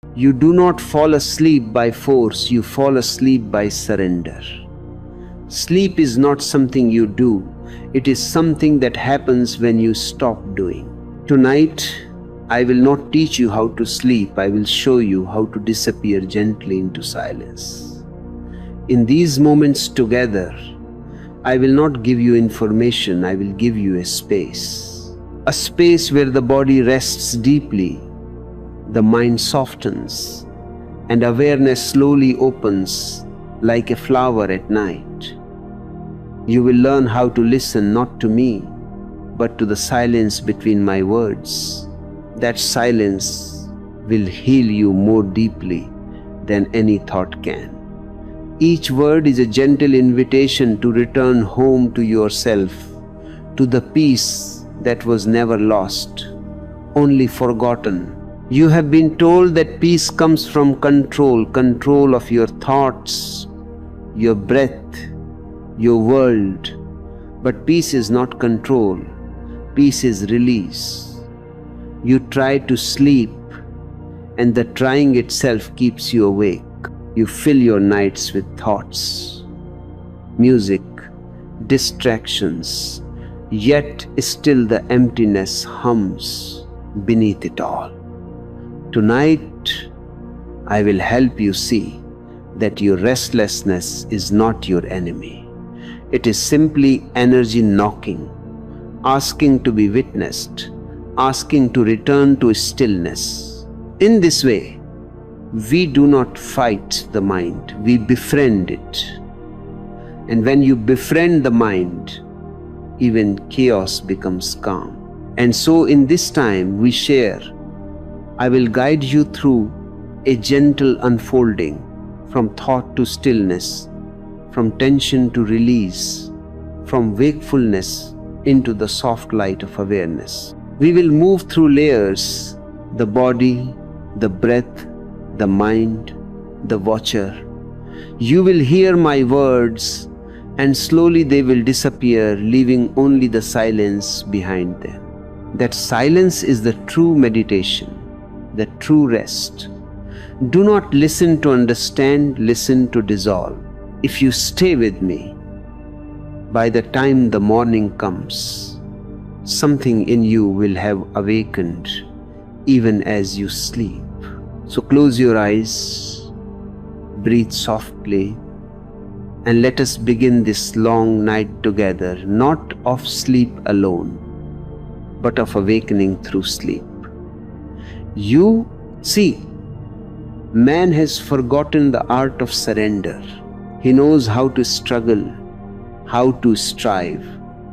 You do not fall asleep by force, you fall asleep by surrender. Sleep is not something you do, it is something that happens when you stop doing. Tonight, I will not teach you how to sleep, I will show you how to disappear gently into silence. In these moments together, I will not give you information, I will give you a space. A space where the body rests deeply, the mind softens, and awareness slowly opens like a flower at night. You will learn how to listen not to me, but to the silence between my words. That silence will heal you more deeply than any thought can. Each word is a gentle invitation to return home to yourself, to the peace that was never lost, only forgotten. You have been told that peace comes from control of your thoughts, your breath, your world. But peace is not control, peace is release. You try to sleep, and the trying itself keeps you awake. You fill your nights with thoughts, music, distractions, yet still the emptiness hums beneath it all. Tonight, I will help you see that your restlessness is not your enemy. It is simply energy knocking, asking to be witnessed, asking to return to stillness. In this way, we do not fight the mind, we befriend it. And when you befriend the mind, even chaos becomes calm. And so in this time we share. I will guide you through a gentle unfolding from thought to stillness, from tension to release, from wakefulness into the soft light of awareness. We will move through layers, the body, the breath, the mind, the watcher. You will hear my words, and slowly they will disappear, leaving only the silence behind them. That silence is the true meditation, the true rest. Do not listen to understand, listen to dissolve. If you stay with me, by the time the morning comes, something in you will have awakened even as you sleep. So close your eyes, breathe softly, and let us begin this long night together, not of sleep alone, but of awakening through sleep. You see, man has forgotten the art of surrender. He knows how to struggle, how to strive,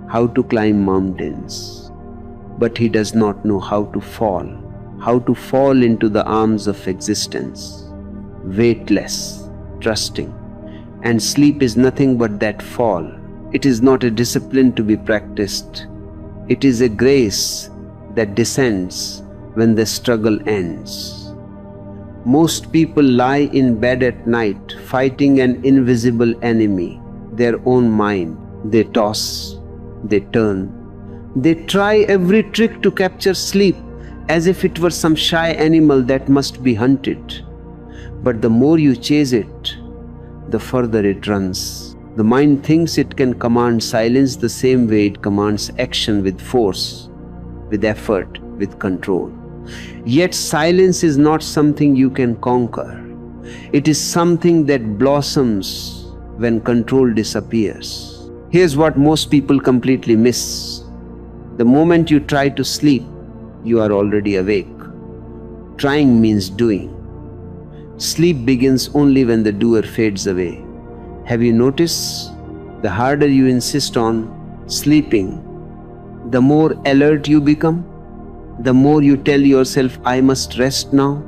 how to climb mountains, but he does not know how to fall into the arms of existence, weightless, trusting. And sleep is nothing but that fall. It is not a discipline to be practiced. It is a grace that descends when the struggle ends. Most people lie in bed at night fighting an invisible enemy, their own mind. They toss, they turn, they try every trick to capture sleep as if it were some shy animal that must be hunted. But the more you chase it, the further it runs. The mind thinks it can command silence the same way it commands action with force, with effort, with control. Yet silence is not something you can conquer. It is something that blossoms when control disappears. Here's what most people completely miss. The moment you try to sleep, you are already awake. Trying means doing. Sleep begins only when the doer fades away. Have you noticed? The harder you insist on sleeping, the more alert you become. The more you tell yourself, I must rest now,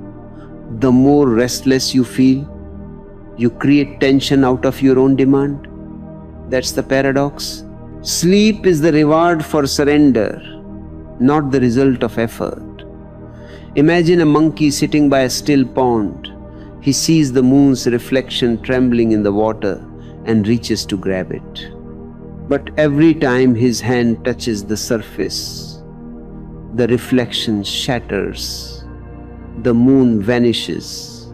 the more restless you feel. You create tension out of your own demand. That's the paradox. Sleep is the reward for surrender, not the result of effort. Imagine a monkey sitting by a still pond. He sees the moon's reflection trembling in the water and reaches to grab it. But every time his hand touches the surface, the reflection shatters. the moon vanishes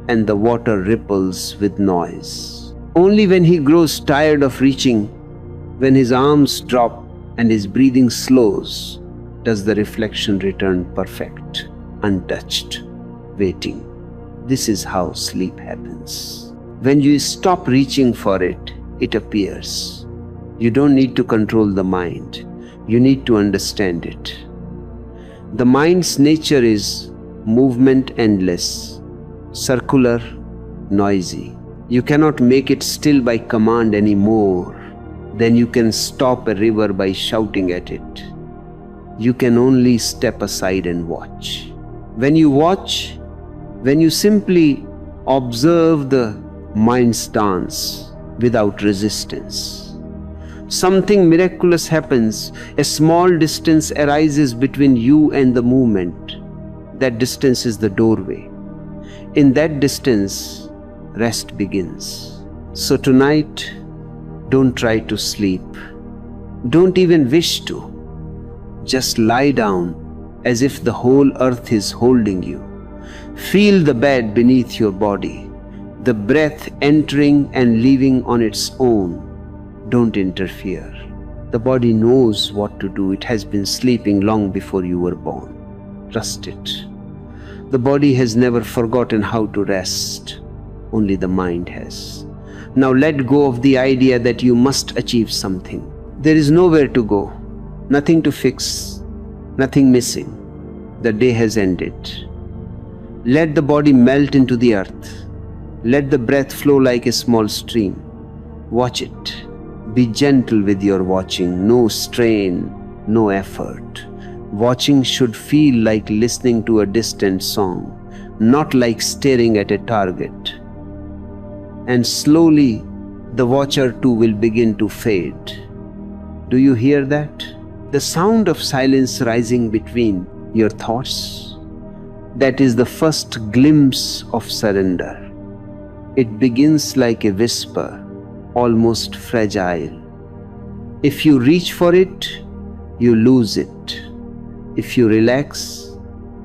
and the water ripples with noise. Only when he grows tired of reaching, when his arms drop and his breathing slows, does the reflection return perfect, untouched, waiting. This is how sleep happens. When you stop reaching for it, it appears. You don't need to control the mind. You need to understand it. The mind's nature is movement endless, circular, noisy. You cannot make it still by command anymore than you can stop a river by shouting at it. You can only step aside and watch. When you watch, when you simply observe the mind's dance without resistance, something miraculous happens. A small distance arises between you and the movement. That distance is the doorway. In that distance, rest begins. So tonight, don't try to sleep. Don't even wish to. Just lie down as if the whole earth is holding you. Feel the bed beneath your body, the breath entering and leaving on its own. Don't interfere. The body knows what to do. It has been sleeping long before you were born. Trust it. The body has never forgotten how to rest. Only the mind has. Now let go of the idea that you must achieve something. There is nowhere to go, nothing to fix, nothing missing. The day has ended. Let the body melt into the earth. Let the breath flow like a small stream. Watch it. Be gentle with your watching. No strain, no effort. Watching should feel like listening to a distant song, not like staring at a target. And slowly, the watcher too will begin to fade. Do you hear that? The sound of silence rising between your thoughts. That is the first glimpse of surrender. It begins like a whisper, almost fragile. If you reach for it, you lose it. If you relax,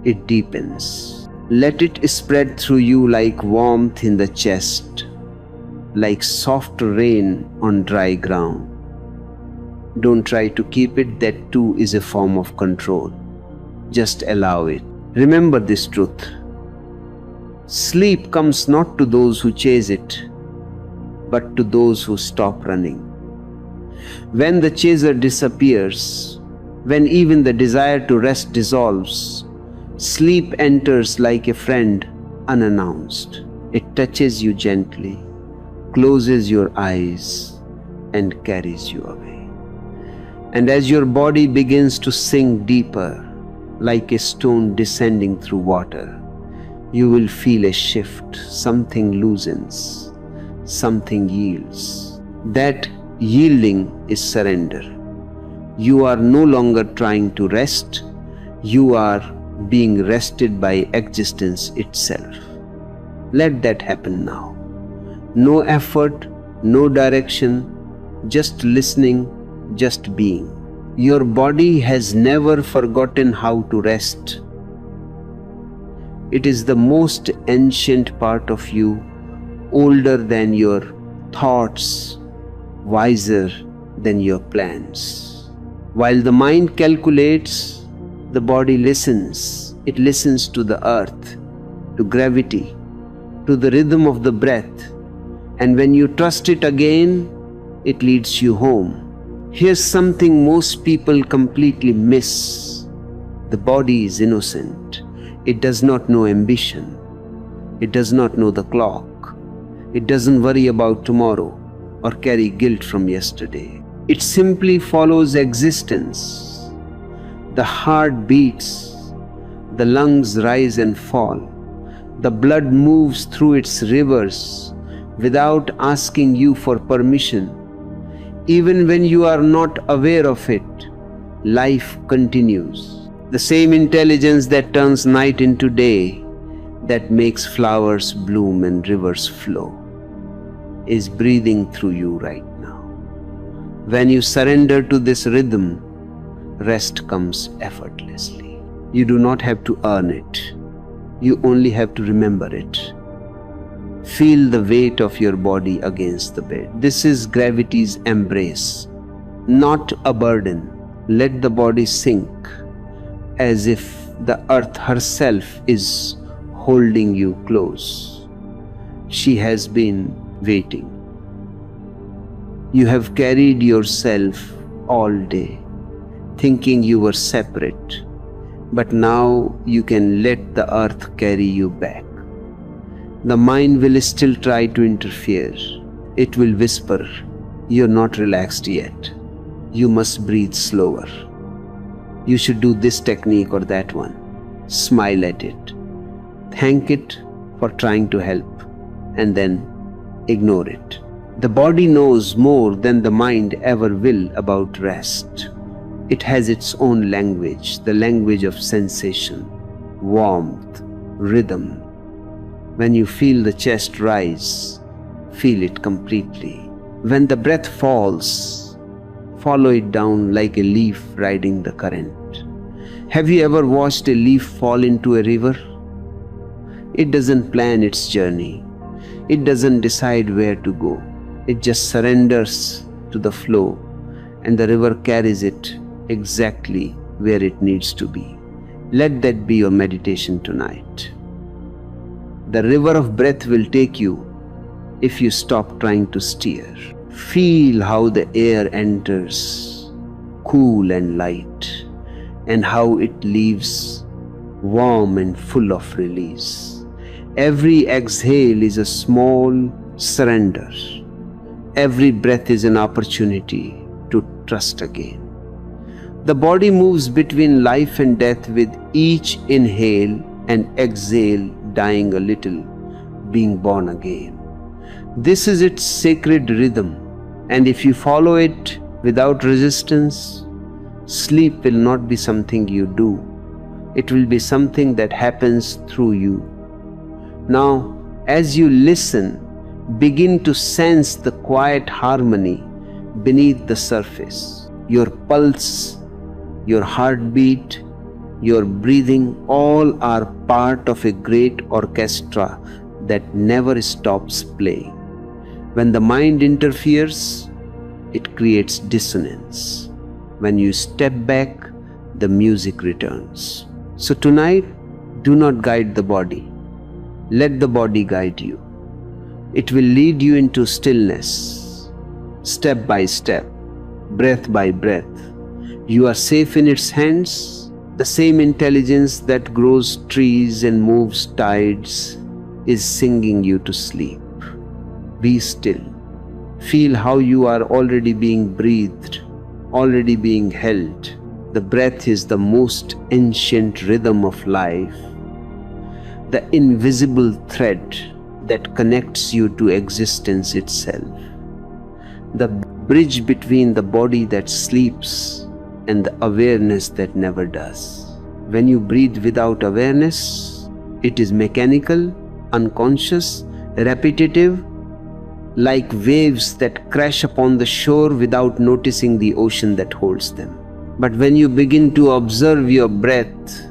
it deepens. Let it spread through you like warmth in the chest, like soft rain on dry ground. Don't try to keep it. That too is a form of control. Just allow it. Remember this truth. Sleep comes not to those who chase it, but to those who stop running. When the chaser disappears, when even the desire to rest dissolves, sleep enters like a friend unannounced. It touches you gently, closes your eyes, and carries you away. And as your body begins to sink deeper, like a stone descending through water, you will feel a shift. Something loosens, something yields. That yielding is surrender. You are no longer trying to rest. You are being rested by existence itself. Let that happen now. No effort, no direction, just listening, just being. Your body has never forgotten how to rest. It is the most ancient part of you, older than your thoughts, wiser than your plans. While the mind calculates, the body listens. It listens to the earth, to gravity, to the rhythm of the breath. And when you trust it again, it leads you home. Here's something most people completely miss. The body is innocent. It does not know ambition. It does not know the clock. It doesn't worry about tomorrow or carry guilt from yesterday. It simply follows existence. The heart beats. The lungs rise and fall. The blood moves through its rivers without asking you for permission. Even when you are not aware of it, life continues. The same intelligence that turns night into day, that makes flowers bloom and rivers flow, is breathing through you right now. When you surrender to this rhythm, rest comes effortlessly. You do not have to earn it. You only have to remember it. Feel the weight of your body against the bed. This is gravity's embrace, not a burden. Let the body sink as if the earth herself is holding you close. She has been waiting. You have carried yourself all day, thinking you were separate, but now you can let the earth carry you back. The mind will still try to interfere. It will whisper, "You're not relaxed yet. You must breathe slower. You should do this technique or that one." Smile at it. Thank it for trying to help, and then ignore it. The body knows more than the mind ever will about rest. It has its own language, the language of sensation, warmth, rhythm. When you feel the chest rise, feel it completely. When the breath falls, follow it down like a leaf riding the current. Have you ever watched a leaf fall into a river? It doesn't plan its journey. It doesn't decide where to go. It just surrenders to the flow, and the river carries it exactly where it needs to be. Let that be your meditation tonight. The river of breath will take you if you stop trying to steer. Feel how the air enters, cool and light, and how it leaves warm and full of release. Every exhale is a small surrender. Every breath is an opportunity to trust again. The body moves between life and death with each inhale and exhale, dying a little, being born again. This is its sacred rhythm, and if you follow it without resistance, sleep will not be something you do. It will be something that happens through you. Now, as you listen, begin to sense the quiet harmony beneath the surface. Your pulse, your heartbeat, your breathing, all are part of a great orchestra that never stops playing. When the mind interferes, it creates dissonance. When you step back, the music returns. So tonight, do not guide the body. Let the body guide you. It will lead you into stillness, step by step, breath by breath. You are safe in its hands. The same intelligence that grows trees and moves tides is singing you to sleep. Be still. Feel how you are already being breathed, already being held. The breath is the most ancient rhythm of life, the invisible thread that connects you to existence itself, the bridge between the body that sleeps and the awareness that never does. When you breathe without awareness, it is mechanical, unconscious, repetitive, like waves that crash upon the shore without noticing the ocean that holds them. But when you begin to observe your breath,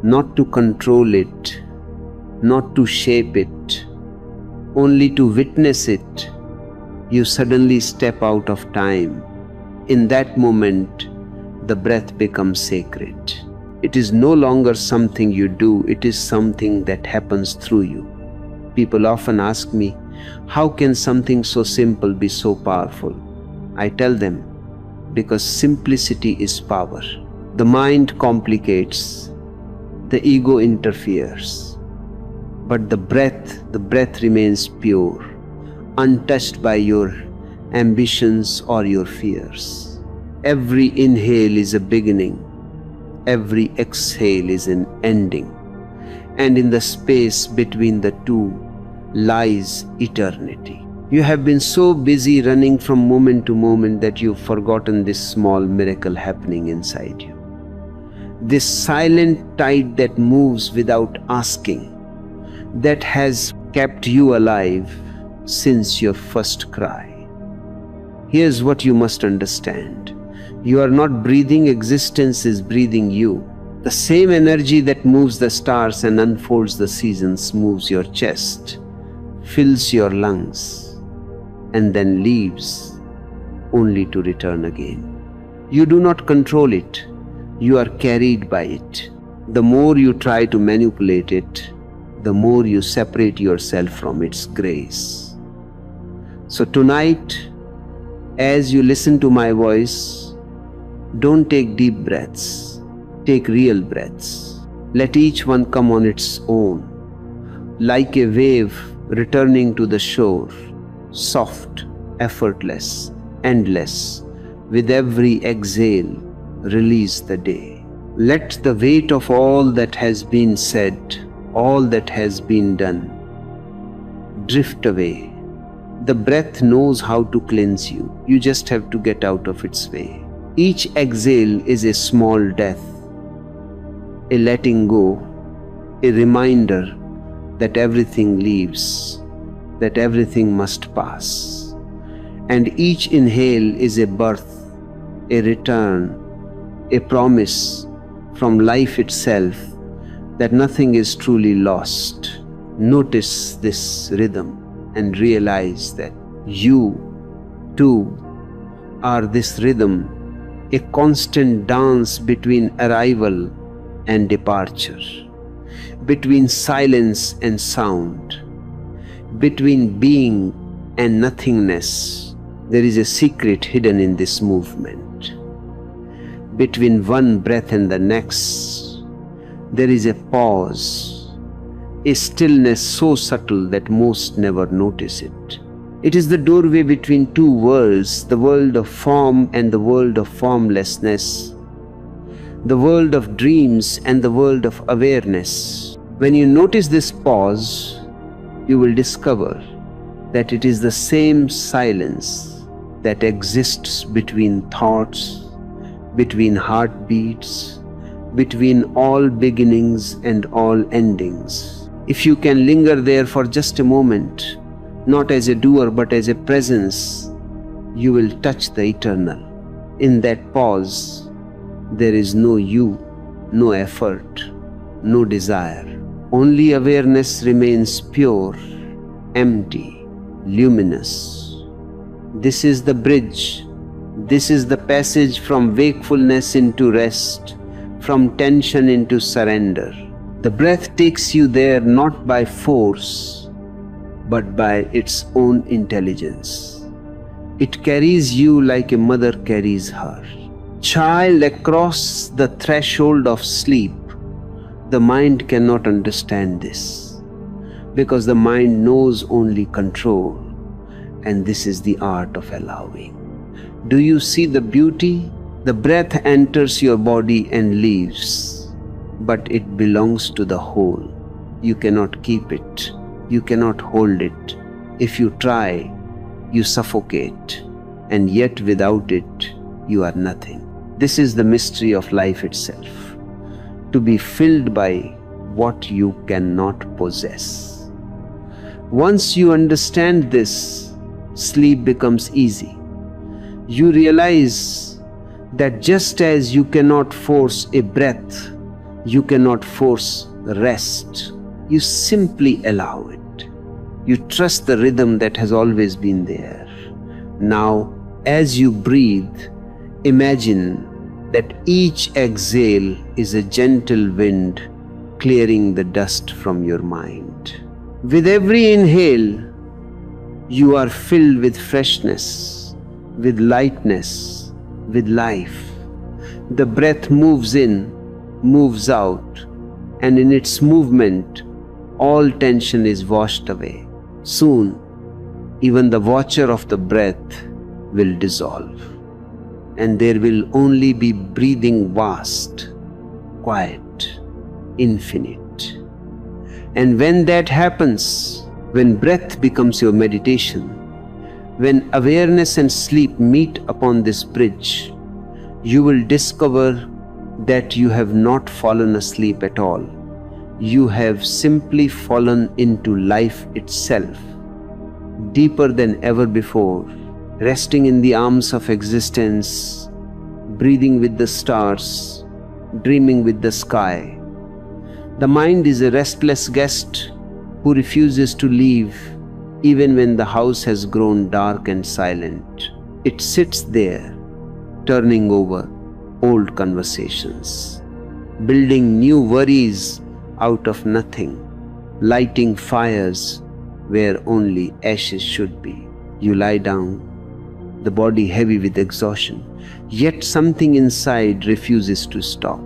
not to control it, not to shape it, only to witness it, you suddenly step out of time. In that moment, the breath becomes sacred. It is no longer something you do, it is something that happens through you. People often ask me, how can something so simple be so powerful? I tell them, because simplicity is power. The mind complicates, the ego interferes, but the breath remains pure, untouched by your ambitions or your fears. Every inhale is a beginning, every exhale is an ending, and in the space between the two lies eternity. You have been so busy running from moment to moment that you've forgotten this small miracle happening inside you. This silent tide that moves without asking, that has kept you alive since your first cry. Here's what you must understand. You are not breathing, existence is breathing you. The same energy that moves the stars and unfolds the seasons moves your chest, fills your lungs, and then leaves, only to return again. You do not control it, you are carried by it. The more you try to manipulate it, the more you separate yourself from its grace. So tonight, as you listen to my voice, don't take deep breaths, take real breaths. Let each one come on its own, like a wave returning to the shore, soft, effortless, endless. With every exhale, release the day. Let the weight of all that has been said, all that has been done, drift away. The breath knows how to cleanse you. You just have to get out of its way. Each exhale is a small death, a letting go, a reminder that everything leaves, that everything must pass. And each inhale is a birth, a return, a promise from life itself that nothing is truly lost. Notice this rhythm and realize that you, too, are this rhythm, a constant dance between arrival and departure, between silence and sound, between being and nothingness. There is a secret hidden in this movement. Between one breath and the next, there is a pause, a stillness so subtle that most never notice it. It is the doorway between two worlds, the world of form and the world of formlessness, the world of dreams and the world of awareness. When you notice this pause, you will discover that it is the same silence that exists between thoughts, between heartbeats, between all beginnings and all endings. If you can linger there for just a moment, not as a doer but as a presence, you will touch the eternal. In that pause, there is no you, no effort, no desire. Only awareness remains pure, empty, luminous. This is the bridge. This is the passage from wakefulness into rest, from tension into surrender. The breath takes you there not by force, but by its own intelligence. It carries you like a mother carries her child across the threshold of sleep. The mind cannot understand this, because the mind knows only control, and this is the art of allowing. Do you see the beauty? The breath enters your body and leaves, but it belongs to the whole. You cannot keep it. You cannot hold it. If you try, you suffocate, and yet without it, you are nothing. This is the mystery of life itself, to be filled by what you cannot possess. Once you understand this, sleep becomes easy. You realize that just as you cannot force a breath, you cannot force rest. You simply allow it. You trust the rhythm that has always been there. Now, as you breathe, imagine that each exhale is a gentle wind clearing the dust from your mind. With every inhale, you are filled with freshness, with lightness, with life. The breath moves in, moves out, and in its movement, all tension is washed away. Soon, even the watcher of the breath will dissolve, and there will only be breathing vast, quiet, infinite. And when that happens, when breath becomes your meditation, when awareness and sleep meet upon this bridge, you will discover that you have not fallen asleep at all. You have simply fallen into life itself, deeper than ever before, resting in the arms of existence, breathing with the stars, dreaming with the sky. The mind is a restless guest who refuses to leave even when the house has grown dark and silent. It sits there, turning over old conversations, building new worries out of nothing, lighting fires where only ashes should be. You lie down, the body heavy with exhaustion, yet something inside refuses to stop.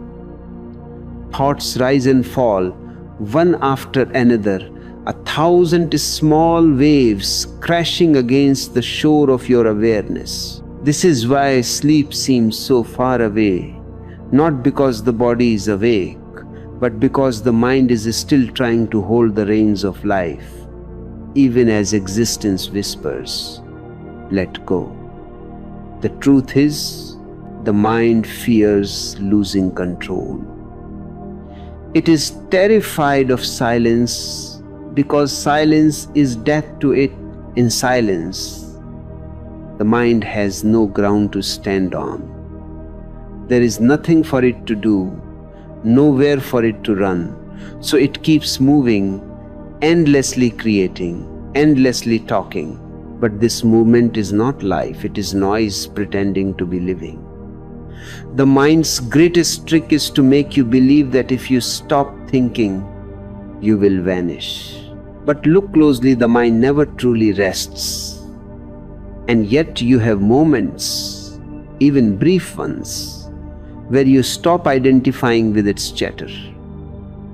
Thoughts rise and fall, one after another, 1,000 small waves crashing against the shore of your awareness. This is why sleep seems so far away, not because the body is awake, but because the mind is still trying to hold the reins of life, even as existence whispers, "Let go." The truth is, the mind fears losing control. It is terrified of silence because silence is death to it. In silence, the mind has no ground to stand on. There is nothing for it to do, nowhere for it to run, so it keeps moving, endlessly creating, endlessly talking. But this movement is not life, it is noise pretending to be living. The mind's greatest trick is to make you believe that if you stop thinking, you will vanish. But look closely, the mind never truly rests. And yet you have moments, even brief ones, where you stop identifying with its chatter.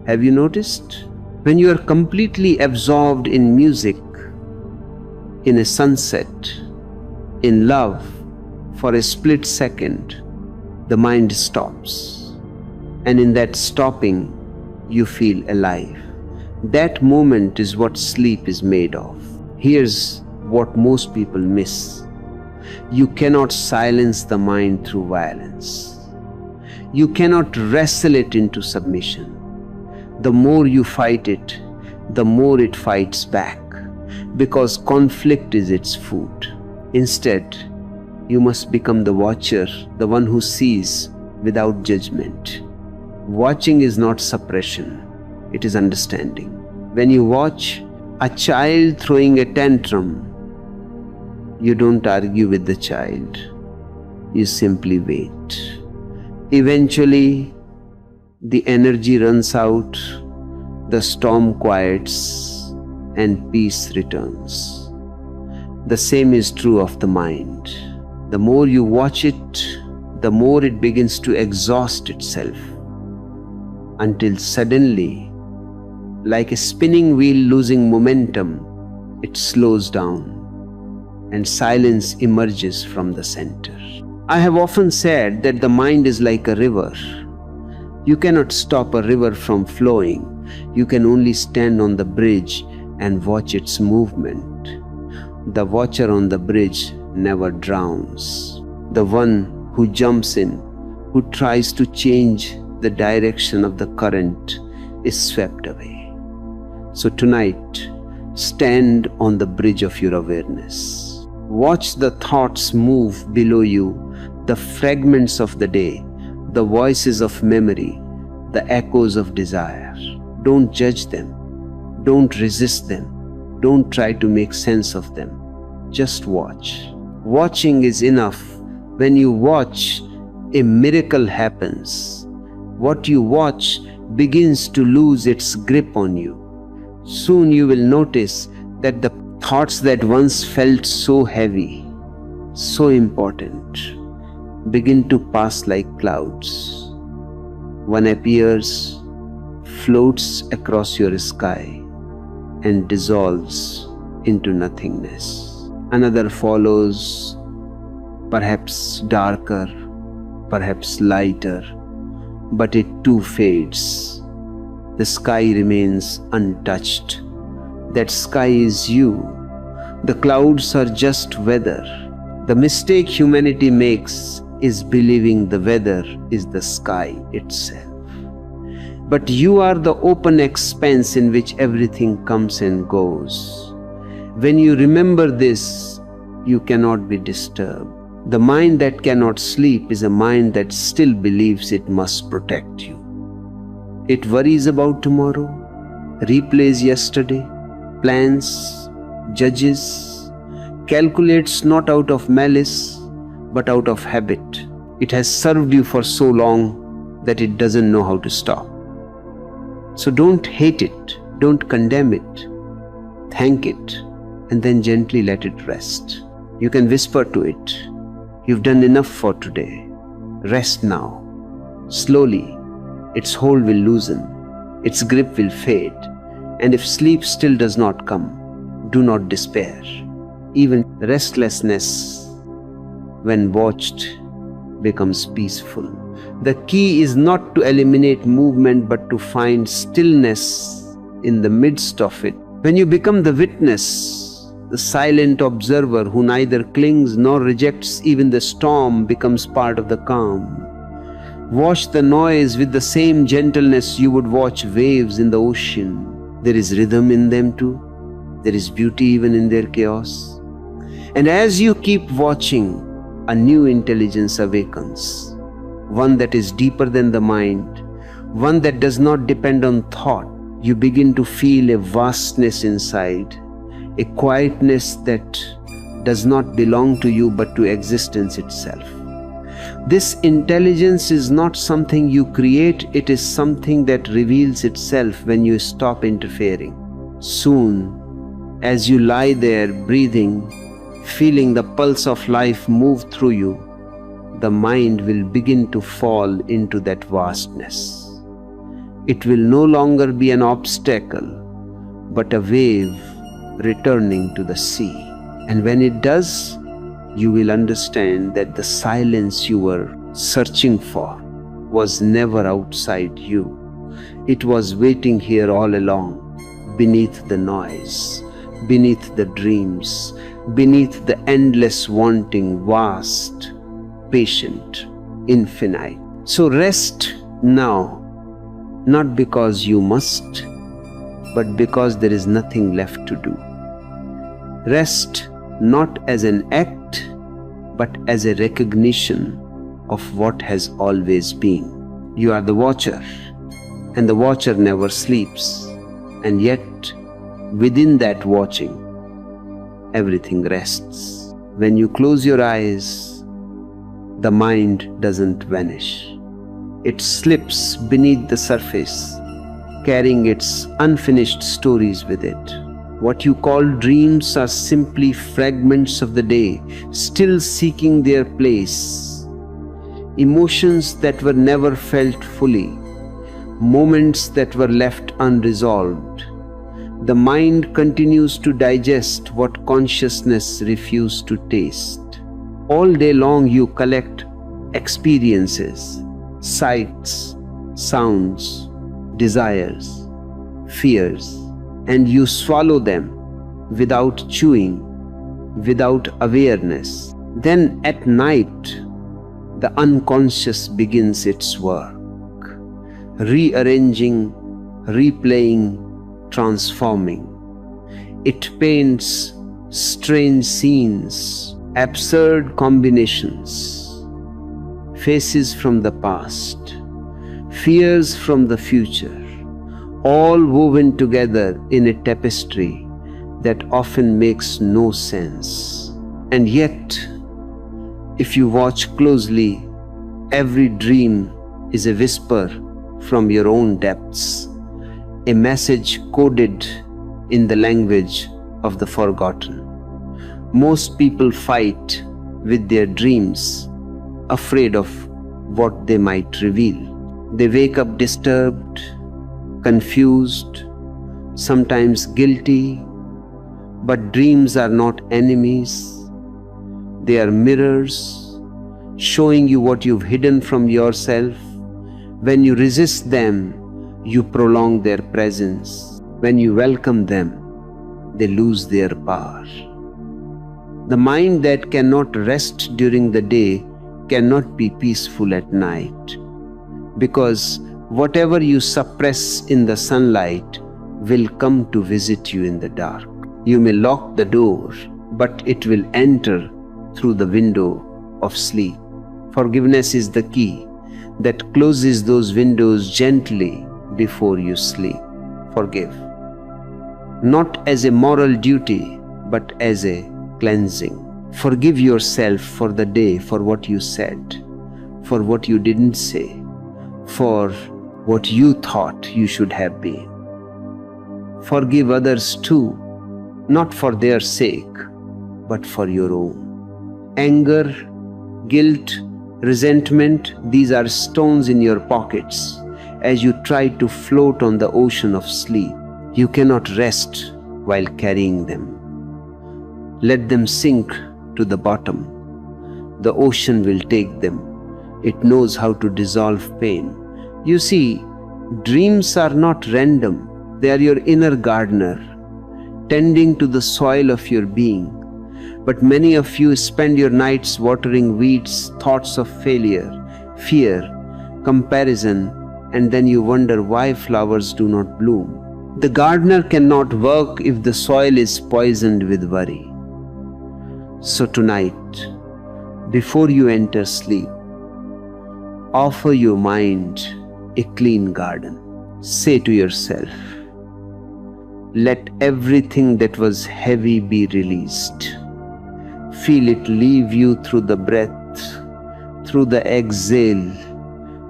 Have you noticed? When you are completely absorbed in music, in a sunset, in love, for a split second, the mind stops. And in that stopping, you feel alive. That moment is what sleep is made of. Here's what most people miss. You cannot silence the mind through violence. You cannot wrestle it into submission. The more you fight it, the more it fights back, because conflict is its food. Instead, you must become the watcher, the one who sees without judgment. Watching is not suppression, it is understanding. When you watch a child throwing a tantrum, you don't argue with the child, you simply wait. Eventually, the energy runs out, the storm quiets, and peace returns. The same is true of the mind. The more you watch it, the more it begins to exhaust itself, until suddenly, like a spinning wheel losing momentum, it slows down and silence emerges from the center. I have often said that the mind is like a river. You cannot stop a river from flowing. You can only stand on the bridge and watch its movement. The watcher on the bridge never drowns. The one who jumps in, who tries to change the direction of the current, is swept away. So tonight, stand on the bridge of your awareness. Watch the thoughts move below you, the fragments of the day, the voices of memory, the echoes of desire. Don't judge them. Don't resist them. Don't try to make sense of them. Just watch. Watching is enough. When you watch, a miracle happens. What you watch begins to lose its grip on you. Soon you will notice that the thoughts that once felt so heavy, so important, begin to pass like clouds. One appears, floats across your sky, and dissolves into nothingness. Another follows, perhaps darker, perhaps lighter, but it too fades. The sky remains untouched. That sky is you. The clouds are just weather. The mistake humanity makes is believing the weather is the sky itself. But you are the open expanse in which everything comes and goes. When you remember this, you cannot be disturbed. The mind that cannot sleep is a mind that still believes it must protect you. It worries about tomorrow, replays yesterday, plans, judges, calculates not out of malice but out of habit. It has served you for so long that it doesn't know how to stop. So don't hate it, don't condemn it, thank it, and then gently let it rest. You can whisper to it, "You've done enough for today. Rest now." Slowly, its hold will loosen, its grip will fade, and if sleep still does not come, do not despair. Even restlessness, when watched, becomes peaceful. The key is not to eliminate movement but to find stillness in the midst of it. When you become the witness, the silent observer who neither clings nor rejects even the storm becomes part of the calm. Watch the noise with the same gentleness you would watch waves in the ocean. There is rhythm in them too. There is beauty even in their chaos. And as you keep watching, a new intelligence awakens. One that is deeper than the mind, one that does not depend on thought. You begin to feel a vastness inside, a quietness that does not belong to you but to existence itself. This intelligence is not something you create, it is something that reveals itself when you stop interfering. Soon, as you lie there breathing, feeling the pulse of life move through you, the mind will begin to fall into that vastness. It will no longer be an obstacle, but a wave returning to the sea. And when it does, you will understand that the silence you were searching for was never outside you. It was waiting here all along, beneath the noise, beneath the dreams, beneath the endless wanting, vast, patient, infinite. So rest now, not because you must, but because there is nothing left to do. Rest not as an act, but as a recognition of what has always been. You are the watcher, and the watcher never sleeps, and yet within that watching, everything rests. When you close your eyes, the mind doesn't vanish. It slips beneath the surface, carrying its unfinished stories with it. What you call dreams are simply fragments of the day, still seeking their place. Emotions that were never felt fully, moments that were left unresolved. The mind continues to digest what consciousness refused to taste. All day long you collect experiences, sights, sounds, desires, fears, and you swallow them without chewing, without awareness. Then at night, the unconscious begins its work, rearranging, replaying, transforming. It paints strange scenes, absurd combinations, faces from the past, fears from the future, all woven together in a tapestry that often makes no sense. And yet, if you watch closely, every dream is a whisper from your own depths, a message coded in the language of the forgotten. Most people fight with their dreams, afraid of what they might reveal. They wake up disturbed, confused, sometimes guilty, but dreams are not enemies. They are mirrors, showing you what you've hidden from yourself. When you resist them, you prolong their presence. When you welcome them, they lose their power. The mind that cannot rest during the day cannot be peaceful at night, because whatever you suppress in the sunlight will come to visit you in the dark. You may lock the door, but it will enter through the window of sleep. Forgiveness is the key that closes those windows gently before you sleep. Forgive. Not as a moral duty, but as a cleansing. Forgive yourself for the day, for what you said, for what you didn't say, for what you thought you should have been. Forgive others too, not for their sake, but for your own. Anger, guilt, resentment, these are stones in your pockets as you try to float on the ocean of sleep. You cannot rest while carrying them. Let them sink to the bottom. The ocean will take them. It knows how to dissolve pain. You see, dreams are not random. They are your inner gardener, tending to the soil of your being. But many of you spend your nights watering weeds, thoughts of failure, fear, comparison, and then you wonder why flowers do not bloom. The gardener cannot work if the soil is poisoned with worry. So tonight, before you enter sleep, offer your mind a clean garden. Say to yourself, let everything that was heavy be released. Feel it leave you through the breath, through the exhale,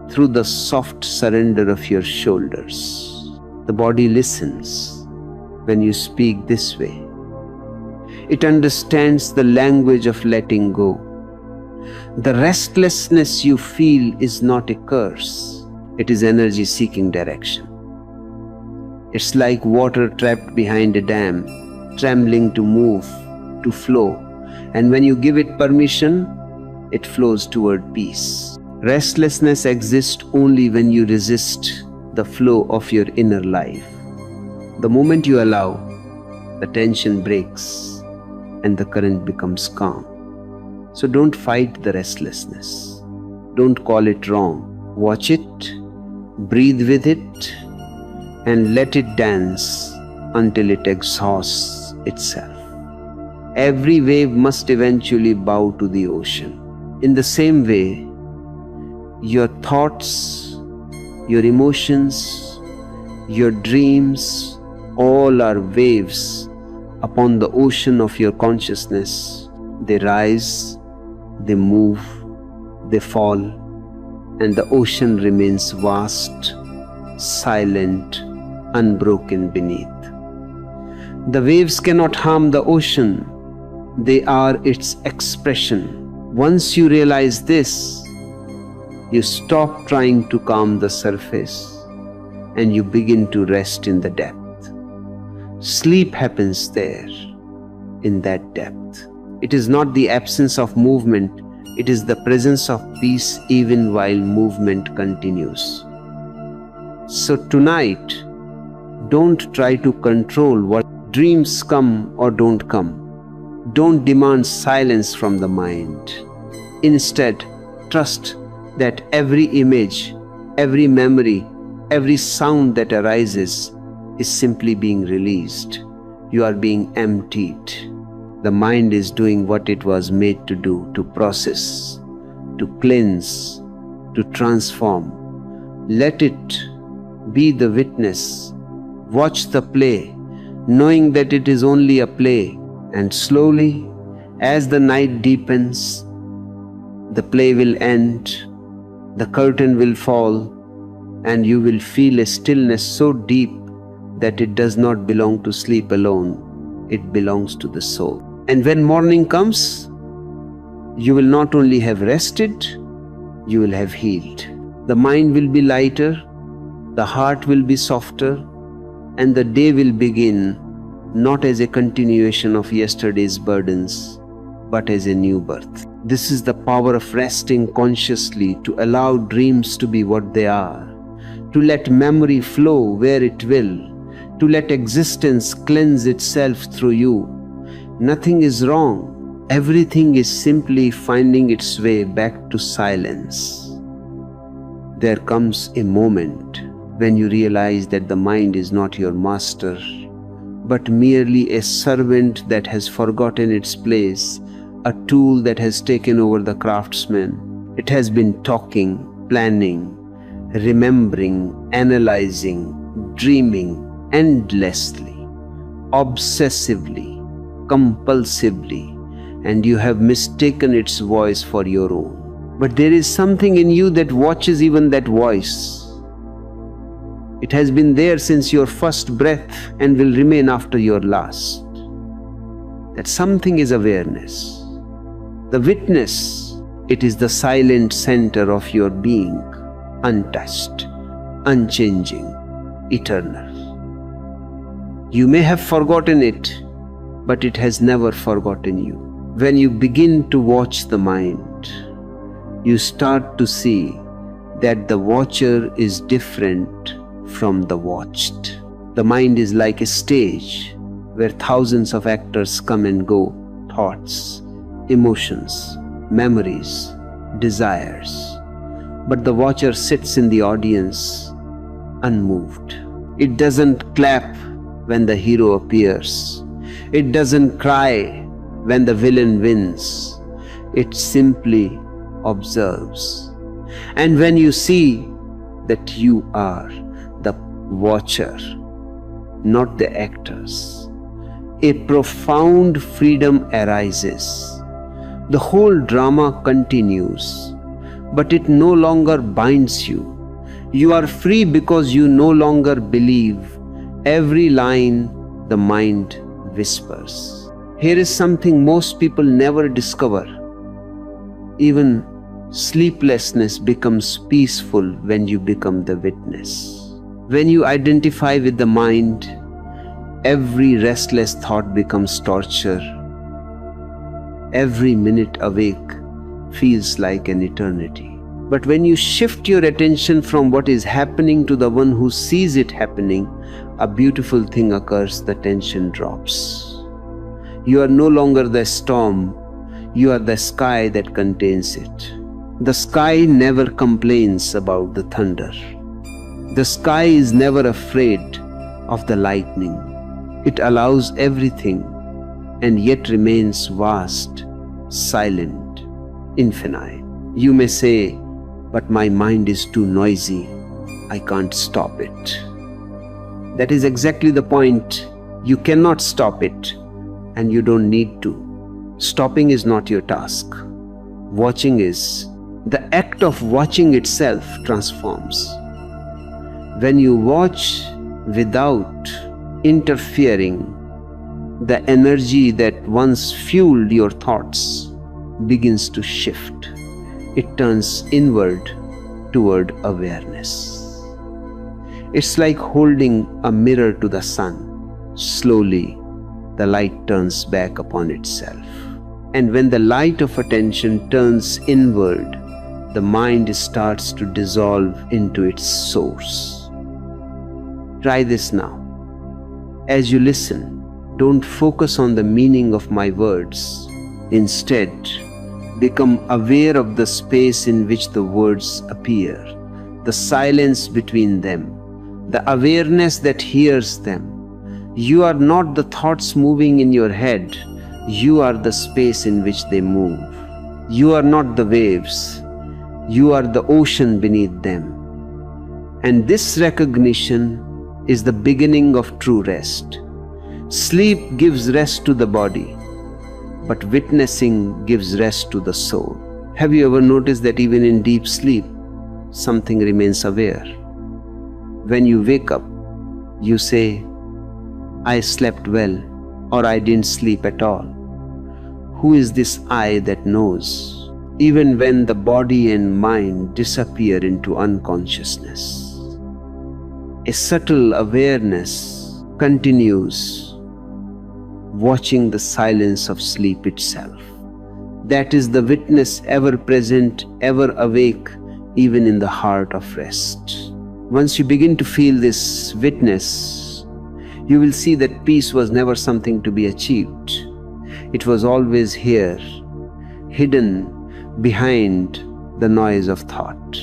through the soft surrender of your shoulders. The body listens when you speak this way. It understands the language of letting go. The restlessness you feel is not a curse. It is energy seeking direction. It's like water trapped behind a dam, trembling to move, to flow. And when you give it permission, it flows toward peace. Restlessness exists only when you resist the flow of your inner life. The moment you allow, the tension breaks and the current becomes calm. So don't fight the restlessness. Don't call it wrong. Watch it, breathe with it, and let it dance until it exhausts itself. Every wave must eventually bow to the ocean. In the same way, your thoughts, your emotions, your dreams, all are waves upon the ocean of your consciousness. They rise, they move, they fall, and the ocean remains vast, silent, unbroken beneath. The waves cannot harm the ocean. They are its expression. Once you realize this, you stop trying to calm the surface and you begin to rest in the depth. Sleep happens there, in that depth. It is not the absence of movement, it is the presence of peace even while movement continues. So tonight, don't try to control what dreams come or don't come. Don't demand silence from the mind. Instead, trust that every image, every memory, every sound that arises is simply being released. You are being emptied. The mind is doing what it was made to do, to process, to cleanse, to transform. Let it be the witness. Watch the play, knowing that it is only a play. And slowly, as the night deepens, the play will end, the curtain will fall, and you will feel a stillness so deep that it does not belong to sleep alone, it belongs to the soul. And when morning comes, you will not only have rested, you will have healed. The mind will be lighter, the heart will be softer, and the day will begin not as a continuation of yesterday's burdens, but as a new birth. This is the power of resting consciously, to allow dreams to be what they are, to let memory flow where it will, to let existence cleanse itself through you. Nothing is wrong. Everything is simply finding its way back to silence. There comes a moment when you realize that the mind is not your master, but merely a servant that has forgotten its place, a tool that has taken over the craftsman. It has been talking, planning, remembering, analyzing, dreaming endlessly, obsessively, compulsively, and you have mistaken its voice for your own. But there is something in you that watches even that voice. It has been there since your first breath and will remain after your last. That something is awareness. The witness, it is the silent center of your being, untouched, unchanging, eternal. You may have forgotten it, but it has never forgotten you. When you begin to watch the mind, you start to see that the watcher is different from the watched. The mind is like a stage where thousands of actors come and go, thoughts, emotions, memories, desires. But the watcher sits in the audience unmoved. It doesn't clap when the hero appears. It doesn't cry when the villain wins. It simply observes. And when you see that you are the watcher, not the actors, a profound freedom arises. The whole drama continues, but it no longer binds you. You are free because you no longer believe every line the mind whispers. Here is something most people never discover. Even sleeplessness becomes peaceful when you become the witness. When you identify with the mind, every restless thought becomes torture. Every minute awake feels like an eternity. But when you shift your attention from what is happening to the one who sees it happening, a beautiful thing occurs, the tension drops. You are no longer the storm, you are the sky that contains it. The sky never complains about the thunder. The sky is never afraid of the lightning. It allows everything and yet remains vast, silent, infinite. You may say, but my mind is too noisy. I can't stop it. That is exactly the point. You cannot stop it, and you don't need to. Stopping is not your task. Watching is. The act of watching itself transforms. When you watch without interfering, the energy that once fueled your thoughts begins to shift. It turns inward toward awareness. It's like holding a mirror to the sun. Slowly, the light turns back upon itself. And when the light of attention turns inward, the mind starts to dissolve into its source. Try this now. As you listen, don't focus on the meaning of my words. Instead, become aware of the space in which the words appear, the silence between them, the awareness that hears them. You are not the thoughts moving in your head. You are the space in which they move. You are not the waves. You are the ocean beneath them. And this recognition is the beginning of true rest. Sleep gives rest to the body, but witnessing gives rest to the soul. Have you ever noticed that even in deep sleep, something remains aware? When you wake up, you say, I slept well, or I didn't sleep at all. Who is this I that knows? Even when the body and mind disappear into unconsciousness, a subtle awareness continues, watching the silence of sleep itself. That is the witness, ever present, ever awake, even in the heart of rest. Once you begin to feel this witness, you will see that peace was never something to be achieved. It was always here, hidden behind the noise of thought.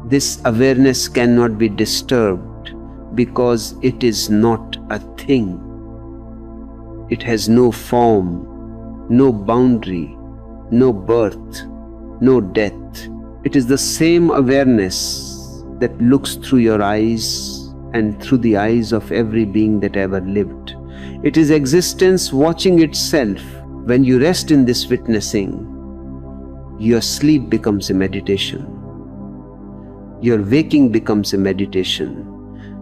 This awareness cannot be disturbed because it is not a thing. It has no form, no boundary, no birth, no death. It is the same awareness that looks through your eyes and through the eyes of every being that ever lived. It is existence watching itself. When you rest in this witnessing, your sleep becomes a meditation. Your waking becomes a meditation.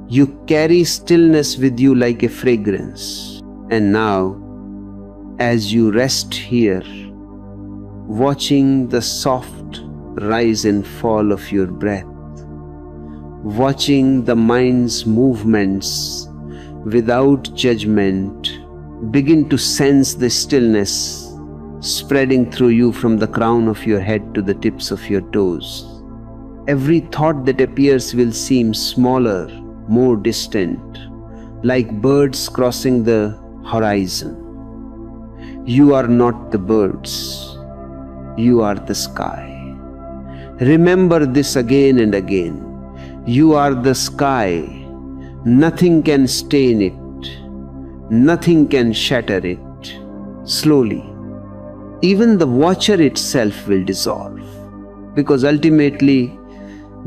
You carry stillness with you like a fragrance. And now, as you rest here, watching the soft rise and fall of your breath, watching the mind's movements without judgment, begin to sense the stillness spreading through you from the crown of your head to the tips of your toes. Every thought that appears will seem smaller, more distant, like birds crossing the horizon. You are not the birds, you are the sky. Remember this again and again. You are the sky. Nothing can stain it. Nothing can shatter it. Slowly, even the watcher itself will dissolve, because ultimately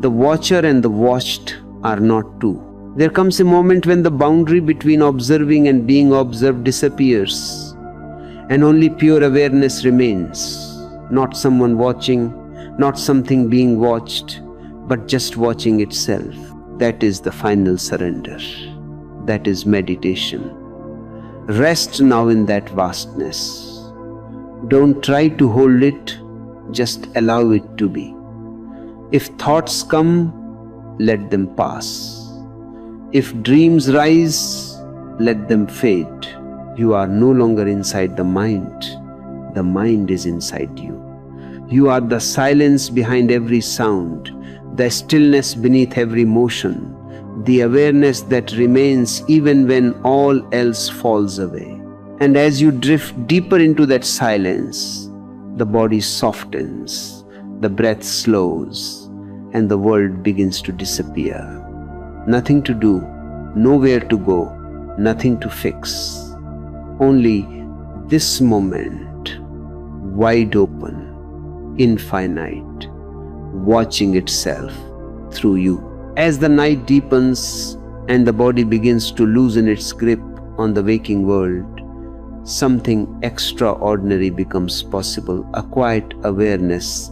the watcher and the watched are not two. There comes a moment when the boundary between observing and being observed disappears, and only pure awareness remains. Not someone watching, not something being watched, but just watching itself. That is the final surrender. That is meditation. Rest now in that vastness. Don't try to hold it, just allow it to be. If thoughts come, let them pass. If dreams rise, let them fade. You are no longer inside the mind is inside you. You are the silence behind every sound, the stillness beneath every motion, the awareness that remains even when all else falls away. And as you drift deeper into that silence, the body softens, the breath slows, and the world begins to disappear. Nothing to do, nowhere to go, nothing to fix. Only this moment, wide open, infinite, watching itself through you. As the night deepens and the body begins to loosen its grip on the waking world, something extraordinary becomes possible, a quiet awareness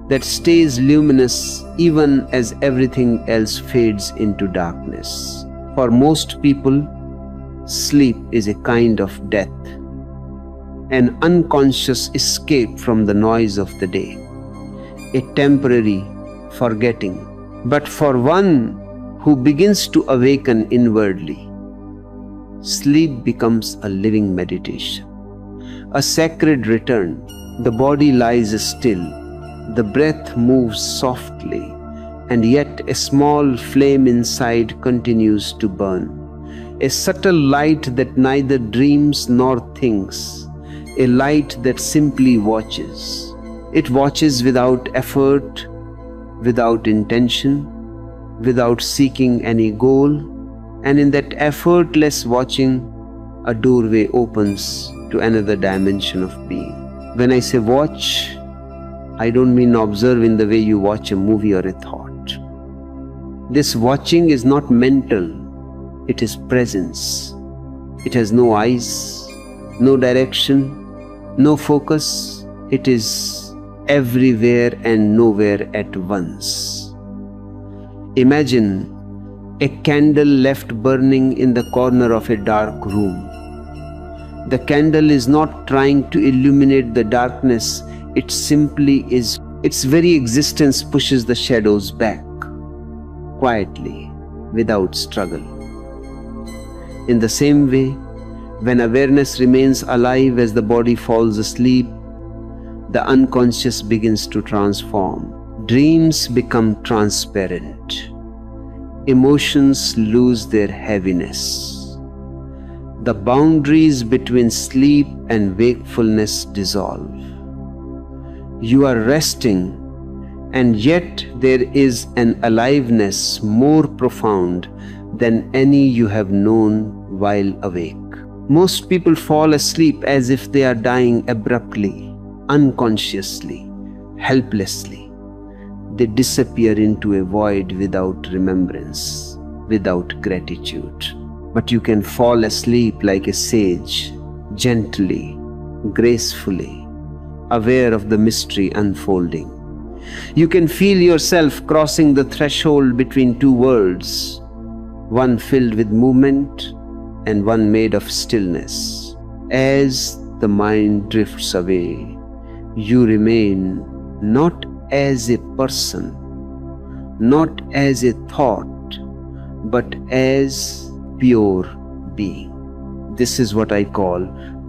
that stays luminous even as everything else fades into darkness. For most people, sleep is a kind of death, an unconscious escape from the noise of the day, a temporary forgetting. But for one who begins to awaken inwardly, sleep becomes a living meditation, a sacred return. The body lies still, the breath moves softly, and yet a small flame inside continues to burn. A subtle light that neither dreams nor thinks, a light that simply watches. It watches without effort, without intention, without seeking any goal, and in that effortless watching, a doorway opens to another dimension of being. When I say watch, I don't mean observe in the way you watch a movie or a thought. This watching is not mental, it is presence. It has no eyes, no direction, no focus. It is everywhere and nowhere at once. Imagine a candle left burning in the corner of a dark room. The candle is not trying to illuminate the darkness, it simply is. Its very existence pushes the shadows back, quietly, without struggle. In the same way, when awareness remains alive as the body falls asleep, the unconscious begins to transform. Dreams become transparent. Emotions lose their heaviness. The boundaries between sleep and wakefulness dissolve. You are resting, and yet there is an aliveness more profound than any you have known while awake. Most people fall asleep as if they are dying abruptly. unconsciously, helplessly. They disappear into a void without remembrance, without gratitude. But you can fall asleep like a sage, gently, gracefully, aware of the mystery unfolding. You can feel yourself crossing the threshold between two worlds, one filled with movement and one made of stillness. As the mind drifts away, you remain not as a person, not as a thought, but as pure being. This is what I call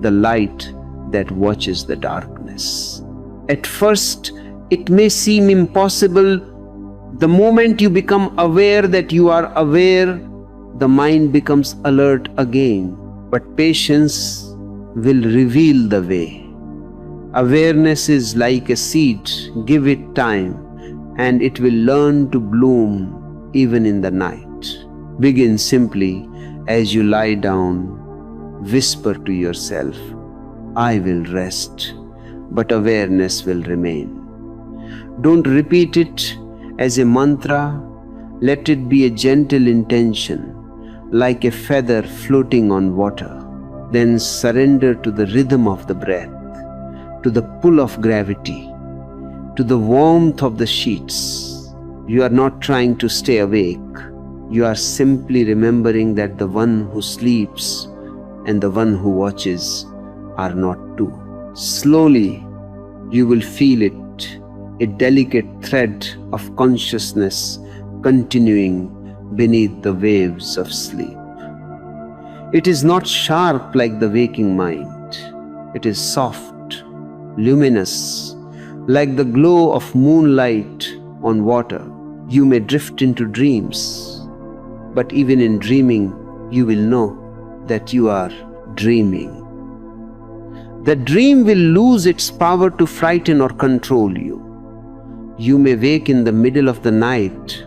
the light that watches the darkness. At first, it may seem impossible. The moment you become aware that you are aware, the mind becomes alert again. But patience will reveal the way. Awareness is like a seed. Give it time, and it will learn to bloom even in the night. Begin simply as you lie down. Whisper to yourself, "I will rest," but awareness will remain. Don't repeat it as a mantra. Let it be a gentle intention, like a feather floating on water. Then surrender to the rhythm of the breath, to the pull of gravity, to the warmth of the sheets. You are not trying to stay awake. You are simply remembering that the one who sleeps and the one who watches are not two. Slowly, you will feel it, a delicate thread of consciousness continuing beneath the waves of sleep. It is not sharp like the waking mind. It is soft, luminous, like the glow of moonlight on water. You may drift into dreams, but even in dreaming, you will know that you are dreaming. The dream will lose its power to frighten or control you. You may wake in the middle of the night,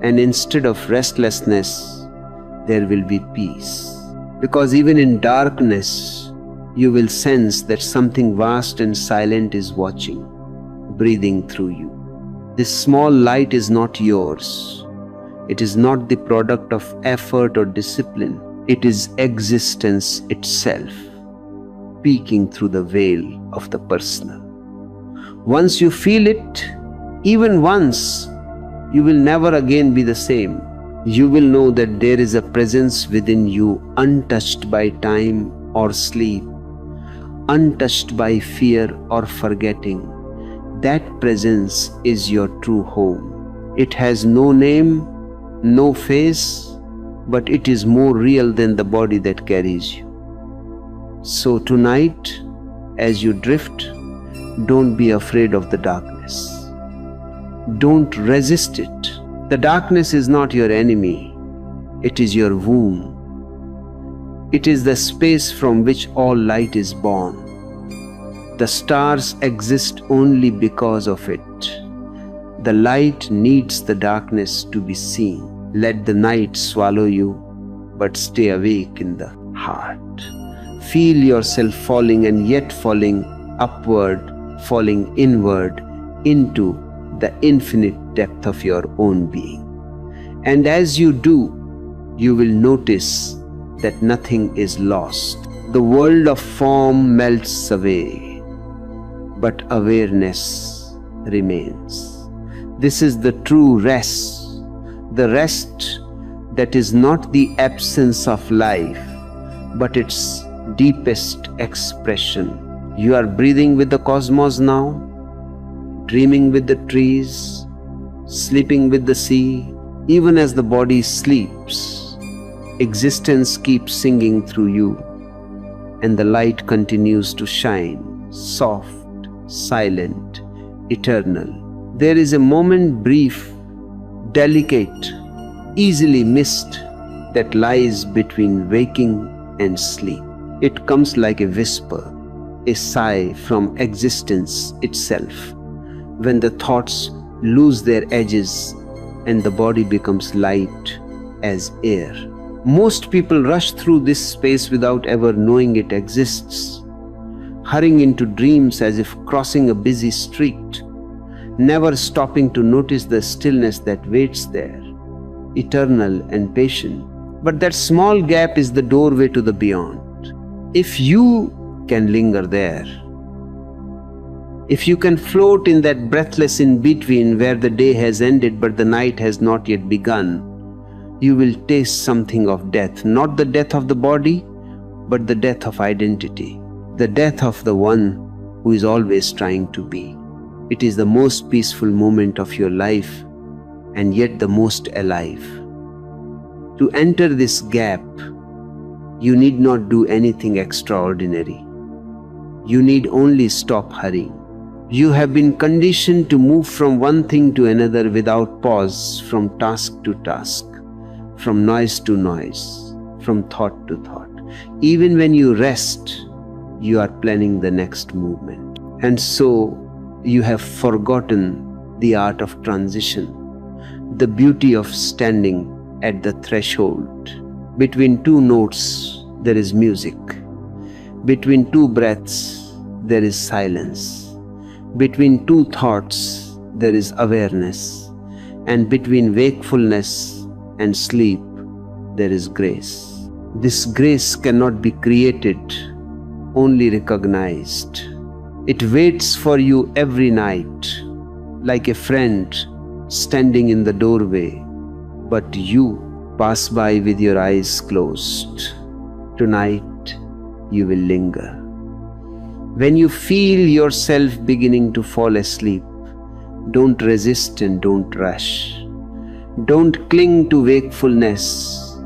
and instead of restlessness, there will be peace. Because even in darkness, you will sense that something vast and silent is watching, breathing through you. This small light is not yours. It is not the product of effort or discipline. It is existence itself, peeking through the veil of the personal. Once you feel it, even once, you will never again be the same. You will know that there is a presence within you, untouched by time or sleep, untouched by fear or forgetting. That presence is your true home. It has no name, no face, but it is more real than the body that carries you. So tonight, as you drift, don't be afraid of the darkness. Don't resist it. The darkness is not your enemy. It is your womb. It is the space from which all light is born. The stars exist only because of it. The light needs the darkness to be seen. Let the night swallow you, but stay awake in the heart. Feel yourself falling and yet falling upward, falling inward into the infinite depth of your own being. And as you do, you will notice that nothing is lost. The world of form melts away, but awareness remains. This is the true rest, the rest that is not the absence of life, but its deepest expression. You are breathing with the cosmos now, dreaming with the trees, sleeping with the sea. Even as the body sleeps, existence keeps singing through you, and the light continues to shine, soft, silent, eternal. There is a moment, brief, delicate, easily missed, that lies between waking and sleep. It comes like a whisper, a sigh from existence itself, when the thoughts lose their edges and the body becomes light as air. Most people rush through this space without ever knowing it exists. hurrying into dreams as if crossing a busy street, never stopping to notice the stillness that waits there, eternal and patient. But that small gap is the doorway to the beyond. If you can linger there, if you can float in that breathless in-between where the day has ended but the night has not yet begun, you will taste something of death, not the death of the body, but the death of identity, the death of the one who is always trying to be. It is the most peaceful moment of your life and yet the most alive. To enter this gap, you need not do anything extraordinary. You need only stop hurrying. You have been conditioned to move from one thing to another without pause, from task to task, from noise to noise, from thought to thought. Even when you rest, you are planning the next movement. And so, you have forgotten the art of transition, the beauty of standing at the threshold. Between two notes, there is music. Between two breaths, there is silence. Between two thoughts, there is awareness. And between wakefulness and sleep, there is grace. This grace cannot be created, only recognized. It waits for you every night, like a friend standing in the doorway, but you pass by with your eyes closed. Tonight, you will linger. When you feel yourself beginning to fall asleep, don't resist and don't rush. Don't cling to wakefulness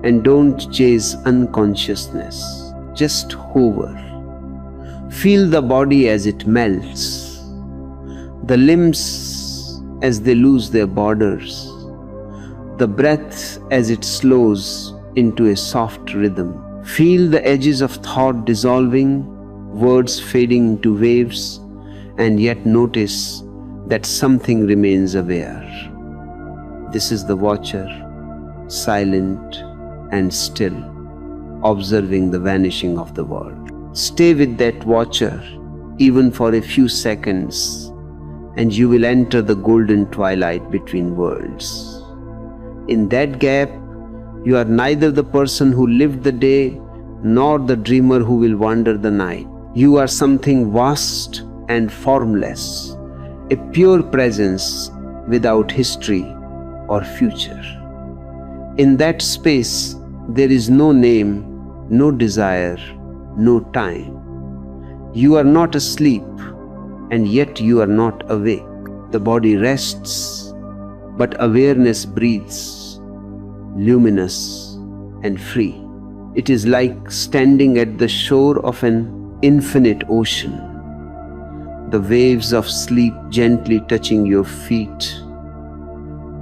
and don't chase unconsciousness. Just hover. Feel the body as it melts, the limbs as they lose their borders, the breath as it slows into a soft rhythm. Feel the edges of thought dissolving, words fading into waves, and yet notice that something remains aware. This is the watcher, silent and still, observing the vanishing of the world. Stay with that watcher, even for a few seconds, and you will enter the golden twilight between worlds. In that gap, you are neither the person who lived the day nor the dreamer who will wander the night. You are something vast and formless, a pure presence without history or future. In that space, there is no name, no desire, no time. You are not asleep, and yet you are not awake. The body rests, but awareness breathes, luminous and free. It is like standing at the shore of an infinite ocean, the waves of sleep gently touching your feet,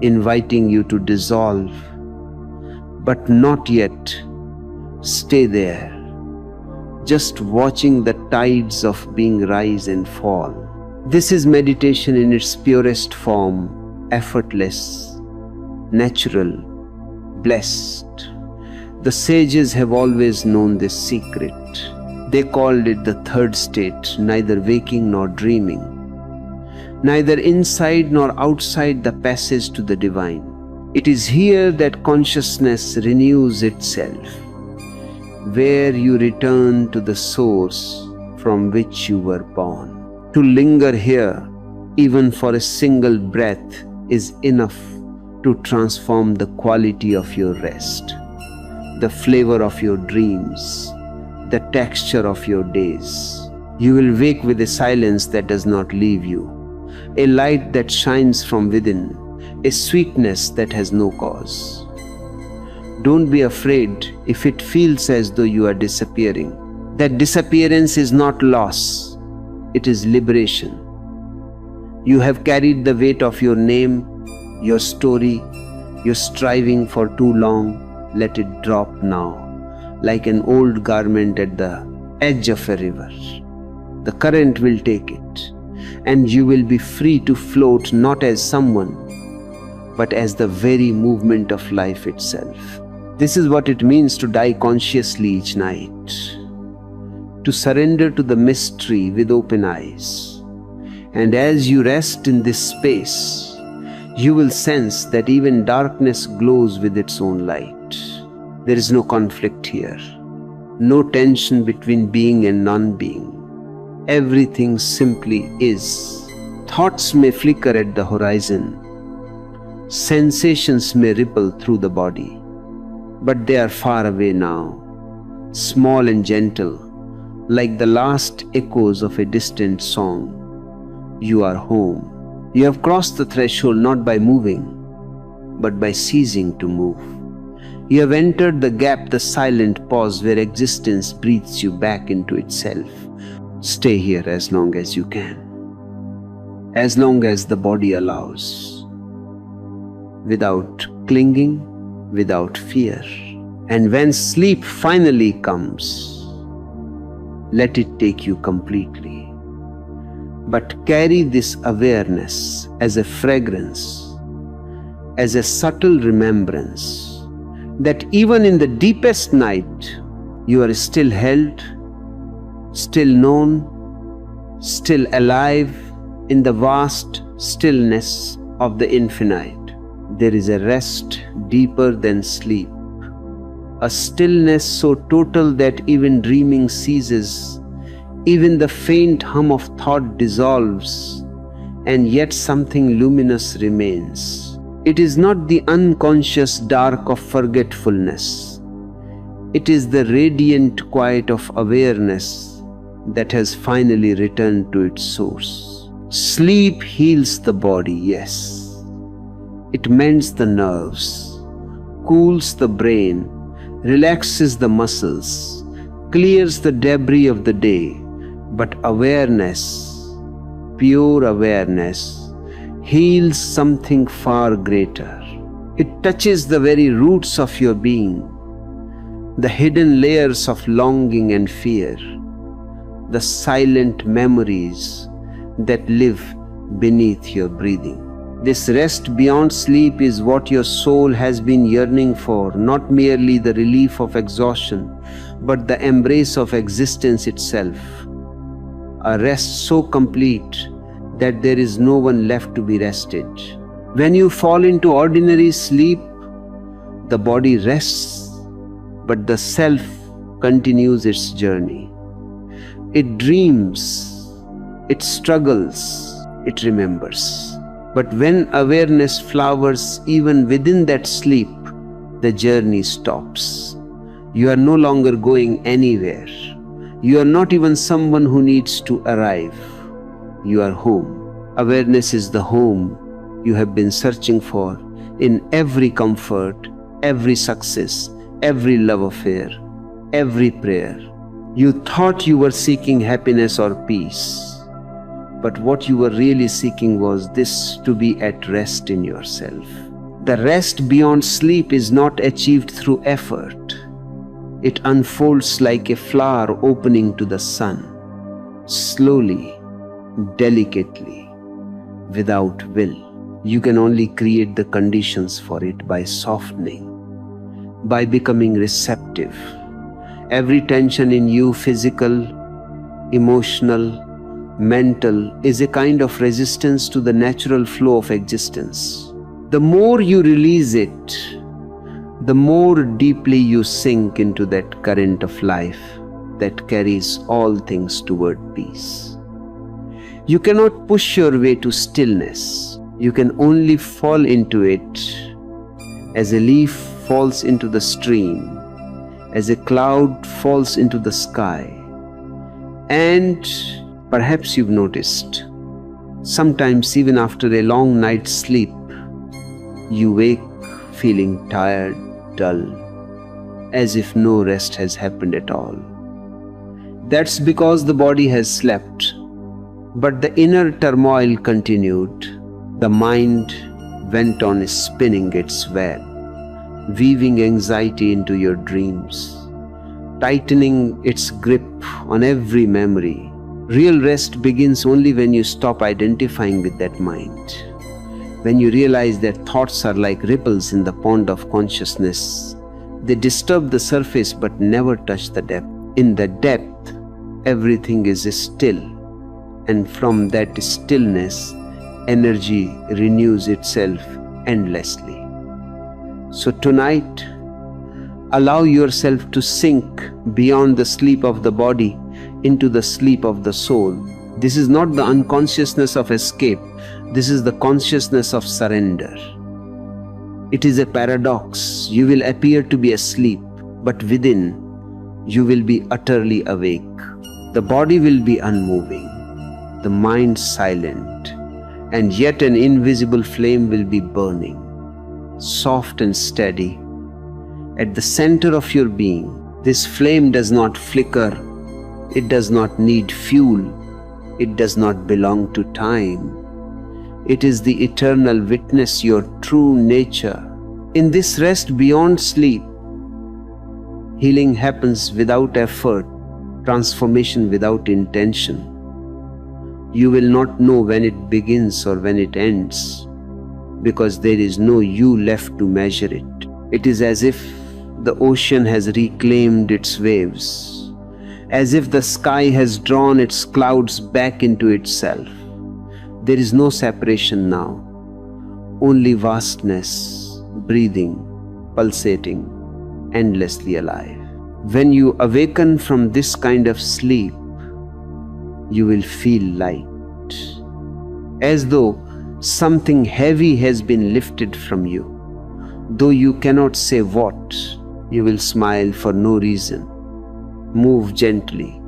inviting you to dissolve, but not yet. Stay there, just watching the tides of being rise and fall. This is meditation in its purest form, effortless, natural, blessed. The sages have always known this secret. They called it the third state, neither waking nor dreaming, neither inside nor outside the passage to the divine. It is here that consciousness renews itself, where you return to the source from which you were born. To linger here, even for a single breath, is enough to transform the quality of your rest, the flavor of your dreams, the texture of your days. You will wake with a silence that does not leave you, a light that shines from within, a sweetness that has no cause. Don't be afraid if it feels as though you are disappearing. That disappearance is not loss, it is liberation. You have carried the weight of your name, your story, your striving for too long. Let it drop now, like an old garment at the edge of a river. The current will take it, and you will be free to float not as someone, but as the very movement of life itself. This is what it means to die consciously each night. to surrender to the mystery with open eyes. And as you rest in this space, you will sense that even darkness glows with its own light. There is no conflict here, no tension between being and non-being. Everything simply is. Thoughts may flicker at the horizon. Sensations may ripple through the body, but they are far away now, small and gentle, like the last echoes of a distant song. You are home. You have crossed the threshold not by moving, but by ceasing to move. You have entered the gap, the silent pause where existence breathes you back into itself. Stay here as long as you can, as long as the body allows, without clinging, without fear. And when sleep finally comes, let it take you completely. But carry this awareness as a fragrance, as a subtle remembrance, that even in the deepest night, you are still held, still known, still alive in the vast stillness of the infinite. There is a rest deeper than sleep, a stillness so total that even dreaming ceases, even the faint hum of thought dissolves, and yet something luminous remains. It is not the unconscious dark of forgetfulness. It is the radiant quiet of awareness that has finally returned to its source. Sleep heals the body, yes. It mends the nerves, cools the brain, relaxes the muscles, clears the debris of the day. But awareness, pure awareness, heals something far greater. It touches the very roots of your being, the hidden layers of longing and fear, the silent memories that live beneath your breathing. This rest beyond sleep is what your soul has been yearning for, not merely the relief of exhaustion, but the embrace of existence itself. A rest so complete that there is no one left to be rested. When you fall into ordinary sleep, the body rests, but the self continues its journey. It dreams, it struggles, it remembers. But when awareness flowers even within that sleep, the journey stops. You are no longer going anywhere. You are not even someone who needs to arrive. You are home. Awareness is the home you have been searching for in every comfort, every success, every love affair, every prayer. You thought you were seeking happiness or peace, but what you were really seeking was this: to be at rest in yourself. The rest beyond sleep is not achieved through effort. It unfolds like a flower opening to the sun, slowly, delicately, without will. You can only create the conditions for it by softening, by becoming receptive. Every tension in you, physical, emotional, mental, is a kind of resistance to the natural flow of existence. The more you release it, the more deeply you sink into that current of life that carries all things toward peace. You cannot push your way to stillness. You can only fall into it as a leaf falls into the stream, as a cloud falls into the sky. And perhaps you've noticed, sometimes even after a long night's sleep, you wake feeling tired, dull, as if no rest has happened at all. That's because the body has slept, but the inner turmoil continued. The mind went on spinning its web, weaving anxiety into your dreams, tightening its grip on every memory. Real rest begins only when you stop identifying with that mind. When you realize that thoughts are like ripples in the pond of consciousness, they disturb the surface but never touch the depth. In the depth, everything is still, and from that stillness, energy renews itself endlessly. So tonight, allow yourself to sink beyond the sleep of the body into the sleep of the soul. This is not the unconsciousness of escape. This is the consciousness of surrender. It is a paradox. You will appear to be asleep, but within, you will be utterly awake. The body will be unmoving, the mind silent, and yet an invisible flame will be burning, soft and steady. At the center of your being, this flame does not flicker, it does not need fuel, it does not belong to time. It is the eternal witness, your true nature. In this rest beyond sleep, healing happens without effort, transformation without intention. You will not know when it begins or when it ends, because there is no you left to measure it. It is as if the ocean has reclaimed its waves, as if the sky has drawn its clouds back into itself. There is no separation now, only vastness, breathing, pulsating, endlessly alive. When you awaken from this kind of sleep, you will feel light, as though something heavy has been lifted from you. Though you cannot say what, you will smile for no reason. Move gently.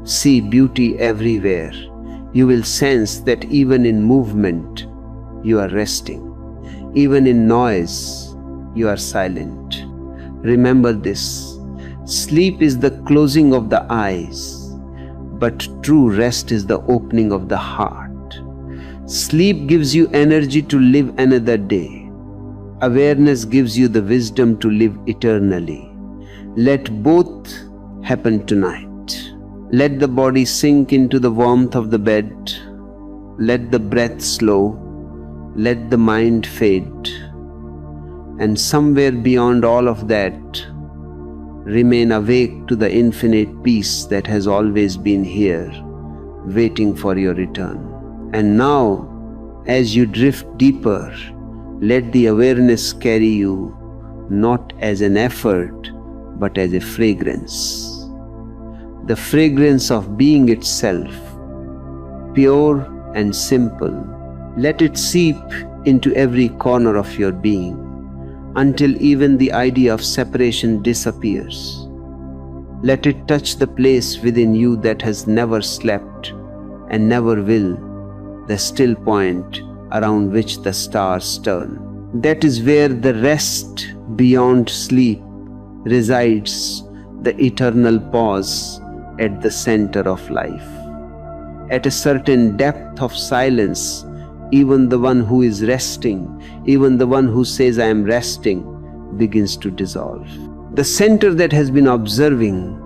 See beauty everywhere. You will sense that even in movement, you are resting. Even in noise, you are silent. Remember this. Sleep is the closing of the eyes, but true rest is the opening of the heart. Sleep gives you energy to live another day. Awareness gives you the wisdom to live eternally. Let both happen tonight. Let the body sink into the warmth of the bed. Let the breath slow. Let the mind fade. And somewhere beyond all of that, remain awake to the infinite peace that has always been here, waiting for your return. And now, as you drift deeper, let the awareness carry you not as an effort, but as a fragrance. The fragrance of being itself, pure and simple. Let it seep into every corner of your being, until even the idea of separation disappears. Let it touch the place within you that has never slept and never will, the still point around which the stars turn. That is where the rest beyond sleep resides, the eternal pause at the center of life. At a certain depth of silence, even the one who is resting, even the one who says I am resting, begins to dissolve. The center that has been observing,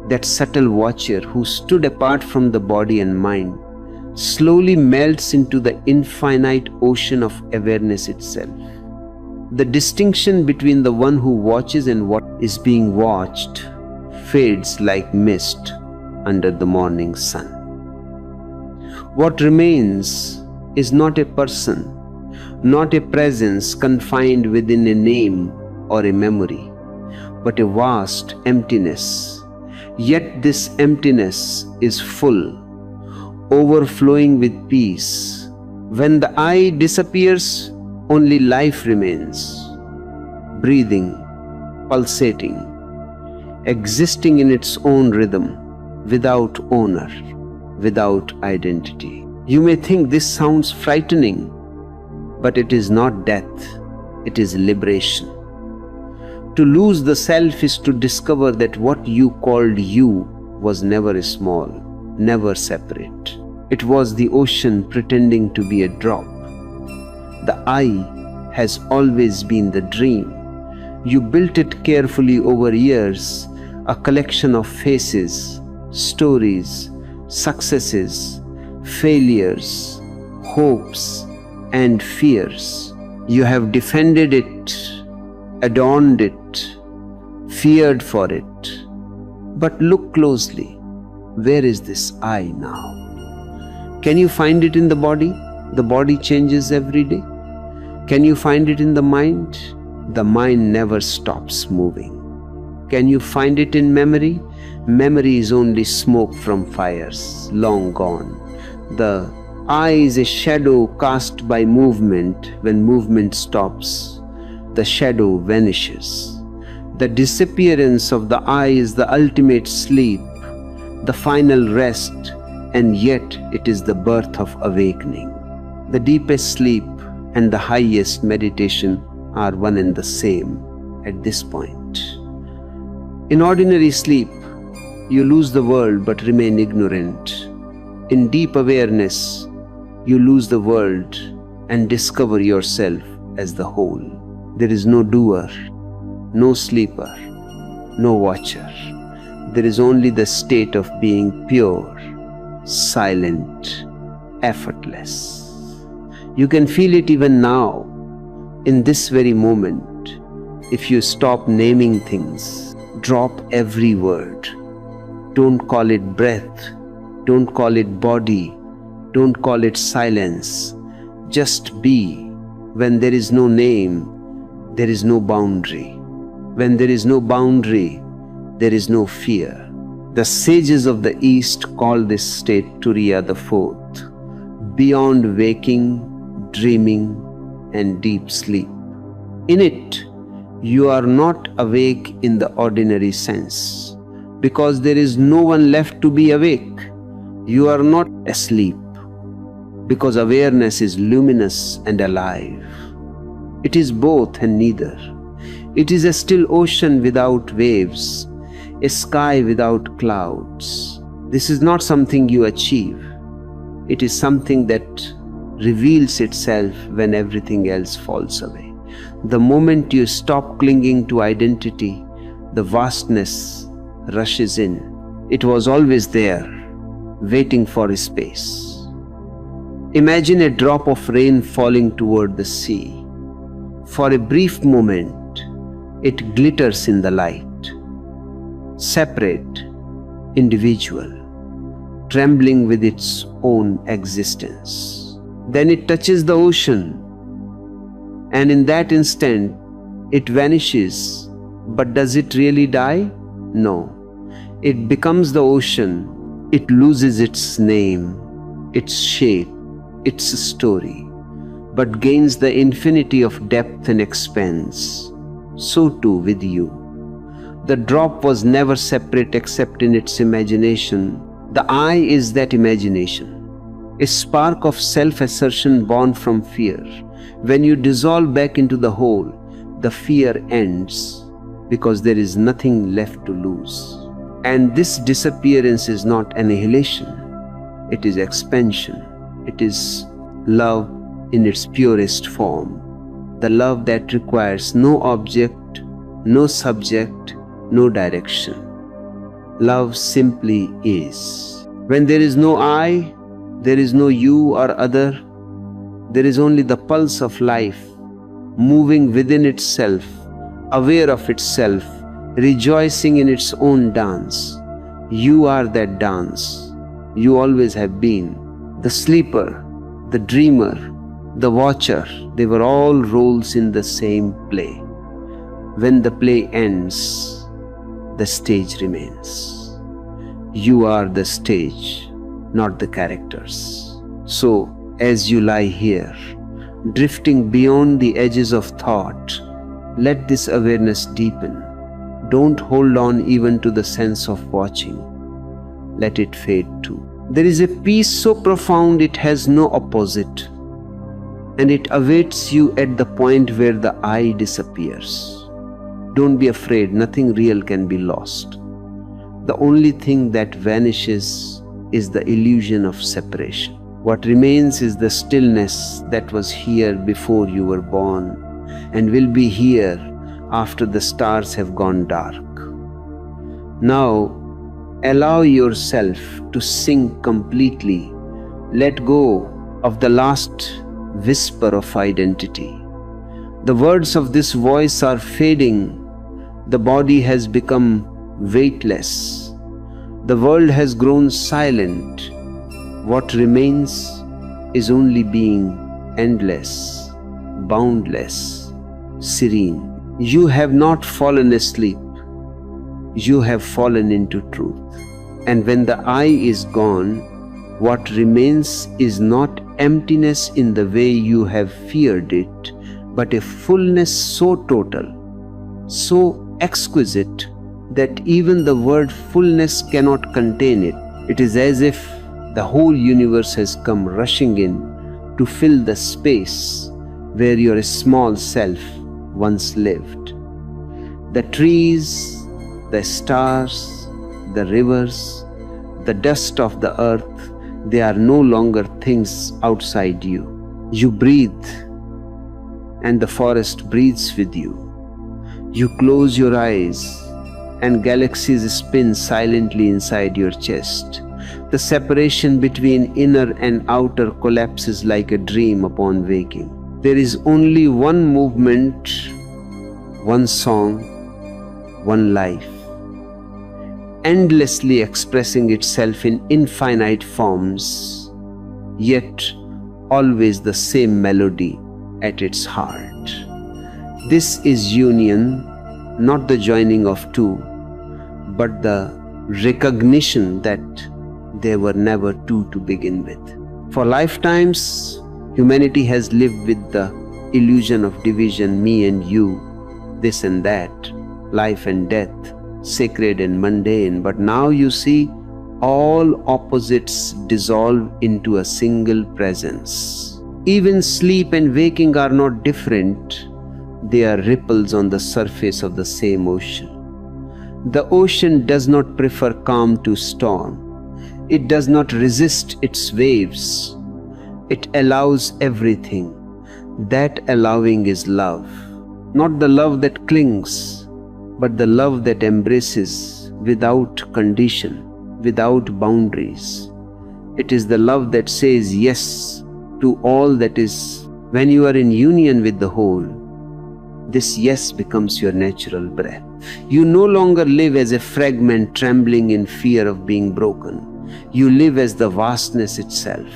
that subtle watcher who stood apart from the body and mind, slowly melts into the infinite ocean of awareness itself. The distinction between the one who watches and what is being watched fades like mist under the morning sun. What remains is not a person, not a presence confined within a name or a memory, but a vast emptiness. Yet this emptiness is full, overflowing with peace. When the I disappears, only life remains, breathing, pulsating, existing in its own rhythm, without owner, without identity. You may think this sounds frightening, but it is not death, it is liberation. To lose the self is to discover that what you called you was never small, never separate. It was the ocean pretending to be a drop. The I has always been the dream. You built it carefully over years, a collection of faces, stories, successes, failures, hopes, and fears. You have defended it, adorned it, feared for it. But look closely. Where is this I now? Can you find it in the body? The body changes every day. Can you find it in the mind? The mind never stops moving. Can you find it in memory? Memory is only smoke from fires long gone. The I is a shadow cast by movement. When movement stops, the shadow vanishes. The disappearance of the I is the ultimate sleep, the final rest, and yet it is the birth of awakening. The deepest sleep and the highest meditation are one and the same at this point. In ordinary sleep, you lose the world but remain ignorant. In deep awareness, you lose the world and discover yourself as the whole. There is no doer, no sleeper, no watcher. There is only the state of being pure, silent, effortless. You can feel it even now, in this very moment. If you stop naming things, drop every word. Don't call it breath, don't call it body, don't call it silence. Just be. When there is no name, there is no boundary. When there is no boundary, there is no fear. The sages of the East call this state Turiya the fourth, beyond waking, dreaming, and deep sleep. In it, you are not awake in the ordinary sense, because there is no one left to be awake. You are not asleep, because awareness is luminous and alive. It is both and neither. It is a still ocean without waves, a sky without clouds. This is not something you achieve. It is something that reveals itself when everything else falls away. The moment you stop clinging to identity, the vastness rushes in. It was always there, waiting for a space. Imagine a drop of rain falling toward the sea. For a brief moment, it glitters in the light. Separate, individual, trembling with its own existence. Then it touches the ocean, and in that instant, it vanishes. But does it really die? No. It becomes the ocean. It loses its name, its shape, its story, but gains the infinity of depth and expanse. So too with you. The drop was never separate except in its imagination. The I is that imagination, a spark of self-assertion born from fear. When you dissolve back into the whole, the fear ends, because there is nothing left to lose. And this disappearance is not annihilation, it is expansion. It is love in its purest form, the love that requires no object, no subject, no direction. Love simply is. When there is no I, there is no you or other. There is only the pulse of life, moving within itself, aware of itself, rejoicing in its own dance. You are that dance. You always have been. The sleeper, the dreamer, the watcher, they were all roles in the same play. When the play ends, the stage remains. You are the stage, not the characters. So, as you lie here, drifting beyond the edges of thought, let this awareness deepen. Don't hold on even to the sense of watching. Let it fade too. There is a peace so profound it has no opposite, and it awaits you at the point where the I disappears. Don't be afraid, nothing real can be lost. The only thing that vanishes is the illusion of separation. What remains is the stillness that was here before you were born and will be here after the stars have gone dark. Now, allow yourself to sink completely. Let go of the last whisper of identity. The words of this voice are fading. The body has become weightless. The world has grown silent. What remains is only being endless, boundless, serene. You have not fallen asleep. You have fallen into truth. And when the I is gone, what remains is not emptiness in the way you have feared it, but a fullness so total, so exquisite, that even the word fullness cannot contain it. It is as if the whole universe has come rushing in to fill the space where your small self once lived. The trees, the stars, the rivers, the dust of the earth, they are no longer things outside you. You breathe, and the forest breathes with you. You close your eyes, and galaxies spin silently inside your chest. The separation between inner and outer collapses like a dream upon waking. There is only one movement, one song, one life, endlessly expressing itself in infinite forms, yet always the same melody at its heart. This is union, not the joining of two, but the recognition that there were never two to begin with. For lifetimes, humanity has lived with the illusion of division, me and you, this and that, life and death, sacred and mundane. But now you see, all opposites dissolve into a single presence. Even sleep and waking are not different. They are ripples on the surface of the same ocean. The ocean does not prefer calm to storm. It does not resist its waves. It allows everything. That allowing is love. Not the love that clings, but the love that embraces without condition, without boundaries. It is the love that says yes to all that is. When you are in union with the whole, this yes becomes your natural breath. You no longer live as a fragment trembling in fear of being broken. You live as the vastness itself,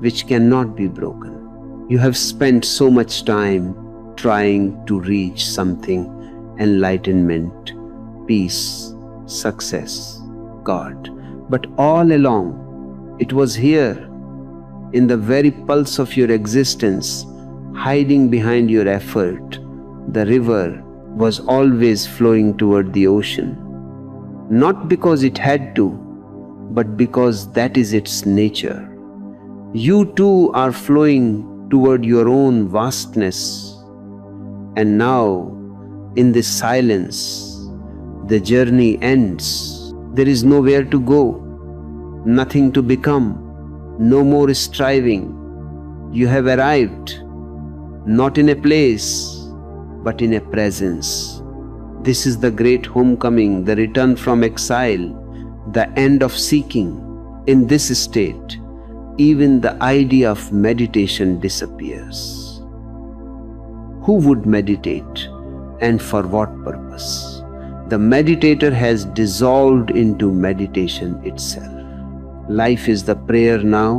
which cannot be broken. You have spent so much time trying to reach something: enlightenment, peace, success, God. But all along, it was here, in the very pulse of your existence, hiding behind your effort. The river was always flowing toward the ocean, not because it had to, but because that is its nature. You too are flowing toward your own vastness. And now, in this silence, the journey ends. There is nowhere to go, nothing to become, no more striving. You have arrived, not in a place, but in a presence. This is the great homecoming, the return from exile, the end of seeking. In this state, even the idea of meditation disappears. Who would meditate, and for what purpose? The meditator has dissolved into meditation itself. Life is the prayer now,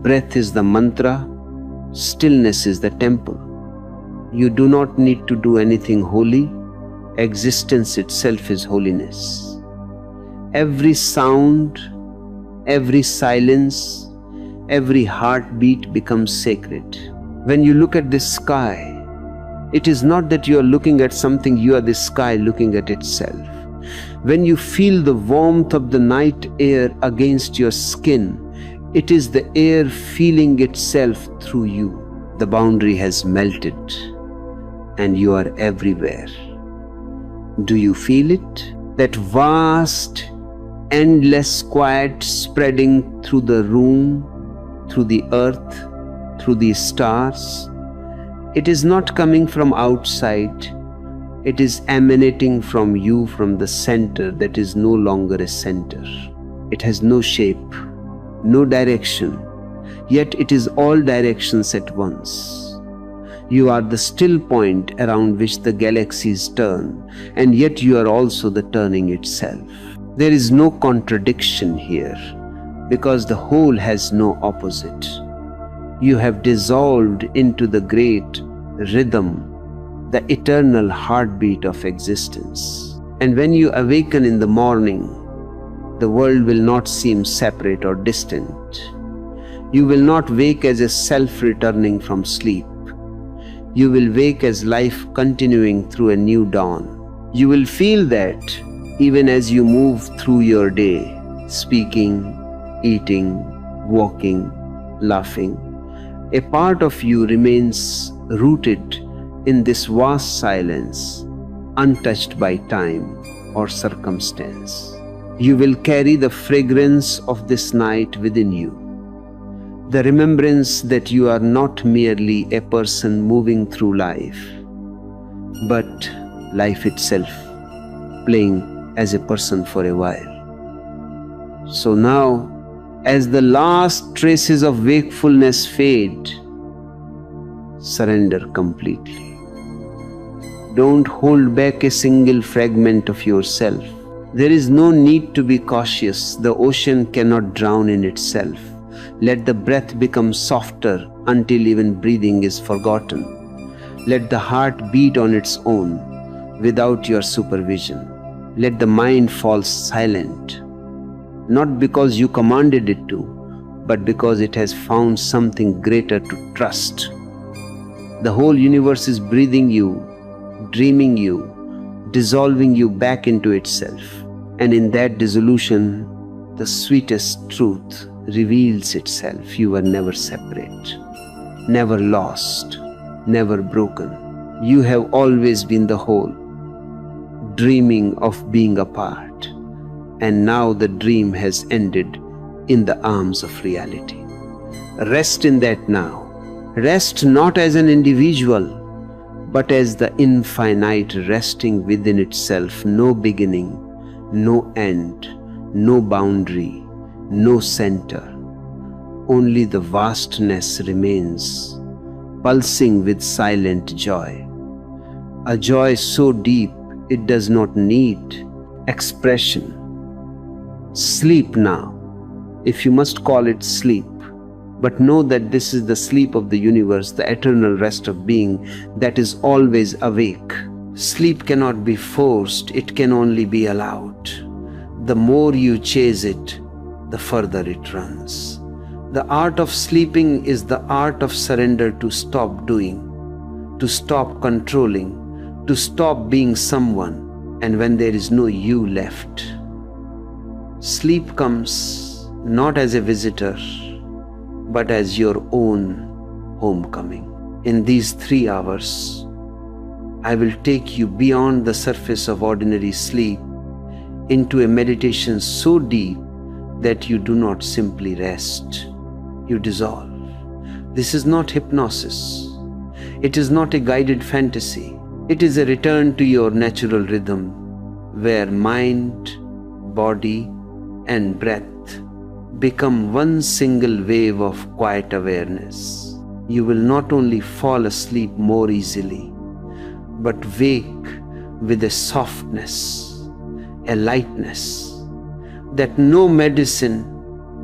breath is the mantra, stillness is the temple. You do not need to do anything holy. Existence itself is holiness. Every sound, every silence, every heartbeat becomes sacred. When you look at the sky, it is not that you are looking at something, you are the sky looking at itself. When you feel the warmth of the night air against your skin, it is the air feeling itself through you. The boundary has melted, and you are everywhere. Do you feel it? That vast, endless quiet spreading through the room, through the earth, through the stars. It is not coming from outside. It is emanating from you, from the center that is no longer a center. It has no shape, no direction, yet it is all directions at once. You are the still point around which the galaxies turn, and yet you are also the turning itself. There is no contradiction here, because the whole has no opposite. You have dissolved into the great rhythm, the eternal heartbeat of existence. And when you awaken in the morning, the world will not seem separate or distant. You will not wake as a self returning from sleep. You will wake as life continuing through a new dawn. You will feel that even as you move through your day, speaking, eating, walking, laughing, a part of you remains rooted in this vast silence, untouched by time or circumstance. You will carry the fragrance of this night within you, the remembrance that you are not merely a person moving through life, but life itself, playing as a person for a while. So now, as the last traces of wakefulness fade, surrender completely. Don't hold back a single fragment of yourself. There is no need to be cautious. The ocean cannot drown in itself. Let the breath become softer until even breathing is forgotten. Let the heart beat on its own without your supervision. Let the mind fall silent, not because you commanded it to, but because it has found something greater to trust. The whole universe is breathing you, dreaming you, dissolving you back into itself. And in that dissolution, the sweetest truth reveals itself. You were never separate, never lost, never broken. You have always been the whole, dreaming of being apart. And now the dream has ended in the arms of reality. Rest in that now. Rest not as an individual, but as the infinite resting within itself. No beginning, no end, no boundary, no center. Only the vastness remains, pulsing with silent joy. A joy so deep it does not need expression. Sleep now, if you must call it sleep, but know that this is the sleep of the universe, the eternal rest of being that is always awake. Sleep cannot be forced, it can only be allowed. The more you chase it, the further it runs. The art of sleeping is the art of surrender, to stop doing, to stop controlling, to stop being someone, and when there is no you left. Sleep comes not as a visitor, but as your own homecoming. In these 3 hours, I will take you beyond the surface of ordinary sleep into a meditation so deep that you do not simply rest, you dissolve. This is not hypnosis. It is not a guided fantasy. It is a return to your natural rhythm, where mind, body, and breath become one single wave of quiet awareness. You will not only fall asleep more easily, but wake with a softness, a lightness that no medicine,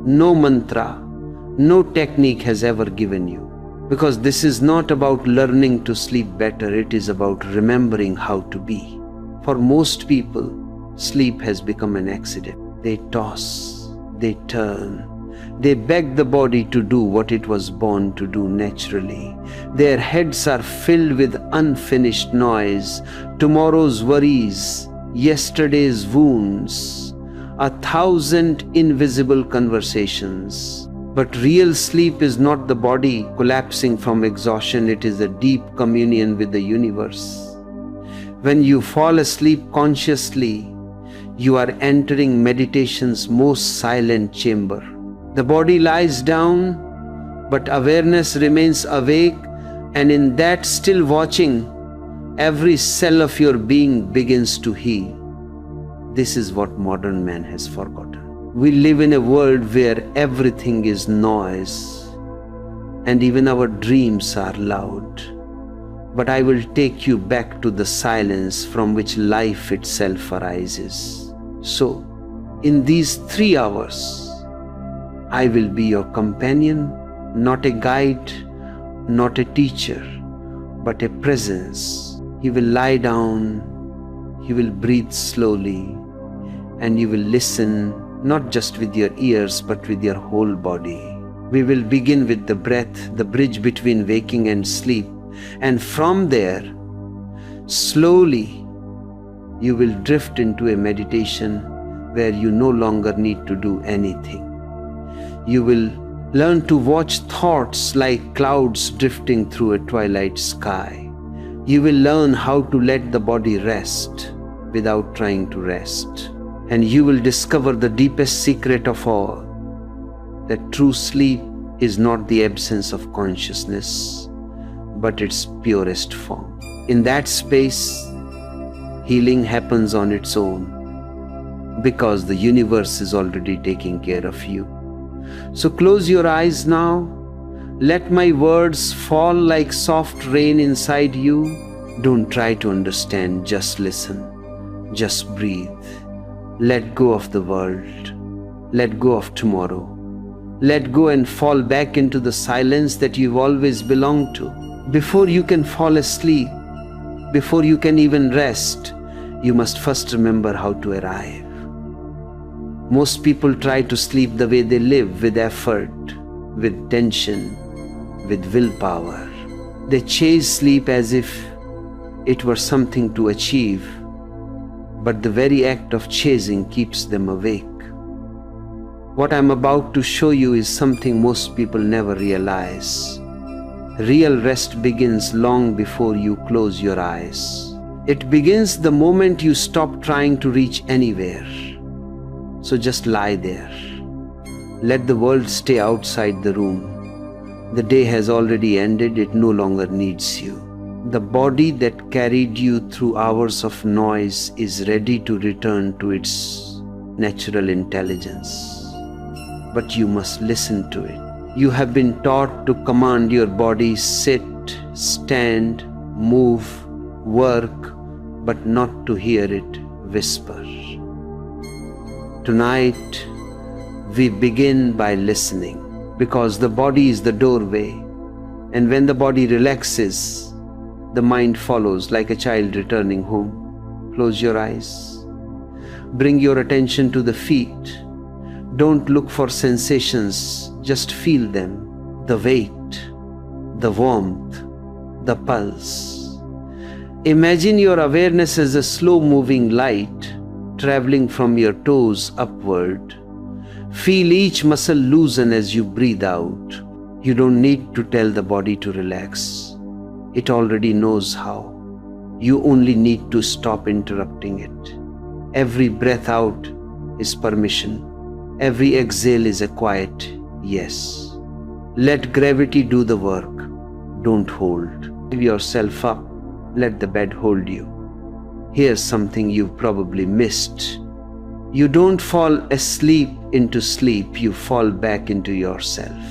no mantra, no technique has ever given you. Because this is not about learning to sleep better, it is about remembering how to be. For most people, sleep has become an accident. They toss, they turn, they beg the body to do what it was born to do naturally. Their heads are filled with unfinished noise, tomorrow's worries, yesterday's wounds, 1,000 invisible conversations. But real sleep is not the body collapsing from exhaustion, it is a deep communion with the universe. When you fall asleep consciously, you are entering meditation's most silent chamber. The body lies down, but awareness remains awake, and in that still watching, every cell of your being begins to heal. This is what modern man has forgotten. We live in a world where everything is noise, and even our dreams are loud. But I will take you back to the silence from which life itself arises. So, In these 3 hours, I will be your companion, not a guide, not a teacher, but a presence. You will lie down, you will breathe slowly, and you will listen not just with your ears but with your whole body. We will begin with the breath, the bridge between waking and sleep, and from there, slowly, you will drift into a meditation where you no longer need to do anything. You will learn to watch thoughts like clouds drifting through a twilight sky. You will learn how to let the body rest without trying to rest. And you will discover the deepest secret of all, that true sleep is not the absence of consciousness, but its purest form. In that space, healing happens on its own, because the universe is already taking care of you. So close your eyes now. Let my words fall like soft rain inside you. Don't try to understand, just listen. Just breathe. Let go of the world. Let go of tomorrow. Let go and fall back into the silence that you've always belonged to. Before you can fall asleep, before you can even rest, you must first remember how to arrive. Most people try to sleep the way they live, with effort, with tension, with willpower. They chase sleep as if it were something to achieve, but the very act of chasing keeps them awake. What I'm about to show you is something most people never realize. Real rest begins long before you close your eyes. It begins the moment you stop trying to reach anywhere. So just lie there. Let the world stay outside the room. The day has already ended, it no longer needs you. The body that carried you through hours of noise is ready to return to its natural intelligence. But you must listen to it. You have been taught to command your body, sit, stand, move, work, but not to hear it whisper. Tonight, we begin by listening, because the body is the doorway, and when the body relaxes, the mind follows like a child returning home. Close your eyes. Bring your attention to the feet. Don't look for sensations, just feel them. The weight, the warmth, the pulse. Imagine your awareness as a slow-moving light traveling from your toes upward. Feel each muscle loosen as you breathe out. You don't need to tell the body to relax. It already knows how. You only need to stop interrupting it. Every breath out is permission. Every exhale is a quiet yes. Let gravity do the work. Don't hold. Give yourself up. Let the bed hold you. Here's something you've probably missed. You don't fall asleep into sleep, you fall back into yourself.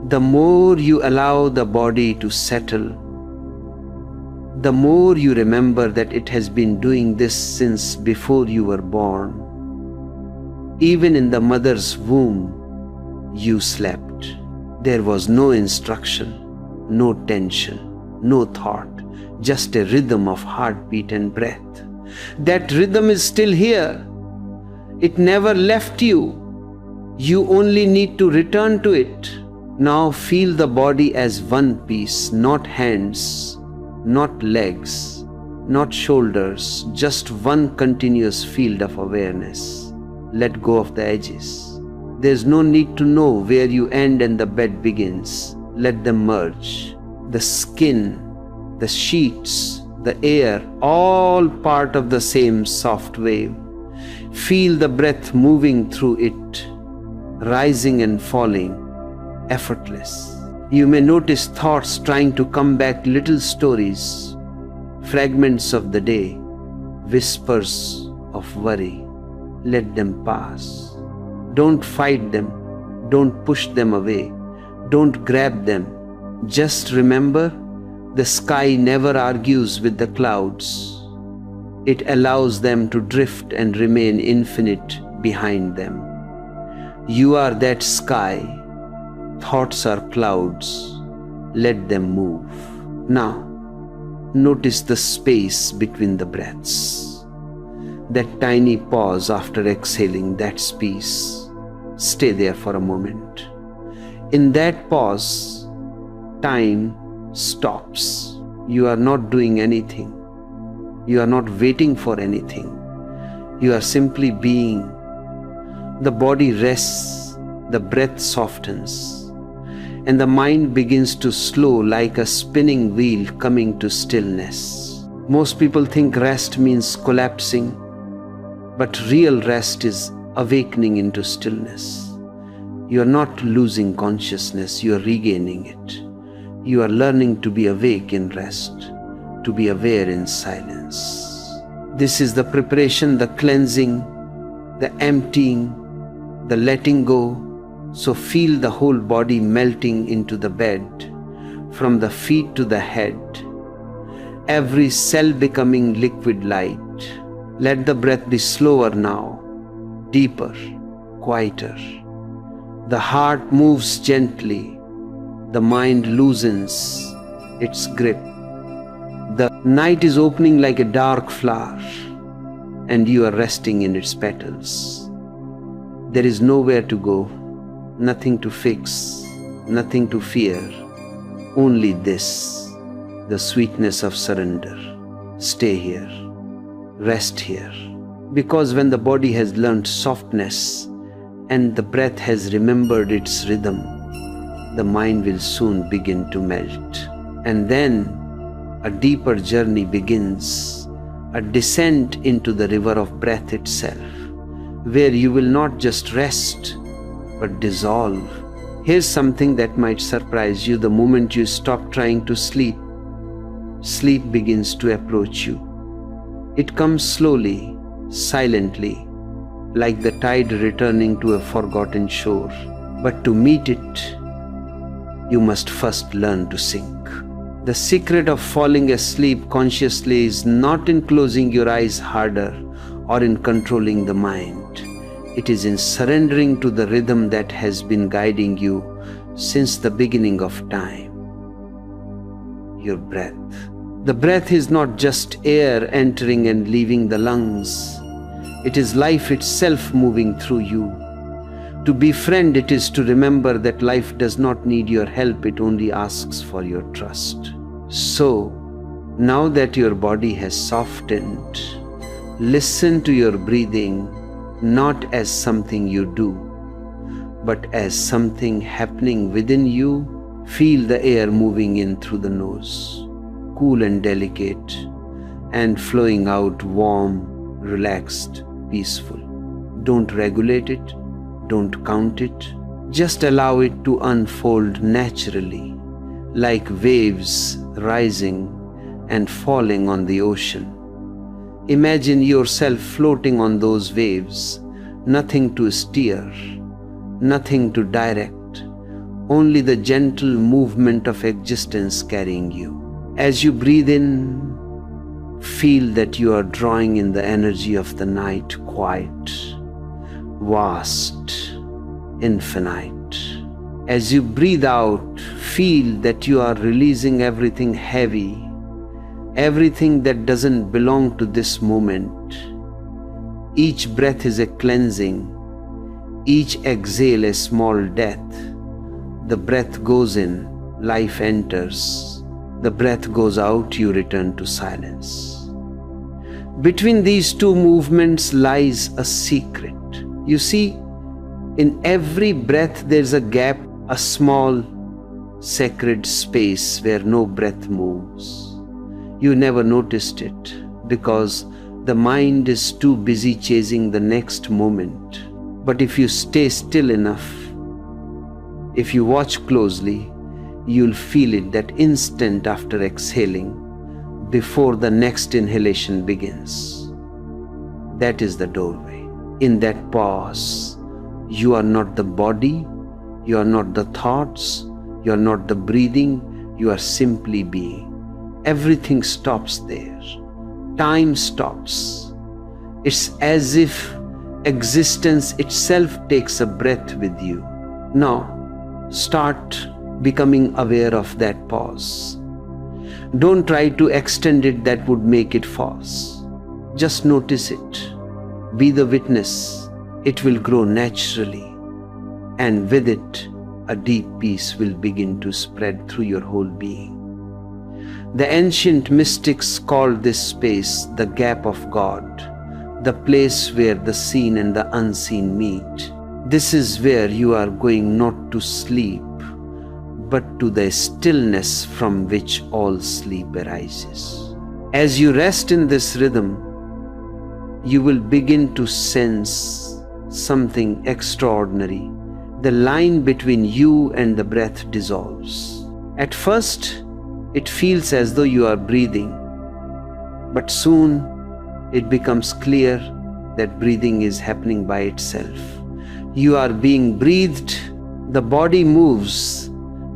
The more you allow the body to settle, the more you remember that it has been doing this since before you were born. Even in the mother's womb, you slept. There was no instruction, no tension, no thought, just a rhythm of heartbeat and breath. That rhythm is still here. It never left you. You only need to return to it. Now feel the body as one piece, not hands, not legs, not shoulders, just one continuous field of awareness. Let go of the edges. There's no need to know where you end and the bed begins. Let them merge. The skin, the sheets, the air, all part of the same soft wave. Feel the breath moving through it, rising and falling, effortless. You may notice thoughts trying to come back, little stories, fragments of the day, whispers of worry. Let them pass. Don't fight them. Don't push them away. Don't grab them. Just remember, the sky never argues with the clouds. It allows them to drift and remain infinite behind them. You are that sky. Thoughts are clouds. Let them move. Now, notice the space between the breaths. That tiny pause after exhaling, that space. Stay there for a moment. In that pause, time stops. You are not doing anything. You are not waiting for anything. You are simply being. The body rests, the breath softens, and the mind begins to slow like a spinning wheel coming to stillness. Most people think rest means collapsing, but real rest is awakening into stillness. You are not losing consciousness, you are regaining it. You are learning to be awake in rest, to be aware in silence. This is the preparation, the cleansing, the emptying, the letting go. So feel the whole body melting into the bed, from the feet to the head, every cell becoming liquid light. Let the breath be slower now, deeper, quieter. The heart moves gently, the mind loosens its grip. The night is opening like a dark flower, and you are resting in its petals. There is nowhere to go, nothing to fix, nothing to fear, only this, the sweetness of surrender. Stay here, rest here, because when the body has learned softness and the breath has remembered its rhythm, the mind will soon begin to melt. And then a deeper journey begins, a descent into the river of breath itself, where you will not just rest, but dissolve. Here's something that might surprise you. The moment you stop trying to sleep, sleep begins to approach you. It comes slowly, silently, like the tide returning to a forgotten shore. But to meet it, you must first learn to sink. The secret of falling asleep consciously is not in closing your eyes harder or in controlling the mind. It is in surrendering to the rhythm that has been guiding you since the beginning of time. Your breath. The breath is not just air entering and leaving the lungs. It is life itself moving through you. To befriend it is to remember that life does not need your help, it only asks for your trust. So, now that your body has softened, listen to your breathing not as something you do, but as something happening within you. Feel the air moving in through the nose, cool and delicate, and flowing out warm, relaxed, peaceful. Don't regulate it. Don't count it. Just allow it to unfold naturally, like waves rising and falling on the ocean. Imagine yourself floating on those waves, nothing to steer, nothing to direct, only the gentle movement of existence carrying you. As you breathe in, feel that you are drawing in the energy of the night, quiet, vast, infinite. As you breathe out, feel that you are releasing everything heavy, everything that doesn't belong to this moment. Each breath is a cleansing, each exhale a small death. The breath goes in, life enters. The breath goes out, you return to silence. Between these two movements lies a secret. You see, in every breath there's a gap, a small sacred space where no breath moves. You never noticed it because the mind is too busy chasing the next moment. But if you stay still enough, if you watch closely, you'll feel it that instant after exhaling, before the next inhalation begins. That is the doorway. In that pause, you are not the body, you are not the thoughts, you are not the breathing, you are simply being. Everything stops there. Time stops. It's as if Existence itself takes a breath with you. Now, start becoming aware of that pause. Don't try to extend it, that would make it false. Just notice it. Be the witness. It will grow naturally. And with it, a deep peace will begin to spread through your whole being. The ancient mystics called this space the gap of God, the place where the seen and the unseen meet. This is where you are going not to sleep, but to the stillness from which all sleep arises. As you rest in this rhythm, you will begin to sense something extraordinary. The line between you and the breath dissolves. At first, it feels as though you are breathing, but soon it becomes clear that breathing is happening by itself. You are being breathed, the body moves,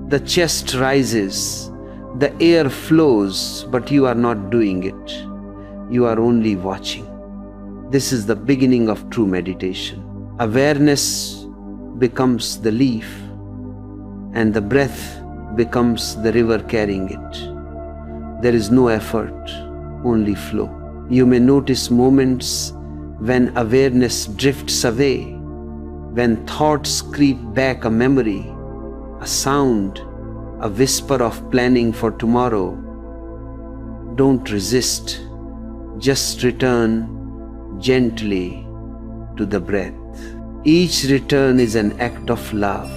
the chest rises, the air flows, but you are not doing it. You are only watching. This is the beginning of true meditation. Awareness becomes the leaf, and the breath becomes the river carrying it. There is no effort, only flow. You may notice moments when awareness drifts away, when thoughts creep back, a memory, a sound, a whisper of planning for tomorrow. Don't resist, just return gently to the breath. Each return is an act of love.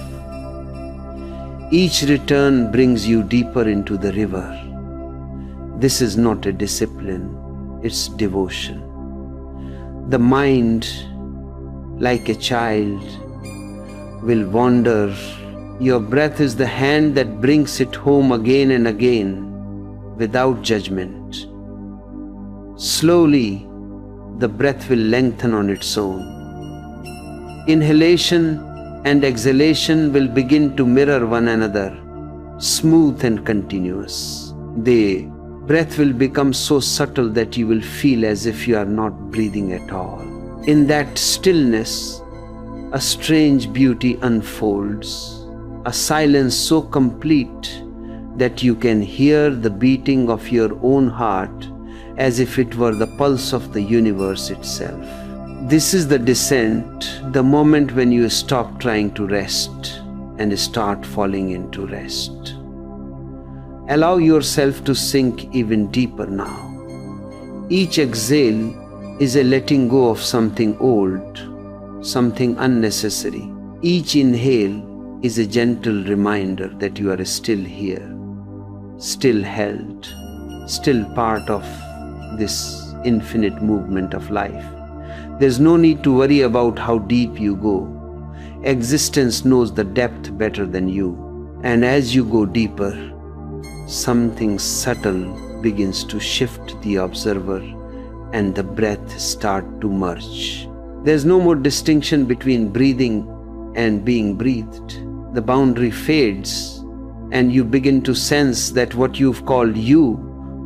Each return brings you deeper into the river. This is not a discipline, it's devotion. The mind, like a child, will wander. Your breath is the hand that brings it home again and again, without judgment. Slowly, the breath will lengthen on its own. Inhalation and exhalation will begin to mirror one another, smooth and continuous. The breath will become so subtle that you will feel as if you are not breathing at all. In that stillness, a strange beauty unfolds, a silence so complete that you can hear the beating of your own heart as if it were the pulse of the universe itself. This is the descent, the moment when you stop trying to rest and start falling into rest. Allow yourself to sink even deeper now. Each exhale is a letting go of something old, something unnecessary. Each inhale is a gentle reminder that you are still here, still held, still part of this infinite movement of life. There's no need to worry about how deep you go. Existence knows the depth better than you. And as you go deeper, something subtle begins to shift the observer and the breath starts to merge. There's no more distinction between breathing and being breathed. The boundary fades and you begin to sense that what you've called you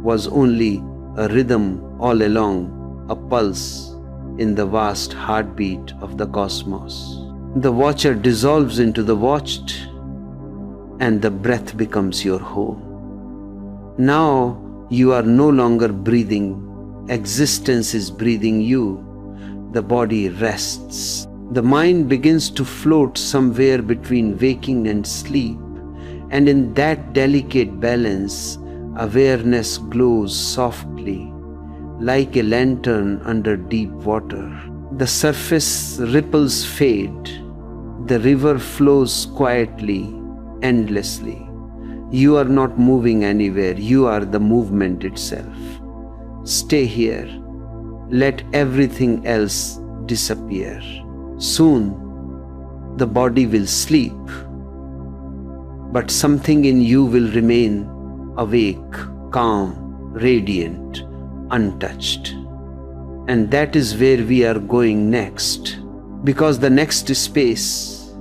was only a rhythm all along, a pulse in the vast heartbeat of the cosmos. The watcher dissolves into the watched and the breath becomes your home. Now you are no longer breathing, existence is breathing you. The body rests. The mind begins to float somewhere between waking and sleep, and in that delicate balance, awareness glows softly, like a lantern under deep water. The surface ripples fade. The river flows quietly, endlessly. You are not moving anywhere. You are the movement itself. Stay here. Let everything else disappear. Soon, the body will sleep, but something in you will remain awake, calm, radiant, untouched. And that is where we are going next, because the next space,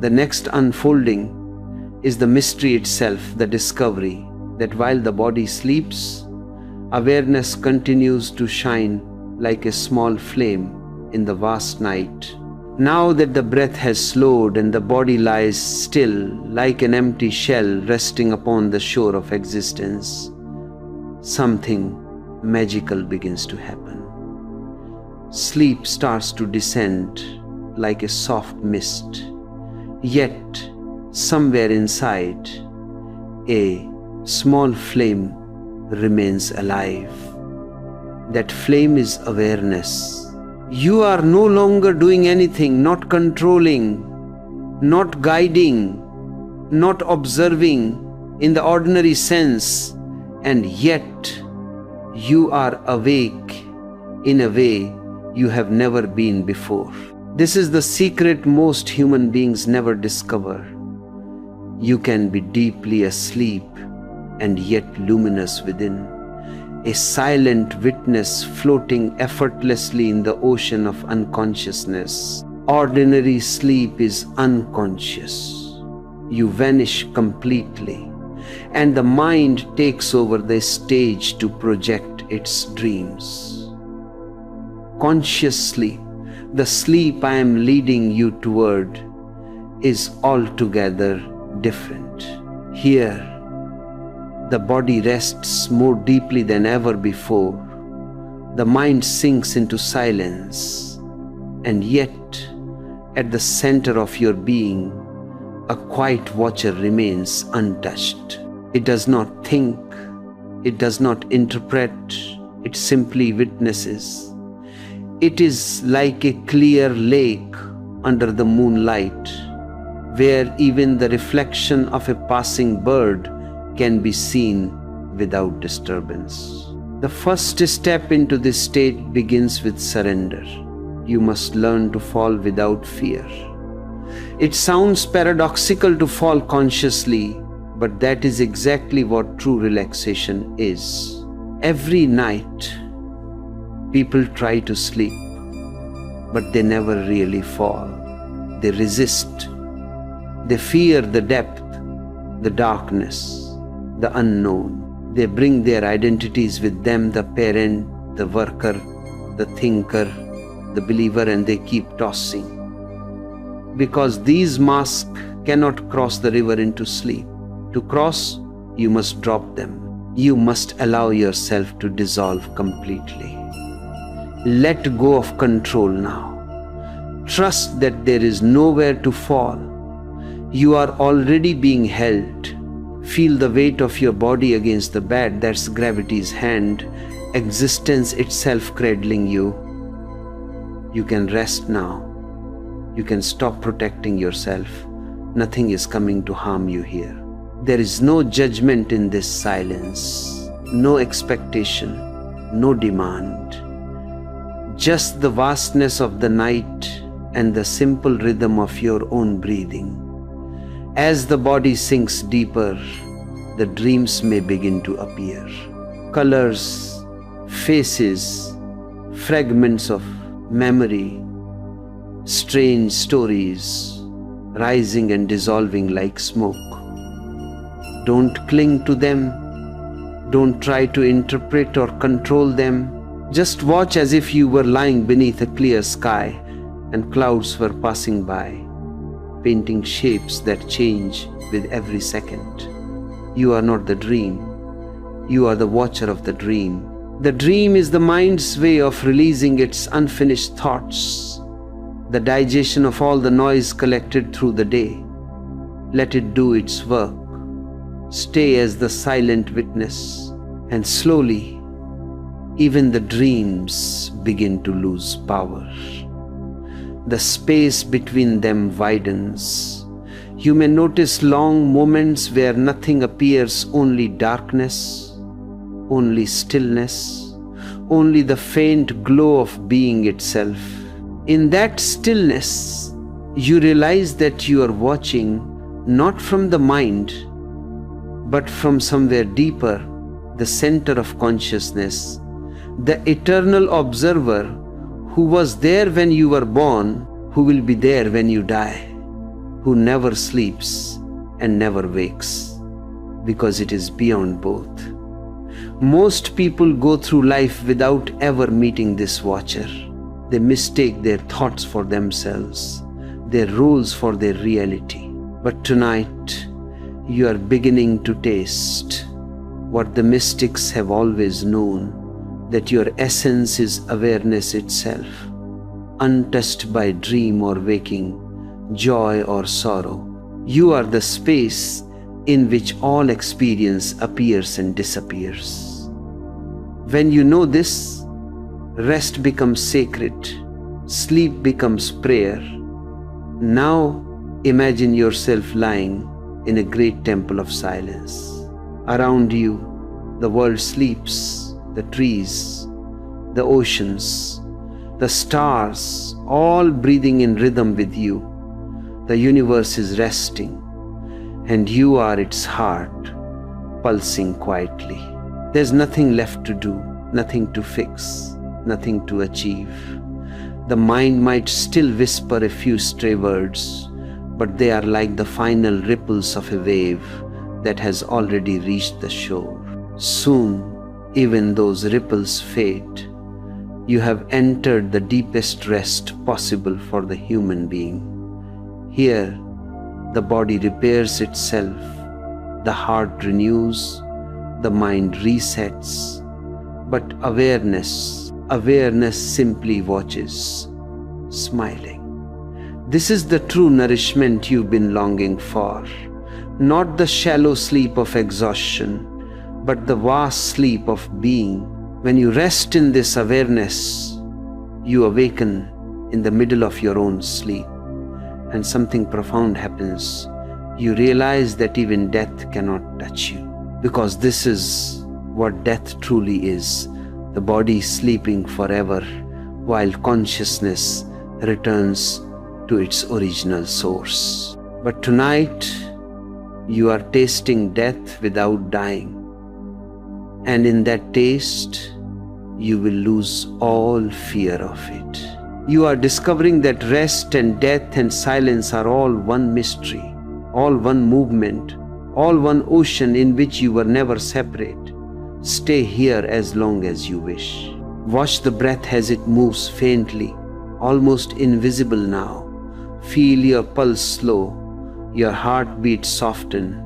the next unfolding is the mystery itself, the discovery that while the body sleeps, awareness continues to shine like a small flame in the vast night. Now that the breath has slowed and the body lies still like an empty shell resting upon the shore of existence, something magical begins to happen. Sleep starts to descend like a soft mist, yet somewhere inside, a small flame remains alive. That flame is awareness. You are no longer doing anything, not controlling, not guiding, not observing in the ordinary sense, and yet you are awake in a way you have never been before. This is the secret most human beings never discover. You can be deeply asleep and yet luminous within, a silent witness floating effortlessly in the ocean of unconsciousness. Ordinary sleep is unconscious. You vanish completely, and the mind takes over the stage to project its dreams. Conscious sleep, the sleep I am leading you toward, is altogether different. Here, the body rests more deeply than ever before. The mind sinks into silence, and yet, at the center of your being, a quiet watcher remains untouched. It does not think, it does not interpret, it simply witnesses. It is like a clear lake under the moonlight, where even the reflection of a passing bird can be seen without disturbance. The first step into this state begins with surrender. You must learn to fall without fear. It sounds paradoxical to fall consciously, but that is exactly what true relaxation is. Every night, people try to sleep, but they never really fall. They resist. They fear the depth, the darkness, the unknown. They bring their identities with them, the parent, the worker, the thinker, the believer, and they keep tossing. Because these masks cannot cross the river into sleep. To cross, you must drop them. You must allow yourself to dissolve completely. Let go of control now. Trust that there is nowhere to fall. You are already being held. Feel the weight of your body against the bed. That's gravity's hand, existence itself cradling you. You can rest now. You can stop protecting yourself. Nothing is coming to harm you here. There is no judgment in this silence, no expectation, no demand. Just the vastness of the night and the simple rhythm of your own breathing. As the body sinks deeper, the dreams may begin to appear. Colors, faces, fragments of memory, strange stories, rising and dissolving like smoke. Don't cling to them. Don't try to interpret or control them. Just watch as if you were lying beneath a clear sky and clouds were passing by, painting shapes that change with every second. You are not the dream. You are the watcher of the dream. The dream is the mind's way of releasing its unfinished thoughts, the digestion of all the noise collected through the day. Let it do its work. Stay as the silent witness, and slowly, even the dreams begin to lose power. The space between them widens. You may notice long moments where nothing appears, only darkness, only stillness, only the faint glow of being itself. In that stillness, you realize that you are watching not from the mind, but from somewhere deeper, the center of consciousness, the eternal observer who was there when you were born, who will be there when you die, who never sleeps and never wakes, because it is beyond both. Most people go through life without ever meeting this watcher. They mistake their thoughts for themselves, their roles for their reality. But tonight, you are beginning to taste what the mystics have always known, that your essence is awareness itself, untouched by dream or waking, joy or sorrow. You are the space in which all experience appears and disappears. When you know this, rest becomes sacred, sleep becomes prayer. Now imagine yourself lying in a great temple of silence. Around you, the world sleeps, the trees, the oceans, the stars, all breathing in rhythm with you. The universe is resting, and you are its heart, pulsing quietly. There's nothing left to do, nothing to fix, nothing to achieve. The mind might still whisper a few stray words, but they are like the final ripples of a wave that has already reached the shore. Soon, even those ripples fade. You have entered the deepest rest possible for the human being. Here, the body repairs itself, the heart renews, the mind resets, but awareness simply watches, smiling. This is the true nourishment you've been longing for, not the shallow sleep of exhaustion, but the vast sleep of being. When you rest in this awareness, you awaken in the middle of your own sleep, and something profound happens. You realize that even death cannot touch you, because this is what death truly is, the body sleeping forever while consciousness returns to its original source. But tonight, you are tasting death without dying, and in that taste, you will lose all fear of it. You are discovering that rest and death and silence are all one mystery, all one movement, all one ocean in which you were never separate. Stay here as long as you wish. Watch the breath as it moves faintly, almost invisible now. Feel your pulse slow, your heartbeat soften.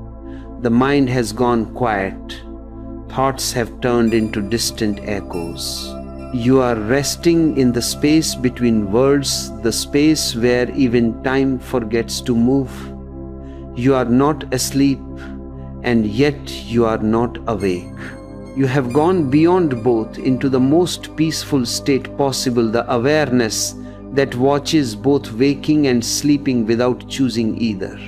The mind has gone quiet. Thoughts have turned into distant echoes. You are resting in the space between worlds, the space where even time forgets to move. You are not asleep, and yet you are not awake. You have gone beyond both into the most peaceful state possible, the awareness that watches both waking and sleeping without choosing either.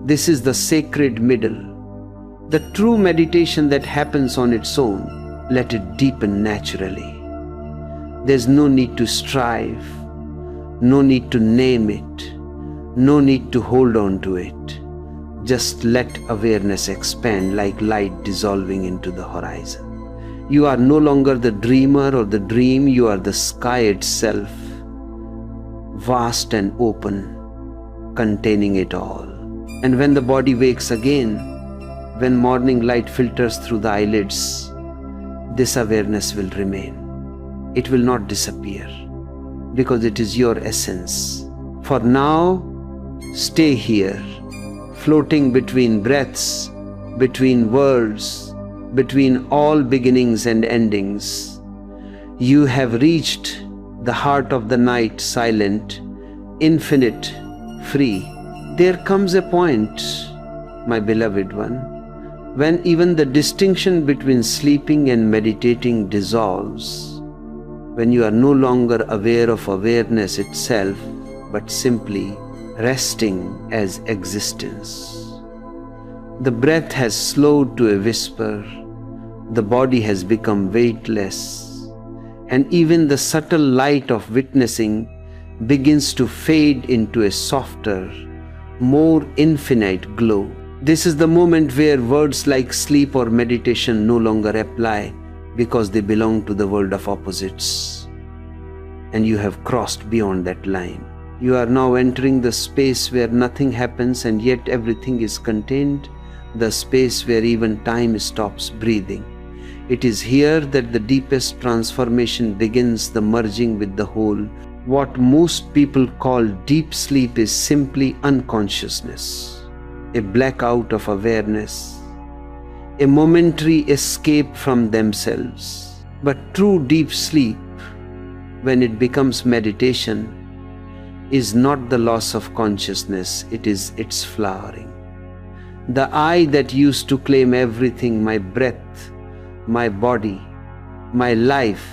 This is the sacred middle, the true meditation that happens on its own. Let it deepen naturally. There's no need to strive, no need to name it, no need to hold on to it. Just let awareness expand like light dissolving into the horizon. You are no longer the dreamer or the dream, you are the sky itself, vast and open, containing it all. And when the body wakes again, when morning light filters through the eyelids, this awareness will remain. It will not disappear, because it is your essence. For now, stay here, floating between breaths, between worlds, between all beginnings and endings. You have reached the heart of the night, silent, infinite, free. There comes a point, my beloved one, when even the distinction between sleeping and meditating dissolves, when you are no longer aware of awareness itself, but simply resting as existence. The breath has slowed to a whisper, the body has become weightless, and even the subtle light of witnessing begins to fade into a softer, more infinite glow. This is the moment where words like sleep or meditation no longer apply, because they belong to the world of opposites. And you have crossed beyond that line. You are now entering the space where nothing happens and yet everything is contained, the space where even time stops breathing. It is here that the deepest transformation begins, the merging with the whole. What most people call deep sleep is simply unconsciousness, a blackout of awareness, a momentary escape from themselves. But true deep sleep, when it becomes meditation, is not the loss of consciousness, it is its flowering. The I that used to claim everything, my breath, my body, my life,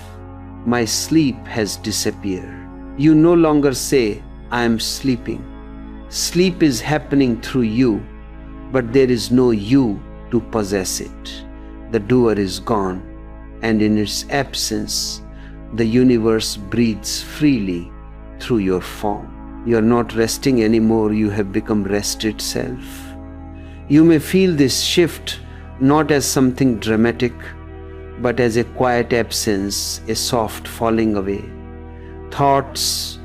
my sleep, has disappeared. You no longer say, I am sleeping. Sleep is happening through you, but there is no you to possess it. The doer is gone, and in its absence, the universe breathes freely through your form. You are not resting anymore, you have become rest itself. You may feel this shift not as something dramatic, but as a quiet absence, a soft falling away. Thoughts,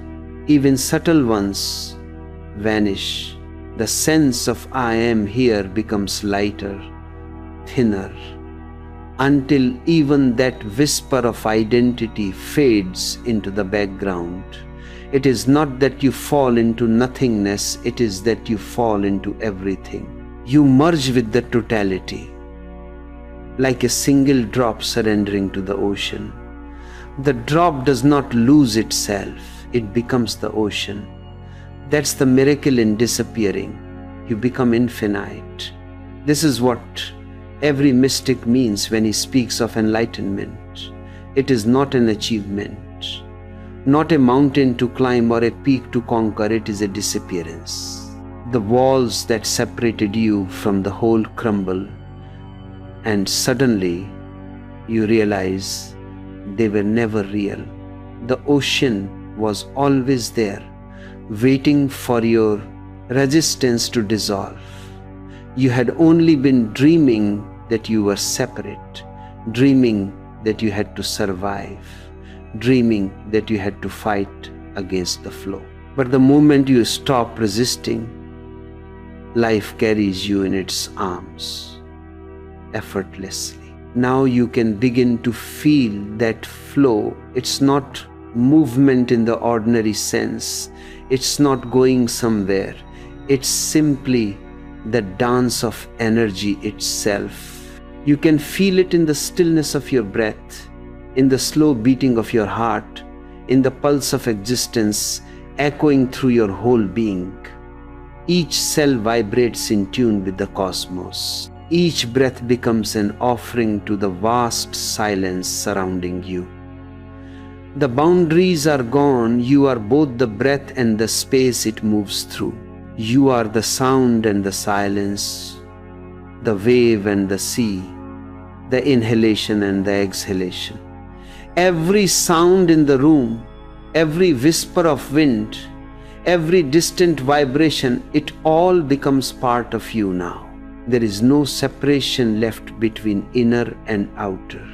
even subtle ones, vanish. The sense of I am here becomes lighter, thinner, until even that whisper of identity fades into the background. It is not that you fall into nothingness, it is that you fall into everything. You merge with the totality, like a single drop surrendering to the ocean. The drop does not lose itself, it becomes the ocean. That's the miracle in disappearing. You become infinite. This is what every mystic means when he speaks of enlightenment. It is not an achievement, not a mountain to climb or a peak to conquer, it is a disappearance. The walls that separated you from the whole crumble, and suddenly you realize they were never real. The ocean was always there, waiting for your resistance to dissolve. You had only been dreaming that you were separate, dreaming that you had to survive, dreaming that you had to fight against the flow. But the moment you stop resisting, life carries you in its arms, effortlessly. Now you can begin to feel that flow. It's not movement in the ordinary sense. It's not going somewhere. It's simply the dance of energy itself. You can feel it in the stillness of your breath, in the slow beating of your heart, in the pulse of existence echoing through your whole being. Each cell vibrates in tune with the cosmos. Each breath becomes an offering to the vast silence surrounding you. The boundaries are gone. You are both the breath and the space it moves through. You are the sound and the silence, the wave and the sea, the inhalation and the exhalation. Every sound in the room, every whisper of wind, every distant vibration, it all becomes part of you now. There is no separation left between inner and outer.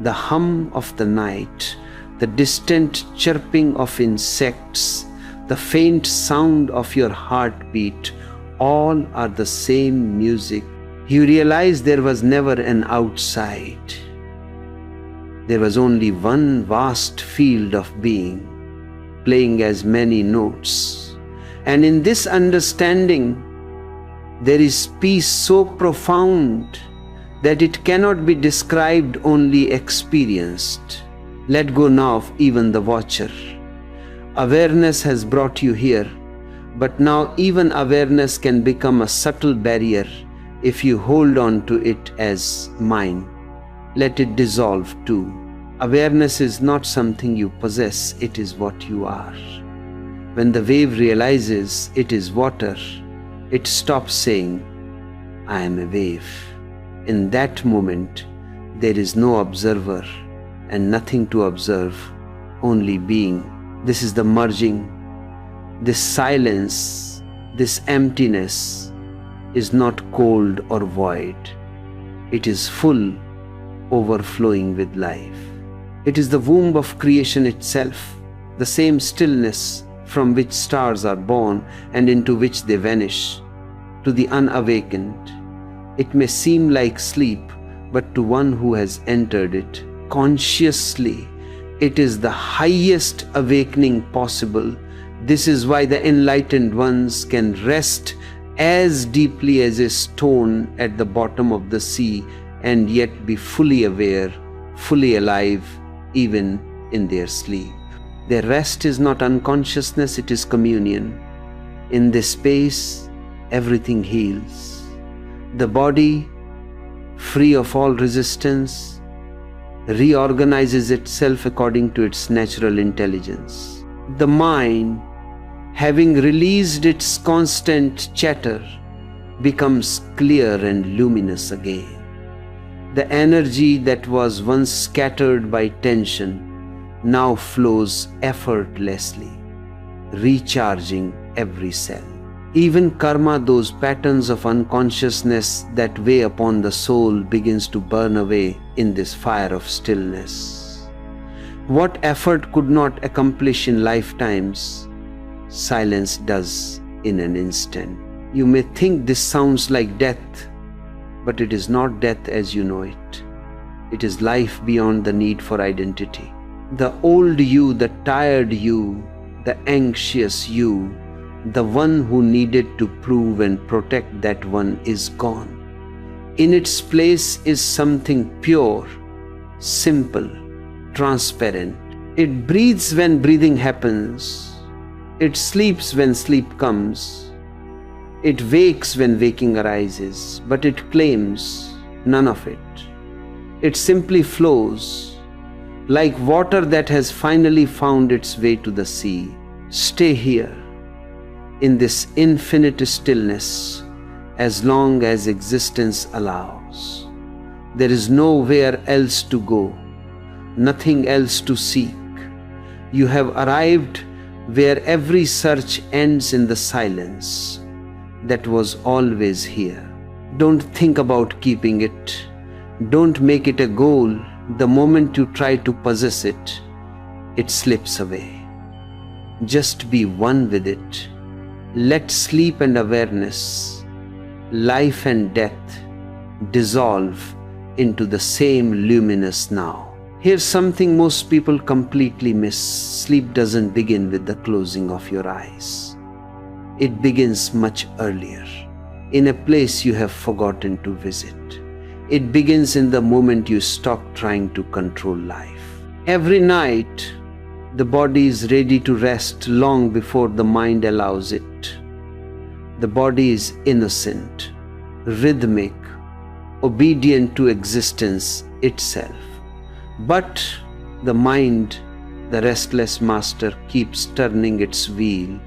The hum of the night, the distant chirping of insects, the faint sound of your heartbeat, all are the same music. You realize there was never an outside. There was only one vast field of being, playing as many notes. And in this understanding, there is peace so profound that it cannot be described, only experienced. Let go now of even the watcher. Awareness has brought you here, but now even awareness can become a subtle barrier if you hold on to it as mine. Let it dissolve too. Awareness is not something you possess, it is what you are. When the wave realizes it is water, it stops saying, I am a wave. In that moment, there is no observer and nothing to observe, only being. This is the merging. This silence, this emptiness is not cold or void. It is full, overflowing with life. It is the womb of creation itself, the same stillness from which stars are born and into which they vanish. To the unawakened, it may seem like sleep, but to one who has entered it consciously. It is the highest awakening possible. This is why the enlightened ones can rest as deeply as a stone at the bottom of the sea and yet be fully aware, fully alive, even in their sleep. Their rest is not unconsciousness, it is communion. In this space, everything heals. The body, free of all resistance, reorganizes itself according to its natural intelligence. The mind, having released its constant chatter, becomes clear and luminous again. The energy that was once scattered by tension now flows effortlessly, recharging every cell. Even karma, those patterns of unconsciousness that weigh upon the soul, begins to burn away in this fire of stillness. What effort could not accomplish in lifetimes, silence does in an instant. You may think this sounds like death, but it is not death as you know it. It is life beyond the need for identity. The old you, the tired you, the anxious you, the one who needed to prove and protect, that one is gone. In its place is something pure, simple, transparent. It breathes when breathing happens. It sleeps when sleep comes. It wakes when waking arises, but it claims none of it. It simply flows, like water that has finally found its way to the sea. Stay here, in this infinite stillness, as long as existence allows. There is nowhere else to go, nothing else to seek. You have arrived where every search ends in the silence that was always here. Don't think about keeping it. Don't make it a goal. The moment you try to possess it, it slips away. Just be one with it. Let sleep and awareness, life and death dissolve into the same luminous now. Here's something most people completely miss. Sleep doesn't begin with the closing of your eyes. It begins much earlier, in a place you have forgotten to visit. It begins in the moment you stop trying to control life. Every night, the body is ready to rest long before the mind allows it. The body is innocent, rhythmic, obedient to existence itself. But the mind, the restless master, keeps turning its wheel.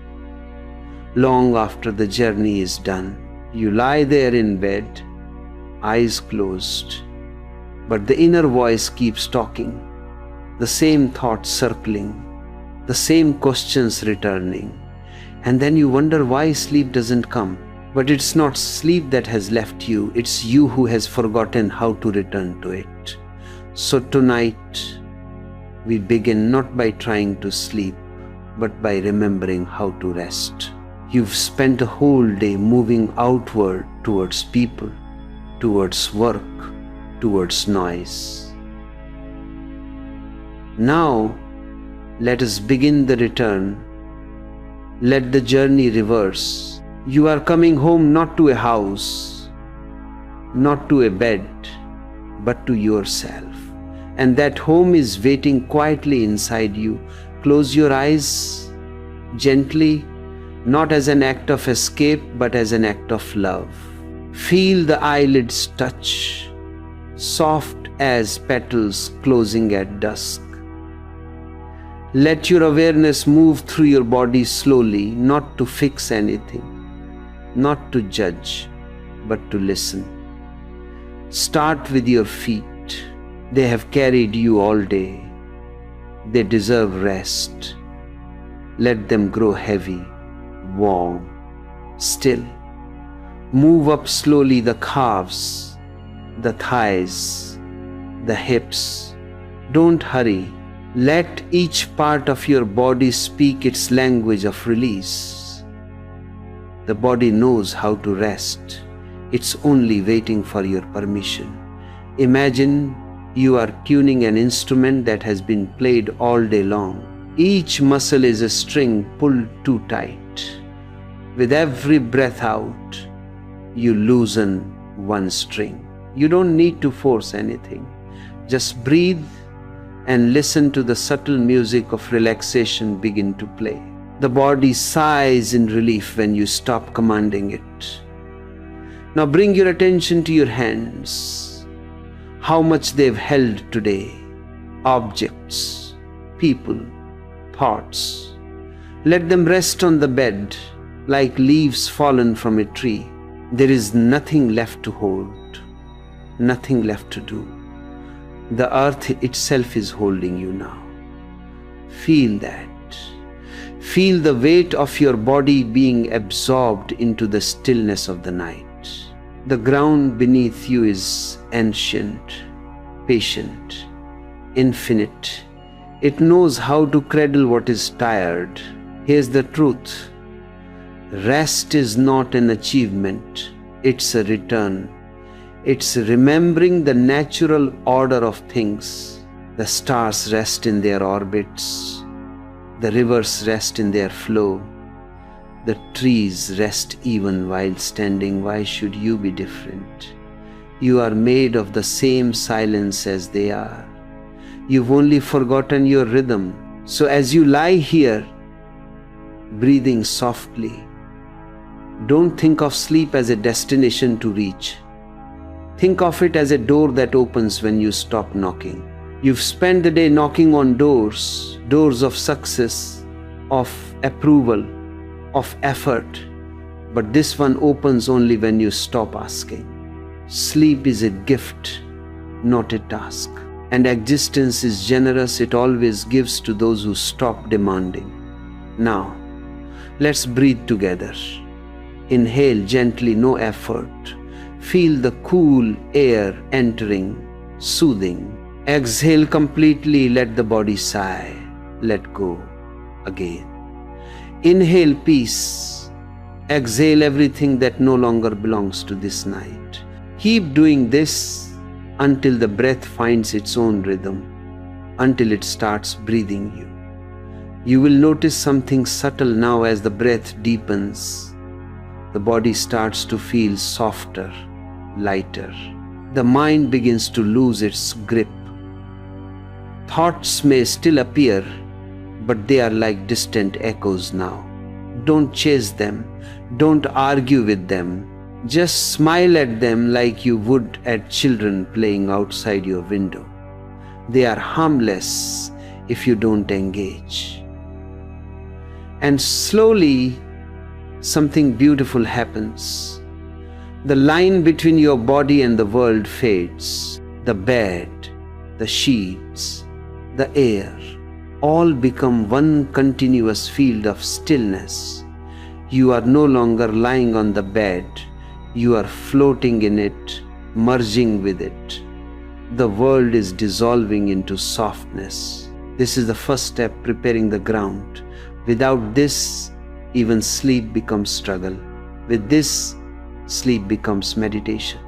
Long after the journey is done, you lie there in bed, eyes closed, but the inner voice keeps talking, the same thoughts circling, the same questions returning, and then you wonder why sleep doesn't come. But it's not sleep that has left you, it's you who has forgotten how to return to it. So tonight, we begin not by trying to sleep, but by remembering how to rest. You've spent a whole day moving outward towards people, towards work, towards noise. Now, let us begin the return. Let the journey reverse. You are coming home not to a house, not to a bed, but to yourself. And that home is waiting quietly inside you. Close your eyes gently, not as an act of escape, but as an act of love. Feel the eyelids touch, soft as petals closing at dusk. Let your awareness move through your body slowly, not to fix anything, not to judge, but to listen. Start with your feet. They have carried you all day. They deserve rest. Let them grow heavy, warm, still. Move up slowly the calves, the thighs, the hips. Don't hurry. Let each part of your body speak its language of release. The body knows how to rest. It's only waiting for your permission. Imagine you are tuning an instrument that has been played all day long. Each muscle is a string pulled too tight. With every breath out, you loosen one string. You don't need to force anything. Just breathe and listen to the subtle music of relaxation begin to play. The body sighs in relief when you stop commanding it. Now bring your attention to your hands. How much they've held today. Objects, people, thoughts. Let them rest on the bed like leaves fallen from a tree. There is nothing left to hold, nothing left to do. The earth itself is holding you now. Feel that. Feel the weight of your body being absorbed into the stillness of the night. The ground beneath you is ancient, patient, infinite. It knows how to cradle what is tired. Here's the truth. Rest is not an achievement, it's a return. It's remembering the natural order of things. The stars rest in their orbits. The rivers rest in their flow. The trees rest even while standing. Why should you be different? You are made of the same silence as they are. You've only forgotten your rhythm. So as you lie here, breathing softly, don't think of sleep as a destination to reach. Think of it as a door that opens when you stop knocking. You've spent the day knocking on doors, doors of success, of approval, of effort, but this one opens only when you stop asking. Sleep is a gift, not a task. And existence is generous, it always gives to those who stop demanding. Now, let's breathe together. Inhale gently, no effort. Feel the cool air entering, soothing. Exhale completely, let the body sigh. Let go again. Inhale peace. Exhale everything that no longer belongs to this night. Keep doing this until the breath finds its own rhythm, until it starts breathing you. You will notice something subtle now as the breath deepens. The body starts to feel softer, lighter. The mind begins to lose its grip. Thoughts may still appear, but they are like distant echoes now. Don't chase them. Don't argue with them. Just smile at them like you would at children playing outside your window. They are harmless if you don't engage. And slowly, something beautiful happens. The line between your body and the world fades. The bed, the sheets, the air, all become one continuous field of stillness. You are no longer lying on the bed. You are floating in it, merging with it. The world is dissolving into softness. This is the first step, preparing the ground. Without this, even sleep becomes struggle. With this, sleep becomes meditation.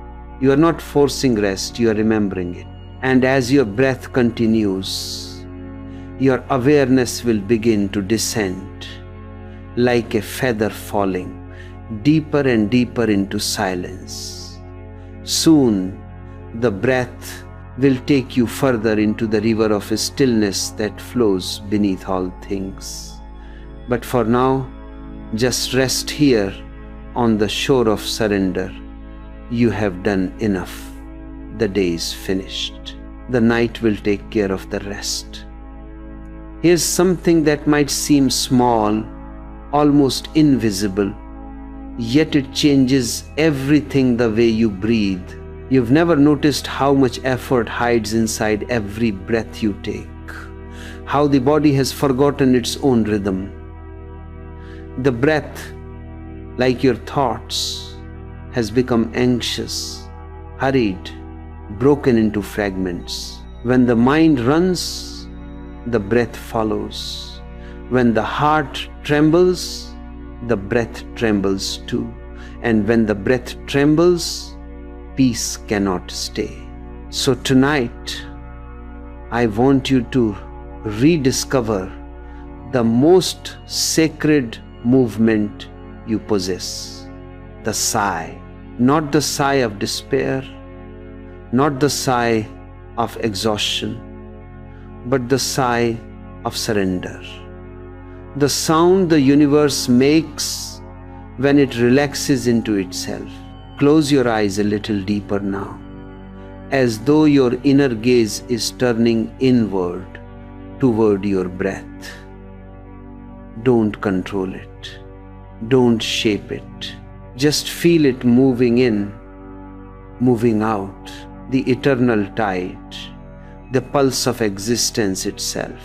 You are not forcing rest, you are remembering it. And as your breath continues, your awareness will begin to descend like a feather falling deeper and deeper into silence. Soon, the breath will take you further into the river of stillness that flows beneath all things. But for now, just rest here on the shore of surrender. You have done enough. The day is finished. The night will take care of the rest. Here's something that might seem small, almost invisible, yet it changes everything. The way you breathe. You've never noticed how much effort hides inside every breath you take, how the body has forgotten its own rhythm. The breath, like your thoughts, has become anxious, hurried, broken into fragments. When the mind runs, the breath follows. When the heart trembles, the breath trembles too. And when the breath trembles, peace cannot stay. So tonight, I want you to rediscover the most sacred movement you possess, the sigh. Not the sigh of despair, not the sigh of exhaustion, but the sigh of surrender. The sound the universe makes when it relaxes into itself. Close your eyes a little deeper now, as though your inner gaze is turning inward toward your breath. Don't control it. Don't shape it. Just feel it moving in, moving out, the eternal tide, the pulse of existence itself.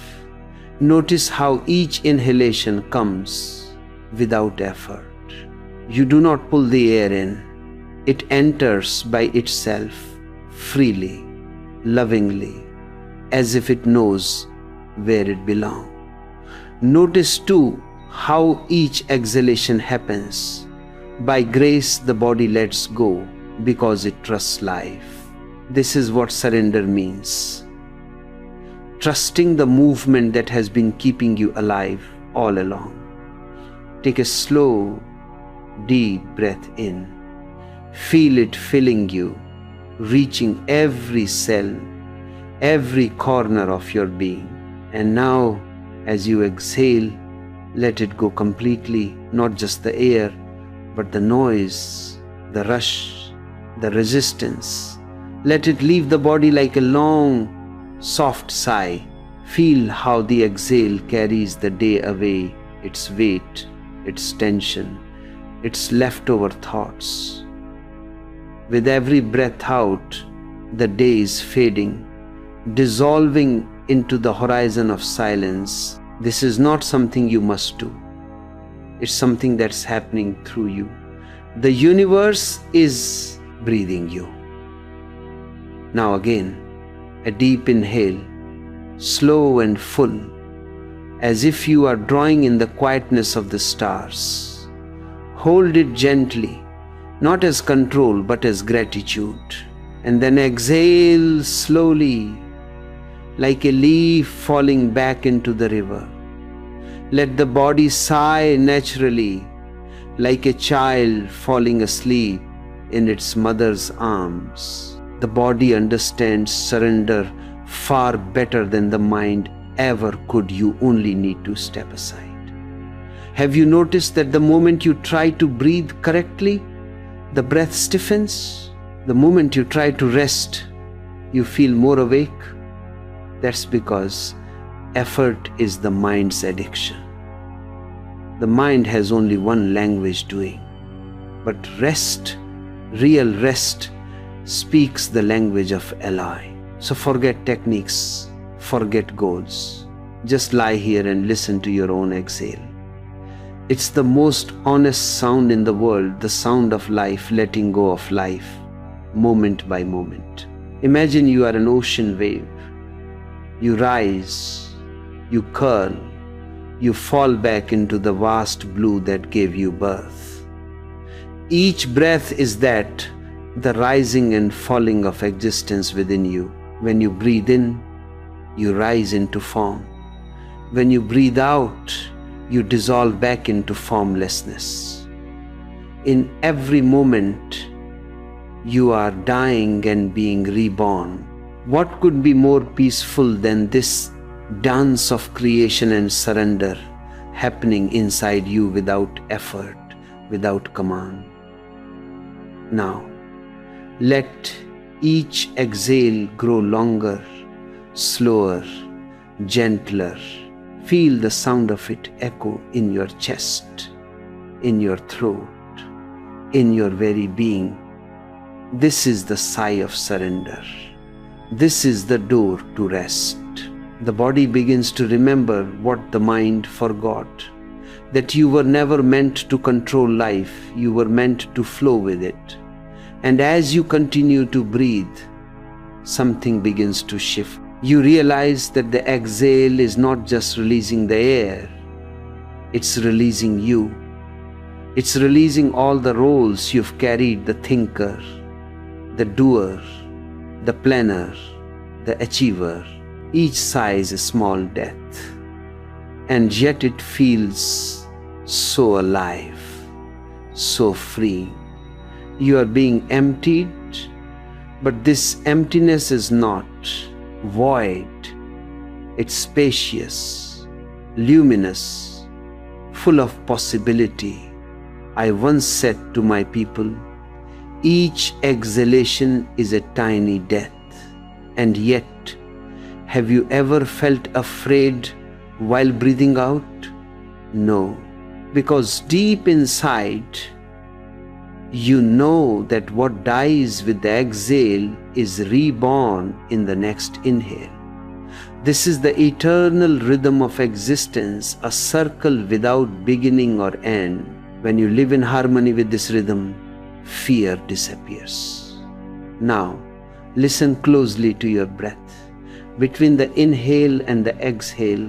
Notice how each inhalation comes without effort. You do not pull the air in. It enters by itself, freely, lovingly, as if it knows where it belongs. Notice too how each exhalation happens. By grace, the body lets go because it trusts life. This is what surrender means. Trusting the movement that has been keeping you alive all along. Take a slow, deep breath in. Feel it filling you, reaching every cell, every corner of your being. And now, as you exhale, let it go completely, not just the air, but the noise, the rush, the resistance. Let it leave the body like a long, soft sigh. Feel how the exhale carries the day away, its weight, its tension, its leftover thoughts. With every breath out, the day is fading, dissolving into the horizon of silence. This is not something you must do. It's something that's happening through you. The universe is breathing you. Now again, a deep inhale, slow and full, as if you are drawing in the quietness of the stars. Hold it gently, not as control but as gratitude. And then exhale slowly, like a leaf falling back into the river. Let the body sigh naturally, like a child falling asleep in its mother's arms. The body understands surrender far better than the mind ever could. You only need to step aside. Have you noticed that the moment you try to breathe correctly, the breath stiffens? The moment you try to rest, you feel more awake? That's because effort is the mind's addiction. The mind has only one language doing, but rest, real rest, speaks the language of alloy. So forget techniques, forget goals. Just lie here and listen to your own exhale. It's the most honest sound in the world, the sound of life letting go of life, moment by moment. Imagine you are an ocean wave. You rise, you curl, you fall back into the vast blue that gave you birth. Each breath is that, the rising and falling of existence within you. When you breathe in, you rise into form. When you breathe out, you dissolve back into formlessness. In every moment, you are dying and being reborn. What could be more peaceful than this dance of creation and surrender happening inside you without effort, without command? Now, let each exhale grow longer, slower, gentler. Feel the sound of it echo in your chest, in your throat, in your very being. This is the sigh of surrender. This is the door to rest. The body begins to remember what the mind forgot, that you were never meant to control life, you were meant to flow with it. And as you continue to breathe, something begins to shift. You realize that the exhale is not just releasing the air, it's releasing you. It's releasing all the roles you've carried, the thinker, the doer, the planner, the achiever. Each sigh is a small death, and yet it feels so alive, so free. You are being emptied, but this emptiness is not void. It's spacious, luminous, full of possibility. I once said to my people, each exhalation is a tiny death. And yet, have you ever felt afraid while breathing out? No, because deep inside, you know that what dies with the exhale is reborn in the next inhale. This is the eternal rhythm of existence, a circle without beginning or end. When you live in harmony with this rhythm, fear disappears. Now, listen closely to your breath. Between the inhale and the exhale,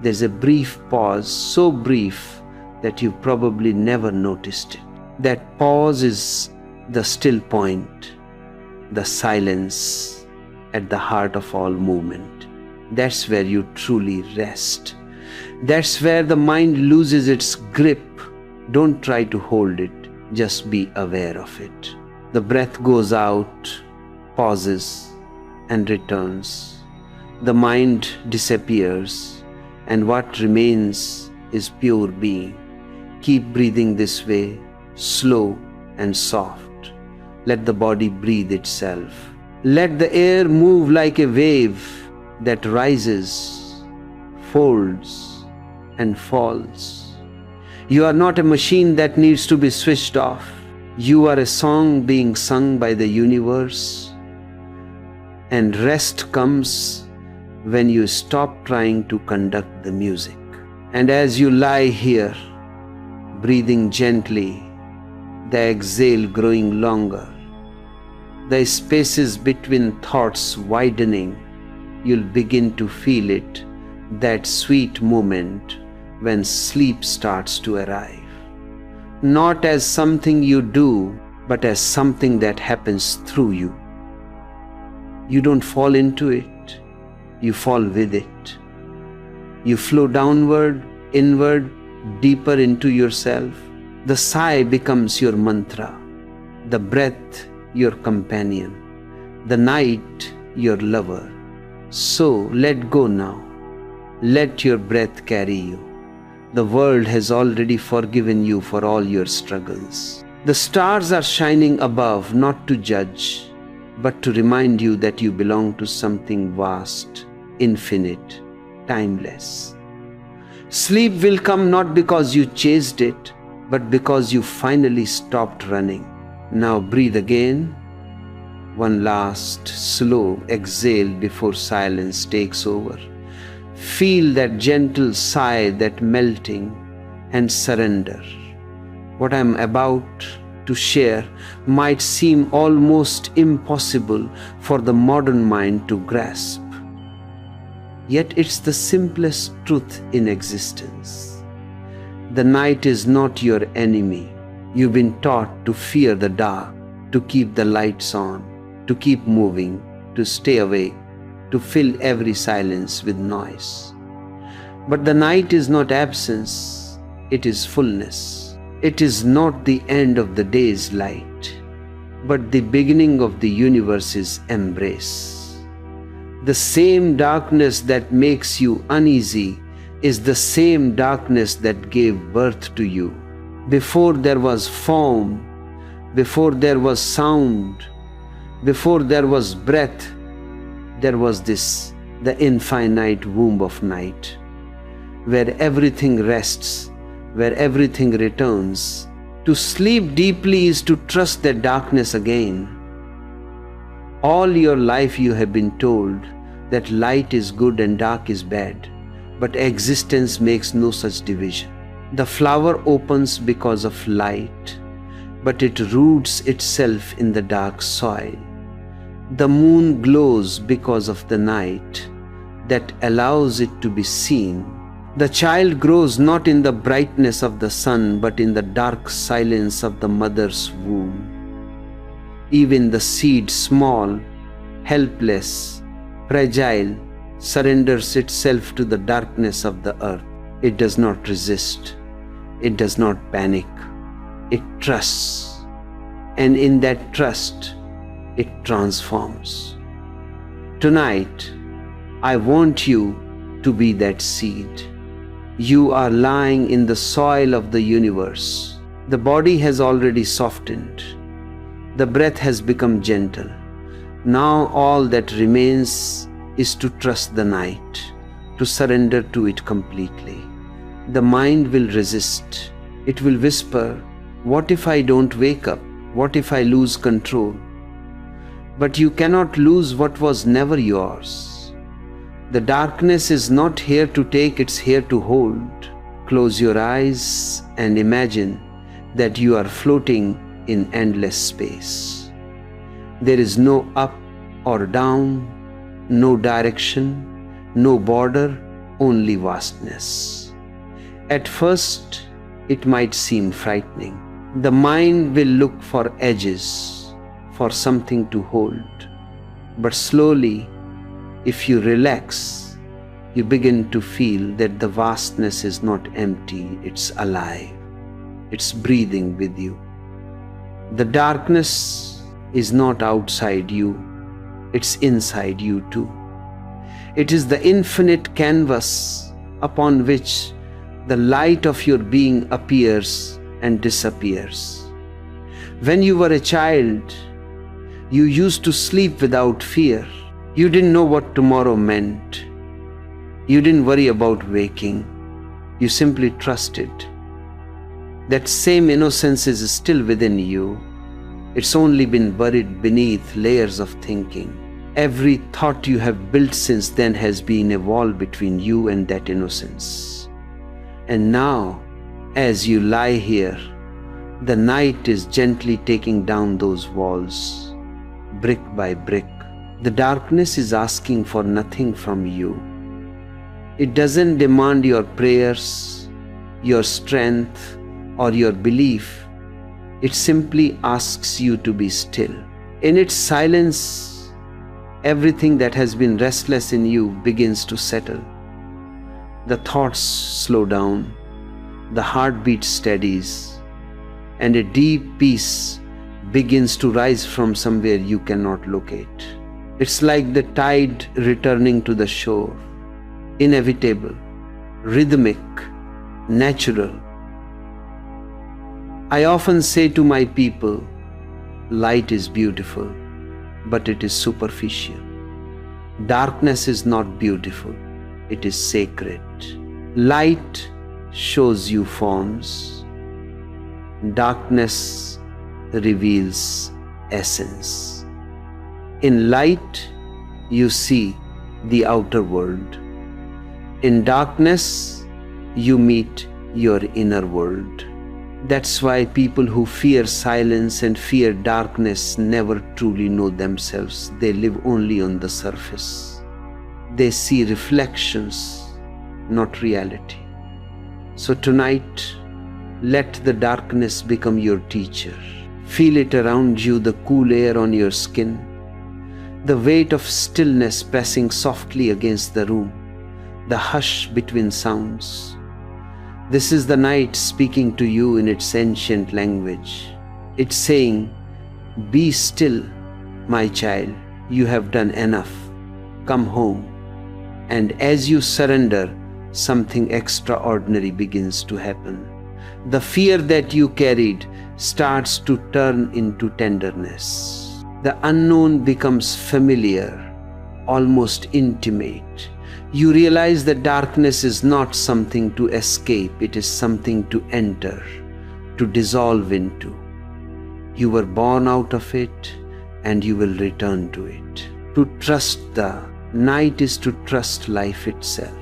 there's a brief pause, so brief that you probably never noticed it. That pause is the still point, the silence at the heart of all movement. That's where you truly rest. That's where the mind loses its grip. Don't try to hold it, just be aware of it. The breath goes out, pauses, and returns. The mind disappears, and what remains is pure being. Keep breathing this way, slow and soft. Let the body breathe itself. Let the air move like a wave that rises, folds, and falls. You are not a machine that needs to be switched off. You are a song being sung by the universe. And rest comes when you stop trying to conduct the music. And as you lie here, breathing gently, the exhale growing longer, the spaces between thoughts widening, you'll begin to feel it, that sweet moment when sleep starts to arrive. Not as something you do, but as something that happens through you. You don't fall into it, you fall with it. You flow downward, inward, deeper into yourself. The sigh becomes your mantra, the breath your companion, the night your lover. So let go now. Let your breath carry you. The world has already forgiven you for all your struggles. The stars are shining above, not to judge, but to remind you that you belong to something vast, infinite, timeless. Sleep will come not because you chased it, but because you finally stopped running. Now breathe again. One last slow exhale before silence takes over. Feel that gentle sigh, that melting, and surrender. What I'm about to share might seem almost impossible for the modern mind to grasp. Yet it's the simplest truth in existence. The night is not your enemy. You've been taught to fear the dark, to keep the lights on, to keep moving, to stay awake, to fill every silence with noise. But the night is not absence, it is fullness. It is not the end of the day's light, but the beginning of the universe's embrace. The same darkness that makes you uneasy is the same darkness that gave birth to you. Before there was form, before there was sound, before there was breath, there was this, the infinite womb of night, where everything rests, where everything returns. To sleep deeply is to trust that darkness again. All your life you have been told that light is good and dark is bad, but existence makes no such division. The flower opens because of light, but it roots itself in the dark soil. The moon glows because of the night that allows it to be seen. The child grows not in the brightness of the sun, but in the dark silence of the mother's womb. Even the seed, small, helpless, fragile, surrenders itself to the darkness of the earth. It does not resist. It does not panic. It trusts. And in that trust, it transforms. Tonight, I want you to be that seed. You are lying in the soil of the universe. The body has already softened. The breath has become gentle. Now all that remains is to trust the night, to surrender to it completely. The mind will resist. It will whisper, "What if I don't wake up? What if I lose control?" But you cannot lose what was never yours. The darkness is not here to take, it's here to hold. Close your eyes and imagine that you are floating in endless space. There is no up or down, no direction, no border, only vastness. At first, it might seem frightening. The mind will look for edges, for something to hold. But slowly, if you relax, you begin to feel that the vastness is not empty, it's alive. It's breathing with you. The darkness is not outside you, it's inside you too. It is the infinite canvas upon which the light of your being appears and disappears. When you were a child, you used to sleep without fear. You didn't know what tomorrow meant. You didn't worry about waking. You simply trusted. That same innocence is still within you. It's only been buried beneath layers of thinking. Every thought you have built since then has been a wall between you and that innocence. And now, as you lie here, the night is gently taking down those walls, brick by brick. The darkness is asking for nothing from you. It doesn't demand your prayers, your strength, or your belief. It simply asks you to be still. In its silence, everything that has been restless in you begins to settle. The thoughts slow down, the heartbeat steadies, and a deep peace begins to rise from somewhere you cannot locate. It's like the tide returning to the shore, inevitable, rhythmic, natural. I often say to my people, light is beautiful, but it is superficial. Darkness is not beautiful, it is sacred. Light shows you forms. Darkness reveals essence. In light, you see the outer world. In darkness, you meet your inner world. That's why people who fear silence and fear darkness never truly know themselves. They live only on the surface. They see reflections, not reality. So tonight, let the darkness become your teacher. Feel it around you, the cool air on your skin, the weight of stillness pressing softly against the room, the hush between sounds. This is the night speaking to you in its ancient language. It's saying, "Be still, my child, you have done enough. Come home." And as you surrender, something extraordinary begins to happen. The fear that you carried starts to turn into tenderness. The unknown becomes familiar, almost intimate. You realize that darkness is not something to escape, it is something to enter, to dissolve into. You were born out of it and you will return to it. To trust the night is to trust life itself.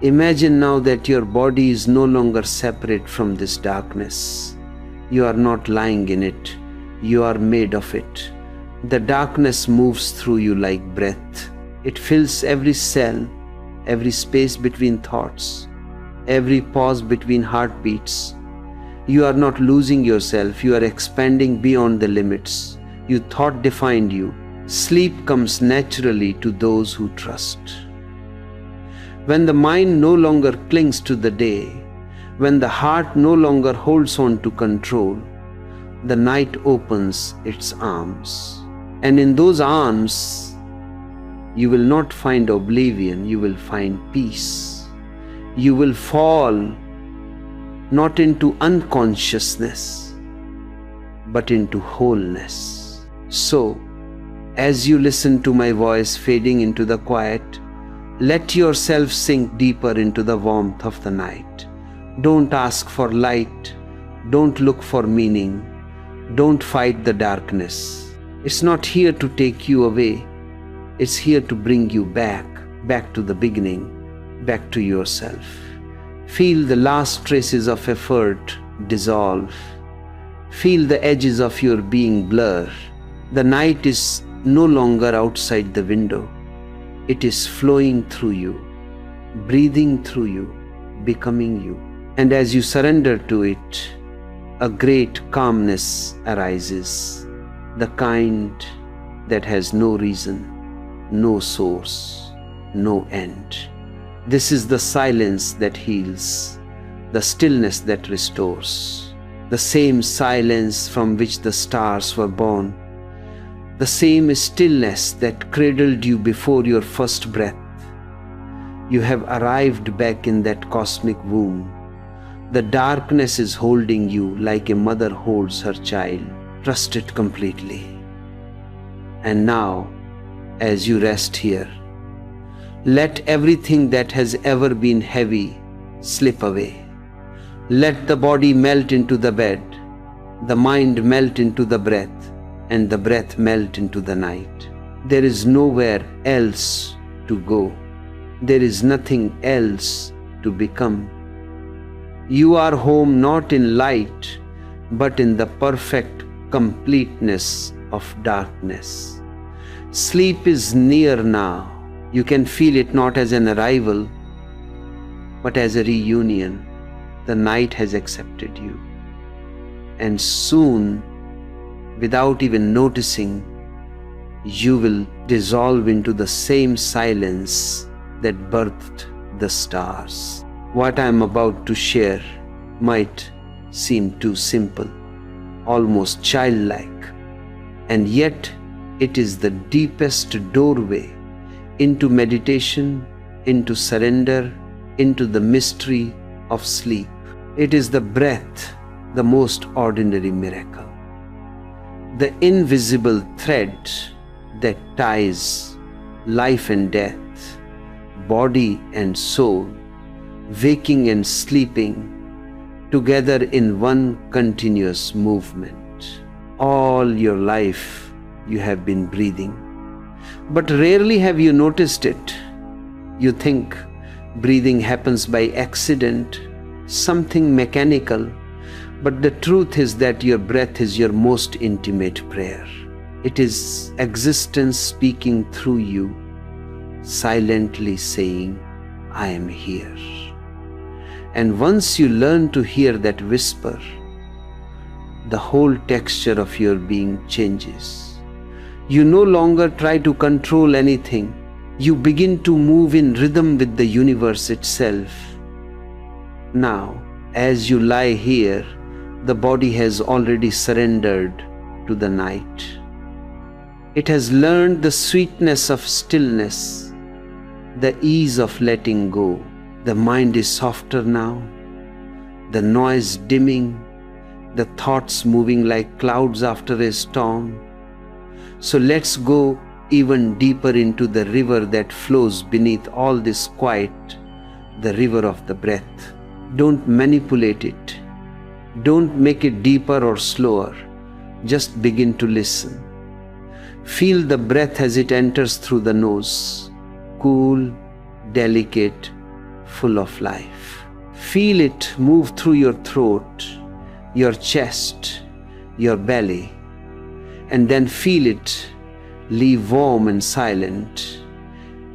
Imagine now that your body is no longer separate from this darkness. You are not lying in it, you are made of it. The darkness moves through you like breath. It fills every cell, every space between thoughts, every pause between heartbeats. You are not losing yourself, you are expanding beyond the limits you thought defined you. Sleep comes naturally to those who trust. When the mind no longer clings to the day, when the heart no longer holds on to control, the night opens its arms. And in those arms, you will not find oblivion, you will find peace. You will fall not into unconsciousness, but into wholeness. So, as you listen to my voice fading into the quiet, let yourself sink deeper into the warmth of the night. Don't ask for light. Don't look for meaning. Don't fight the darkness. It's not here to take you away. It's here to bring you back to the beginning, back to yourself. Feel the last traces of effort dissolve. Feel the edges of your being blur. The night is no longer outside the window. It is flowing through you, breathing through you, becoming you. And as you surrender to it, a great calmness arises, the kind that has no reason, no source, no end. This is the silence that heals, the stillness that restores, the same silence from which the stars were born, the same stillness that cradled you before your first breath. You have arrived back in that cosmic womb. The darkness is holding you like a mother holds her child. Trust it completely. And now, as you rest here, let everything that has ever been heavy slip away. Let the body melt into the bed, the mind melt into the breath, and the breath melt into the night. There is nowhere else to go. There is nothing else to become. You are home not in light, but in the perfect completeness of darkness. Sleep is near now. You can feel it not as an arrival, but as a reunion. The night has accepted you. And soon, without even noticing, you will dissolve into the same silence that birthed the stars. What I am about to share might seem too simple, almost childlike, and yet it is the deepest doorway into meditation, into surrender, into the mystery of sleep. It is the breath, the most ordinary miracle, the invisible thread that ties life and death, body and soul, waking and sleeping together in one continuous movement. All your life you have been breathing, but rarely have you noticed it. You think breathing happens by accident, something mechanical, but the truth is that your breath is your most intimate prayer. It is existence speaking through you, silently saying, I am here. And once you learn to hear that whisper, the whole texture of your being changes. You no longer try to control anything. You begin to move in rhythm with the universe itself. Now, as you lie here, the body has already surrendered to the night. It has learned the sweetness of stillness, the ease of letting go. The mind is softer now, the noise dimming, the thoughts moving like clouds after a storm. So let's go even deeper into the river that flows beneath all this quiet, the river of the breath. Don't manipulate it. Don't make it deeper or slower. Just begin to listen. Feel the breath as it enters through the nose, cool, delicate, full of life. Feel it move through your throat, your chest, your belly, and then feel it leave warm and silent,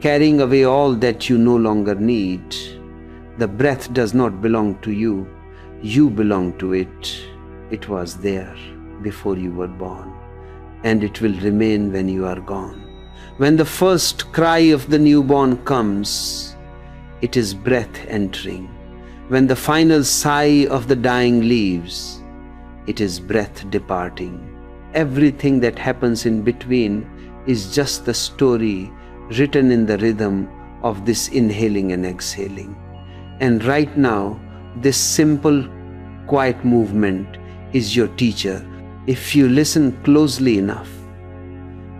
carrying away all that you no longer need. The breath does not belong to you. You belong to it. It was there before you were born. and it will remain when you are gone. When the first cry of the newborn comes, it is breath entering. When the final sigh of the dying leaves, it is breath departing. Everything that happens in between is just the story written in the rhythm of this inhaling and exhaling. And right now, this simple, quiet movement is your teacher. If you listen closely enough,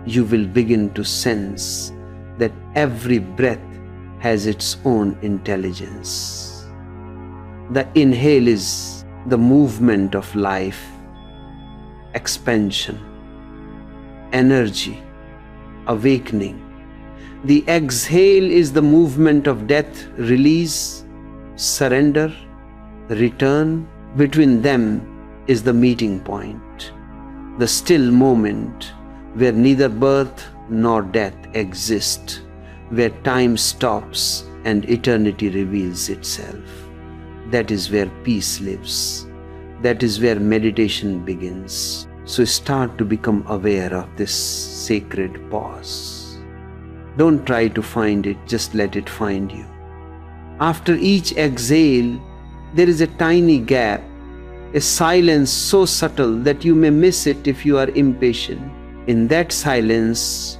you will begin to sense that every breath has its own intelligence. The inhale is the movement of life, expansion, energy, awakening. The exhale is the movement of death, release, surrender, return. Between them is the meeting point, the still moment where neither birth nor death exist, where time stops and eternity reveals itself. That is where peace lives. That is where meditation begins. So start to become aware of this sacred pause. Don't try to find it, just let it find you. After each exhale, there is a tiny gap, a silence so subtle that you may miss it if you are impatient. In that silence,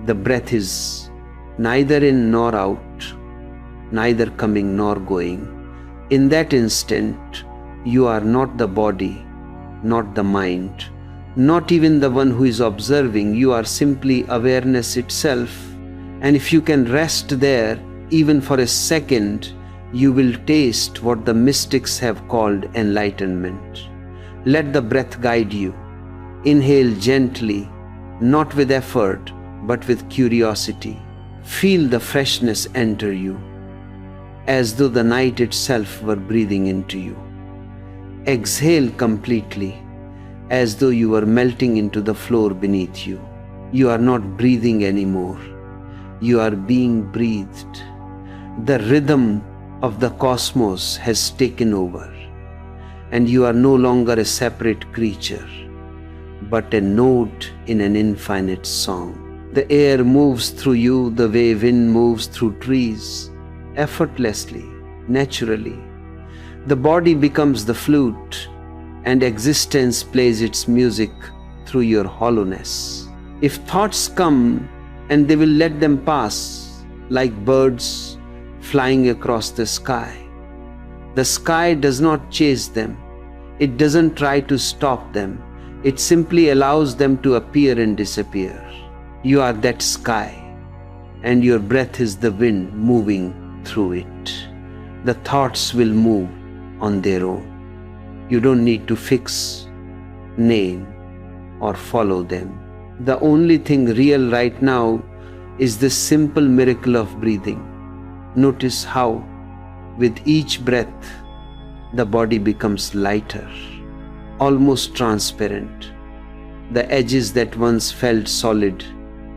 the breath is neither in nor out, neither coming nor going. In that instant, you are not the body, not the mind, not even the one who is observing. You are simply awareness itself. And if you can rest there, even for a second, you will taste what the mystics have called enlightenment. Let the breath guide you. Inhale gently, not with effort, but with curiosity. Feel the freshness enter you, as though the night itself were breathing into you. Exhale completely, as though you were melting into the floor beneath you. You are not breathing anymore. You are being breathed. The rhythm of the cosmos has taken over, and you are no longer a separate creature, but a note in an infinite song. The air moves through you the way wind moves through trees, effortlessly, naturally. The body becomes the flute, and existence plays its music through your hollowness. If thoughts come, and they will let them pass like birds flying across the sky. The sky does not chase them. It doesn't try to stop them. It simply allows them to appear and disappear. You are that sky, and your breath is the wind moving through it. The thoughts will move on their own. You don't need to fix, name, or follow them. The only thing real right now is this simple miracle of breathing. Notice how, with each breath, the body becomes lighter, almost transparent. The edges that once felt solid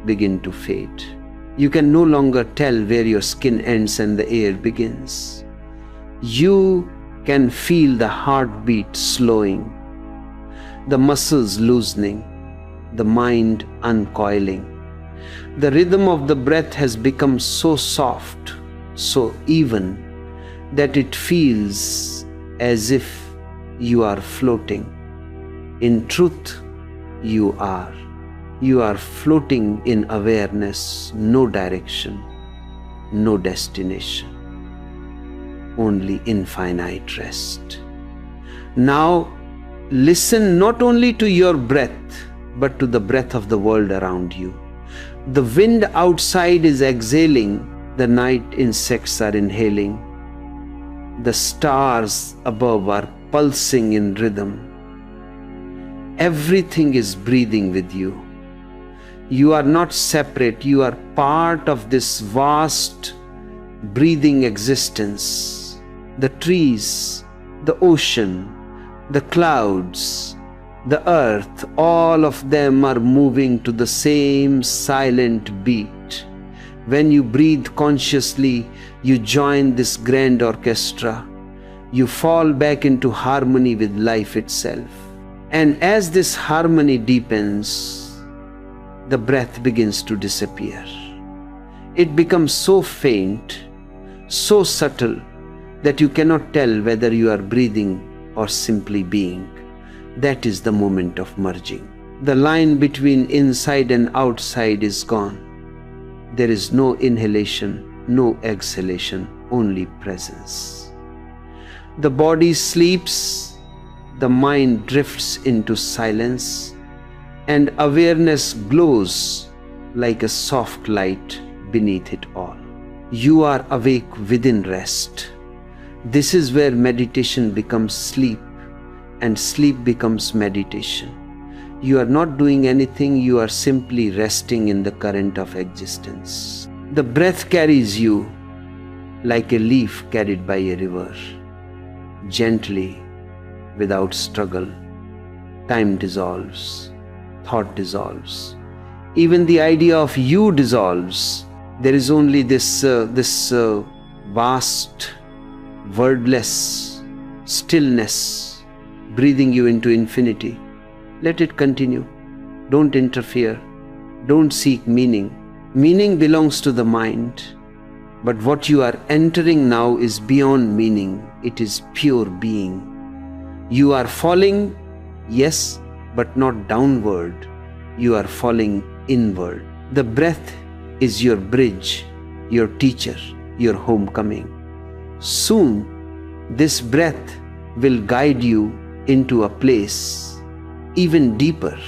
begin to fade. You can no longer tell where your skin ends and the air begins. You can feel the heartbeat slowing, the muscles loosening, the mind uncoiling. The rhythm of the breath has become so soft, so even, that it feels as if you are floating. In truth, you are. You are floating in awareness, no direction, no destination, only infinite rest. Now, listen not only to your breath, but to the breath of the world around you. The wind outside is exhaling. The night insects are inhaling. The stars above are pulsing in rhythm. Everything is breathing with you. You are not separate. You are part of this vast, breathing existence. The trees, the ocean, the clouds, the earth, all of them are moving to the same silent beat. When you breathe consciously, you join this grand orchestra. You fall back into harmony with life itself. And as this harmony deepens, the breath begins to disappear. It becomes so faint, so subtle, that you cannot tell whether you are breathing or simply being. That is the moment of merging. The line between inside and outside is gone. There is no inhalation, no exhalation, only presence. The body sleeps, the mind drifts into silence, and awareness glows like a soft light beneath it all. You are awake within rest. This is where meditation becomes sleep, and sleep becomes meditation. You are not doing anything, you are simply resting in the current of existence. The breath carries you like a leaf carried by a river, gently, without struggle. Time dissolves, thought dissolves, even the idea of you dissolves. There is only this vast, wordless stillness breathing you into infinity. Let it continue. Don't interfere. Don't seek meaning. Meaning belongs to the mind. But what you are entering now is beyond meaning. It is pure being. You are falling, yes, but not downward. You are falling inward. The breath is your bridge, your teacher, your homecoming. Soon, this breath will guide you into a place even deeper,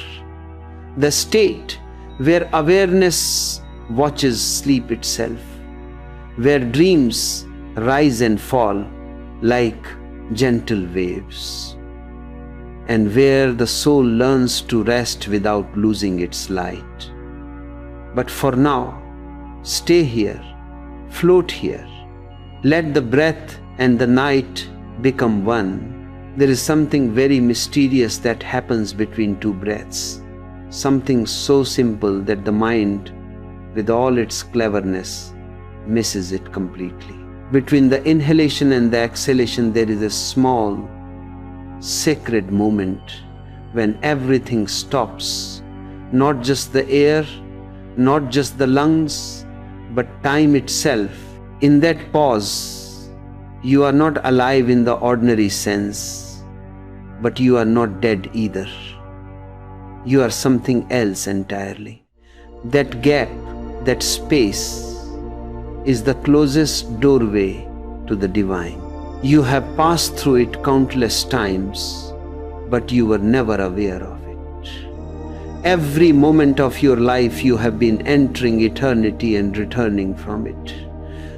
the state where awareness watches sleep itself, where dreams rise and fall like gentle waves, and where the soul learns to rest without losing its light. But for now, stay here, float here. Let the breath and the night become one. There is something very mysterious that happens between two breaths, something so simple that the mind, with all its cleverness, misses it completely. Between the inhalation and the exhalation, there is a small, sacred moment when everything stops, not just the air, not just the lungs, but time itself. In that pause, you are not alive in the ordinary sense, but you are not dead either. You are something else entirely. That gap, that space, is the closest doorway to the divine. You have passed through it countless times, but you were never aware of it. Every moment of your life you have been entering eternity and returning from it.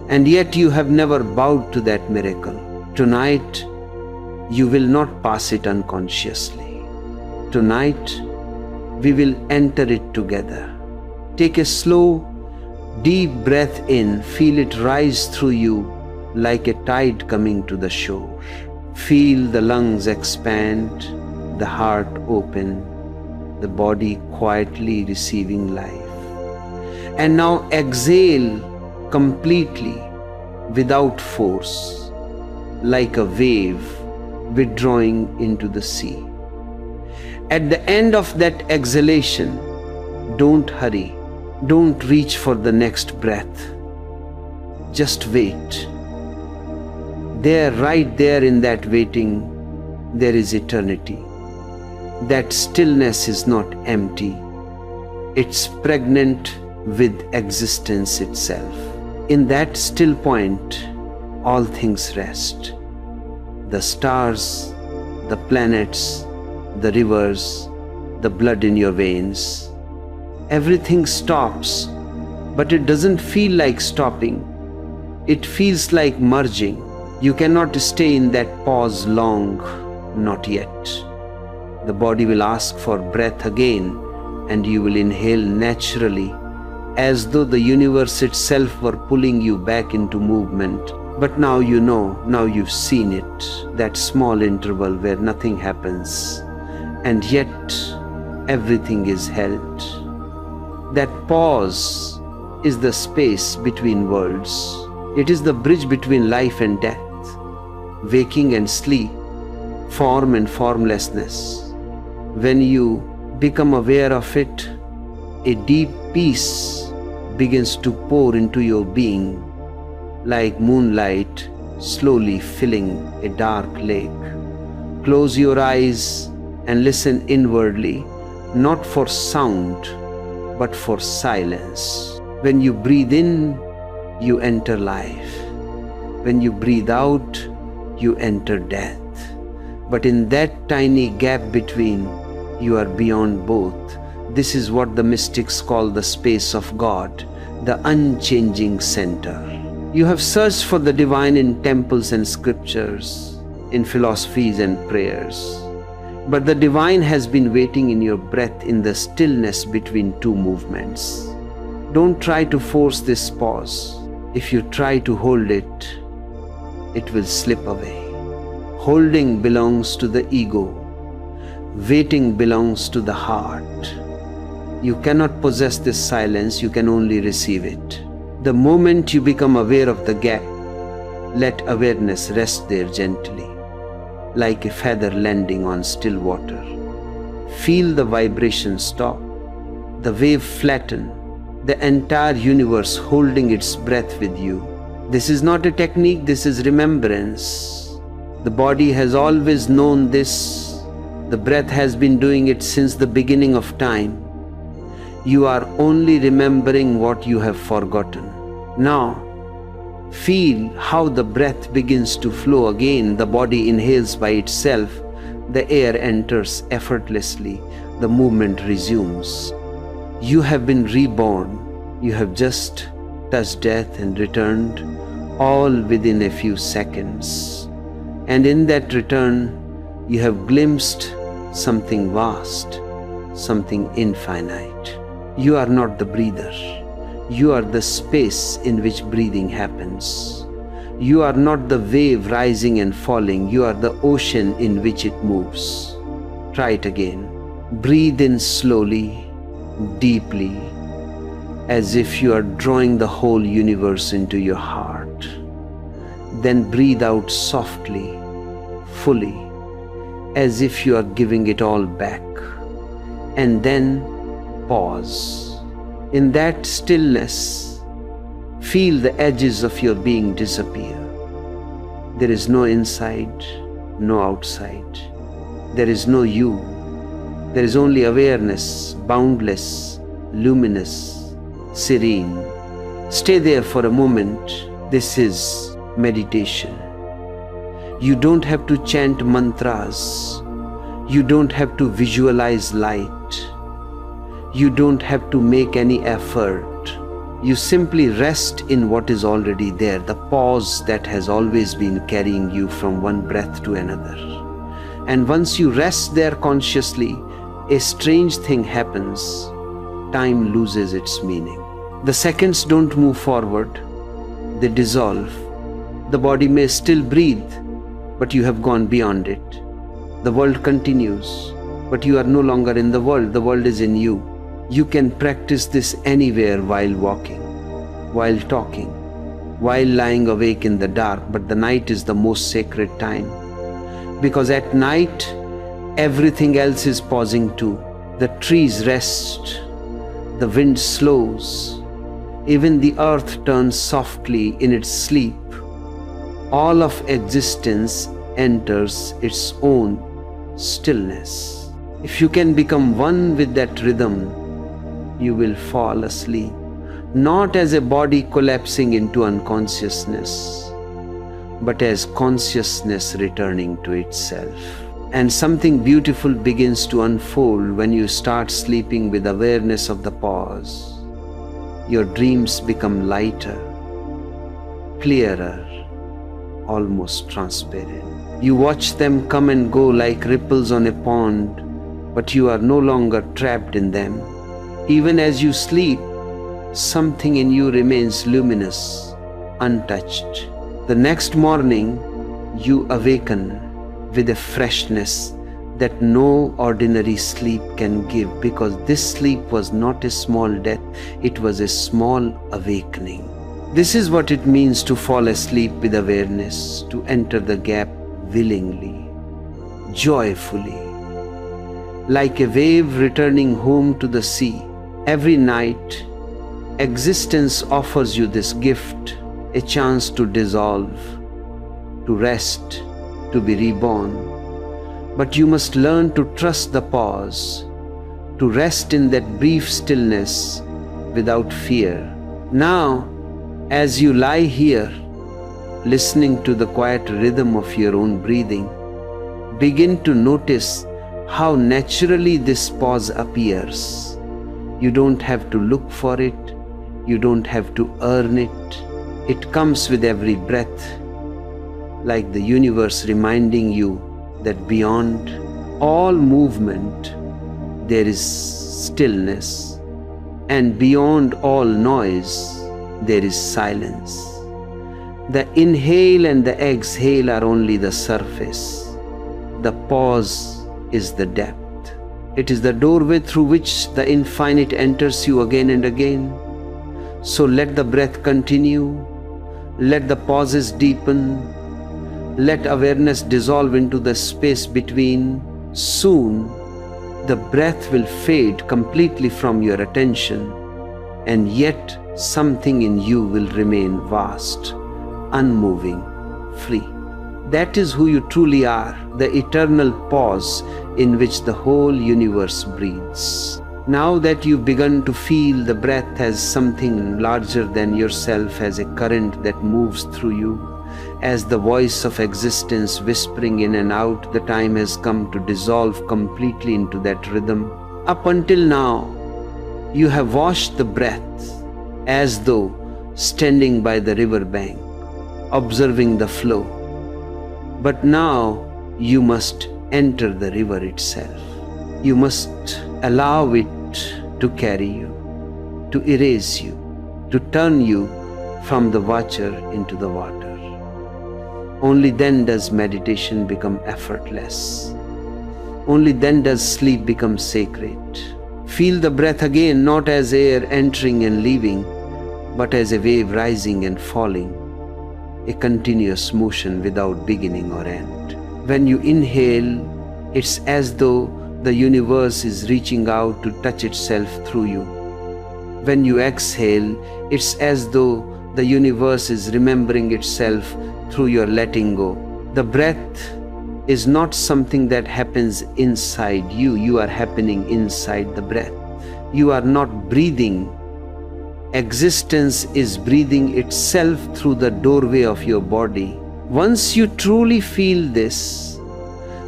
And yet you have never bowed to that miracle. Tonight, you will not pass it unconsciously. Tonight, we will enter it together. Take a slow, deep breath in. Feel it rise through you like a tide coming to the shore. Feel the lungs expand, the heart open, the body quietly receiving life. And now exhale completely, without force, like a wave withdrawing into the sea. At the end of that exhalation, don't hurry, don't reach for the next breath. Just wait. There, right there in that waiting, there is eternity. That stillness is not empty. It's pregnant with existence itself. In that still point, all things rest. The stars, the planets, the rivers, the blood in your veins. Everything stops, but it doesn't feel like stopping. It feels like merging. You cannot stay in that pause long, not yet. The body will ask for breath again, and you will inhale naturally, as though the universe itself were pulling you back into movement. But now you know, now you've seen it, that small interval where nothing happens, and yet everything is held. That pause is the space between worlds. It is the bridge between life and death, waking and sleep, form and formlessness. When you become aware of it, a deep peace begins to pour into your being, like moonlight slowly filling a dark lake. Close your eyes and listen inwardly, not for sound, but for silence. When you breathe in, you enter life. When you breathe out, you enter death. But in that tiny gap between, you are beyond both. This is what the mystics call the space of God, the unchanging center. You have searched for the divine in temples and scriptures, in philosophies and prayers. But the divine has been waiting in your breath, in the stillness between two movements. Don't try to force this pause. If you try to hold it, it will slip away. Holding belongs to the ego. Waiting belongs to the heart. You cannot possess this silence, you can only receive it. The moment you become aware of the gap, let awareness rest there gently, like a feather landing on still water. Feel the vibration stop, the wave flatten, the entire universe holding its breath with you. This is not a technique, this is remembrance. The body has always known this. The breath has been doing it since the beginning of time. You are only remembering what you have forgotten. Now, feel how the breath begins to flow again. The body inhales by itself. The air enters effortlessly. The movement resumes. You have been reborn. You have just touched death and returned, all within a few seconds. And in that return, you have glimpsed something vast, something infinite. You are not the breather. You are the space in which breathing happens. You are not the wave rising and falling. You are the ocean in which it moves. Try it again. Breathe in slowly, deeply, as if you are drawing the whole universe into your heart. Then breathe out softly, fully, as if you are giving it all back. And then pause. In that stillness, feel the edges of your being disappear. There is no inside, no outside. There is no you. There is only awareness, boundless, luminous, serene. Stay there for a moment. This is meditation. You don't have to chant mantras. You don't have to visualize light. You don't have to make any effort. You simply rest in what is already there, the pause that has always been carrying you from one breath to another. And once you rest there consciously, a strange thing happens. Time loses its meaning. The seconds don't move forward, they dissolve. The body may still breathe, but you have gone beyond it. The world continues, but you are no longer in the world is in you. You can practice this anywhere, while walking, while talking, while lying awake in the dark, but the night is the most sacred time. Because at night, everything else is pausing too. The trees rest, the wind slows, even the earth turns softly in its sleep. All of existence enters its own stillness. If you can become one with that rhythm, you will fall asleep, not as a body collapsing into unconsciousness, but as consciousness returning to itself. And something beautiful begins to unfold when you start sleeping with awareness of the pause. Your dreams become lighter, clearer, almost transparent. You watch them come and go like ripples on a pond, but you are no longer trapped in them. Even as you sleep, something in you remains luminous, untouched. The next morning, you awaken with a freshness that no ordinary sleep can give, because this sleep was not a small death, it was a small awakening. This is what it means to fall asleep with awareness, to enter the gap willingly, joyfully, like a wave returning home to the sea. Every night, existence offers you this gift, a chance to dissolve, to rest, to be reborn. But you must learn to trust the pause, to rest in that brief stillness without fear. Now, as you lie here, listening to the quiet rhythm of your own breathing, begin to notice how naturally this pause appears. You don't have to look for it. You don't have to earn it. It comes with every breath, like the universe reminding you that beyond all movement, there is stillness, and beyond all noise, there is silence. The inhale and the exhale are only the surface. The pause is the depth. It is the doorway through which the infinite enters you again and again. So let the breath continue. Let the pauses deepen. Let awareness dissolve into the space between. Soon, the breath will fade completely from your attention, and yet something in you will remain vast, unmoving, free. That is who you truly are, the eternal pause in which the whole universe breathes. Now that you've begun to feel the breath as something larger than yourself, as a current that moves through you, as the voice of existence whispering in and out, the time has come to dissolve completely into that rhythm. Up until now, you have watched the breath as though standing by the river bank, observing the flow. But now you must enter the river itself. You must allow it to carry you, to erase you, to turn you from the watcher into the water. Only then does meditation become effortless. Only then does sleep become sacred. Feel the breath again, not as air entering and leaving, but as a wave rising and falling, a continuous motion without beginning or end. When you inhale, it's as though the universe is reaching out to touch itself through you. When you exhale, it's as though the universe is remembering itself through your letting go. The breath is not something that happens inside you. You are happening inside the breath. You are not breathing. Existence is breathing itself through the doorway of your body. Once you truly feel this,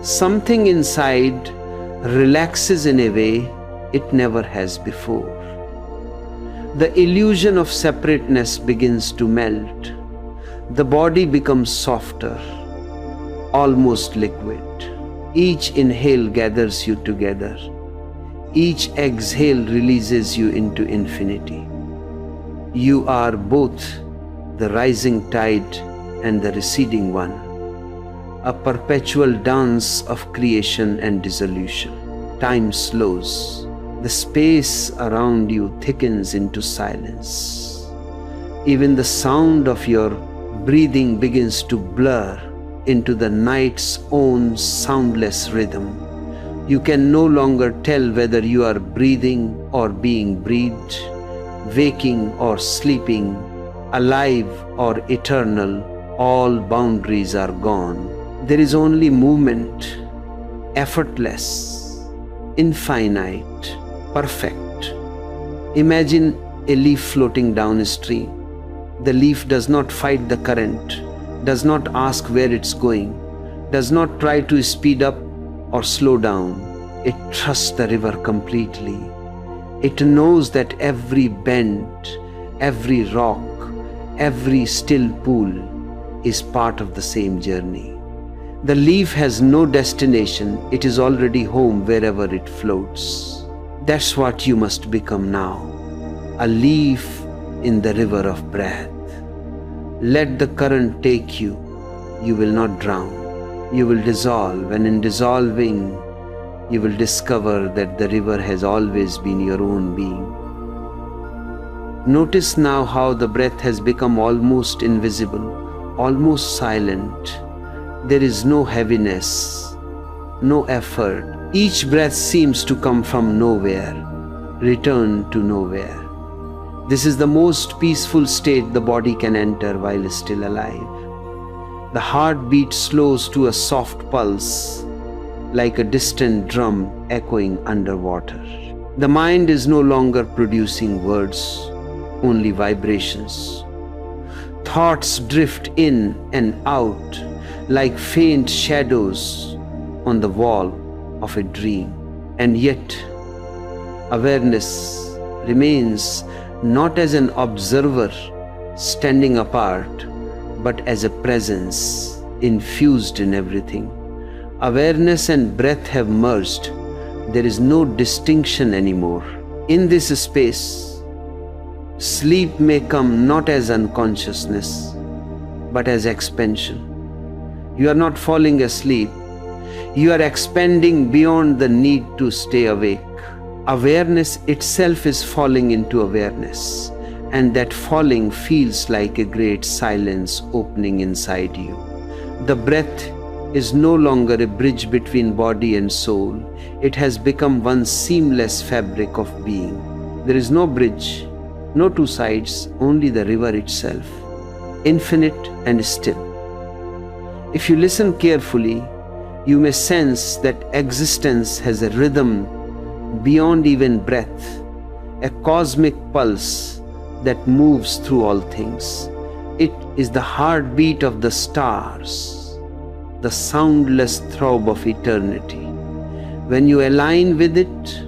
something inside relaxes in a way it never has before. The illusion of separateness begins to melt. The body becomes softer, almost liquid. Each inhale gathers you together. Each exhale releases you into infinity. You are both the rising tide and the receding one, a perpetual dance of creation and dissolution. Time slows. The space around you thickens into silence. Even the sound of your breathing begins to blur into the night's own soundless rhythm. You can no longer tell whether you are breathing or being breathed, waking or sleeping, alive or eternal. All boundaries are gone. There is only movement, effortless, infinite, perfect. Imagine a leaf floating down a stream. The leaf does not fight the current, does not ask where it's going, does not try to speed up or slow down. It trusts the river completely. It knows that every bend, every rock, every still pool is part of the same journey. The leaf has no destination. It is already home wherever it floats. That's what you must become now, a leaf in the river of breath. Let the current take you. You will not drown. You will dissolve, and in dissolving, you will discover that the river has always been your own being. Notice now how the breath has become almost invisible, almost silent. There is no heaviness, no effort, Each breath seems to come from nowhere, return to nowhere. This is the most peaceful state the body can enter while still alive. The heartbeat slows to a soft pulse, like a distant drum echoing underwater. The mind is no longer producing words, only vibrations. Thoughts drift in and out like faint shadows on the wall of a dream. And yet, awareness remains not as an observer standing apart, but as a presence infused in everything. Awareness and breath have merged. There is no distinction anymore. In this space, sleep may come not as unconsciousness, but as expansion. You are not falling asleep. You are expanding beyond the need to stay awake. Awareness itself is falling into awareness, and that falling feels like a great silence opening inside you. The breath is no longer a bridge between body and soul. It has become one seamless fabric of being. There is no bridge, no two sides, only the river itself, infinite and still. If you listen carefully, you may sense that existence has a rhythm beyond even breath, a cosmic pulse that moves through all things. It is the heartbeat of the stars, the soundless throb of eternity. When you align with it,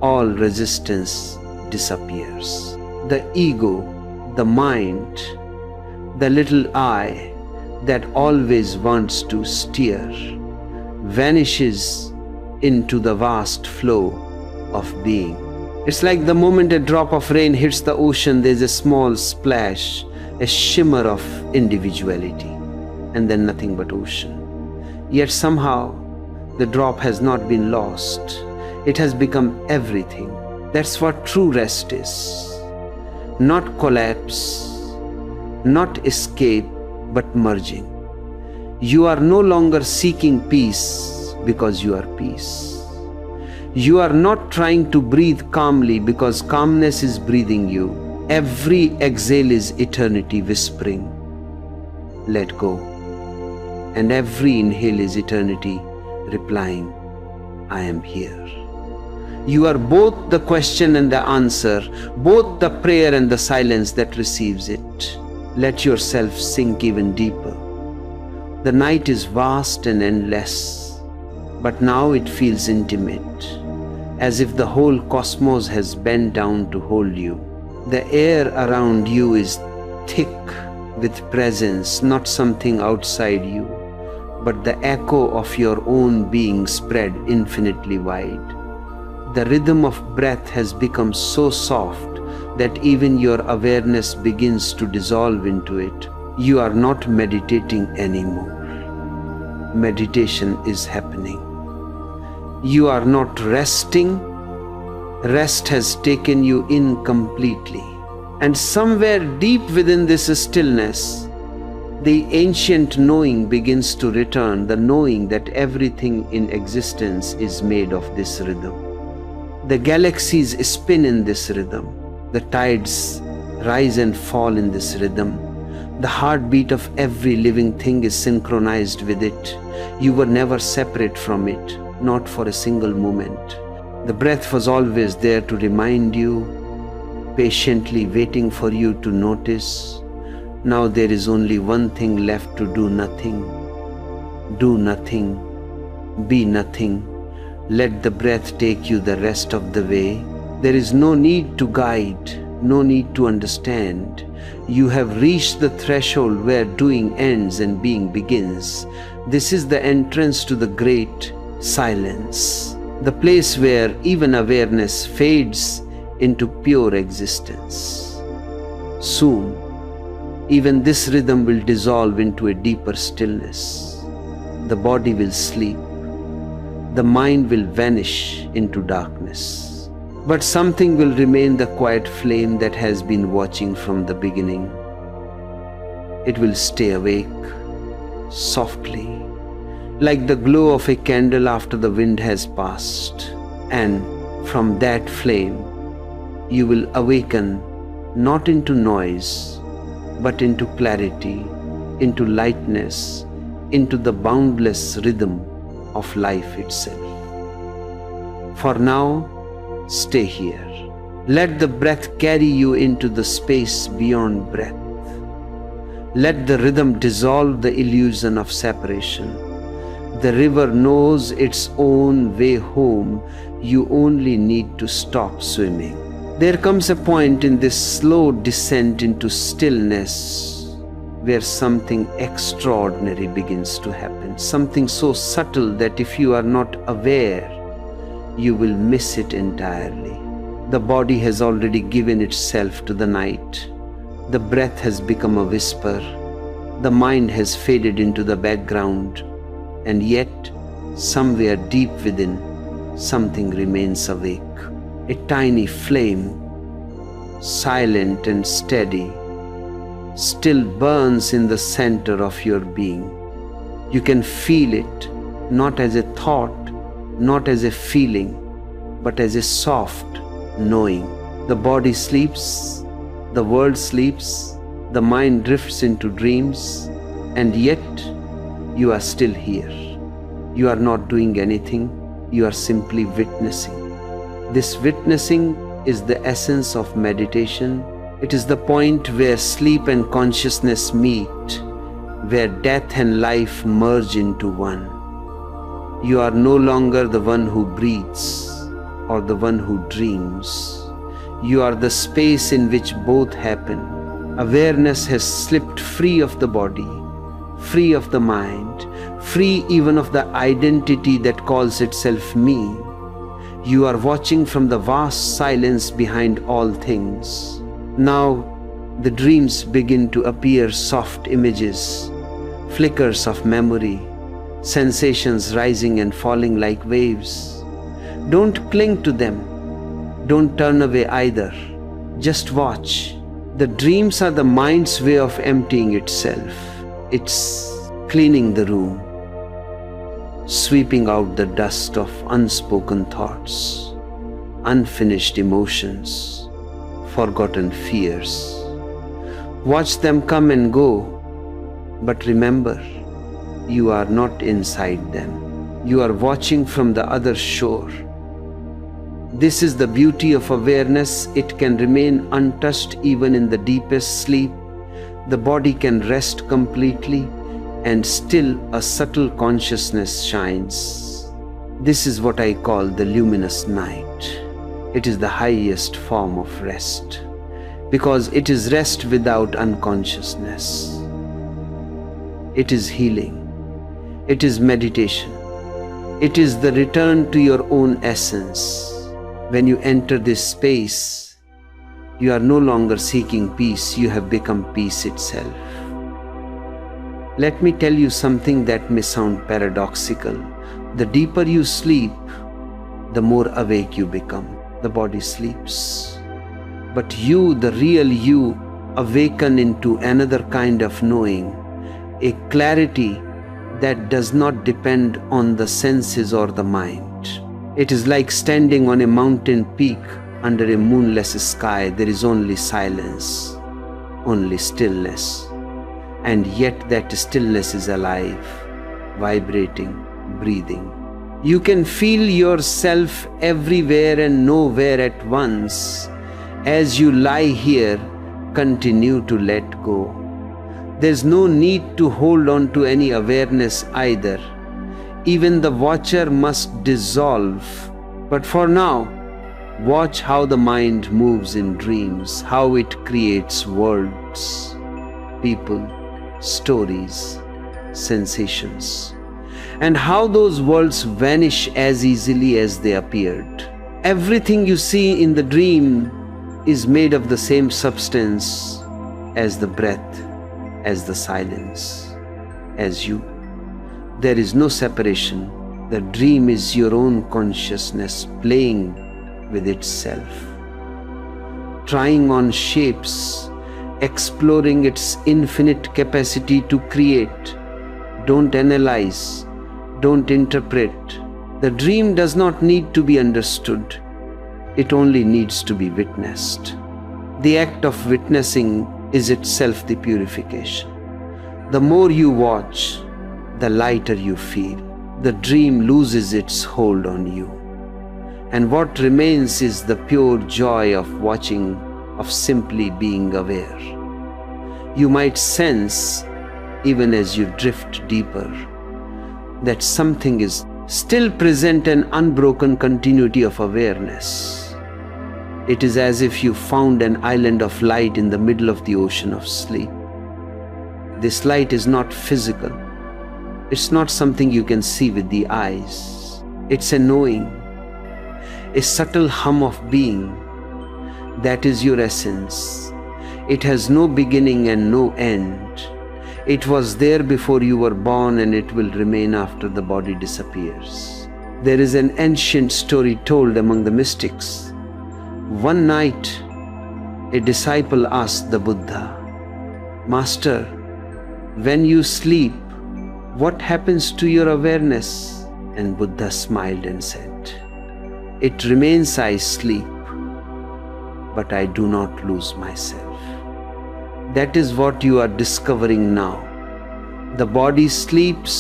all resistance disappears. The ego, the mind, the little I that always wants to steer, vanishes into the vast flow of being. It's like the moment a drop of rain hits the ocean, there's a small splash, a shimmer of individuality, and then nothing but ocean. Yet somehow, the drop has not been lost. It has become everything. That's what true rest is. Not collapse, not escape, but merging. You are no longer seeking peace because you are peace. You are not trying to breathe calmly because calmness is breathing you. Every exhale is eternity whispering, let go. And every inhale is eternity replying, I am here. You are both the question and the answer, both the prayer and the silence that receives it. Let yourself sink even deeper. The night is vast and endless, but now it feels intimate, as if the whole cosmos has bent down to hold you. The air around you is thick with presence, not something outside you, but the echo of your own being spread infinitely wide. The rhythm of breath has become so soft that even your awareness begins to dissolve into it. You are not meditating anymore. Meditation is happening. You are not resting. Rest has taken you in completely. And somewhere deep within this stillness, the ancient knowing begins to return, the knowing that everything in existence is made of this rhythm. The galaxies spin in this rhythm. The tides rise and fall in this rhythm. The heartbeat of every living thing is synchronized with it. You were never separate from it, not for a single moment. The breath was always there to remind you, patiently waiting for you to notice. Now there is only one thing left: to do nothing. Do nothing. Be nothing. Let the breath take you the rest of the way. There is no need to guide, no need to understand. You have reached the threshold where doing ends and being begins. This is the entrance to the great silence, the place where even awareness fades into pure existence. Soon, even this rhythm will dissolve into a deeper stillness. The body will sleep. The mind will vanish into darkness. But something will remain, the quiet flame that has been watching from the beginning. It will stay awake, softly, like the glow of a candle after the wind has passed. And from that flame, you will awaken not into noise, but into clarity, into lightness, into the boundless rhythm of life itself. For now, stay here. Let the breath carry you into the space beyond breath. Let the rhythm dissolve the illusion of separation. The river knows its own way home. You only need to stop swimming. There comes a point in this slow descent into stillness where something extraordinary begins to happen. Something so subtle that if you are not aware, you will miss it entirely. The body has already given itself to the night. The breath has become a whisper. The mind has faded into the background. And yet, somewhere deep within, something remains awake. A tiny flame, silent and steady, still burns in the center of your being. You can feel it, not as a thought, not as a feeling, but as a soft knowing. The body sleeps, the world sleeps, the mind drifts into dreams, and yet you are still here. You are not doing anything, you are simply witnessing. This witnessing is the essence of meditation. It is the point where sleep and consciousness meet, where death and life merge into one. You are no longer the one who breathes or the one who dreams. You are the space in which both happen. Awareness has slipped free of the body, free of the mind, free even of the identity that calls itself me. You are watching from the vast silence behind all things. Now the dreams begin to appear, soft images, flickers of memory, sensations rising and falling like waves. Don't cling to them. Don't turn away either. Just watch. The dreams are the mind's way of emptying itself. It's cleaning the room, sweeping out the dust of unspoken thoughts, unfinished emotions, forgotten fears. Watch them come and go, but remember, you are not inside them. You are watching from the other shore. This is the beauty of awareness. It can remain untouched even in the deepest sleep. The body can rest completely, and still a subtle consciousness shines. This is what I call the luminous night. It is the highest form of rest, because it is rest without unconsciousness. It is healing. It is meditation. It is the return to your own essence. When you enter this space, you are no longer seeking peace, you have become peace itself. Let me tell you something that may sound paradoxical. The deeper you sleep, the more awake you become. The body sleeps. But you, the real you, awaken into another kind of knowing, a clarity that does not depend on the senses or the mind. It is like standing on a mountain peak under a moonless sky. There is only silence, only stillness. And yet that stillness is alive, vibrating, breathing. You can feel yourself everywhere and nowhere at once. As you lie here, continue to let go. There's no need to hold on to any awareness either. Even the watcher must dissolve. But for now, watch how the mind moves in dreams, how it creates worlds, people, stories, sensations, and how those worlds vanish as easily as they appeared. Everything you see in the dream is made of the same substance as the breath, as the silence, as you. There is no separation. The dream is your own consciousness playing with itself, trying on shapes, exploring its infinite capacity to create. Don't analyze. Don't interpret. The dream does not need to be understood. It only needs to be witnessed. The act of witnessing is itself the purification. The more you watch, the lighter you feel. The dream loses its hold on you. And what remains is the pure joy of watching, of simply being aware. You might sense, even as you drift deeper, that something is still present, an unbroken continuity of awareness. It is as if you found an island of light in the middle of the ocean of sleep. This light is not physical. It's not something you can see with the eyes. It's a knowing, a subtle hum of being. That is your essence. It has no beginning and no end. It was there before you were born, and it will remain after the body disappears. There is an ancient story told among the mystics. One night, a disciple asked the Buddha, "Master, when you sleep, what happens to your awareness?" And Buddha smiled and said, "It remains I sleep, but I do not lose myself." That is what you are discovering now. The body sleeps,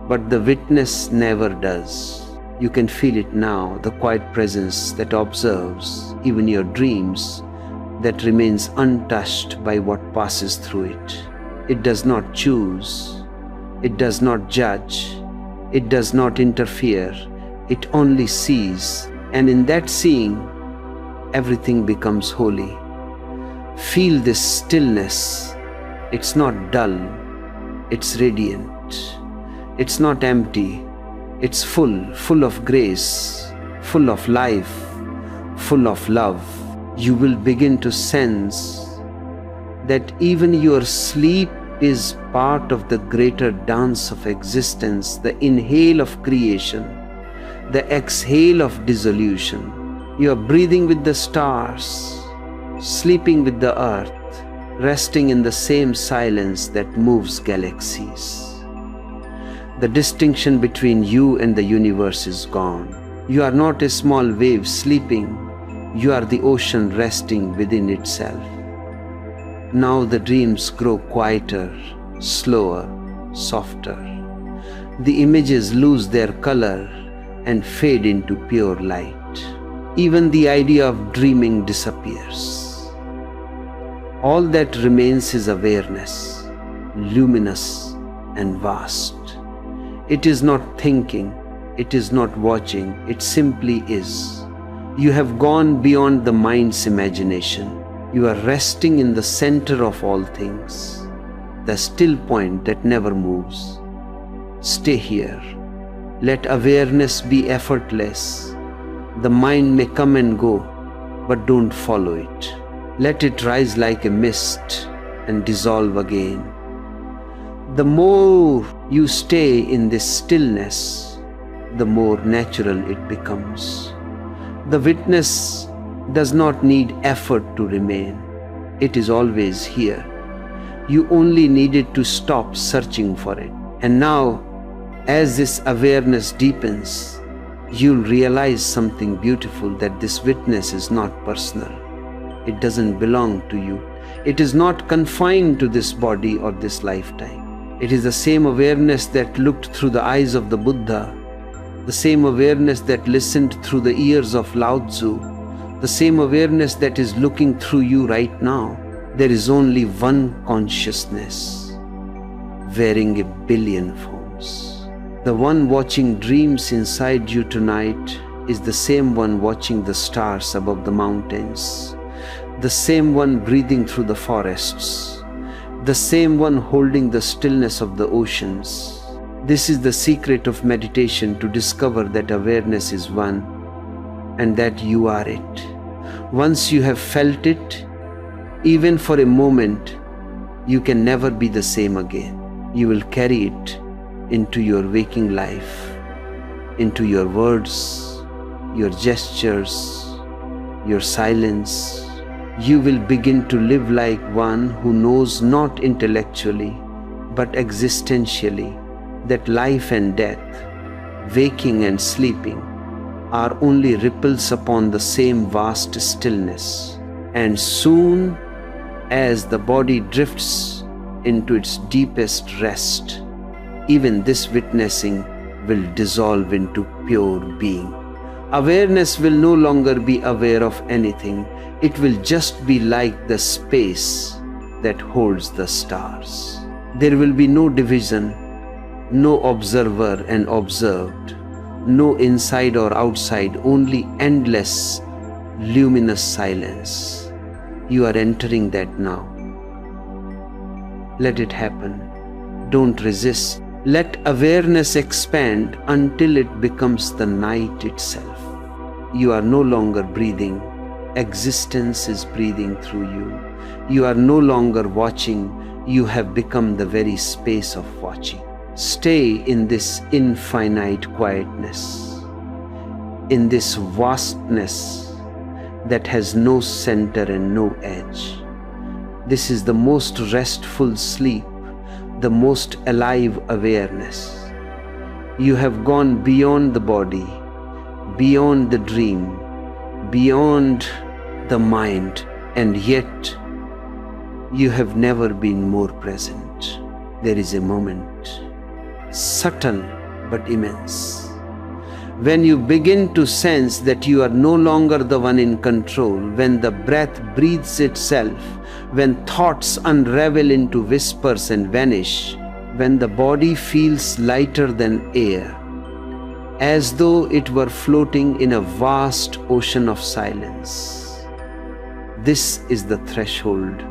but the witness never does. You can feel it now, the quiet presence that observes even your dreams, that remains untouched by what passes through it. It does not choose. It does not judge. It does not interfere. It only sees. And in that seeing, everything becomes holy. Feel this stillness. It's not dull. It's radiant. It's not empty. It's full of grace, full of life, full of love. You will begin to sense that even your sleep is part of the greater dance of existence, the inhale of creation, the exhale of dissolution. You are breathing with the stars, sleeping with the earth, resting in the same silence that moves galaxies. The distinction between you and the universe is gone. You are not a small wave sleeping. You are the ocean resting within itself. Now the dreams grow quieter, slower, softer. The images lose their color and fade into pure light. Even the idea of dreaming disappears. All that remains is awareness, luminous and vast. It is not thinking, it is not watching, it simply is. You have gone beyond the mind's imagination. You are resting in the center of all things, the still point that never moves. Stay here. Let awareness be effortless. The mind may come and go, but don't follow it. Let it rise like a mist and dissolve again. The more you stay in this stillness, the more natural it becomes. The witness does not need effort to remain. It is always here. You only needed to stop searching for it. And now, as this awareness deepens, you'll realize something beautiful, that this witness is not personal. It doesn't belong to you. It is not confined to this body or this lifetime. It is the same awareness that looked through the eyes of the Buddha, the same awareness that listened through the ears of Lao Tzu, the same awareness that is looking through you right now. There is only one consciousness, wearing a billion forms. The one watching dreams inside you tonight is the same one watching the stars above the mountains, the same one breathing through the forests, the same one holding the stillness of the oceans. This is the secret of meditation, to discover that awareness is one and that you are it. Once you have felt it, even for a moment, you can never be the same again. You will carry it into your waking life, into your words, your gestures, your silence. You will begin to live like one who knows not intellectually, but existentially, that life and death, waking and sleeping, are only ripples upon the same vast stillness. And soon as the body drifts into its deepest rest, even this witnessing will dissolve into pure being. Awareness will no longer be aware of anything. It will just be like the space that holds the stars. There will be no division, no observer and observed, no inside or outside, only endless, luminous silence. You are entering that now. Let it happen. Don't resist. Let awareness expand until it becomes the night itself. You are no longer breathing. Existence is breathing through you. You are no longer watching. You have become the very space of watching. Stay in this infinite quietness, in this vastness that has no center and no edge. This is the most restful sleep, the most alive awareness. You have gone beyond the body, beyond the dream, beyond the mind, and yet you have never been more present. There is a moment, subtle but immense, when you begin to sense that you are no longer the one in control, when the breath breathes itself, when thoughts unravel into whispers and vanish, when the body feels lighter than air, as though it were floating in a vast ocean of silence. This is the threshold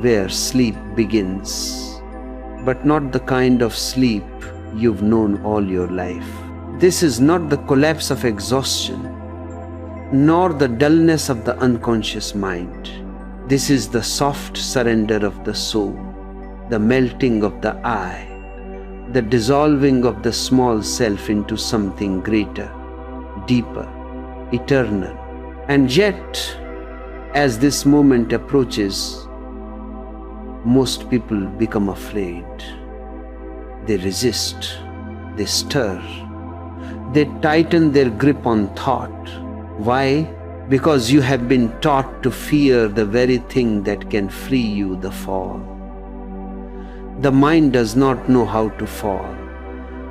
where sleep begins, but not the kind of sleep you've known all your life. This is not the collapse of exhaustion, nor the dullness of the unconscious mind. This is the soft surrender of the soul, the melting of the I, the dissolving of the small self into something greater, deeper, eternal. And yet, as this moment approaches, most people become afraid. They resist, they stir, they tighten their grip on thought. Why? Because you have been taught to fear the very thing that can free you, the fall. The mind does not know how to fall.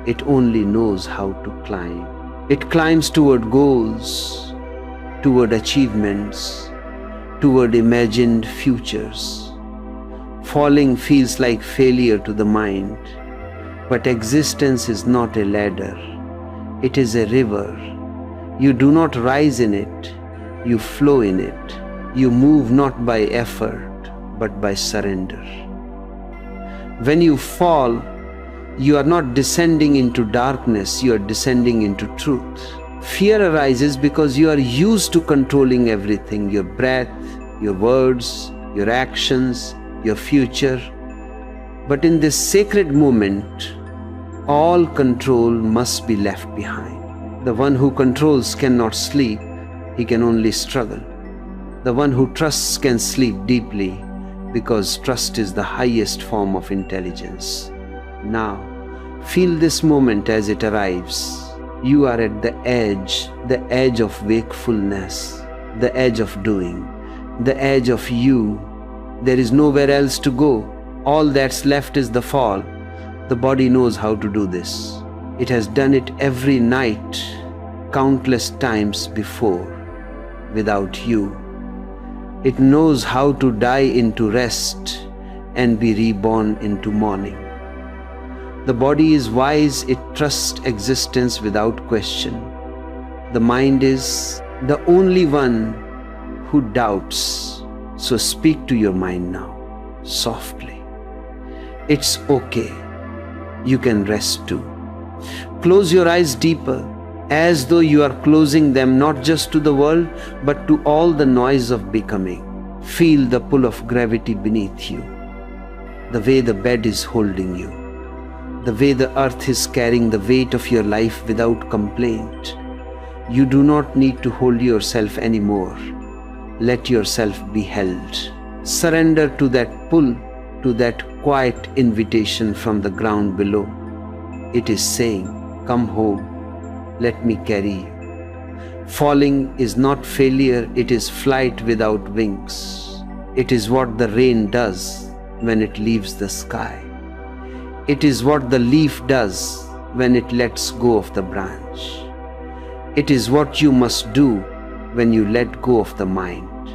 It only knows how to climb. It climbs toward goals, toward achievements, toward imagined futures. Falling feels like failure to the mind, but existence is not a ladder. It is a river. You do not rise in it, you flow in it. You move not by effort, but by surrender. When you fall, you are not descending into darkness, you are descending into truth. Fear arises because you are used to controlling everything, your breath, your words, your actions, your future. But in this sacred moment, all control must be left behind. The one who controls cannot sleep, he can only struggle. The one who trusts can sleep deeply, because trust is the highest form of intelligence. Now, feel this moment as it arrives. You are at the edge of wakefulness, the edge of doing, the edge of you. There is nowhere else to go. All that's left is the fall. The body knows how to do this. It has done it every night, countless times before, without you. It knows how to die into rest and be reborn into morning. The body is wise, it trusts existence without question. The mind is the only one who doubts. So speak to your mind now, softly. It's okay. You can rest too. Close your eyes deeper, as though you are closing them not just to the world, but to all the noise of becoming. Feel the pull of gravity beneath you, the way the bed is holding you, the way the earth is carrying the weight of your life without complaint. You do not need to hold yourself anymore. Let yourself be held. Surrender to that pull, to that quiet invitation from the ground below. It is saying, "Come home, let me carry you." Falling is not failure, it is flight without wings. It is what the rain does when it leaves the sky. It is what the leaf does when it lets go of the branch. It is what you must do when you let go of the mind.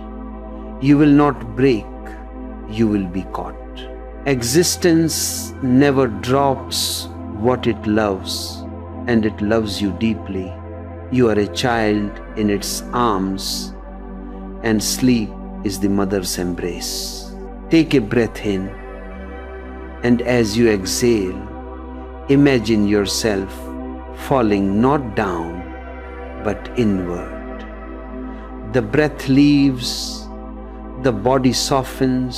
You will not break, you will be caught. Existence never drops what it loves, and it loves you deeply. You are a child in its arms, and sleep is the mother's embrace. Take a breath in, and as you exhale, imagine yourself falling not down but inward. The breath leaves, the body softens,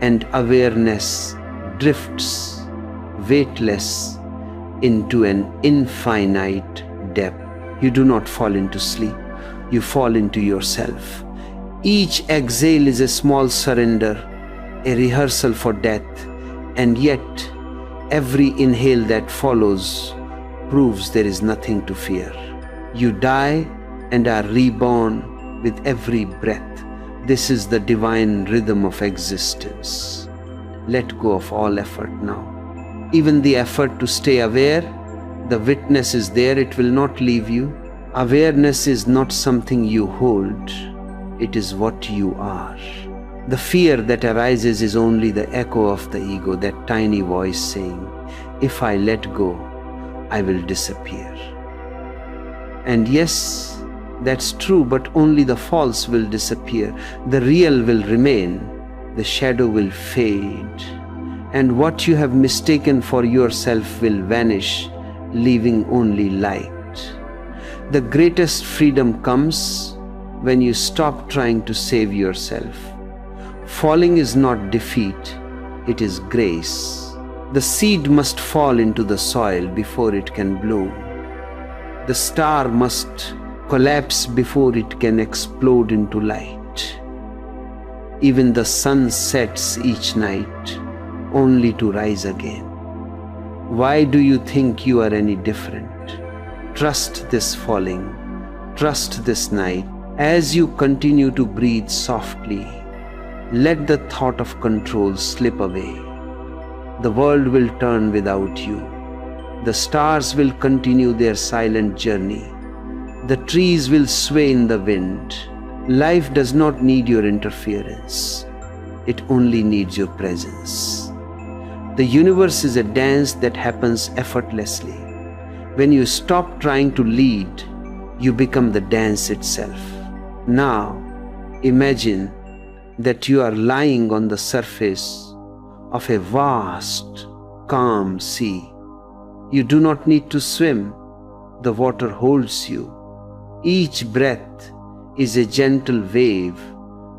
and awareness drifts weightless into an infinite depth. You do not fall into sleep, you fall into yourself. Each exhale is a small surrender, a rehearsal for death, and yet every inhale that follows proves there is nothing to fear. You die and are reborn with every breath. This is the divine rhythm of existence. Let go of all effort now. Even the effort to stay aware, the witness is there, it will not leave you. Awareness is not something you hold, it is what you are. The fear that arises is only the echo of the ego, that tiny voice saying, "If I let go, I will disappear." And yes, that's true, but only the false will disappear. The real will remain. The shadow will fade. And what you have mistaken for yourself will vanish, leaving only light. The greatest freedom comes when you stop trying to save yourself. Falling is not defeat, it is grace. The seed must fall into the soil before it can bloom. The star must collapse before it can explode into light. Even the sun sets each night, only to rise again. Why do you think you are any different? Trust this falling, trust this night. As you continue to breathe softly, let the thought of control slip away. The world will turn without you. The stars will continue their silent journey. The trees will sway in the wind. Life does not need your interference. It only needs your presence. The universe is a dance that happens effortlessly. When you stop trying to lead, you become the dance itself. Now, imagine that you are lying on the surface of a vast, calm sea. You do not need to swim. The water holds you. Each breath is a gentle wave,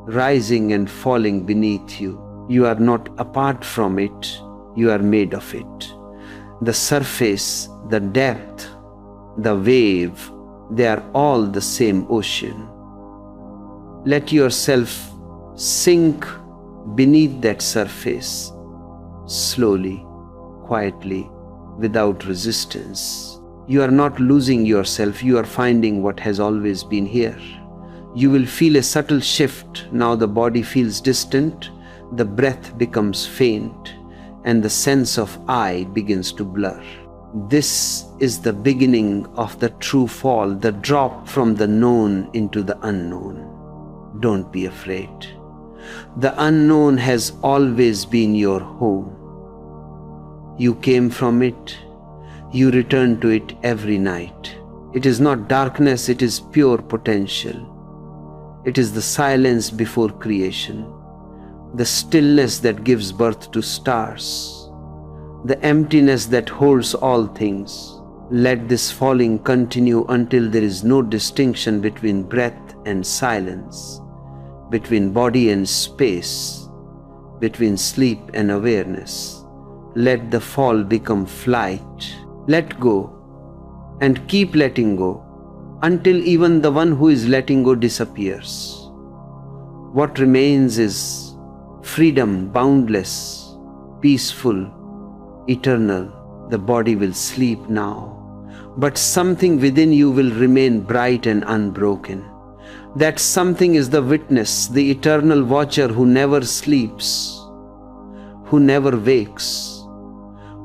rising and falling beneath you. You are not apart from it, you are made of it. The surface, the depth, the wave, they are all the same ocean. Let yourself sink beneath that surface, slowly, quietly, without resistance. You are not losing yourself, you are finding what has always been here. You will feel a subtle shift. Now the body feels distant, the breath becomes faint, and the sense of I begins to blur. This is the beginning of the true fall, the drop from the known into the unknown. Don't be afraid. The unknown has always been your home. You came from it. You return to it every night. It is not darkness, it is pure potential. It is the silence before creation, the stillness that gives birth to stars, the emptiness that holds all things. Let this falling continue until there is no distinction between breath and silence, between body and space, between sleep and awareness. Let the fall become flight. Let go and keep letting go until even the one who is letting go disappears. What remains is freedom, boundless, peaceful, eternal. The body will sleep now, but something within you will remain bright and unbroken. That something is the witness, the eternal watcher who never sleeps, who never wakes,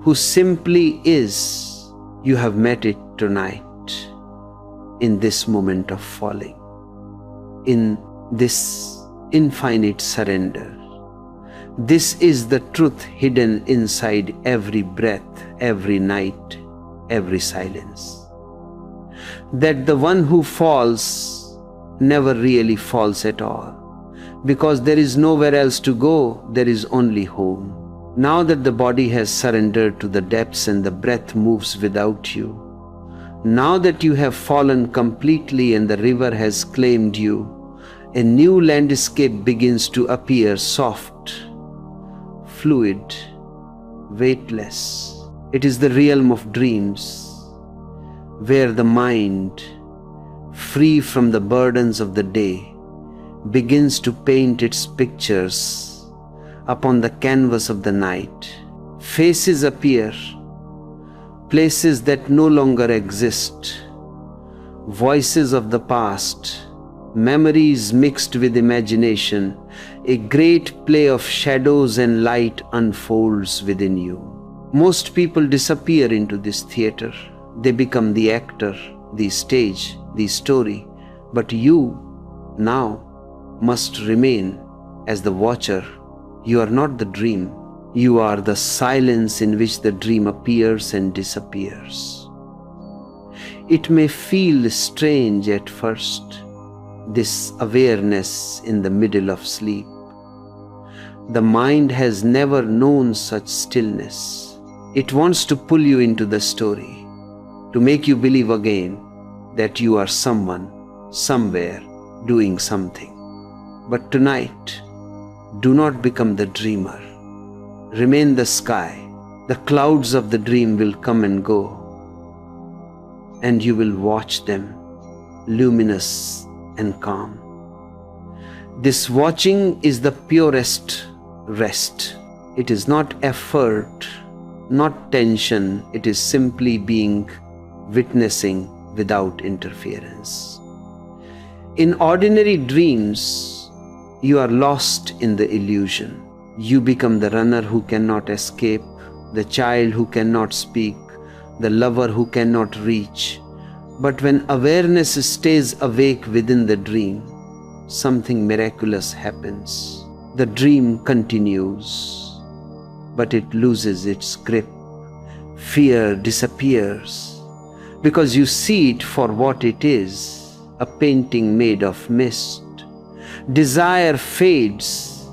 who simply is. You have met it tonight, in this moment of falling, in this infinite surrender. This is the truth hidden inside every breath, every night, every silence. That the one who falls never really falls at all, because there is nowhere else to go, there is only home. Now that the body has surrendered to the depths and the breath moves without you, now that you have fallen completely and the river has claimed you, a new landscape begins to appear, soft, fluid, weightless. It is the realm of dreams, where the mind, free from the burdens of the day, begins to paint its pictures upon the canvas of the night. Faces appear, places that no longer exist, voices of the past, memories mixed with imagination. A great play of shadows and light unfolds within you. Most people disappear into this theater. They become the actor, the stage, the story. But you now must remain as the watcher. You are not the dream. You are the silence in which the dream appears and disappears. It may feel strange at first, this awareness in the middle of sleep. The mind has never known such stillness. It wants to pull you into the story, to make you believe again that you are someone, somewhere, doing something. But tonight, do not become the dreamer. Remain the sky. The clouds of the dream will come and go, and you will watch them, luminous and calm. This watching is the purest rest. It is not effort, not tension. It is simply being, witnessing without interference. In ordinary dreams, you are lost in the illusion. You become the runner who cannot escape, the child who cannot speak, the lover who cannot reach. But when awareness stays awake within the dream, something miraculous happens. The dream continues, but it loses its grip. Fear disappears, because you see it for what it is, a painting made of mist. Desire fades,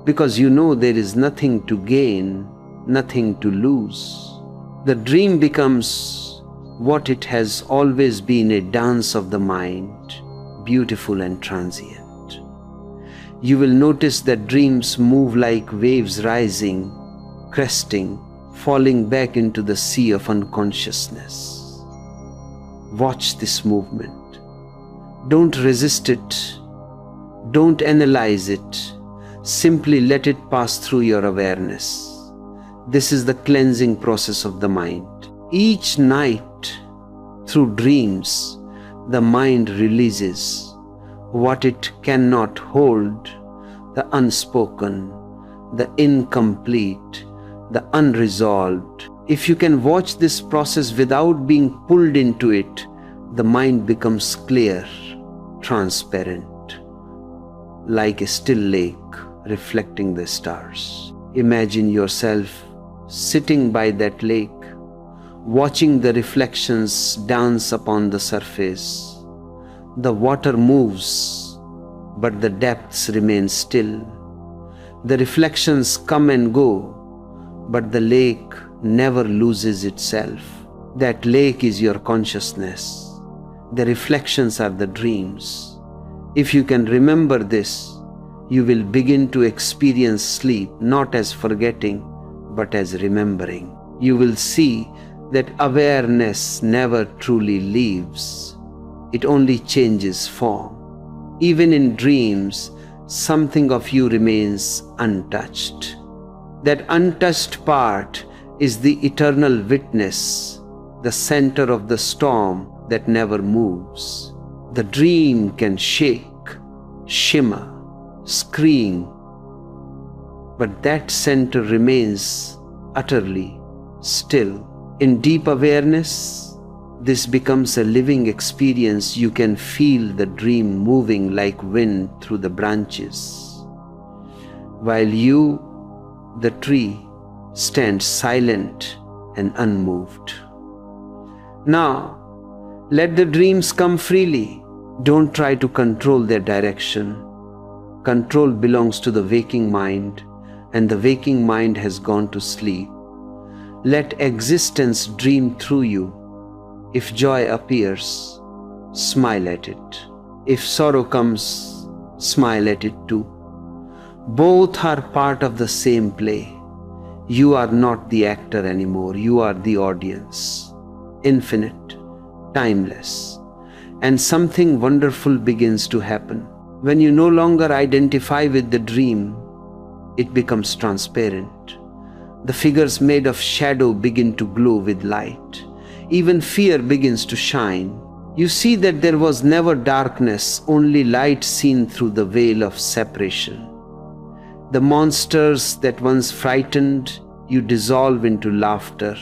because you know there is nothing to gain, nothing to lose. The dream becomes what it has always been, a dance of the mind, beautiful and transient. You will notice that dreams move like waves, rising, cresting, falling back into the sea of unconsciousness. Watch this movement. Don't resist it. Don't analyze it. Simply let it pass through your awareness. This is the cleansing process of the mind. Each night, through dreams, the mind releases what it cannot hold, the unspoken, the incomplete, the unresolved. If you can watch this process without being pulled into it, the mind becomes clear, transparent, like a still lake reflecting the stars. Imagine yourself sitting by that lake, watching the reflections dance upon the surface. The water moves, but the depths remain still. The reflections come and go, but the lake never loses itself. That lake is your consciousness. The reflections are the dreams. If you can remember this, you will begin to experience sleep not as forgetting, but as remembering. You will see that awareness never truly leaves. It only changes form. Even in dreams, something of you remains untouched. That untouched part is the eternal witness, the center of the storm that never moves. The dream can shake, shimmer, scream, but that center remains utterly still. In deep awareness, this becomes a living experience. You can feel the dream moving like wind through the branches, while you, the tree, stand silent and unmoved. Now, let the dreams come freely. Don't try to control their direction. Control belongs to the waking mind, and the waking mind has gone to sleep. Let existence dream through you. If joy appears, smile at it. If sorrow comes, smile at it too. Both are part of the same play. You are not the actor anymore. You are the audience. Infinite, timeless. And something wonderful begins to happen. When you no longer identify with the dream, it becomes transparent. The figures made of shadow begin to glow with light. Even fear begins to shine. You see that there was never darkness, only light seen through the veil of separation. The monsters that once frightened you dissolve into laughter,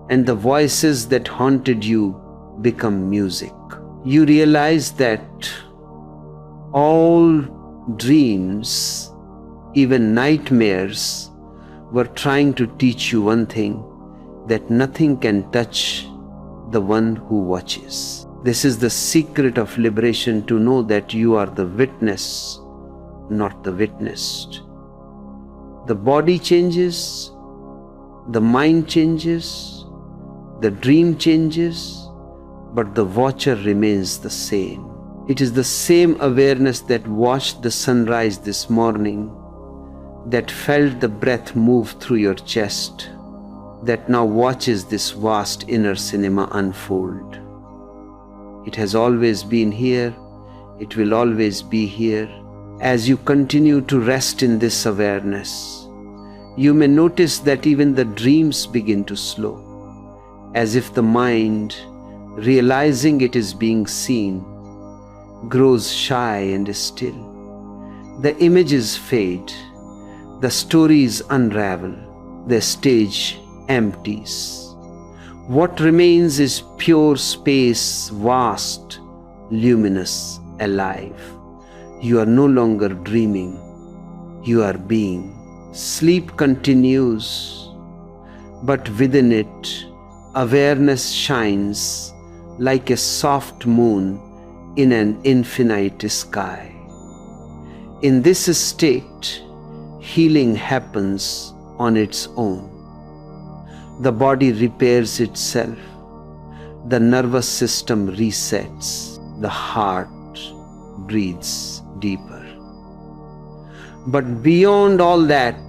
and the voices that haunted you become music. You realize that all dreams, even nightmares, were trying to teach you one thing, that nothing can touch the one who watches. This is the secret of liberation, to know that you are the witness, not the witnessed. The body changes, the mind changes, the dream changes, but the watcher remains the same. It is the same awareness that watched the sunrise this morning, that felt the breath move through your chest, that now watches this vast inner cinema unfold. It has always been here, it will always be here. As you continue to rest in this awareness, you may notice that even the dreams begin to slow, as if the mind, realizing it is being seen, grows shy and still. The images fade, the stories unravel, the stage empties. What remains is pure space, vast, luminous, alive. You are no longer dreaming, you are being. Sleep continues, but within it, awareness shines like a soft moon in an infinite sky. In this state, healing happens on its own. The body repairs itself, the nervous system resets, the heart breathes deeper. But beyond all that,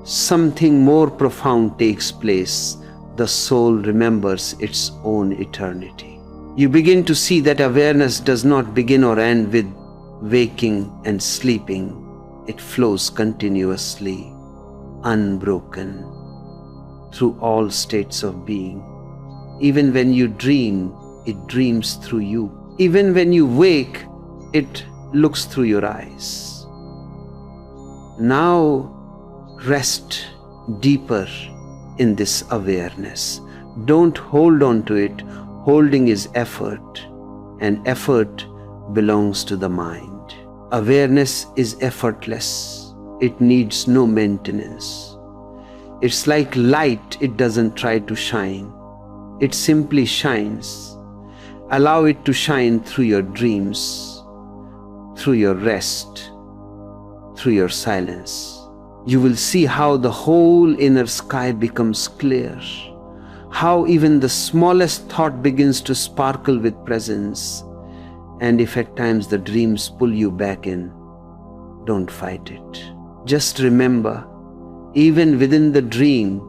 something more profound takes place. The soul remembers its own eternity. You begin to see that awareness does not begin or end with waking and sleeping. It flows continuously, unbroken, through all states of being. Even when you dream, it dreams through you. Even when you wake, it looks through your eyes. Now rest deeper in this awareness. Don't hold on to it. Holding is effort, and effort belongs to the mind. Awareness is effortless. It needs no maintenance. It's like light. It doesn't try to shine. It simply shines. Allow it to shine through your dreams, through your rest, through your silence. You will see how the whole inner sky becomes clear, how even the smallest thought begins to sparkle with presence. And if at times the dreams pull you back in, don't fight it. Just remember, even within the dream,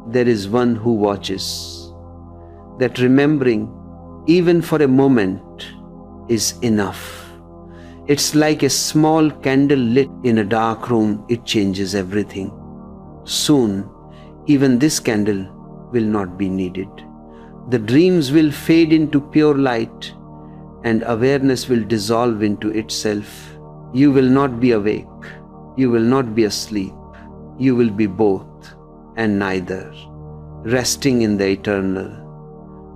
there is one who watches. That remembering, even for a moment, is enough. It's like a small candle lit in a dark room. It changes everything. Soon, even this candle will not be needed. The dreams will fade into pure light, and awareness will dissolve into itself. You will not be awake. You will not be asleep. You will be both and neither, resting in the eternal,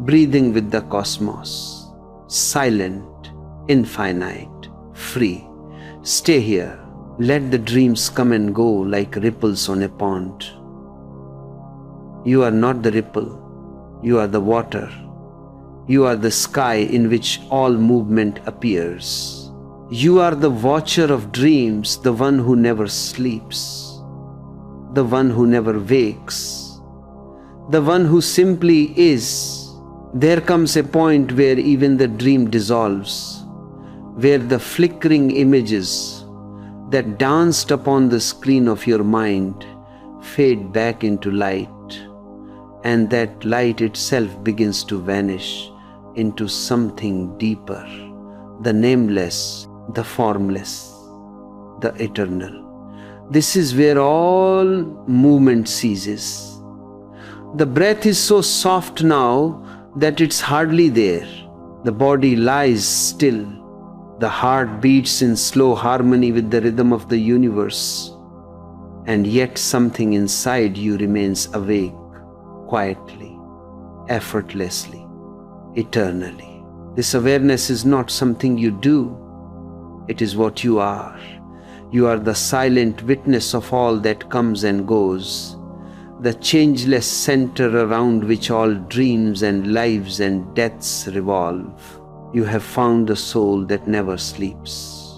breathing with the cosmos, silent, infinite, free. Stay here. Let the dreams come and go like ripples on a pond. You are not the ripple. You are the water. You are the sky in which all movement appears. You are the watcher of dreams, the one who never sleeps, the one who never wakes, the one who simply is. There comes a point where even the dream dissolves, where the flickering images that danced upon the screen of your mind fade back into light, and that light itself begins to vanish into something deeper, the nameless, the formless, the eternal. This is where all movement ceases. The breath is so soft now that it's hardly there. The body lies still. The heart beats in slow harmony with the rhythm of the universe. And yet something inside you remains awake, quietly, effortlessly, eternally. This awareness is not something you do. It is what you are. You are the silent witness of all that comes and goes, the changeless center around which all dreams and lives and deaths revolve. You have found a soul that never sleeps.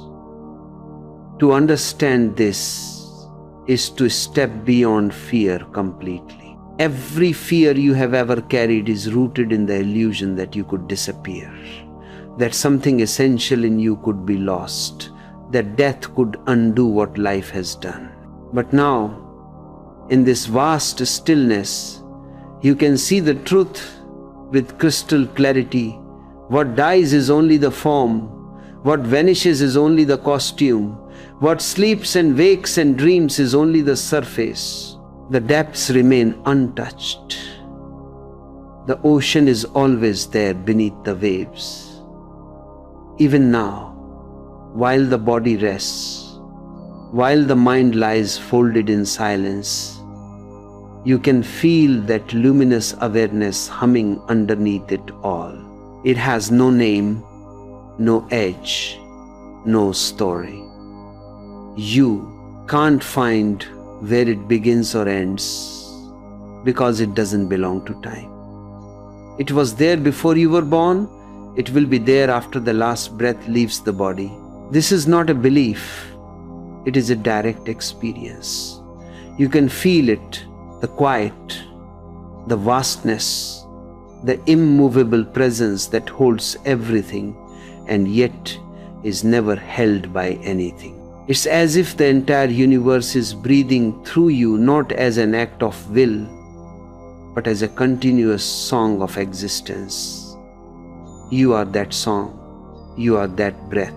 To understand this is to step beyond fear completely. Every fear you have ever carried is rooted in the illusion that you could disappear, that something essential in you could be lost, that death could undo what life has done. But now, in this vast stillness, you can see the truth with crystal clarity. What dies is only the form. What vanishes is only the costume. What sleeps and wakes and dreams is only the surface. The depths remain untouched. The ocean is always there beneath the waves. Even now, while the body rests, while the mind lies folded in silence, you can feel that luminous awareness humming underneath it all. It has no name, no edge, no story. You can't find where it begins or ends because it doesn't belong to time. It was there before you were born. It will be there after the last breath leaves the body. This is not a belief. It is a direct experience. You can feel it, the quiet, the vastness, the immovable presence that holds everything and yet is never held by anything. It's as if the entire universe is breathing through you, not as an act of will, but as a continuous song of existence. You are that song. You are that breath.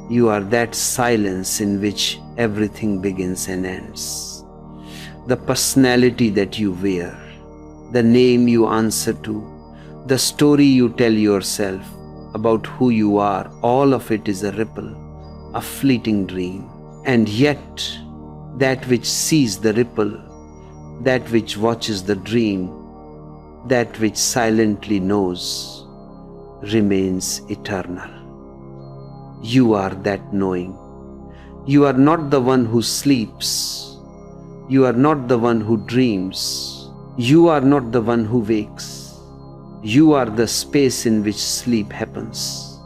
You are that silence in which everything begins and ends. The personality that you wear, the name you answer to, the story you tell yourself about who you are, all of it is a ripple, a fleeting dream. And yet, that which sees the ripple, that which watches the dream, that which silently knows, remains eternal. You are that knowing. You are not the one who sleeps. You are not the one who dreams. You are not the one who wakes. You are the space in which sleep happens,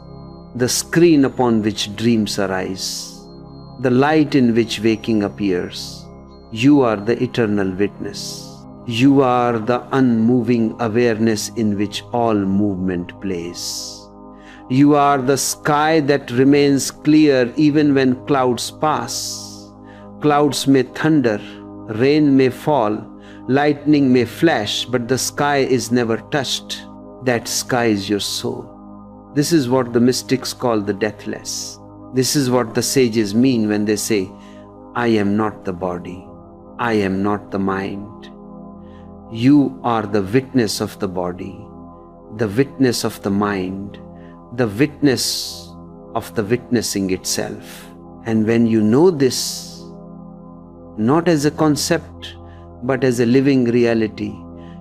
the screen upon which dreams arise, the light in which waking appears. You are the eternal witness. You are the unmoving awareness in which all movement plays. You are the sky that remains clear even when clouds pass. Clouds may thunder, rain may fall, lightning may flash, but the sky is never touched. That sky is your soul. This is what the mystics call the deathless. This is what the sages mean when they say, I am not the body. I am not the mind. You are the witness of the body, the witness of the mind, the witness of the witnessing itself. And when you know this, not as a concept, but as a living reality,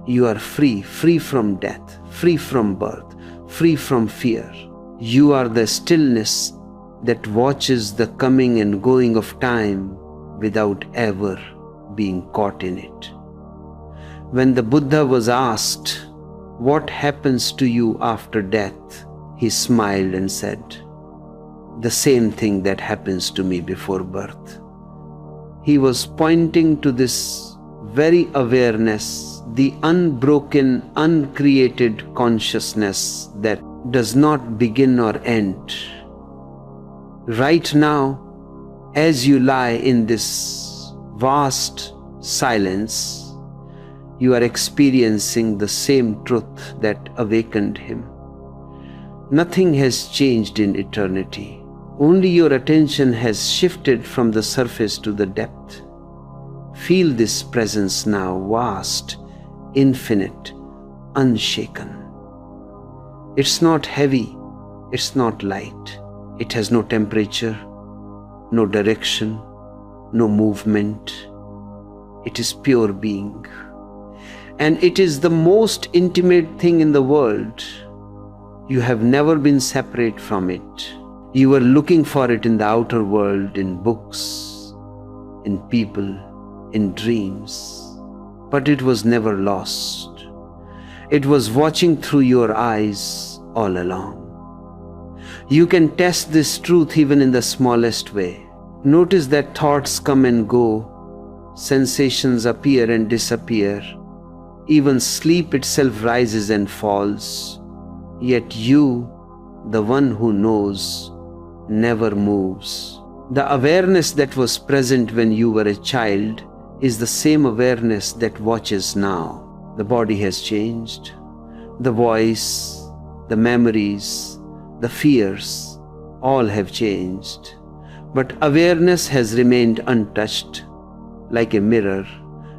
you are free from death, free from birth, free from fear. You are the stillness that watches the coming and going of time without ever being caught in it. When the Buddha was asked, "What happens to you after death?" he smiled and said, "The same thing that happens to me before birth." He was pointing to this very awareness, the unbroken, uncreated consciousness that does not begin or end. Right now, as you lie in this vast silence, you are experiencing the same truth that awakened him. Nothing has changed in eternity. Only your attention has shifted from the surface to the depth. Feel this presence now, vast, infinite, unshaken. It's not heavy, it's not light. It has no temperature, no direction, no movement. It is pure being. And it is the most intimate thing in the world. You have never been separate from it. You were looking for it in the outer world, in books, in people, in dreams. But it was never lost. It was watching through your eyes all along. You can test this truth even in the smallest way. Notice that thoughts come and go, sensations appear and disappear. Even sleep itself rises and falls. Yet you, the one who knows, never moves. The awareness that was present when you were a child is the same awareness that watches now. The body has changed. The voice, the memories, the fears, all have changed. But awareness has remained untouched, like a mirror,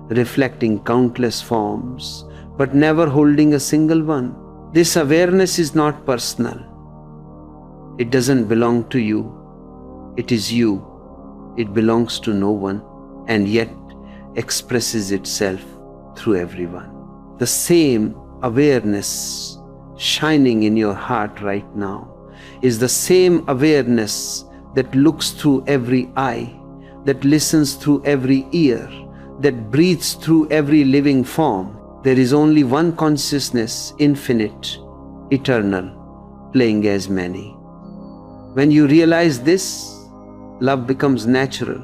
reflecting countless forms, but never holding a single one. This awareness is not personal. It doesn't belong to you. It is you. It belongs to no one, and yet expresses itself through everyone. The same awareness shining in your heart right now is the same awareness that looks through every eye, that listens through every ear, that breathes through every living form. There is only one consciousness, infinite, eternal, playing as many. When you realize this, love becomes natural,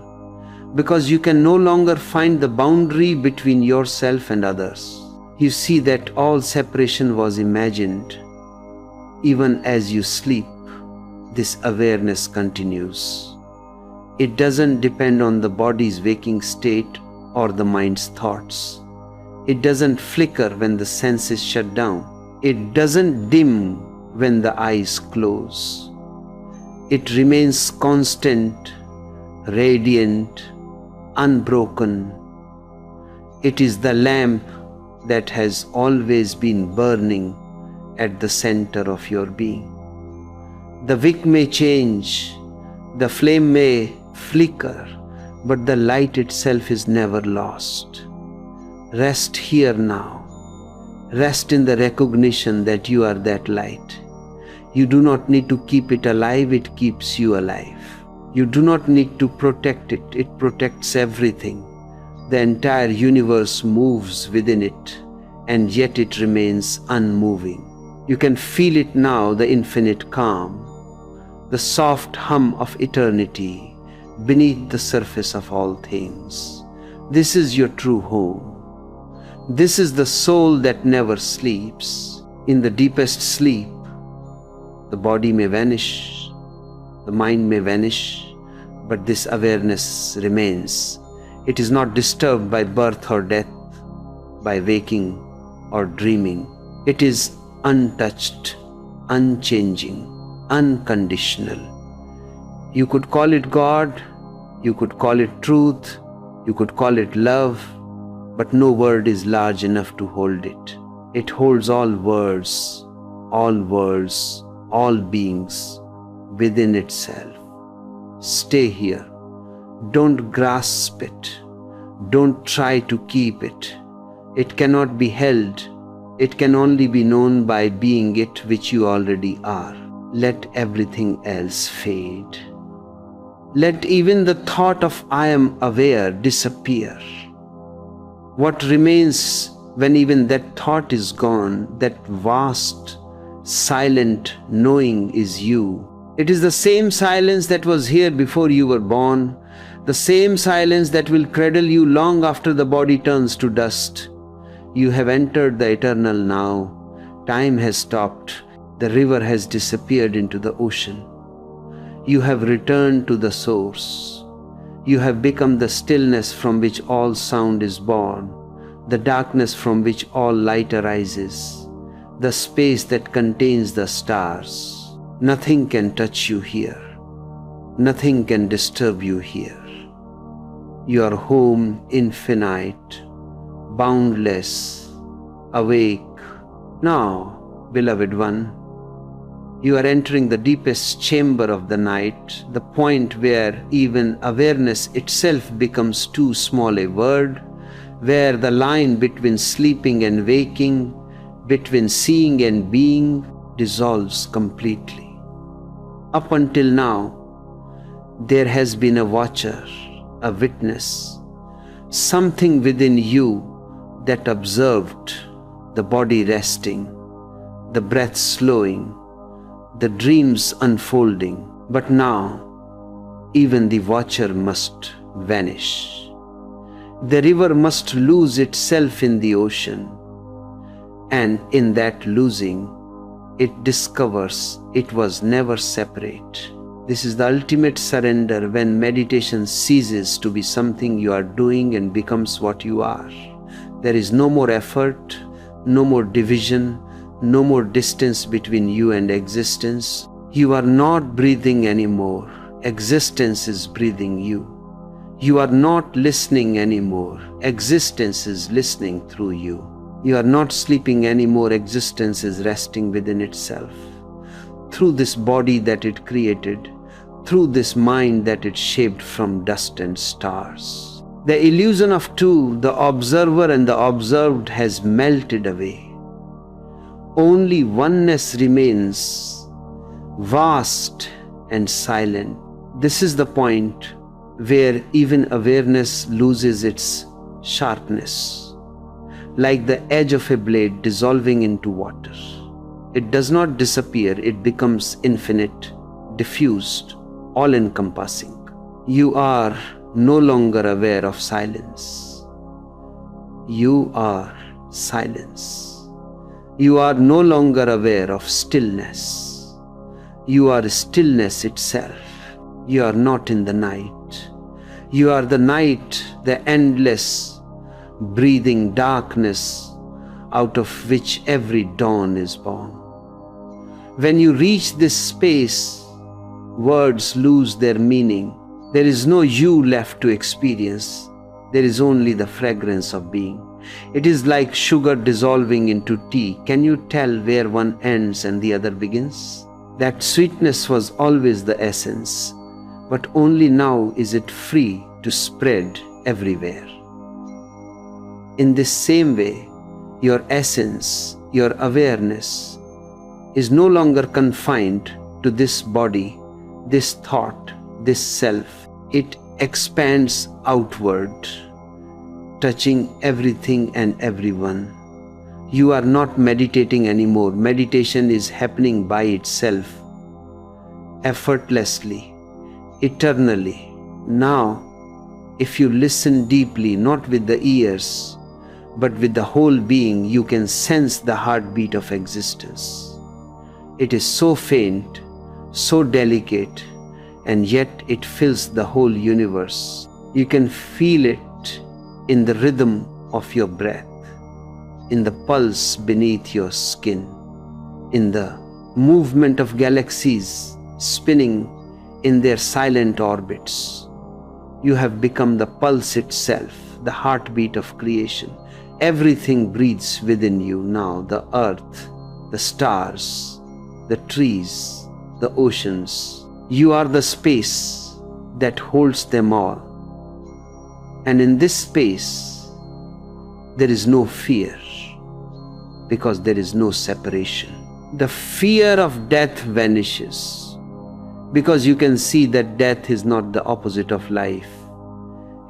because you can no longer find the boundary between yourself and others. You see that all separation was imagined. Even as you sleep, this awareness continues. It doesn't depend on the body's waking state or the mind's thoughts. It doesn't flicker when the senses shut down. It doesn't dim when the eyes close. It remains constant, radiant, unbroken. It is the lamp that has always been burning at the center of your being. The wick may change, the flame may flicker, but the light itself is never lost. Rest here now. Rest in the recognition that you are that light. You do not need to keep it alive, it keeps you alive. You do not need to protect it, it protects everything. The entire universe moves within it, and yet it remains unmoving. You can feel it now, the infinite calm, the soft hum of eternity beneath the surface of all things. This is your true home. This is the soul that never sleeps. In the deepest sleep, the body may vanish, the mind may vanish, but this awareness remains. It is not disturbed by birth or death, by waking or dreaming. It is untouched, unchanging, unconditional. You could call it God, you could call it truth, you could call it love, but no word is large enough to hold it. It holds all words, all beings within itself. Stay here. Don't grasp it. Don't try to keep it. It cannot be held. It can only be known by being it which you already are. Let everything else fade. Let even the thought of I am aware disappear. What remains when even that thought is gone, that vast, silent knowing is you. It is the same silence that was here before you were born, the same silence that will cradle you long after the body turns to dust. You have entered the eternal now. Time has stopped. The river has disappeared into the ocean. You have returned to the source. You have become the stillness from which all sound is born, the darkness from which all light arises, the space that contains the stars. Nothing can touch you here. Nothing can disturb you here. You are home, infinite, boundless, awake. Now, beloved one, you are entering the deepest chamber of the night, the point where even awareness itself becomes too small a word, where the line between sleeping and waking, between seeing and being, dissolves completely. Up until now, there has been a watcher, a witness, something within you that observed the body resting, the breath slowing, the dreams unfolding. But now, even the watcher must vanish. The river must lose itself in the ocean, and in that losing, it discovers it was never separate. This is the ultimate surrender, when meditation ceases to be something you are doing and becomes what you are. There is no more effort, no more division, no more distance between you and existence. You are not breathing anymore. Existence is breathing you. You are not listening anymore. Existence is listening through you. You are not sleeping anymore. Existence is resting within itself. Through this body that it created, through this mind that it shaped from dust and stars. The illusion of two, the observer and the observed, has melted away. Only oneness remains, vast and silent. This is the point where even awareness loses its sharpness, like the edge of a blade dissolving into water. It does not disappear, it becomes infinite, diffused, all-encompassing. You are no longer aware of silence. You are silence. You are no longer aware of stillness. You are stillness itself. You are not in the night. You are the night, the endless, breathing darkness out of which every dawn is born. When you reach this space, words lose their meaning. There is no you left to experience. There is only the fragrance of being. It is like sugar dissolving into tea. Can you tell where one ends and the other begins? That sweetness was always the essence, but only now is it free to spread everywhere. In this same way, your essence, your awareness, is no longer confined to this body, this thought, this self. It expands outward, touching everything and everyone. You are not meditating anymore. Meditation is happening by itself, effortlessly, eternally. Now, if you listen deeply, not with the ears, but with the whole being, you can sense the heartbeat of existence. It is so faint, so delicate, and yet it fills the whole universe. You can feel it in the rhythm of your breath, in the pulse beneath your skin, in the movement of galaxies spinning in their silent orbits. You have become the pulse itself, the heartbeat of creation. Everything breathes within you now, the earth, the stars, the trees, the oceans. You are the space that holds them all. And in this space, there is no fear, because there is no separation. The fear of death vanishes, because you can see that death is not the opposite of life.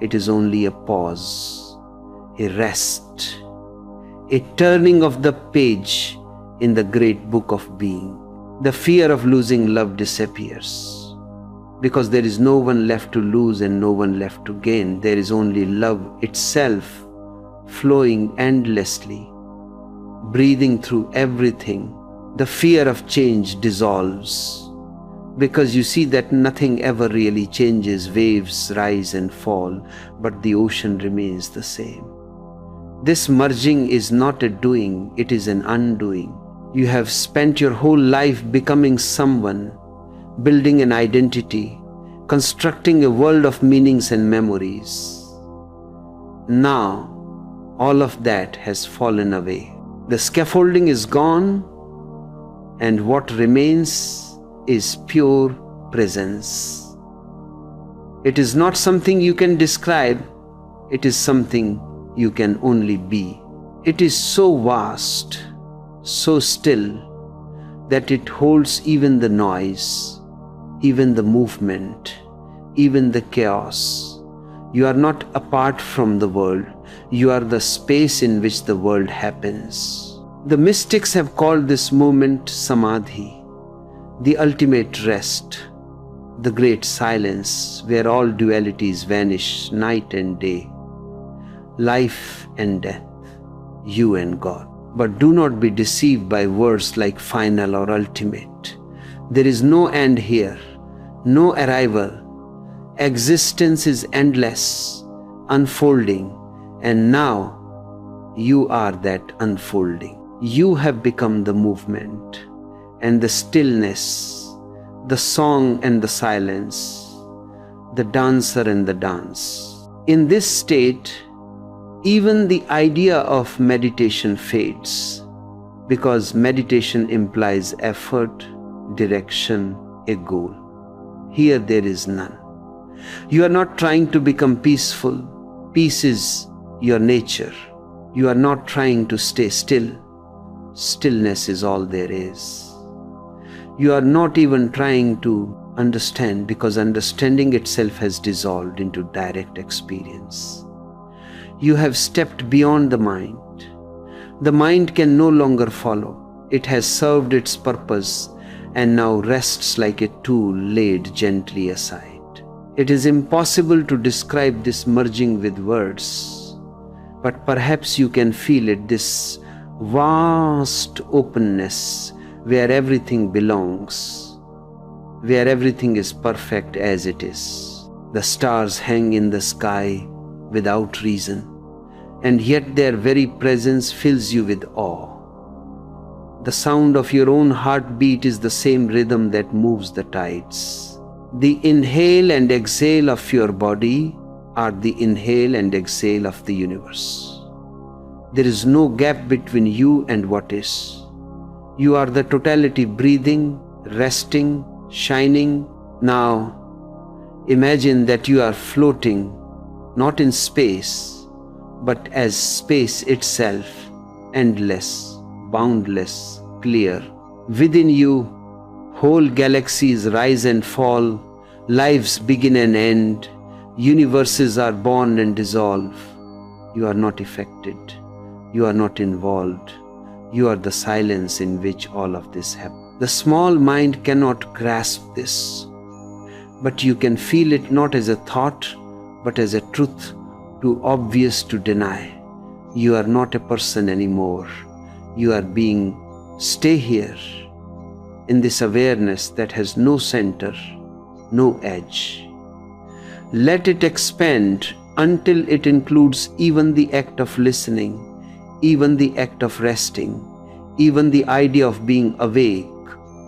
It is only a pause, a rest, a turning of the page in the great book of being. The fear of losing love disappears, because there is no one left to lose and no one left to gain. There is only love itself, flowing endlessly, breathing through everything. The fear of change dissolves, because you see that nothing ever really changes. Waves rise and fall, but the ocean remains the same. This merging is not a doing, it is an undoing. You have spent your whole life becoming someone, building an identity, constructing a world of meanings and memories. Now, all of that has fallen away. The scaffolding is gone, and what remains is pure presence. It is not something you can describe, it is something you can only be. It is so vast, so still, that it holds even the noise, even the movement, even the chaos. You are not apart from the world, you are the space in which the world happens. The mystics have called this moment Samadhi, the ultimate rest, the great silence where all dualities vanish, night and day, life and death, you and God. But do not be deceived by words like final or ultimate. There is no end here, no arrival. Existence is endless, unfolding, and now you are that unfolding. You have become the movement and the stillness, the song and the silence, the dancer and the dance. In this state, even the idea of meditation fades, because meditation implies effort, direction, a goal. Here there is none. You are not trying to become peaceful. Peace is your nature. You are not trying to stay still. Stillness is all there is. You are not even trying to understand, because understanding itself has dissolved into direct experience. You have stepped beyond the mind. The mind can no longer follow. It has served its purpose and now rests like a tool laid gently aside. It is impossible to describe this merging with words, but perhaps you can feel it, this vast openness where everything belongs, where everything is perfect as it is. The stars hang in the sky without reason, and yet their very presence fills you with awe. The sound of your own heartbeat is the same rhythm that moves the tides. The inhale and exhale of your body are the inhale and exhale of the universe. There is no gap between you and what is. You are the totality, breathing, resting, shining. Now, imagine that you are floating, not in space, but as space itself, endless, boundless, clear. Within you, whole galaxies rise and fall, lives begin and end, universes are born and dissolve. You are not affected. You are not involved. You are the silence in which all of this happens. The small mind cannot grasp this, but you can feel it not as a thought, but as a truth too obvious to deny. You are not a person anymore. You are being. Stay here, in this awareness that has no center, no edge. Let it expand until it includes even the act of listening, even the act of resting, even the idea of being awake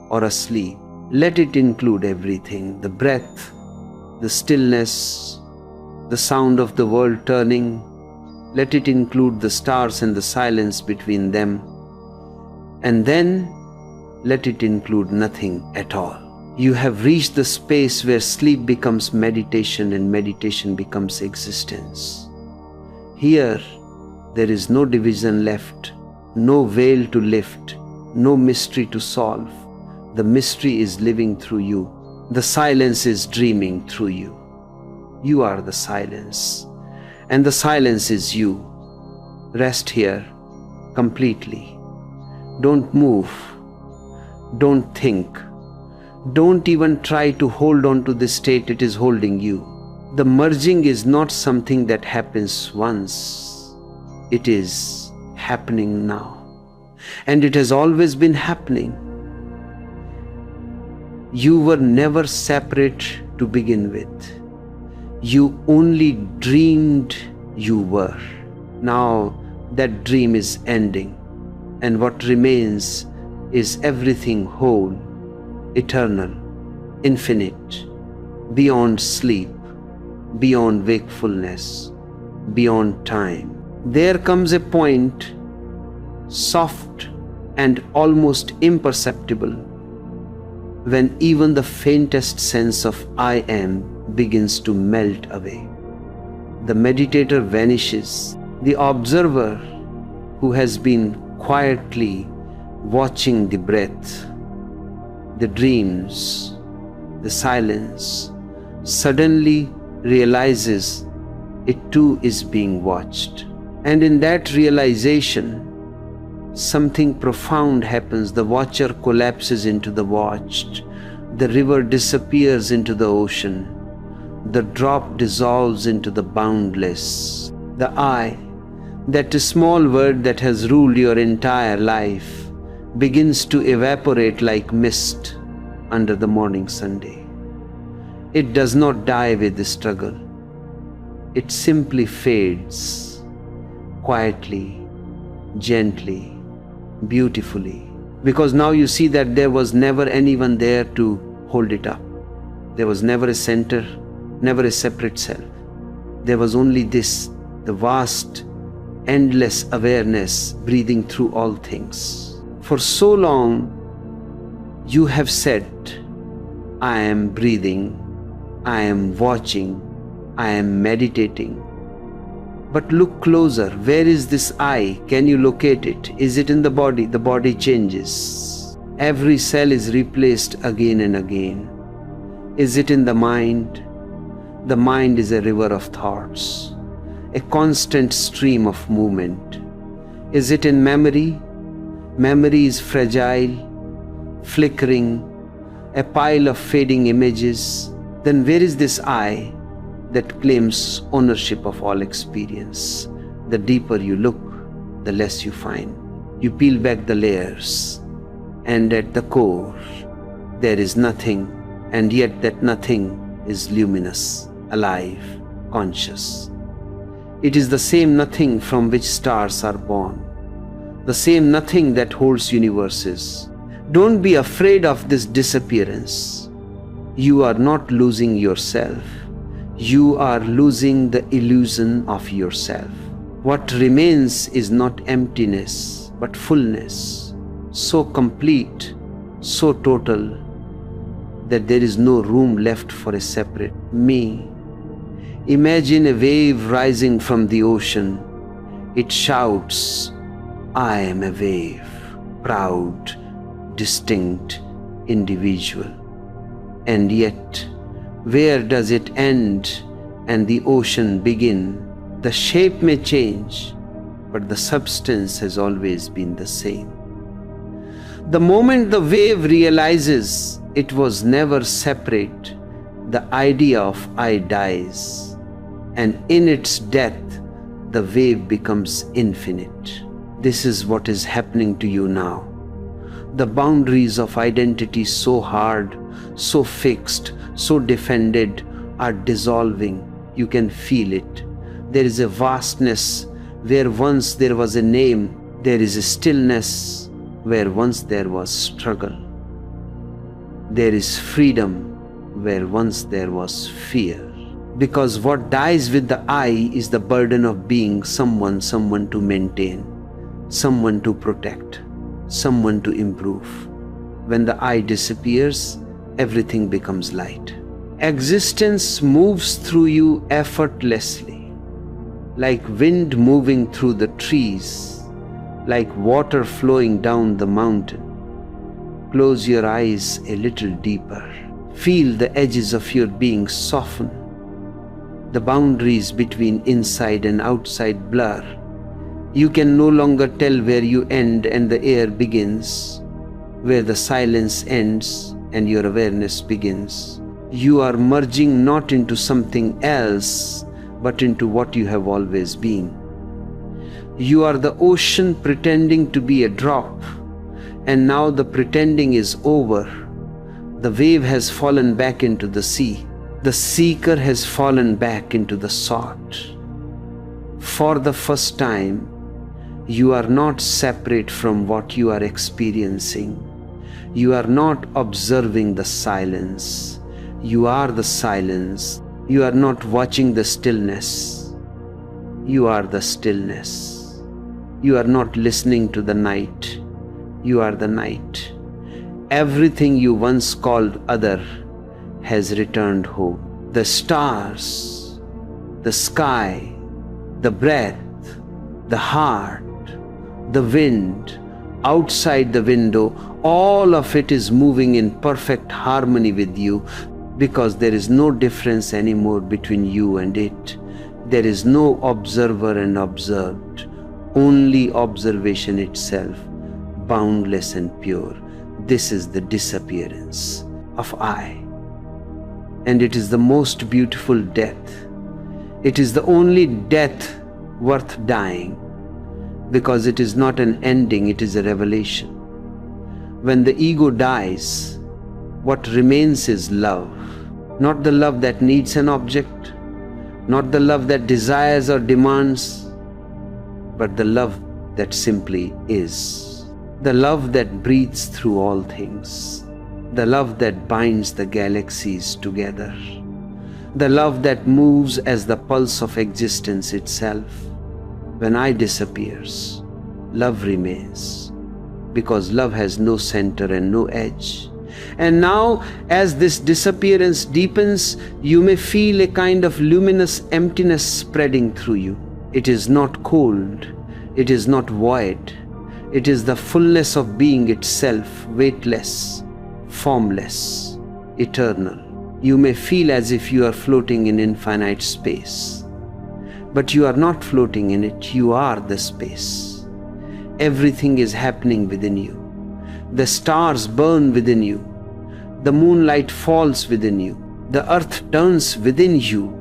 or asleep. Let it include everything, the breath, the stillness, the sound of the world turning. Let it include the stars and the silence between them. And then let it include nothing at all. You have reached the space where sleep becomes meditation and meditation becomes existence. Here, there is no division left, no veil to lift, no mystery to solve. The mystery is living through you. The silence is dreaming through you. You are the silence, and the silence is you. Rest here completely. Don't move. Don't think. Don't even try to hold on to this state, it is holding you. The merging is not something that happens once. It is happening now. And it has always been happening. You were never separate to begin with. You only dreamed you were. Now that dream is ending, and what remains is everything whole, eternal, infinite, beyond sleep, beyond wakefulness, beyond time. There comes a point, soft and almost imperceptible, when even the faintest sense of I am begins to melt away. The meditator vanishes. The observer, who has been quietly watching the breath, the dreams, the silence, suddenly realizes it too is being watched. And in that realization, something profound happens. The watcher collapses into the watched. The river disappears into the ocean. The drop dissolves into the boundless. The I, that small word that has ruled your entire life, begins to evaporate like mist under the morning Sunday. It does not die with the struggle. It simply fades, quietly, gently, beautifully. Because now you see that there was never anyone there to hold it up. There was never a center, never a separate self. There was only this, the vast, endless awareness breathing through all things. For so long, you have said, I am breathing, I am watching, I am meditating. But look closer. Where is this I? Can you locate it? Is it in the body? The body changes. Every cell is replaced again and again. Is it in the mind? The mind is a river of thoughts, a constant stream of movement. Is it in memory? Memory is fragile, flickering, a pile of fading images. Then where is this I that claims ownership of all experience? The deeper you look, the less you find. You peel back the layers, and at the core, there is nothing, and yet that nothing is luminous, alive, conscious. It is the same nothing from which stars are born, the same nothing that holds universes. Don't be afraid of this disappearance. You are not losing yourself. You are losing the illusion of yourself. What remains is not emptiness, but fullness, so complete, so total, that there is no room left for a separate me. Imagine a wave rising from the ocean. It shouts, I am a wave, proud, distinct, individual. And yet, where does it end and the ocean begin? The shape may change, but the substance has always been the same. The moment the wave realizes it was never separate, the idea of I dies, and in its death, the wave becomes infinite. This is what is happening to you now. The boundaries of identity, so hard, so fixed, so defended, are dissolving. You can feel it. There is a vastness where once there was a name. There is a stillness where once there was struggle. There is freedom where once there was fear. Because what dies with the I is the burden of being someone to maintain, someone to protect, someone to improve. When the I disappears, everything becomes light. Existence moves through you effortlessly, like wind moving through the trees, like water flowing down the mountain. Close your eyes a little deeper. Feel the edges of your being soften. The boundaries between inside and outside blur. You can no longer tell where you end and the air begins, where the silence ends and your awareness begins. You are merging not into something else, but into what you have always been. You are the ocean pretending to be a drop, and now the pretending is over. The wave has fallen back into the sea. The seeker has fallen back into the sought. For the first time, you are not separate from what you are experiencing. You are not observing the silence. You are the silence. You are not watching the stillness. You are the stillness. You are not listening to the night. You are the night. Everything you once called other has returned home. The stars, the sky, the breath, the heart, the wind, outside the window, all of it is moving in perfect harmony with you, because there is no difference anymore between you and it. There is no observer and observed, only observation itself, boundless and pure. This is the disappearance of I. And it is the most beautiful death. It is the only death worth dying, because it is not an ending, it is a revelation. When the ego dies, what remains is love. Not the love that needs an object, not the love that desires or demands, but the love that simply is. The love that breathes through all things. The love that binds the galaxies together. The love that moves as the pulse of existence itself. When I disappears, love remains, because love has no center and no edge. And now, as this disappearance deepens, you may feel a kind of luminous emptiness spreading through you. It is not cold, it is not void, it is the fullness of being itself, weightless, formless, eternal. You may feel as if you are floating in infinite space, but you are not floating in it, you are the space. Everything is happening within you. The stars burn within you. The moonlight falls within you. The earth turns within you.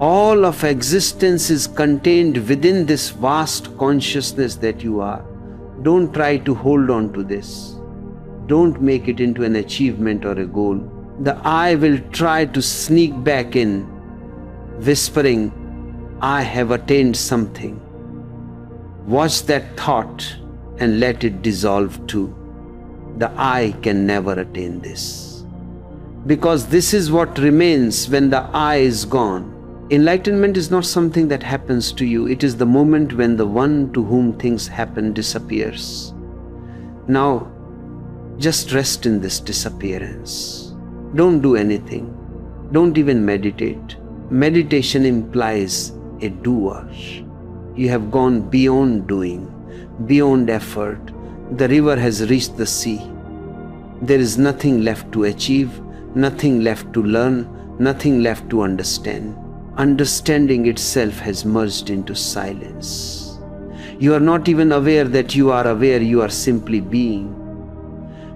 All of existence is contained within this vast consciousness that you are. Don't try to hold on to this. Don't make it into an achievement or a goal. The I will try to sneak back in, whispering, I have attained something. Watch that thought and let it dissolve too. The I can never attain this, because this is what remains when the I is gone. Enlightenment is not something that happens to you. It is the moment when the one to whom things happen disappears. Now, just rest in this disappearance. Don't do anything. Don't even meditate. Meditation implies a doer. You have gone beyond doing, beyond effort. The river has reached the sea. There is nothing left to achieve, nothing left to learn, nothing left to understand. Understanding itself has merged into silence. You are not even aware that you are aware, you are simply being.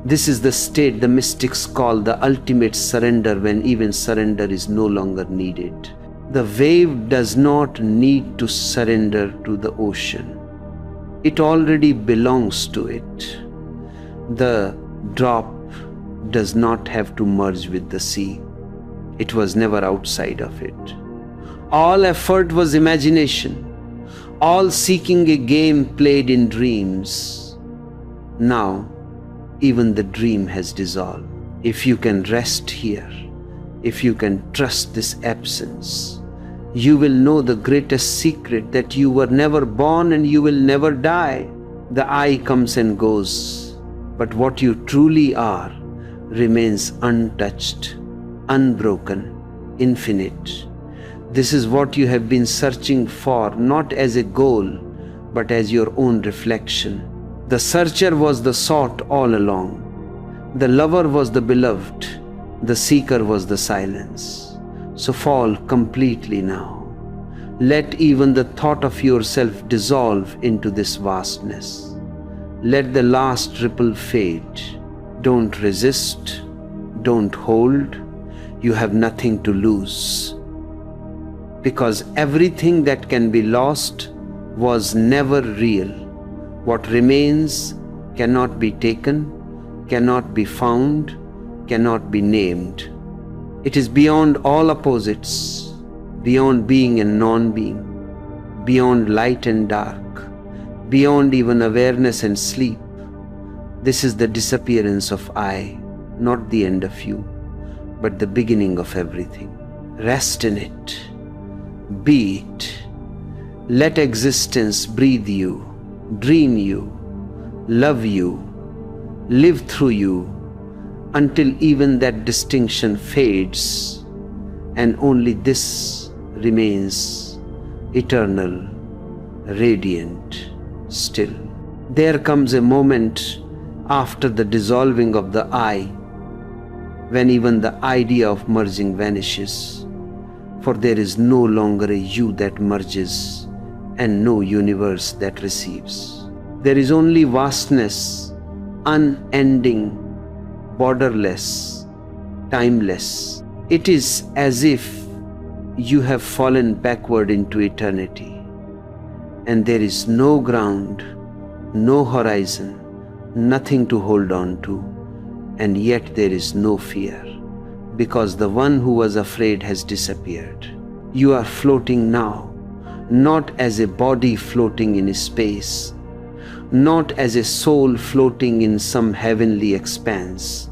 This is the state the mystics call the ultimate surrender, when even surrender is no longer needed. The wave does not need to surrender to the ocean. It already belongs to it. The drop does not have to merge with the sea. It was never outside of it. All effort was imagination. All seeking a game played in dreams. Now, even the dream has dissolved. If you can rest here, If you can trust this absence, you will know the greatest secret, that you were never born and you will never die. The I comes and goes, but what you truly are remains untouched, unbroken, infinite. This is what you have been searching for, not as a goal, but as your own reflection. The searcher was the sought all along. The lover was the beloved. The seeker was the silence. So fall completely now. Let even the thought of yourself dissolve into this vastness. Let the last ripple fade. Don't resist. Don't hold. You have nothing to lose. Because everything that can be lost was never real. What remains cannot be taken, cannot be found, cannot be named. It is beyond all opposites, beyond being and non-being, beyond light and dark, beyond even awareness and sleep. This is the disappearance of I, not the end of you, but the beginning of everything. Rest in it. Be it. Let existence breathe you, dream you, love you, live through you, until even that distinction fades and only this remains eternal, radiant, still. There comes a moment after the dissolving of the I, when even the idea of merging vanishes, for there is no longer a you that merges and no universe that receives. There is only vastness, unending, borderless, timeless. It is as if you have fallen backward into eternity, and there is no ground, no horizon, nothing to hold on to, and yet there is no fear, because the one who was afraid has disappeared. You are floating now, not as a body floating in space, not as a soul floating in some heavenly expanse,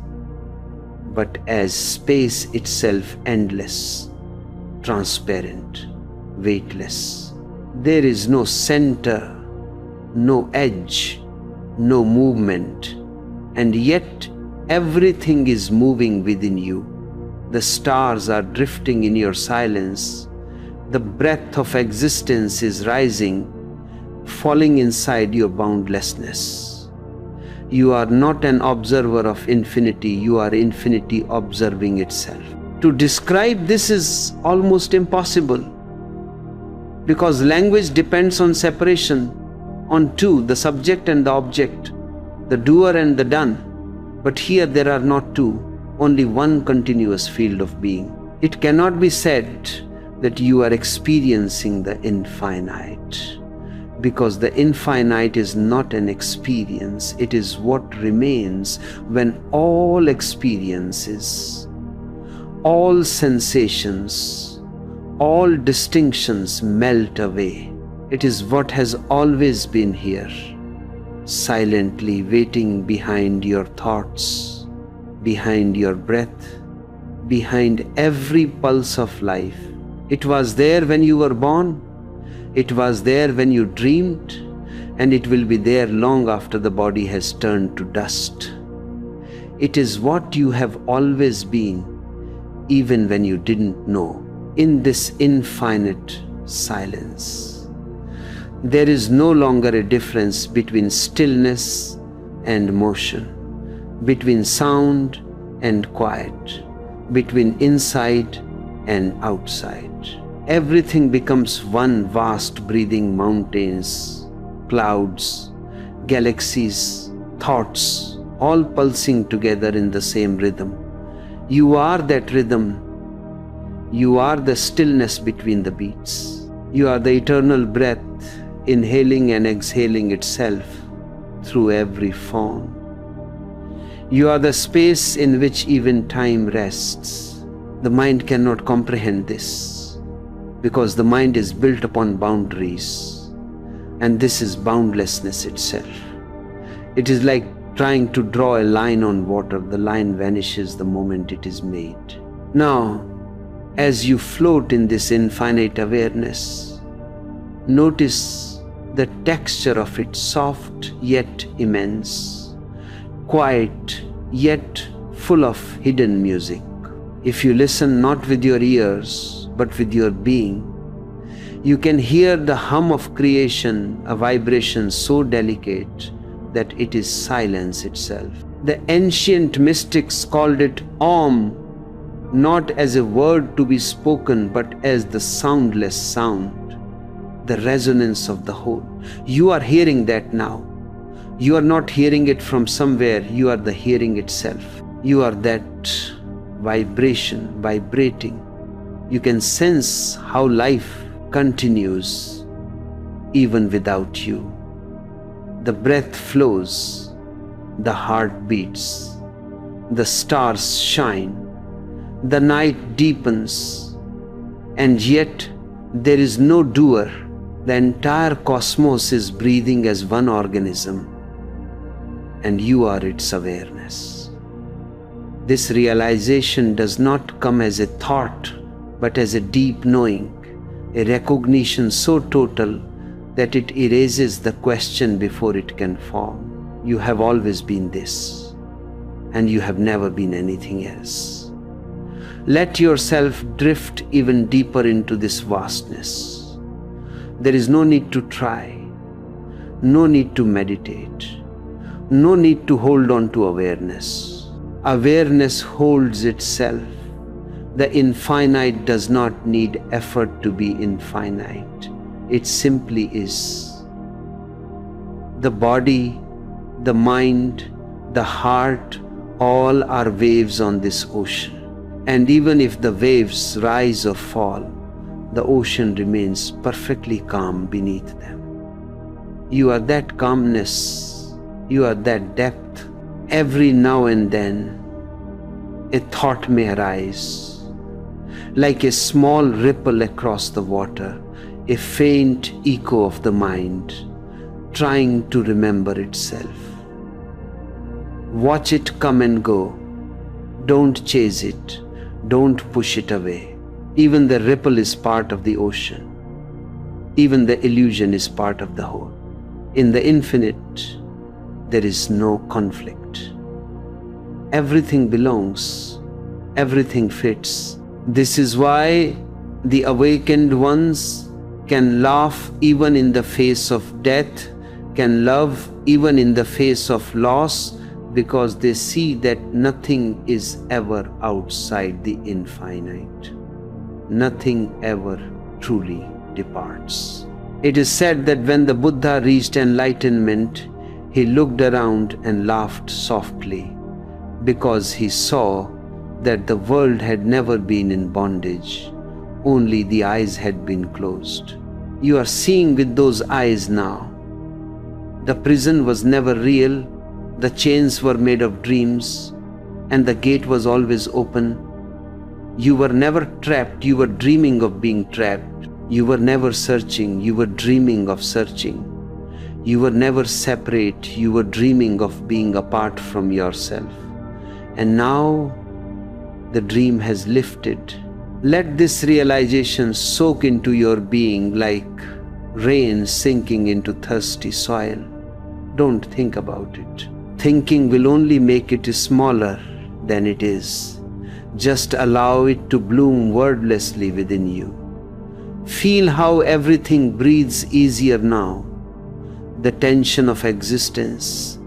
but as space itself, endless, transparent, weightless. There is no center, no edge, no movement, and yet everything is moving within you. The stars are drifting in your silence. The breath of existence is rising, falling inside your boundlessness. You are not an observer of infinity, you are infinity observing itself. To describe this is almost impossible, because language depends on separation, on two, the subject and the object, the doer and the done. But here there are not two, only one continuous field of being. It cannot be said that you are experiencing the infinite, because the infinite is not an experience. It is what remains when all experiences, all sensations, all distinctions melt away. It is what has always been here, silently waiting behind your thoughts, behind your breath, behind every pulse of life. It was there when you were born, it was there when you dreamed, and it will be there long after the body has turned to dust. It is what you have always been, even when you didn't know, in this infinite silence. There is no longer a difference between stillness and motion, between sound and quiet, between inside and outside. Everything becomes one vast breathing mountains, clouds, galaxies, thoughts, all pulsing together in the same rhythm. You are that rhythm. You are the stillness between the beats. You are the eternal breath, inhaling and exhaling itself through every form. You are the space in which even time rests. The mind cannot comprehend this, because the mind is built upon boundaries, and this is boundlessness itself. It is like trying to draw a line on water. The line vanishes the moment it is made. Now, as you float in this infinite awareness, notice the texture of it, soft yet immense, quiet yet full of hidden music. If you listen not with your ears but with your being, you can hear the hum of creation, a vibration so delicate that it is silence itself. The ancient mystics called it Om, not as a word to be spoken, but as the soundless sound, the resonance of the whole. You are hearing that now. You are not hearing it from somewhere, you are the hearing itself. You are that vibration, vibrating. You can sense how life continues even without you. The breath flows, the heart beats, the stars shine, the night deepens, and yet there is no doer. The entire cosmos is breathing as one organism, and you are its awareness. This realization does not come as a thought, but as a deep knowing, a recognition so total that it erases the question before it can form. You have always been this, and you have never been anything else. Let yourself drift even deeper into this vastness. There is no need to try, no need to meditate, no need to hold on to awareness. Awareness holds itself. The infinite does not need effort to be infinite. It simply is. The body, the mind, the heart, all are waves on this ocean. And even if the waves rise or fall, the ocean remains perfectly calm beneath them. You are that calmness, you are that depth. Every now and then, a thought may arise, like a small ripple across the water, a faint echo of the mind, trying to remember itself. Watch it come and go. Don't chase it. Don't push it away. Even the ripple is part of the ocean. Even the illusion is part of the whole. In the infinite, there is no conflict. Everything belongs. Everything fits. This is why the awakened ones can laugh even in the face of death, can love even in the face of loss, because they see that nothing is ever outside the infinite. Nothing ever truly departs. It is said that when the Buddha reached enlightenment, he looked around and laughed softly, because he saw that the world had never been in bondage, only the eyes had been closed. You are seeing with those eyes now. The prison was never real, the chains were made of dreams, and the gate was always open. You were never trapped, you were dreaming of being trapped. You were never searching, you were dreaming of searching. You were never separate, you were dreaming of being apart from yourself. And now the dream has lifted. Let this realization soak into your being like rain sinking into thirsty soil. Don't think about it. Thinking will only make it smaller than it is. Just allow it to bloom wordlessly within you. Feel how everything breathes easier now. The tension of existence,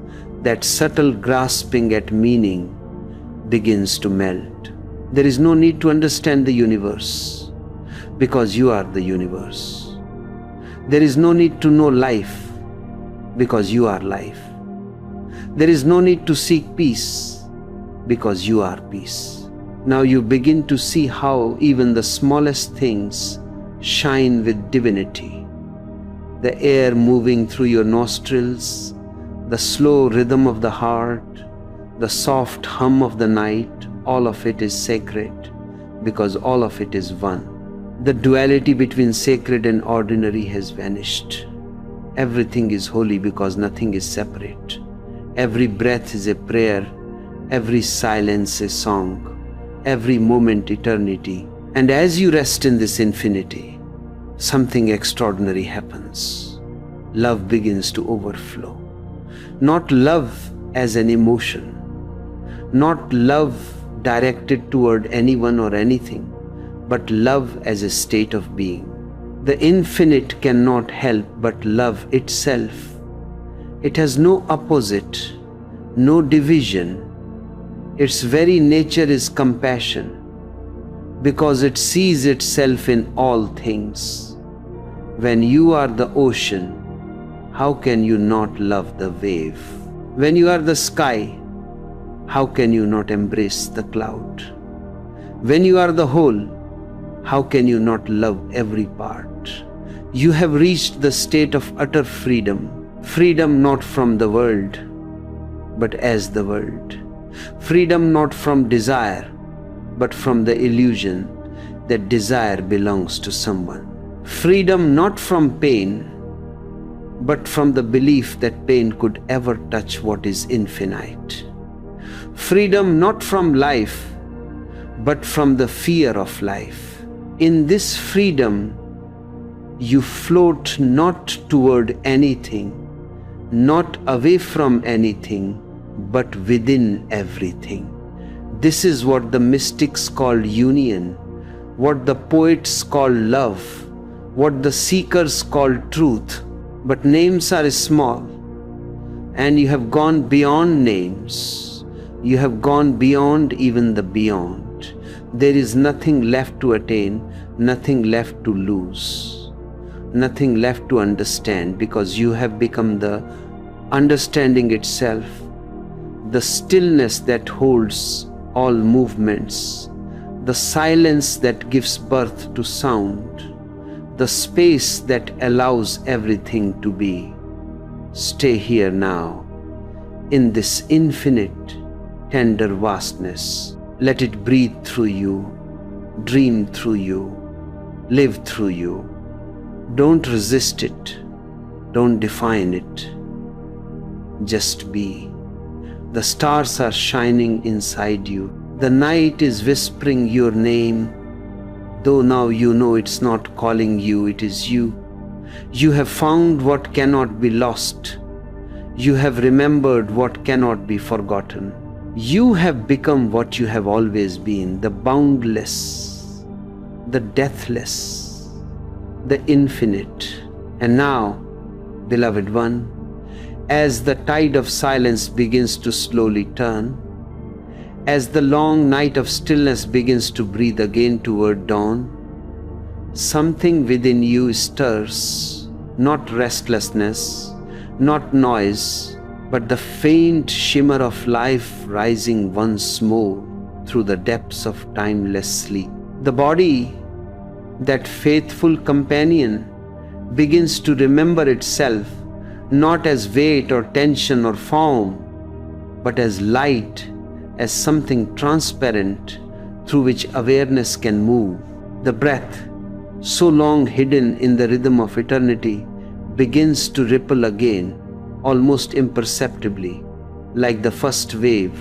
that subtle grasping at meaning, begins to melt. There is no need to understand the universe, because you are the universe. There is no need to know life, because you are life. There is no need to seek peace, because you are peace. Now you begin to see how even the smallest things shine with divinity. The air moving through your nostrils, the slow rhythm of the heart, the soft hum of the night, all of it is sacred, because all of it is one. The duality between sacred and ordinary has vanished. Everything is holy because nothing is separate. Every breath is a prayer, every silence a song, every moment eternity. And as you rest in this infinity, something extraordinary happens. Love begins to overflow. Not love as an emotion, not love directed toward anyone or anything, but love as a state of being. The infinite cannot help but love itself. It has no opposite, no division. Its very nature is compassion, because it sees itself in all things. When you are the ocean, how can you not love the wave? When you are the sky, how can you not embrace the cloud? When you are the whole, how can you not love every part? You have reached the state of utter freedom. Freedom not from the world, but as the world. Freedom not from desire, but from the illusion that desire belongs to someone. Freedom not from pain, but from the belief that pain could ever touch what is infinite. Freedom not from life, but from the fear of life. In this freedom, you float not toward anything, not away from anything, but within everything. This is what the mystics call union, what the poets call love, what the seekers call truth. But names are small, and you have gone beyond names. You have gone beyond even the beyond. There is nothing left to attain, nothing left to lose, nothing left to understand, because you have become the understanding itself, the stillness that holds all movements, the silence that gives birth to sound, the space that allows everything to be. Stay here now, in this infinite, tender vastness. Let it breathe through you, dream through you, live through you. Don't resist it, don't define it. Just be. The stars are shining inside you. The night is whispering your name, though now you know it's not calling you, it is you. You have found what cannot be lost. You have remembered what cannot be forgotten. You have become what you have always been, the boundless, the deathless, the infinite. And now, beloved one, as the tide of silence begins to slowly turn, as the long night of stillness begins to breathe again toward dawn, something within you stirs, not restlessness, not noise, but the faint shimmer of life rising once more through the depths of timeless sleep. The body, that faithful companion, begins to remember itself not as weight or tension or form, but as light, as something transparent through which awareness can move. The breath, so long hidden in the rhythm of eternity, begins to ripple again, almost imperceptibly, like the first wave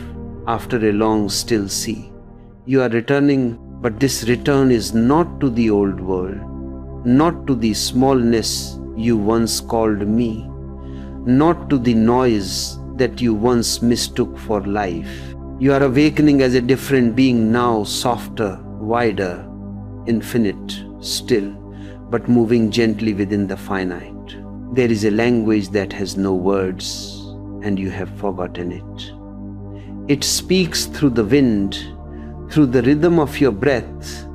after a long still sea. You are returning, but this return is not to the old world, not to the smallness you once called me, not to the noise that you once mistook for life. You are awakening as a different being now, softer, wider, infinite, still, but moving gently within the finite. There is a language that has no words, and you have forgotten it. It speaks through the wind, through the rhythm of your breath,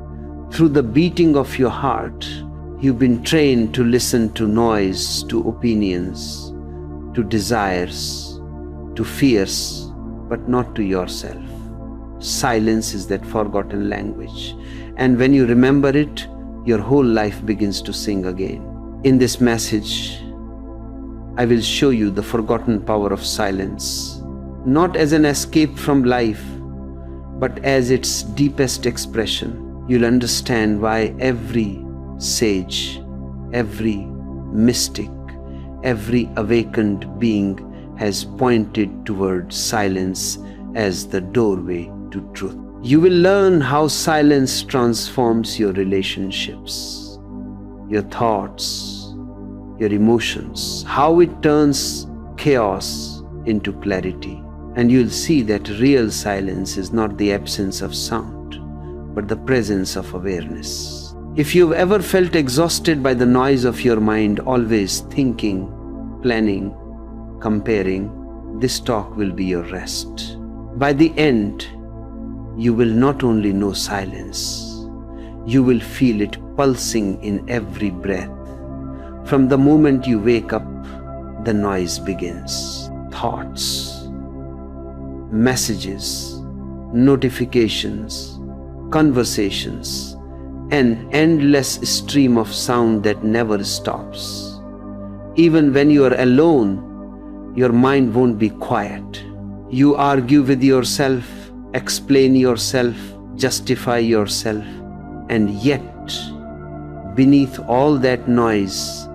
through the beating of your heart. You've been trained to listen to noise, to opinions, to desires, to fears, but not to yourself. Silence is that forgotten language, and when you remember it, your whole life begins to sing again. In this message, I will show you the forgotten power of silence, not as an escape from life, but as its deepest expression. You'll understand why every sage, every mystic, every awakened being has pointed toward silence as the doorway to truth. You will learn how silence transforms your relationships, your thoughts, your emotions, how it turns chaos into clarity. And you'll see that real silence is not the absence of sound, but the presence of awareness. If you've ever felt exhausted by the noise of your mind, always thinking, planning, comparing, this talk will be your rest. By the end, you will not only know silence, you will feel it pulsing in every breath. From the moment you wake up, the noise begins. Thoughts, messages, notifications, conversations, an endless stream of sound that never stops. Even when you are alone, your mind won't be quiet. You argue with yourself, explain yourself, justify yourself, and yet, beneath all that noise,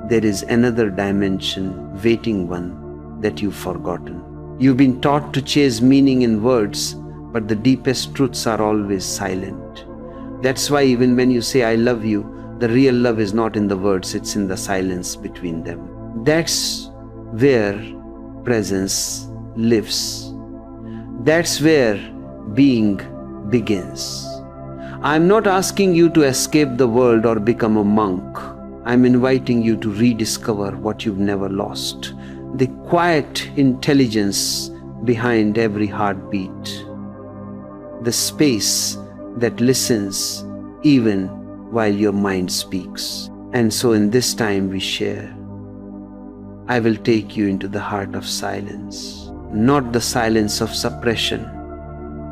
there is another dimension, waiting one, that you've forgotten. You've been taught to chase meaning in words, but the deepest truths are always silent. That's why even when you say, "I love you," the real love is not in the words, it's in the silence between them. That's where presence lives. That's where being begins. I'm not asking you to escape the world or become a monk. I'm inviting you to rediscover what you've never lost, the quiet intelligence behind every heartbeat, the space that listens even while your mind speaks. And so in this time we share, I will take you into the heart of silence, not the silence of suppression,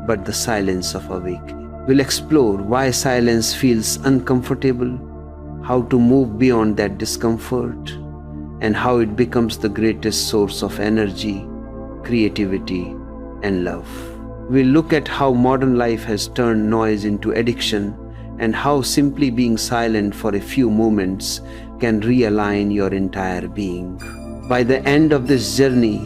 but the silence of awakening. We'll explore why silence feels uncomfortable, how to move beyond that discomfort, and how it becomes the greatest source of energy, creativity, and love. We'll look at how modern life has turned noise into addiction, and how simply being silent for a few moments can realign your entire being. By the end of this journey,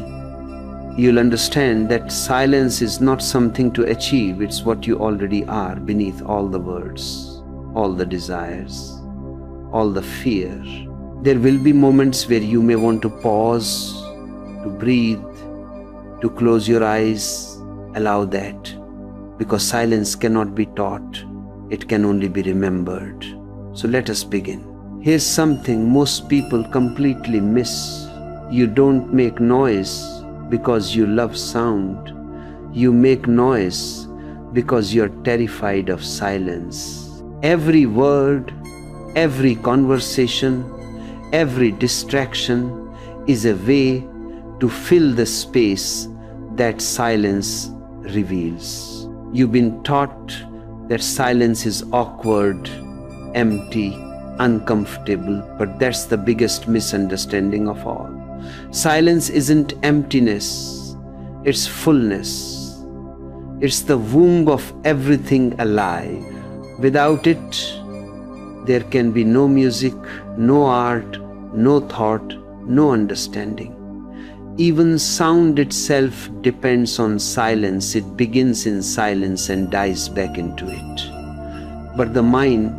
you'll understand that silence is not something to achieve, it's what you already are beneath all the words, all the desires, all the fear. There will be moments where you may want to pause, to breathe, to close your eyes. Allow that, because silence cannot be taught, it can only be remembered. So let us begin. Here's something most people completely miss. You don't make noise because you love sound. You make noise because you're terrified of silence. Every word, every conversation, every distraction is a way to fill the space that silence reveals. You've been taught that silence is awkward, empty, uncomfortable, but that's the biggest misunderstanding of all. Silence isn't emptiness, it's fullness. It's the womb of everything alive. Without it, there can be no music, no art, no thought, no understanding. Even sound itself depends on silence. It begins in silence and dies back into it. But the mind,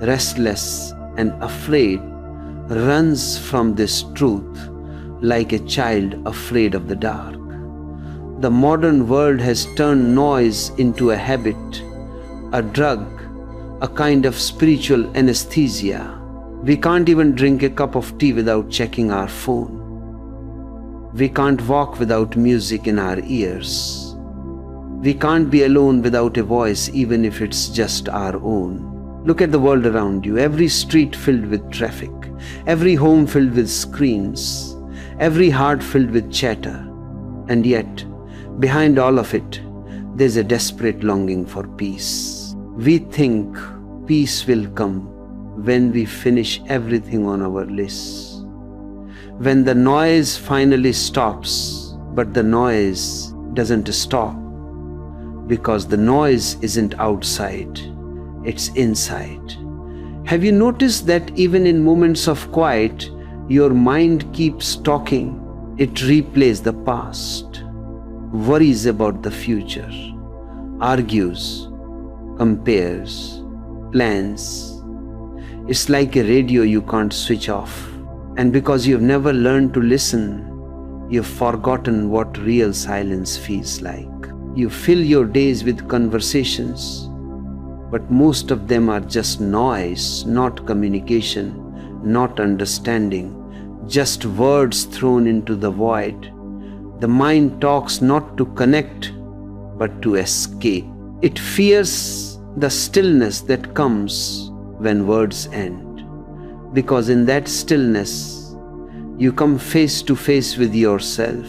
restless and afraid, runs from this truth like a child afraid of the dark. The modern world has turned noise into a habit, a drug, a kind of spiritual anesthesia. We can't even drink a cup of tea without checking our phone. We can't walk without music in our ears. We can't be alone without a voice, even if it's just our own. Look at the world around you. Every street filled with traffic, every home filled with screens, every heart filled with chatter. And yet, behind all of it, there's a desperate longing for peace. We think peace will come when we finish everything on our lists. When the noise finally stops, but the noise doesn't stop, because the noise isn't outside, it's inside. Have you noticed that even in moments of quiet, your mind keeps talking? It replays the past, worries about the future, argues, compares, plans. It's like a radio you can't switch off. And because you've never learned to listen, you've forgotten what real silence feels like. You fill your days with conversations, but most of them are just noise, not communication, not understanding, just words thrown into the void. The mind talks not to connect, but to escape. It fears the stillness that comes when words end, because in that stillness, you come face to face with yourself,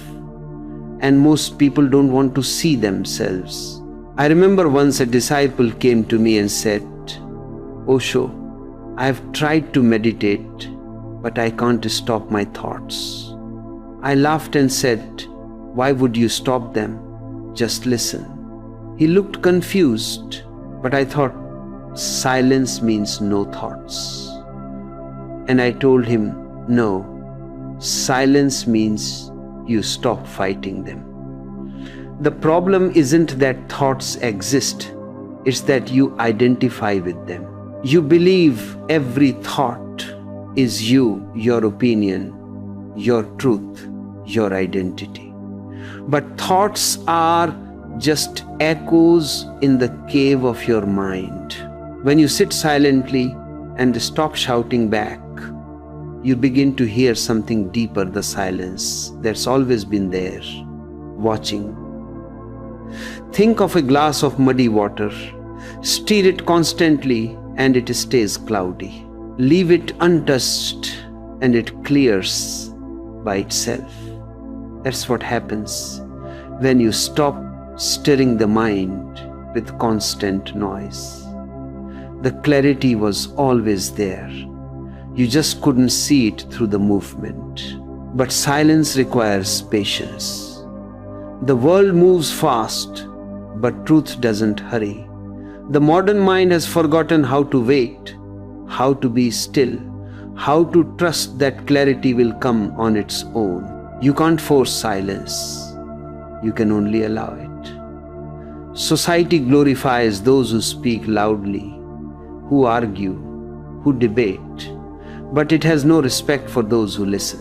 and most people don't want to see themselves. I remember once a disciple came to me and said, "Osho, I have tried to meditate, but I can't stop my thoughts." I laughed and said, "Why would you stop them? Just listen." He looked confused, but I thought, silence means no thoughts. And I told him, no, silence means you stop fighting them. The problem isn't that thoughts exist, it's that you identify with them. You believe every thought is you, your opinion, your truth, your identity. But thoughts are just echoes in the cave of your mind. When you sit silently and stop shouting back, you begin to hear something deeper, the silence that's always been there, watching. Think of a glass of muddy water. Stir it constantly and it stays cloudy. Leave it untouched and it clears by itself. That's what happens when you stop stirring the mind with constant noise. The clarity was always there. You just couldn't see it through the movement. But silence requires patience. The world moves fast, but truth doesn't hurry. The modern mind has forgotten how to wait, how to be still, how to trust that clarity will come on its own. You can't force silence. You can only allow it. Society glorifies those who speak loudly, who argue, who debate, but it has no respect for those who listen.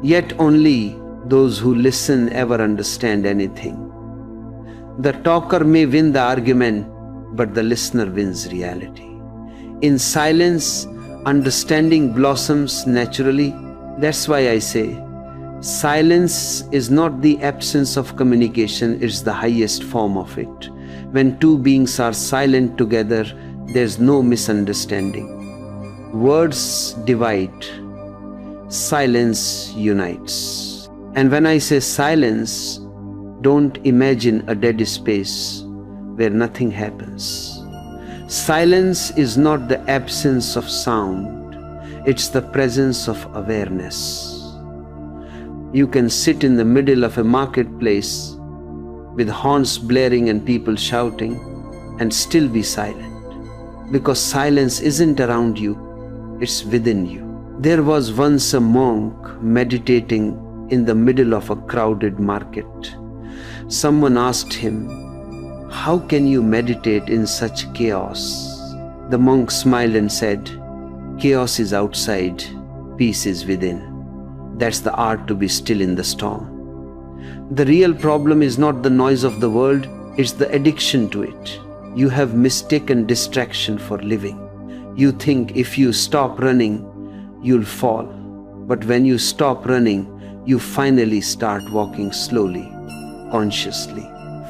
Yet only those who listen ever understand anything. The talker may win the argument, but the listener wins reality. In silence, understanding blossoms naturally. That's why I say, silence is not the absence of communication, it's the highest form of it. When two beings are silent together, there's no misunderstanding. Words divide, silence unites. And when I say silence, don't imagine a dead space where nothing happens. Silence is not the absence of sound, it's the presence of awareness. You can sit in the middle of a marketplace with horns blaring and people shouting and still be silent, because silence isn't around you, it's within you. There was once a monk meditating in the middle of a crowded market. Someone asked him, "How can you meditate in such chaos?" The monk smiled and said, "Chaos is outside, peace is within. That's the art to be still in the storm." The real problem is not the noise of the world, it's the addiction to it. You have mistaken distraction for living. You think if you stop running, you'll fall. But when you stop running, you finally start walking slowly, consciously,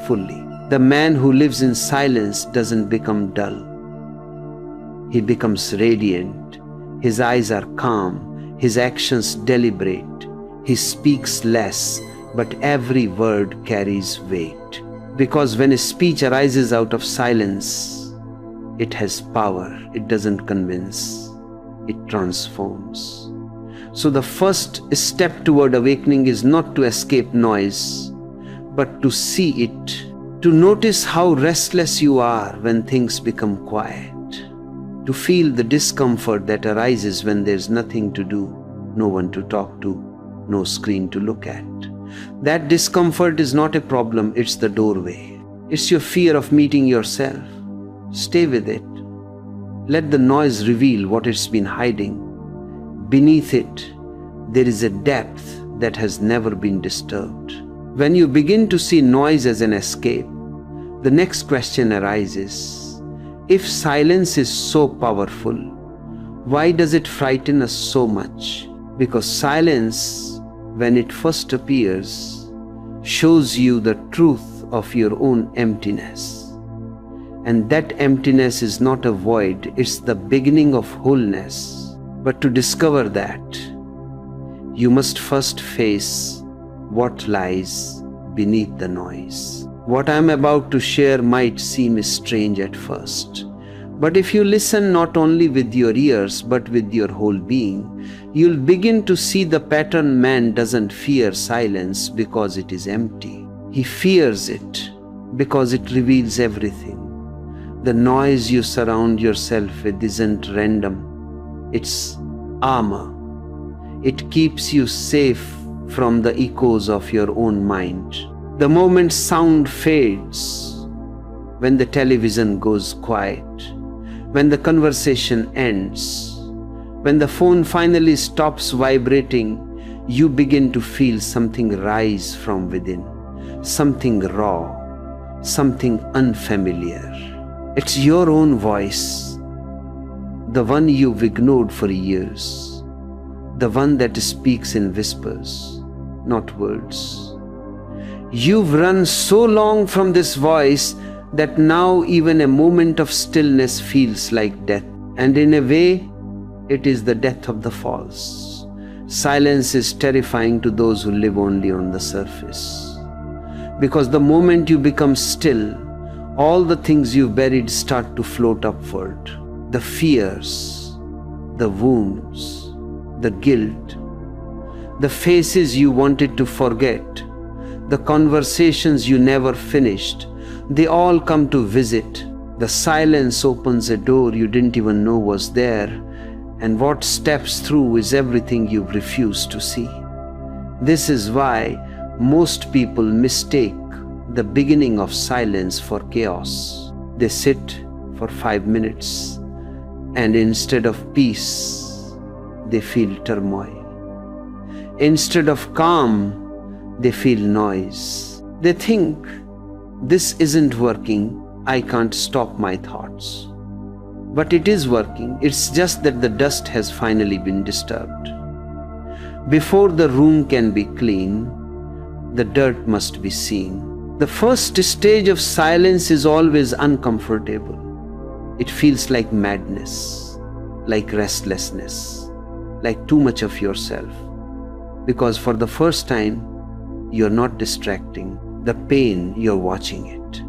fully. The man who lives in silence doesn't become dull. He becomes radiant. His eyes are calm. His actions deliberate. He speaks less, but every word carries weight. Because when a speech arises out of silence, it has power. It doesn't convince. It transforms. So the first step toward awakening is not to escape noise, but to see it, to notice how restless you are when things become quiet, to feel the discomfort that arises when there's nothing to do, no one to talk to, no screen to look at. That discomfort is not a problem, it's the doorway. It's your fear of meeting yourself. Stay with it. Let the noise reveal what it's been hiding. Beneath it, there is a depth that has never been disturbed. When you begin to see noise as an escape, the next question arises: if silence is so powerful, why does it frighten us so much? Because silence, when it first appears, shows you the truth of your own emptiness. And that emptiness is not a void, it's the beginning of wholeness. But to discover that, you must first face what lies beneath the noise. What I am about to share might seem strange at first, but if you listen not only with your ears but with your whole being, you'll begin to see the pattern. Man doesn't fear silence because it is empty. He fears it because it reveals everything. The noise you surround yourself with isn't random, it's armor. It keeps you safe from the echoes of your own mind. The moment sound fades, when the television goes quiet, when the conversation ends, when the phone finally stops vibrating, you begin to feel something rise from within, something raw, something unfamiliar. It's your own voice, the one you've ignored for years, the one that speaks in whispers, not words. You've run so long from this voice that now even a moment of stillness feels like death. And in a way, it is the death of the false. Silence is terrifying to those who live only on the surface. Because the moment you become still, all the things you've buried start to float upward. The fears, the wounds, the guilt, the faces you wanted to forget, the conversations you never finished, they all come to visit. The silence opens a door you didn't even know was there, and what steps through is everything you've refused to see. This is why most people mistake the beginning of silence for chaos. They sit for 5 minutes, and instead of peace, they feel turmoil. Instead of calm, they feel noise. They think, this isn't working, I can't stop my thoughts. But it is working, it's just that the dust has finally been disturbed. Before the room can be clean, the dirt must be seen. The first stage of silence is always uncomfortable. It feels like madness, like restlessness, like too much of yourself. Because for the first time, you're not distracting the pain, you're watching it.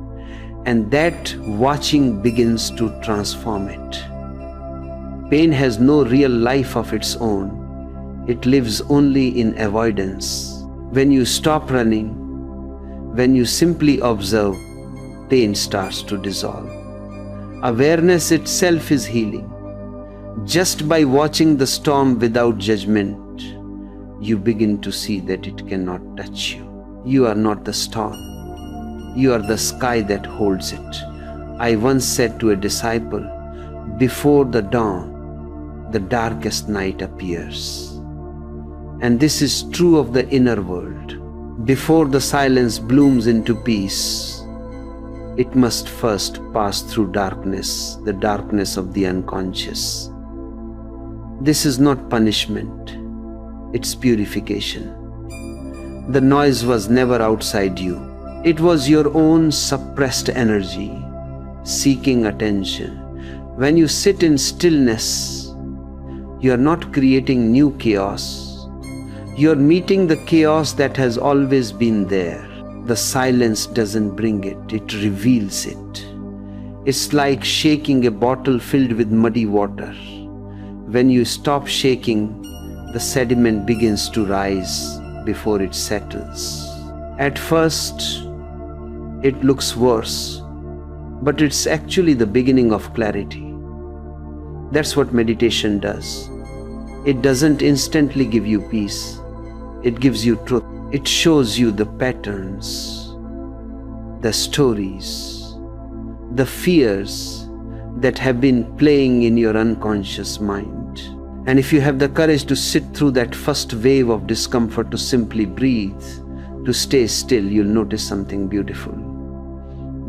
And that watching begins to transform it. Pain has no real life of its own. It lives only in avoidance. When you stop running, when you simply observe, pain starts to dissolve. Awareness itself is healing. Just by watching the storm without judgment, you begin to see that it cannot touch you. You are not the storm. You are the sky that holds it. I once said to a disciple, before the dawn, the darkest night appears. And this is true of the inner world. Before the silence blooms into peace, it must first pass through darkness, the darkness of the unconscious. This is not punishment. It's purification. The noise was never outside you. It was your own suppressed energy, seeking attention. When you sit in stillness, you are not creating new chaos. You are meeting the chaos that has always been there. The silence doesn't bring it, it reveals it. It's like shaking a bottle filled with muddy water. When you stop shaking, the sediment begins to rise before it settles. At first, it looks worse, but it's actually the beginning of clarity. That's what meditation does. It doesn't instantly give you peace. It gives you truth. It shows you the patterns the stories, the fears that have been playing in your unconscious mind. And if you have the courage to sit through that first wave of discomfort, to simply breathe, to stay still, you'll notice something beautiful.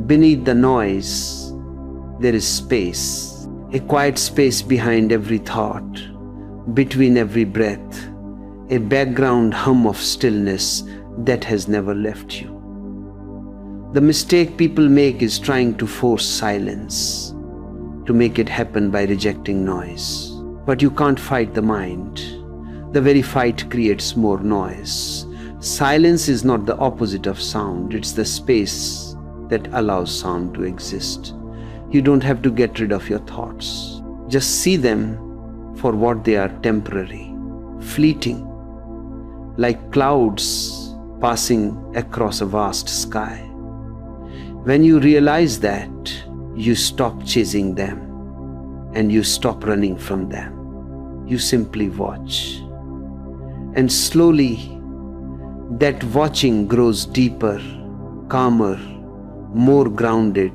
Beneath the noise, there is space, a quiet space behind every thought, between every breath, a background hum of stillness that has never left you. The mistake people make is trying to force silence, to make it happen by rejecting noise. But you can't fight the mind. The very fight creates more noise. Silence is not the opposite of sound. It's the space that allows sound to exist. You don't have to get rid of your thoughts. Just see them for what they are: temporary, fleeting, like clouds passing across a vast sky. When you realize that, you stop chasing them and you stop running from them. You simply watch. And slowly, that watching grows deeper, calmer, more grounded.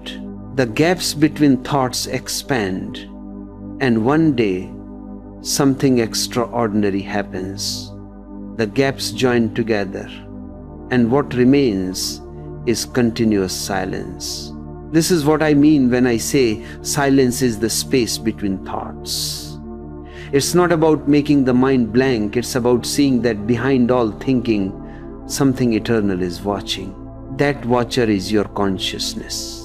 The gaps between thoughts expand, and one day, something extraordinary happens. The gaps join together, and what remains is continuous silence. This is what I mean when I say silence is the space between thoughts. It's not about making the mind blank, it's about seeing that behind all thinking, something eternal is watching. That watcher is your consciousness.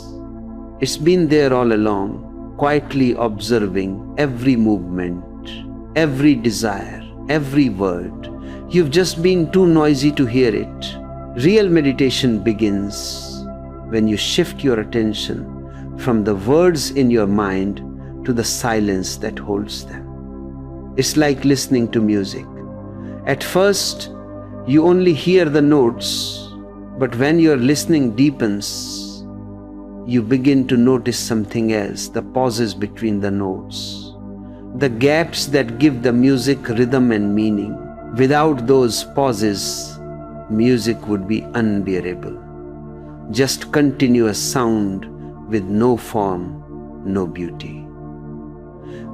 It's been there all along, quietly observing every movement, every desire, every word. You've just been too noisy to hear it. Real meditation begins when you shift your attention from the words in your mind to the silence that holds them. It's like listening to music. At first, you only hear the notes, but when your listening deepens, you begin to notice something else: the pauses between the notes, the gaps that give the music rhythm and meaning. Without those pauses, music would be unbearable. Just continuous sound with no form, no beauty.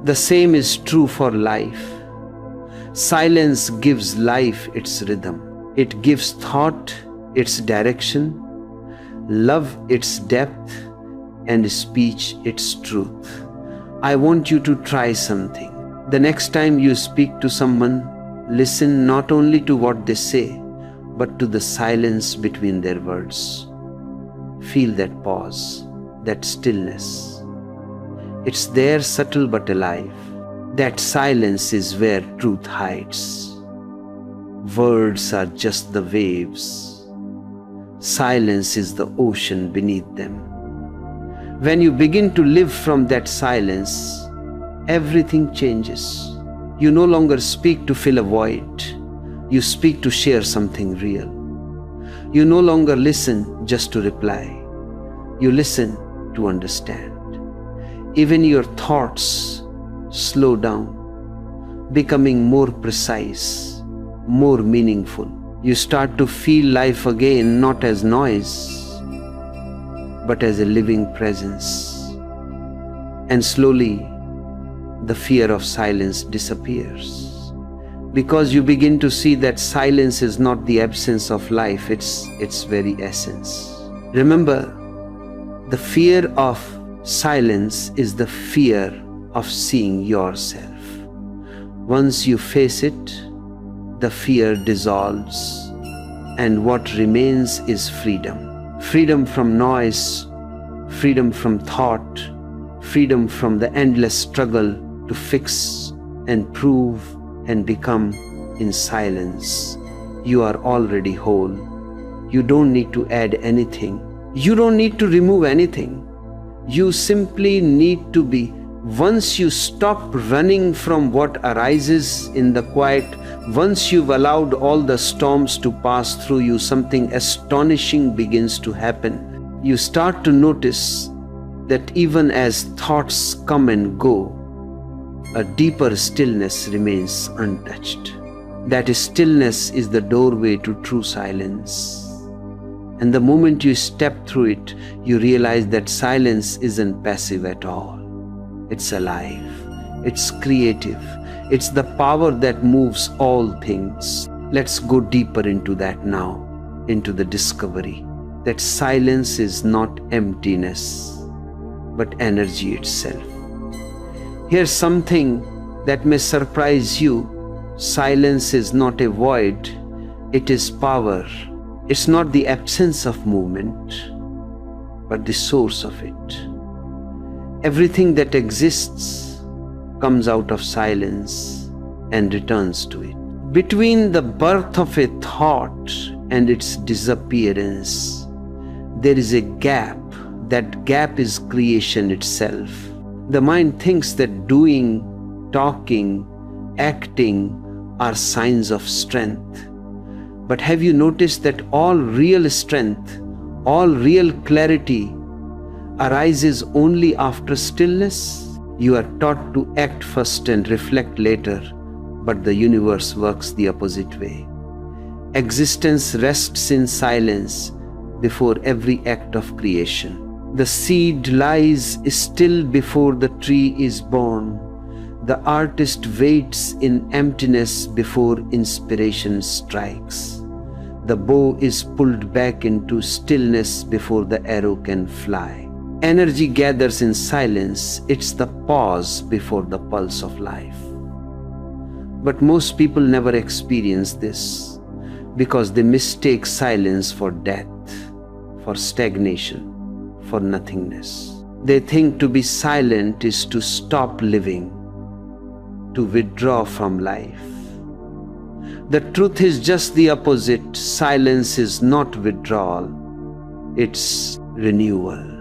The same is true for life. Silence gives life its rhythm. It gives thought its direction, love its depth, and speech its truth. I want you to try something. The next time you speak to someone, listen not only to what they say, but to the silence between their words. Feel that pause, that stillness. It's there, subtle but alive. That silence is where truth hides. Words are just the waves. Silence is the ocean beneath them. When you begin to live from that silence, everything changes. You no longer speak to fill a void. You speak to share something real. You no longer listen just to reply. You listen to understand. Even your thoughts slow down, becoming more precise, more meaningful. You start to feel life again, not as noise, but as a living presence. And slowly, the fear of silence disappears, because you begin to see that silence is not the absence of life, it's its very essence. Remember, the fear of silence is the fear of seeing yourself. Once you face it, the fear dissolves, and what remains is freedom. Freedom from noise, freedom from thought, freedom from the endless struggle to fix and prove and become. In silence, you are already whole. You don't need to add anything. You don't need to remove anything. You simply need to be. Once you stop running from what arises in the quiet, once you've allowed all the storms to pass through you, something astonishing begins to happen. You start to notice that even as thoughts come and go, a deeper stillness remains untouched. That stillness is the doorway to true silence. And the moment you step through it, you realize that silence isn't passive at all. It's alive. It's creative. It's the power that moves all things. Let's go deeper into that now, into the discovery that silence is not emptiness, but energy itself. Here's something that may surprise you. Silence is not a void, it is power. It's not the absence of movement, but the source of it. Everything that exists comes out of silence and returns to it. Between the birth of a thought and its disappearance, there is a gap. That gap is creation itself. The mind thinks that doing, talking, acting are signs of strength. But have you noticed that all real strength, all real clarity arises only after stillness? You are taught to act first and reflect later, but the universe works the opposite way. Existence rests in silence before every act of creation. The seed lies still before the tree is born. The artist waits in emptiness before inspiration strikes. The bow is pulled back into stillness before the arrow can fly. Energy gathers in silence. It's the pause before the pulse of life. But most people never experience this because they mistake silence for death, for stagnation, for nothingness. They think to be silent is to stop living, to withdraw from life. The truth is just the opposite. Silence is not withdrawal, it's renewal.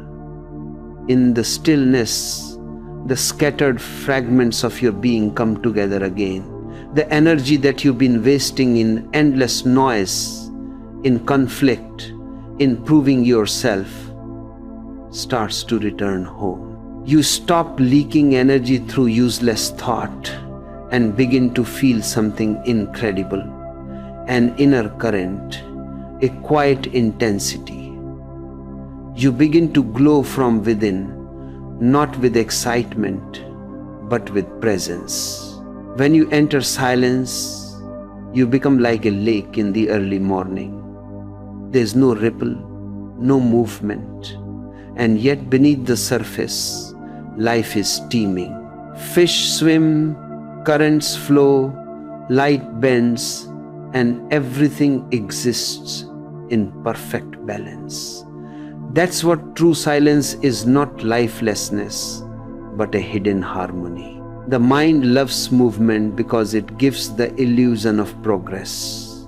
In the stillness, the scattered fragments of your being come together again. The energy that you've been wasting in endless noise, in conflict, in proving yourself, starts to return home. You stop leaking energy through useless thought and begin to feel something incredible, an inner current, a quiet intensity. You begin to glow from within, not with excitement, but with presence. When you enter silence, you become like a lake in the early morning. There's no ripple, no movement, and yet beneath the surface, life is teeming. Fish swim, currents flow, light bends, and everything exists in perfect balance. That's what true silence is, not lifelessness, but a hidden harmony. The mind loves movement because it gives the illusion of progress.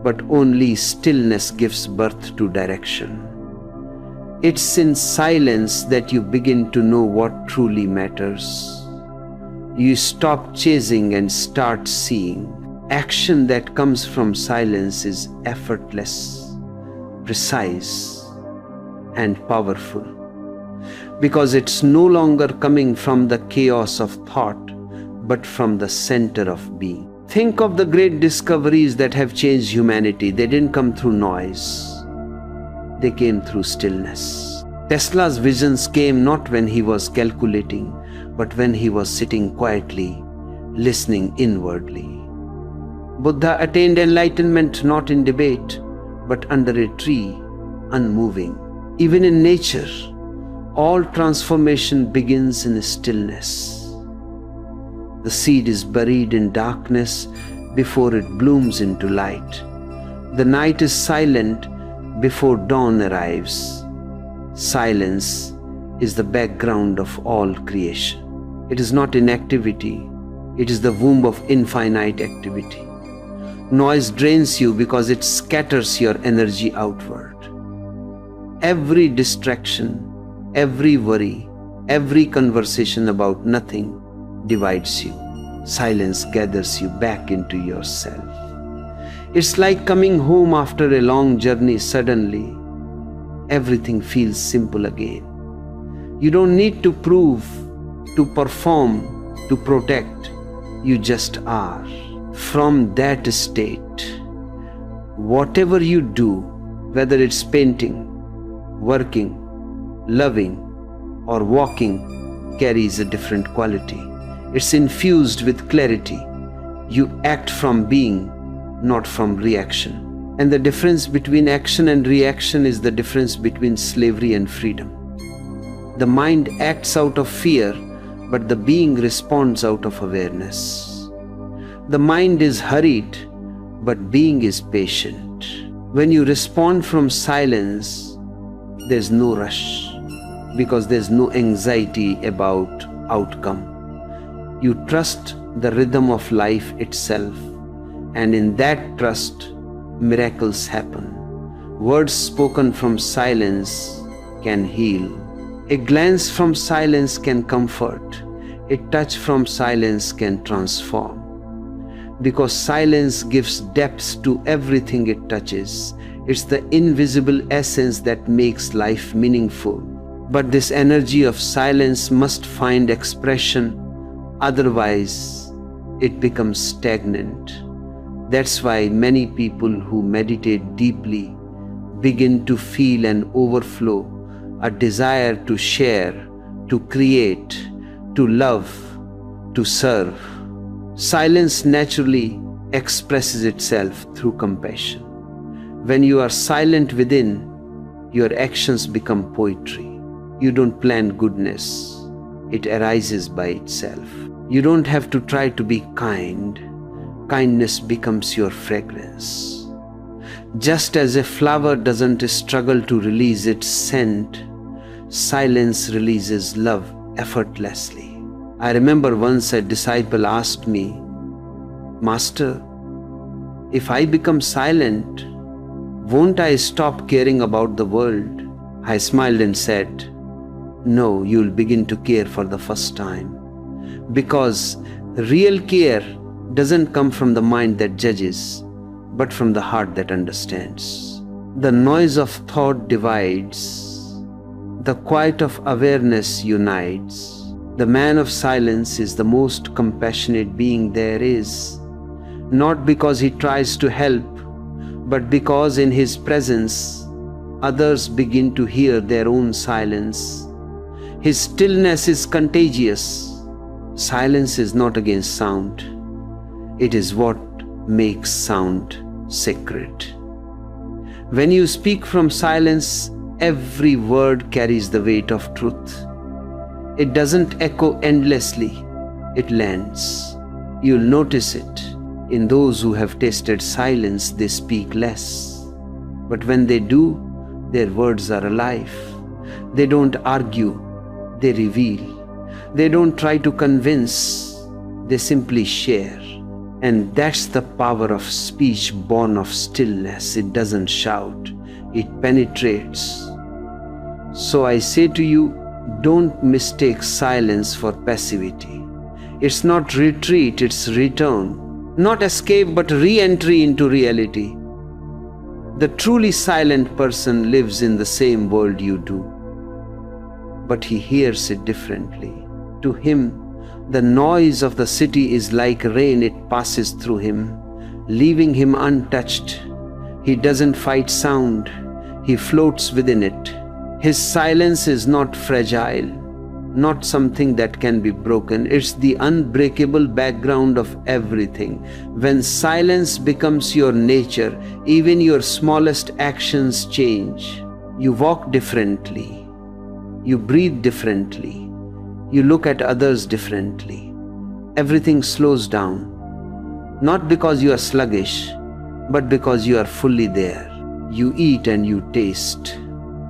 But only stillness gives birth to direction. It's in silence that you begin to know what truly matters. You stop chasing and start seeing. Action that comes from silence is effortless, precise, and powerful, because it's no longer coming from the chaos of thought, but from the center of being. Think of the great discoveries that have changed humanity. They didn't come through noise. They came through stillness. Tesla's visions came not when he was calculating, but when he was sitting quietly, listening inwardly. Buddha attained enlightenment not in debate, but under a tree, unmoving. Even in nature, all transformation begins in stillness. The seed is buried in darkness before it blooms into light. The night is silent before dawn arrives. Silence is the background of all creation. It is not inactivity, it is the womb of infinite activity. Noise drains you because it scatters your energy outward. Every distraction, every worry, every conversation about nothing divides you. Silence gathers you back into yourself. It's like coming home after a long journey. Suddenly, everything feels simple again. You don't need to prove, to perform, to protect. You just are. From that state, whatever you do, Whether it's painting, working, loving, or walking carries a different quality. It's infused with clarity. You act from being, not from reaction. And the difference between action and reaction is the difference between slavery and freedom. The mind acts out of fear, but the being responds out of awareness. The mind is hurried, but being is patient. When you respond from silence, there's no rush, because there's no anxiety about outcome. You trust the rhythm of life itself, and in that trust, miracles happen. Words spoken from silence can heal. A glance from silence can comfort. A touch from silence can transform. Because silence gives depth to everything it touches. It's the invisible essence that makes life meaningful. But this energy of silence must find expression, otherwise it becomes stagnant. That's why many people who meditate deeply begin to feel an overflow, a desire to share, to create, to love, to serve. Silence naturally expresses itself through compassion. When you are silent within, your actions become poetry. You don't plan goodness. It arises by itself. You don't have to try to be kind. Kindness becomes your fragrance. Just as a flower doesn't struggle to release its scent, silence releases love effortlessly. I remember once a disciple asked me, "Master, if I become silent, won't I stop caring about the world?" I smiled and said, "No, you'll begin to care for the first time. Because real care doesn't come from the mind that judges, but from the heart that understands. The noise of thought divides. The quiet of awareness unites. The man of silence is the most compassionate being there is, not because he tries to help, but because in his presence, others begin to hear their own silence. His stillness is contagious. Silence is not against sound. It is what makes sound sacred. When you speak from silence, every word carries the weight of truth. It doesn't echo endlessly, it lands. You'll notice it. In those who have tasted silence, they speak less. But when they do, their words are alive. They don't argue, they reveal. They don't try to convince, they simply share. And that's the power of speech born of stillness. It doesn't shout, it penetrates. So I say to you, don't mistake silence for passivity. It's not retreat, it's return. Not escape, but re-entry into reality. The truly silent person lives in the same world you do, but he hears it differently. To him, the noise of the city is like rain, it passes through him, leaving him untouched. He doesn't fight sound, he floats within it. His silence is not fragile, not something that can be broken. It's the unbreakable background of everything. When silence becomes your nature, even your smallest actions change. You walk differently, you breathe differently, you look at others differently. Everything slows down, not because you are sluggish, but because you are fully there. You eat and you taste.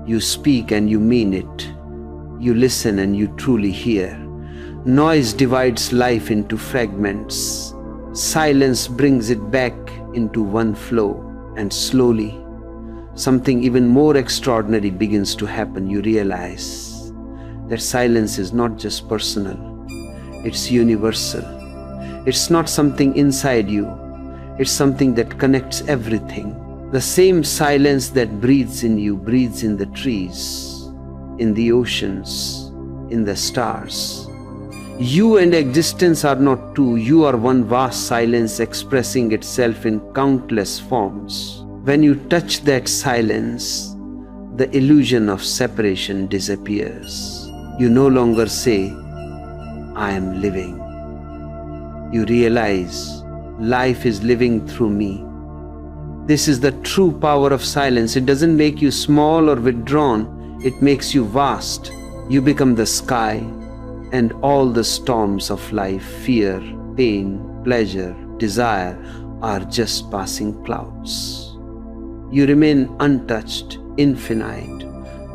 You speak and you mean it. You listen and you truly hear. Noise divides life into fragments. Silence brings it back into one flow. And slowly, something even more extraordinary begins to happen. You realize that silence is not just personal, it's universal. It's not something inside you, it's something that connects everything. The same silence that breathes in you breathes in the trees, in the oceans, in the stars. You and existence are not two. You are one vast silence expressing itself in countless forms. When you touch that silence, the illusion of separation disappears. You no longer say, I am living. You realize life is living through me. This is the true power of silence. It doesn't make you small or withdrawn. It makes you vast. You become the sky, and all the storms of life, fear, pain, pleasure, desire, are just passing clouds. You remain untouched, infinite,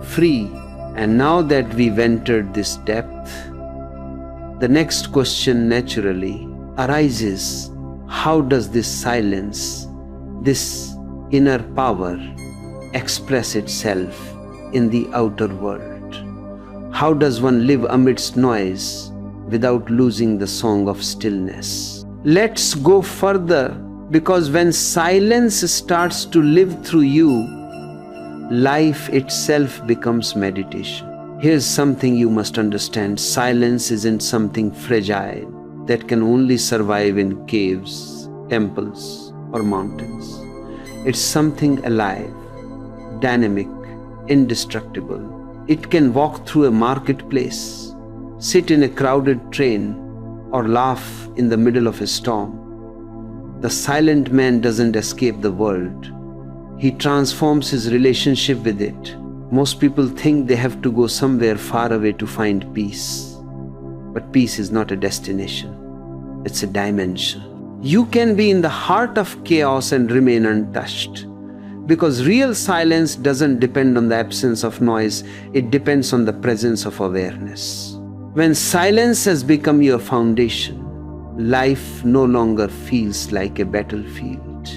free. And now that we've entered this depth, the next question naturally arises: how does this silence, this inner power, express itself in the outer world? How does one live amidst noise without losing the song of stillness? Let's go further, because when silence starts to live through you, life itself becomes meditation. Here's something you must understand: silence isn't something fragile that can only survive in caves, temples, or mountains. It's something alive, dynamic, indestructible. It can walk through a marketplace, sit in a crowded train, or laugh in the middle of a storm. The silent man doesn't escape the world. He transforms his relationship with it. Most people think they have to go somewhere far away to find peace. But peace is not a destination. It's a dimension. You can be in the heart of chaos and remain untouched. Because real silence doesn't depend on the absence of noise. It depends on the presence of awareness. When silence has become your foundation, life no longer feels like a battlefield.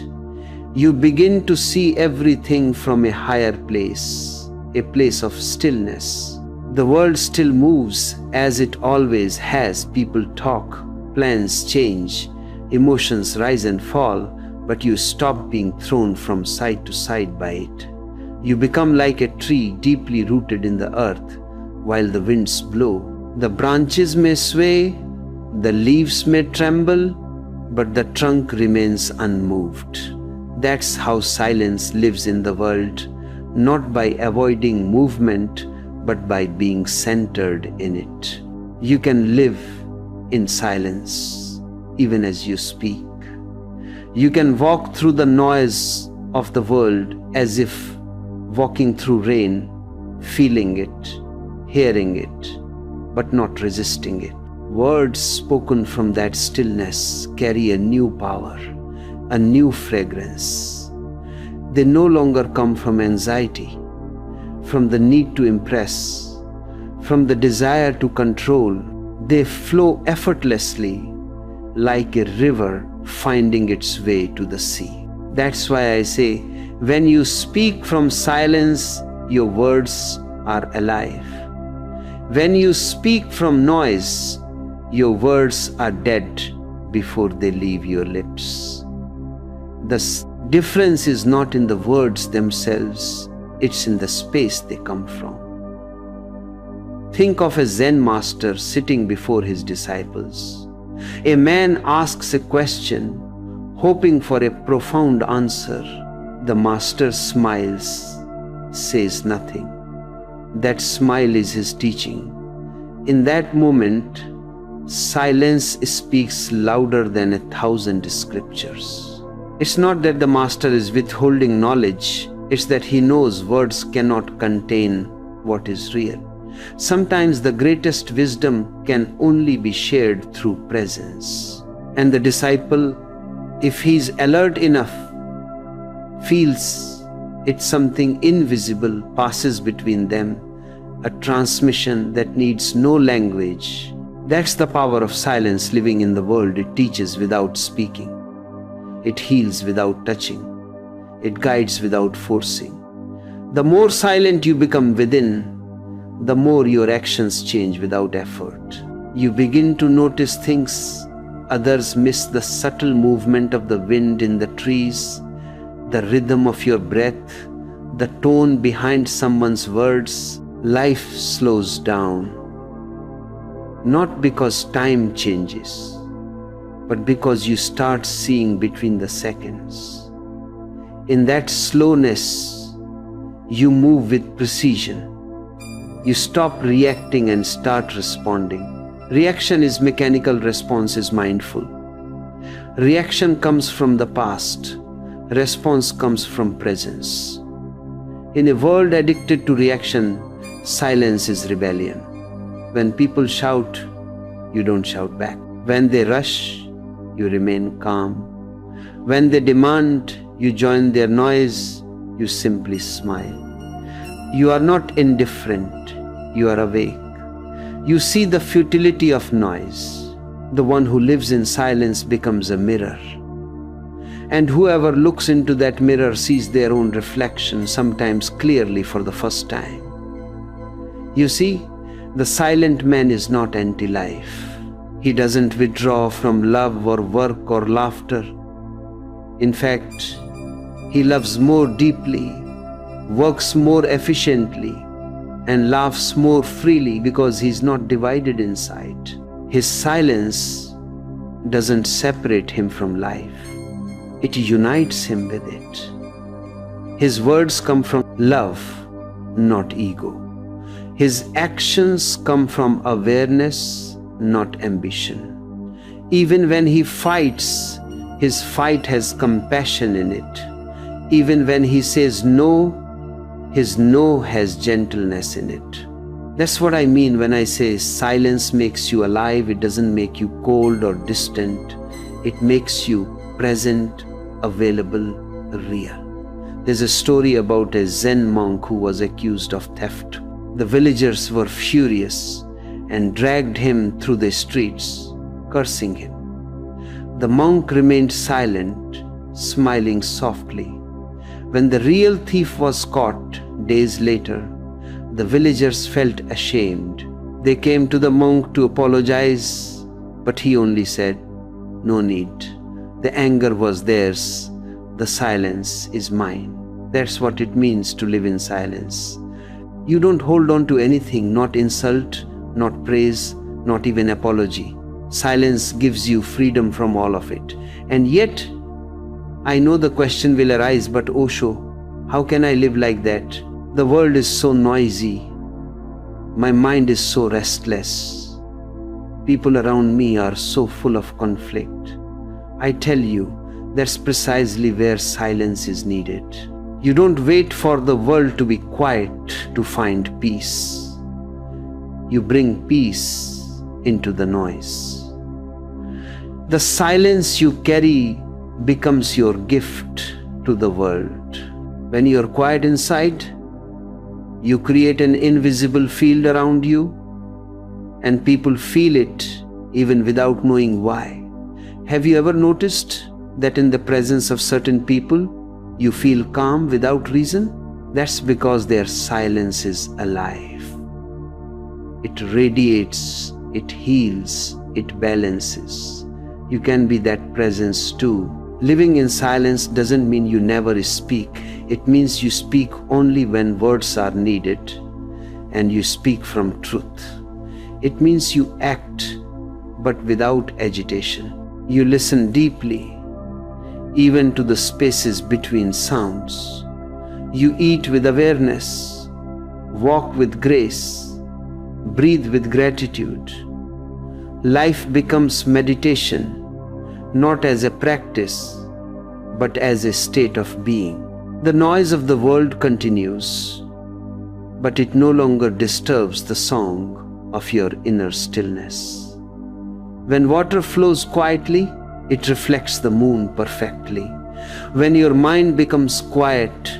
You begin to see everything from a higher place, a place of stillness. The world still moves as it always has. People talk, plans change, emotions rise and fall, but you stop being thrown from side to side by it. You become like a tree deeply rooted in the earth while the winds blow. The branches may sway, the leaves may tremble, but the trunk remains unmoved. That's how silence lives in the world, not by avoiding movement, but by being centered in it. You can live in silence even as you speak. You can walk through the noise of the world as if walking through rain, feeling it, hearing it, but not resisting it. Words spoken from that stillness carry a new power, a new fragrance. They no longer come from anxiety, from the need to impress, from the desire to control. They flow effortlessly, like a river finding its way to the sea. That's why I say, when you speak from silence, your words are alive. When you speak from noise, your words are dead before they leave your lips. The difference is not in the words themselves, it's in the space they come from. Think of a Zen master sitting before his disciples. A man asks a question, hoping for a profound answer. The master smiles, says nothing. That smile is his teaching. In that moment, silence speaks louder than 1,000 scriptures. It's not that the master is withholding knowledge, it's that he knows words cannot contain what is real. Sometimes the greatest wisdom can only be shared through presence. And the disciple, if he is alert enough, feels it's something invisible passes between them, a transmission that needs no language. That's the power of silence living in the world. It teaches without speaking. It heals without touching. It guides without forcing. The more silent you become within, the more your actions change without effort. You begin to notice things others miss: the subtle movement of the wind in the trees, the rhythm of your breath, the tone behind someone's words. Life slows down, not because time changes, but because you start seeing between the seconds. In that slowness, you move with precision. You stop reacting and start responding. Reaction is mechanical, response is mindful. Reaction comes from the past. Response comes from presence. In a world addicted to reaction, silence is rebellion. When people shout, you don't shout back. When they rush, you remain calm. When they demand, you join their noise, you simply smile. You are not indifferent, you are awake. You see the futility of noise. The one who lives in silence becomes a mirror. And whoever looks into that mirror sees their own reflection, sometimes clearly for the first time. You see, the silent man is not anti-life. He doesn't withdraw from love or work or laughter. In fact, he loves more deeply, works more efficiently, and laughs more freely because he's not divided inside. His silence doesn't separate him from life. It unites him with it. His words come from love, not ego. His actions come from awareness, not ambition. Even when he fights, his fight has compassion in it. Even when he says no, his no has gentleness in it. That's what I mean when I say silence makes you alive. It doesn't make you cold or distant. It makes you present, available, real. There's a story about a Zen monk who was accused of theft. The villagers were furious and dragged him through the streets, cursing him. The monk remained silent, smiling softly. When the real thief was caught days later, the villagers felt ashamed. They came to the monk to apologize, but he only said, "No need. The anger was theirs. The silence is mine." That's what it means to live in silence. You don't hold on to anything, not insult, not praise, not even apology. Silence gives you freedom from all of it. And yet, I know the question will arise, but Osho, how can I live like that? The world is so noisy. My mind is so restless. People around me are so full of conflict. I tell you, that's precisely where silence is needed. You don't wait for the world to be quiet to find peace. You bring peace into the noise. The silence you carry becomes your gift to the world. When you're quiet inside, you create an invisible field around you, and people feel it even without knowing why. Have you ever noticed that in the presence of certain people, you feel calm without reason? That's because their silence is alive. It radiates, it heals, it balances. You can be that presence too. Living in silence doesn't mean you never speak. It means you speak only when words are needed, and you speak from truth. It means you act, but without agitation. You listen deeply, even to the spaces between sounds. You eat with awareness, walk with grace, breathe with gratitude. Life becomes meditation, not as a practice, but as a state of being. The noise of the world continues, but it no longer disturbs the song of your inner stillness. When water flows quietly, it reflects the moon perfectly. When your mind becomes quiet,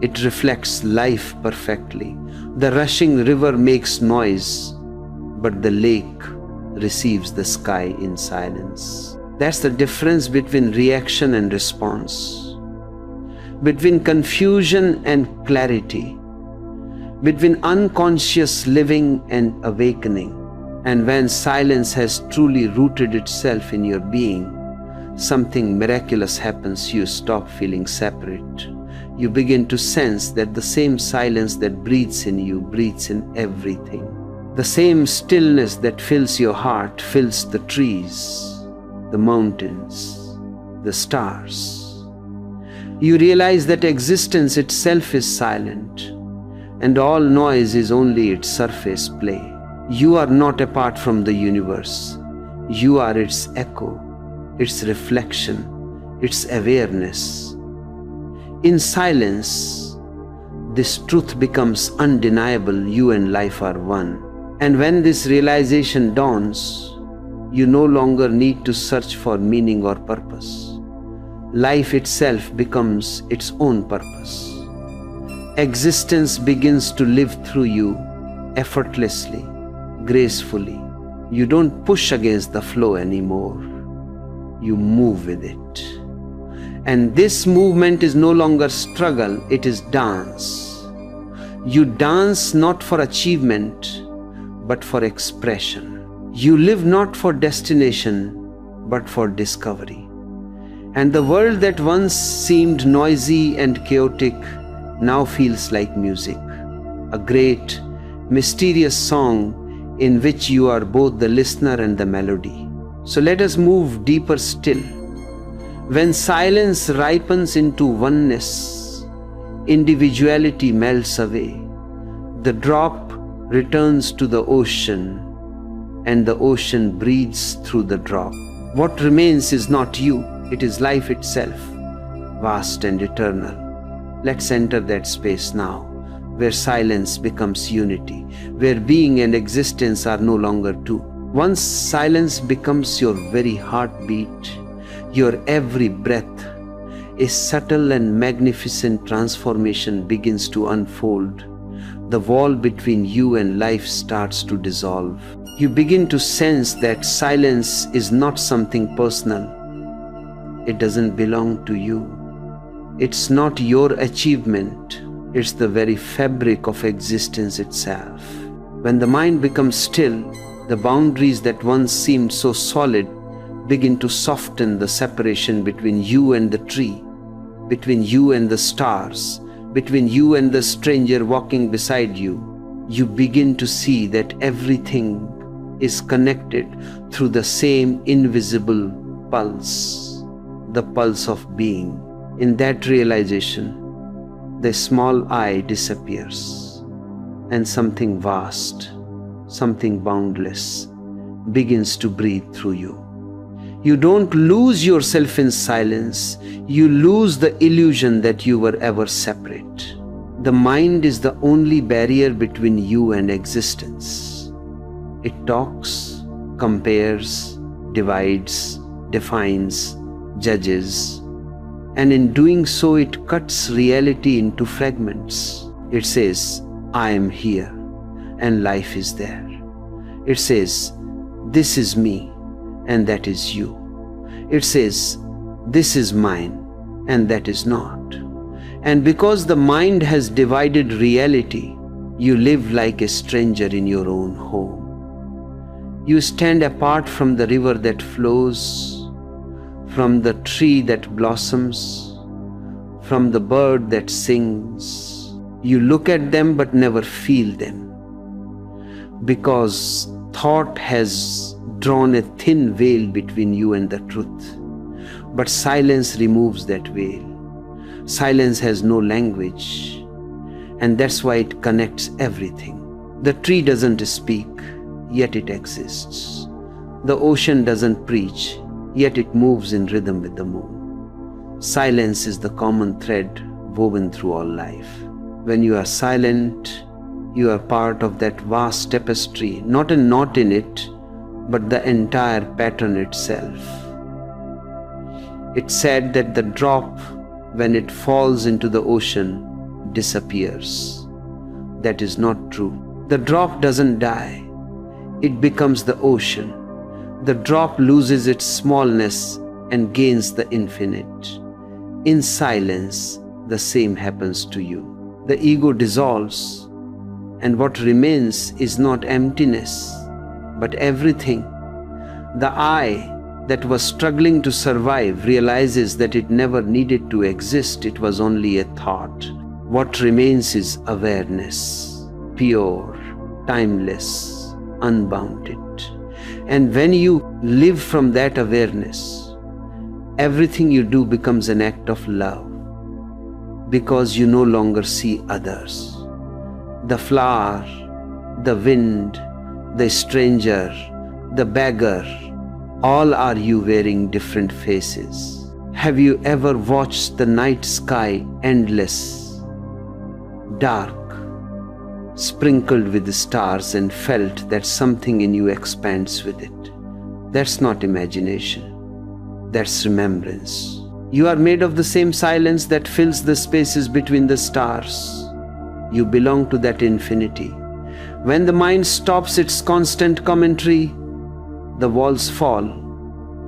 it reflects life perfectly. The rushing river makes noise, but the lake receives the sky in silence. That's the difference between reaction and response, between confusion and clarity, between unconscious living and awakening. And when silence has truly rooted itself in your being, something miraculous happens. You stop feeling separate. You begin to sense that the same silence that breathes in you breathes in everything. The same stillness that fills your heart fills the trees, the mountains, the stars. You realize that existence itself is silent, and all noise is only its surface play. You are not apart from the universe. You are its echo, its reflection, its awareness. In silence, this truth becomes undeniable. You and life are one. And when this realization dawns, you no longer need to search for meaning or purpose. Life itself becomes its own purpose. Existence begins to live through you effortlessly, gracefully. You don't push against the flow anymore. You move with it. And this movement is no longer struggle, it is dance. You dance not for achievement, but for expression. You live not for destination, but for discovery. And the world that once seemed noisy and chaotic now feels like music, a great, mysterious song in which you are both the listener and the melody. So let us move deeper still. When silence ripens into oneness, individuality melts away. The drop returns to the ocean, and the ocean breathes through the drop. What remains is not you, it is life itself, vast and eternal. Let's enter that space now, where silence becomes unity, where being and existence are no longer two. Once silence becomes your very heartbeat, your every breath, a subtle and magnificent transformation begins to unfold. The wall between you and life starts to dissolve. You begin to sense that silence is not something personal. It doesn't belong to you. It's not your achievement. It's the very fabric of existence itself. When the mind becomes still, the boundaries that once seemed so solid begin to soften. The separation between you and the tree, between you and the stars, between you and the stranger walking beside you. You begin to see that everything is connected through the same invisible pulse, the pulse of being. In that realization, the small I disappears, and something vast, something boundless begins to breathe through you. You don't lose yourself in silence, you lose the illusion that you were ever separate. The mind is the only barrier between you and existence. It talks, compares, divides, defines, judges, and in doing so it cuts reality into fragments. It says, I am here, and life is there. It says, this is me, and that is you. It says, this is mine, and that is not. And because the mind has divided reality, you live like a stranger in your own home. You stand apart from the river that flows, from the tree that blossoms, from the bird that sings. You look at them but never feel them, because thought has drawn a thin veil between you and the truth. But silence removes that veil. Silence has no language, and that's why it connects everything. The tree doesn't speak, yet it exists. The ocean doesn't preach, yet it moves in rhythm with the moon. Silence is the common thread woven through all life. When you are silent, you are part of that vast tapestry, not a knot in it, but the entire pattern itself. It's said that the drop, when it falls into the ocean, disappears. That is not true. The drop doesn't die. It becomes the ocean. The drop loses its smallness and gains the infinite. In silence, the same happens to you. The ego dissolves, and what remains is not emptiness, but everything. The I that was struggling to survive realizes that it never needed to exist, it was only a thought. What remains is awareness, pure, timeless, unbounded. And when you live from that awareness, everything you do becomes an act of love. because you no longer see others. The flower, the wind, the stranger, the beggar, all are you wearing different faces. Have you ever watched the night sky endless, dark, sprinkled with stars and felt that something in you expands with it? That's not imagination, that's remembrance. You are made of the same silence that fills the spaces between the stars. You belong to that infinity. When the mind stops its constant commentary, the walls fall,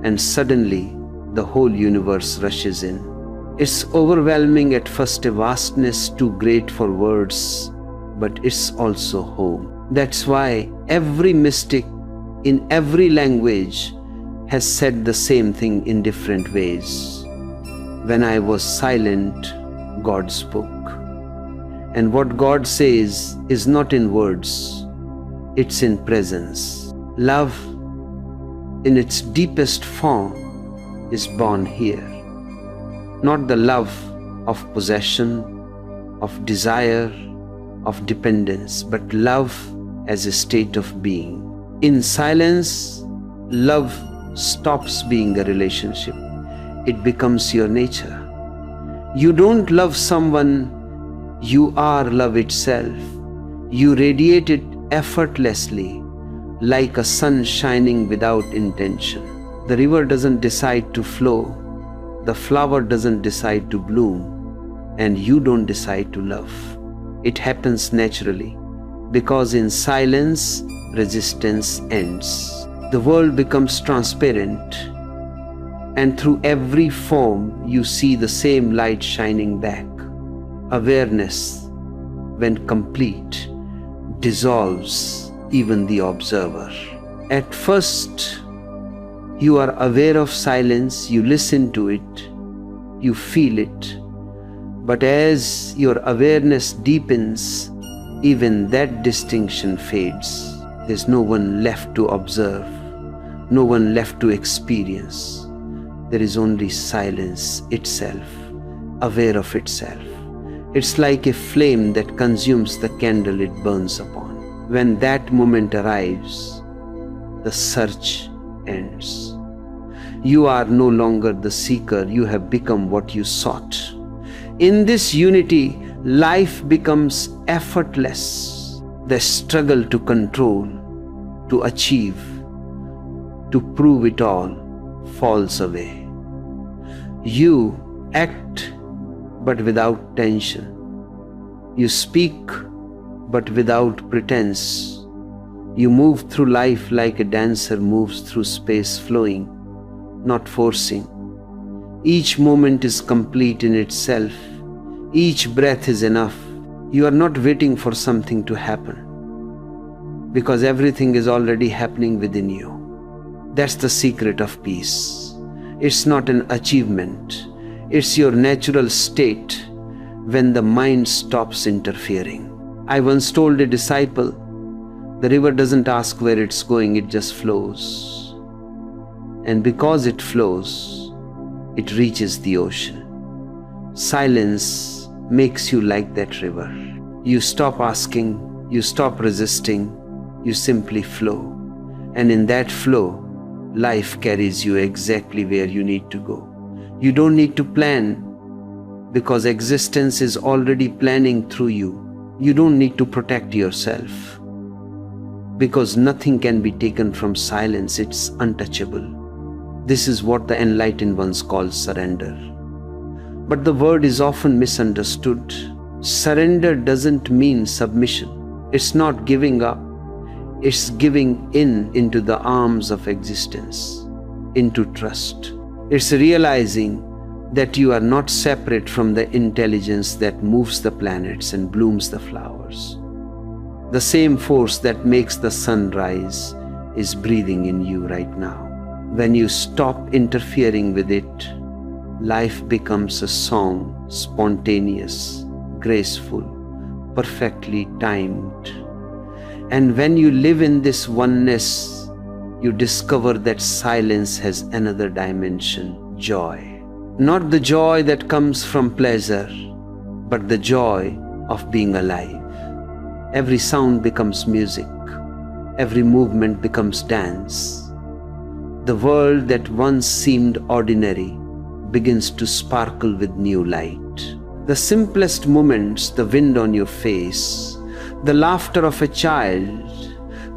and suddenly the whole universe rushes in. It's overwhelming at first, a vastness too great for words, but it's also home. That's why every mystic in every language has said the same thing in different ways. When I was silent, God spoke. And what God says is not in words, it's in presence. Love, in its deepest form, is born here. Not the love of possession, of desire, of dependence, but love as a state of being. In silence, love stops being a relationship. It becomes your nature. You don't love someone, you are love itself. You radiate it effortlessly, like a sun shining without intention. The river doesn't decide to flow, the flower doesn't decide to bloom, and you don't decide to love. It happens naturally, because in silence, resistance ends. The world becomes transparent, and through every form you see the same light shining back. Awareness, when complete, dissolves even the observer. At first, you are aware of silence, you listen to it, you feel it. But as your awareness deepens, even that distinction fades. There's no one left to observe, no one left to experience. There is only silence itself, aware of itself. It's like a flame that consumes the candle it burns upon. When that moment arrives, the search ends. You are no longer the seeker, you have become what you sought. In this unity, life becomes effortless. The struggle to control, to achieve, to prove it all falls away. You act but without tension. You speak but without pretense. You move through life like a dancer moves through space, flowing, not forcing. Each moment is complete in itself. Each breath is enough. You are not waiting for something to happen, because everything is already happening within you. That's the secret of peace. It's not an achievement. It's your natural state when the mind stops interfering. I once told a disciple, the river doesn't ask where it's going, it just flows. And because it flows, it reaches the ocean. Silence makes you like that river. You stop asking, you stop resisting, you simply flow. And in that flow, life carries you exactly where you need to go. You don't need to plan, because existence is already planning through you. You don't need to protect yourself, because nothing can be taken from silence, it's untouchable. This is what the enlightened ones call surrender. But the word is often misunderstood. Surrender doesn't mean submission. It's not giving up. It's giving into the arms of existence, into trust. It's realizing that you are not separate from the intelligence that moves the planets and blooms the flowers. The same force that makes the sun rise is breathing in you right now. When you stop interfering with it, life becomes a song, spontaneous, graceful, perfectly timed. And when you live in this oneness, you discover that silence has another dimension, joy. Not the joy that comes from pleasure, but the joy of being alive. Every sound becomes music. Every movement becomes dance. The world that once seemed ordinary begins to sparkle with new light. The simplest moments, the wind on your face, the laughter of a child,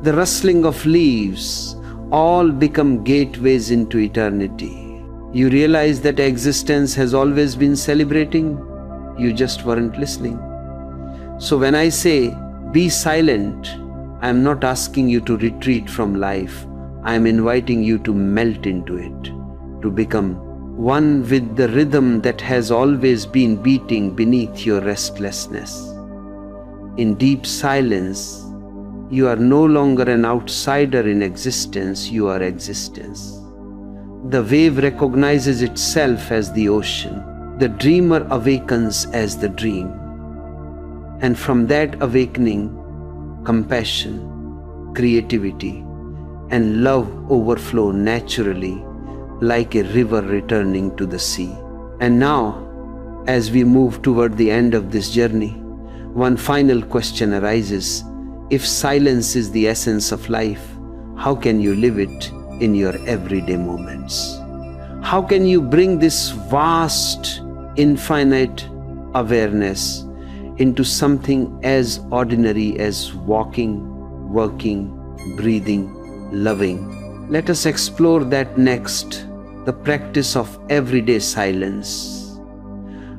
the rustling of leaves, all become gateways into eternity. You realize that existence has always been celebrating, you just weren't listening. So when I say, be silent, I am not asking you to retreat from life. I am inviting you to melt into it, to become one with the rhythm that has always been beating beneath your restlessness. In deep silence, you are no longer an outsider in existence, you are existence. The wave recognizes itself as the ocean. The dreamer awakens as the dream. And from that awakening, compassion, creativity, and love overflow naturally like a river returning to the sea. And now, as we move toward the end of this journey, one final question arises. If silence is the essence of life, how can you live it in your everyday moments? How can you bring this vast, infinite awareness into something as ordinary as walking, working, breathing, loving? Let us explore that next, the practice of everyday silence,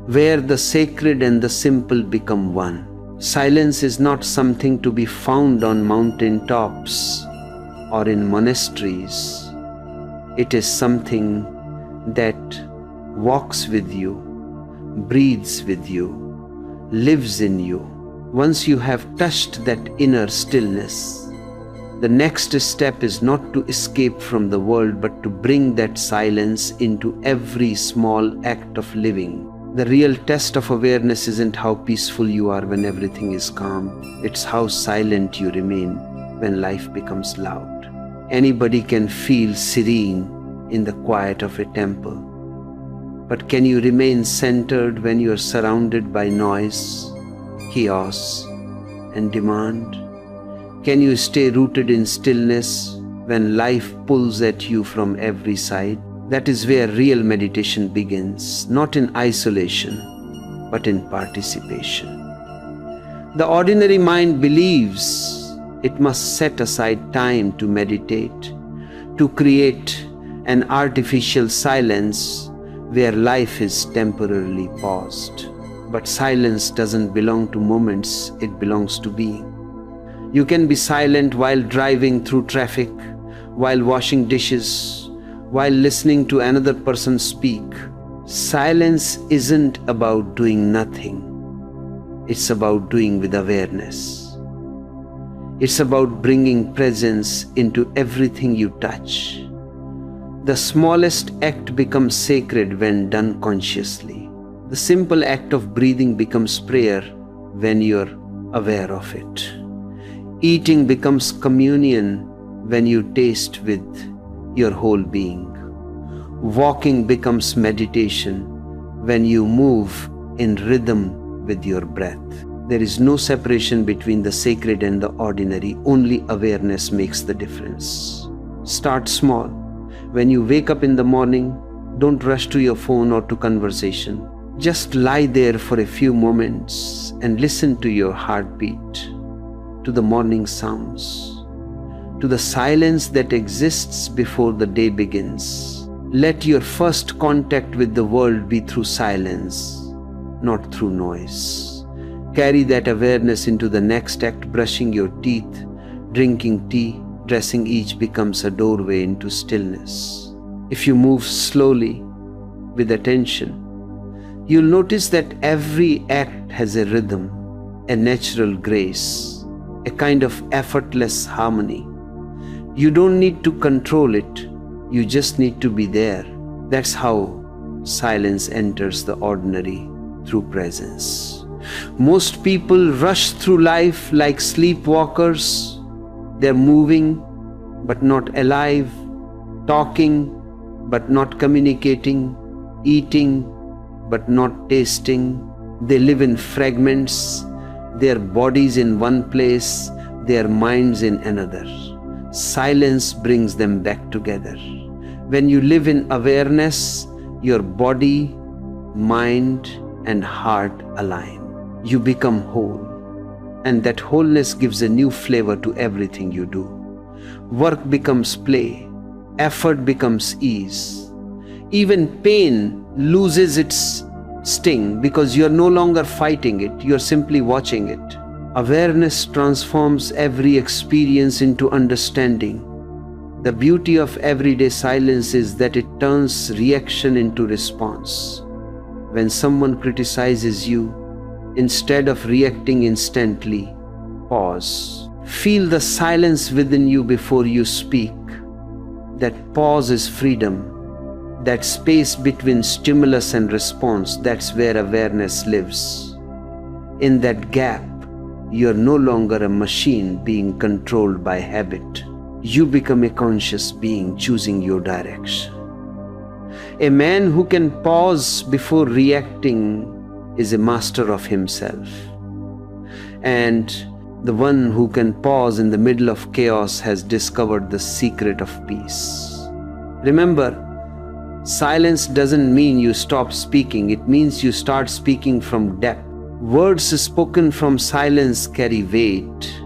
where the sacred and the simple become one. Silence is not something to be found on mountain tops or in monasteries. It is something that walks with you, breathes with you, lives in you. Once you have touched that inner stillness, the next step is not to escape from the world, but to bring that silence into every small act of living. The real test of awareness isn't how peaceful you are when everything is calm. It's how silent you remain when life becomes loud. Anybody can feel serene in the quiet of a temple. But can you remain centered when you are surrounded by noise, chaos, and demand? Can you stay rooted in stillness when life pulls at you from every side? That is where real meditation begins, not in isolation, but in participation. The ordinary mind believes it must set aside time to meditate, to create an artificial silence where life is temporarily paused. But silence doesn't belong to moments, it belongs to being. You can be silent while driving through traffic, while washing dishes, while listening to another person speak. Silence isn't about doing nothing. It's about doing with awareness. It's about bringing presence into everything you touch. The smallest act becomes sacred when done consciously. The simple act of breathing becomes prayer when you're aware of it. Eating becomes communion when you taste with your whole being. Walking becomes meditation when you move in rhythm with your breath. There is no separation between the sacred and the ordinary. Only awareness makes the difference. Start small. When you wake up in the morning, don't rush to your phone or to conversation. Just lie there for a few moments and listen to your heartbeat, to the morning sounds, to the silence that exists before the day begins. Let your first contact with the world be through silence, not through noise. Carry that awareness into the next act. Brushing your teeth, drinking tea, dressing, each becomes a doorway into stillness. If you move slowly, with attention, you'll notice that every act has a rhythm, a natural grace, a kind of effortless harmony. You don't need to control it, you just need to be there. That's how silence enters the ordinary, through presence. Most people rush through life like sleepwalkers. They're moving but not alive, talking but not communicating, eating but not tasting, They live in fragments, their bodies in one place, their minds in another. Silence brings them back together. When you live in awareness, your body, mind, and heart align. You become whole, and that wholeness gives a new flavor to everything you do. Work becomes play, effort becomes ease. Even pain loses its sting because you're no longer fighting it, you're simply watching it. Awareness transforms every experience into understanding. The beauty of everyday silence is that it turns reaction into response. When someone criticizes you, instead of reacting instantly, pause. Feel the silence within you before you speak. That pause is freedom. That space between stimulus and response, that's where awareness lives. In that gap, you're no longer a machine being controlled by habit. You become a conscious being choosing your direction. A man who can pause before reacting is a master of himself. And the one who can pause in the middle of chaos has discovered the secret of peace. Remember, silence doesn't mean you stop speaking, it means you start speaking from depth. Words spoken from silence carry weight.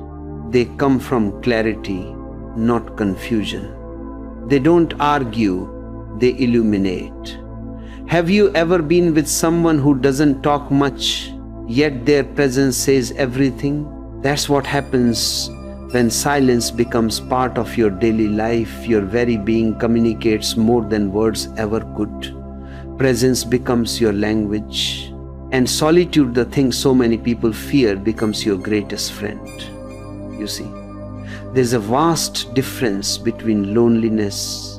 They come from clarity, not confusion. They don't argue, they illuminate. Have you ever been with someone who doesn't talk much, yet their presence says everything? That's what happens when silence becomes part of your daily life. Your very being communicates more than words ever could. Presence becomes your language. And solitude, the thing so many people fear, becomes your greatest friend. You see, there's a vast difference between loneliness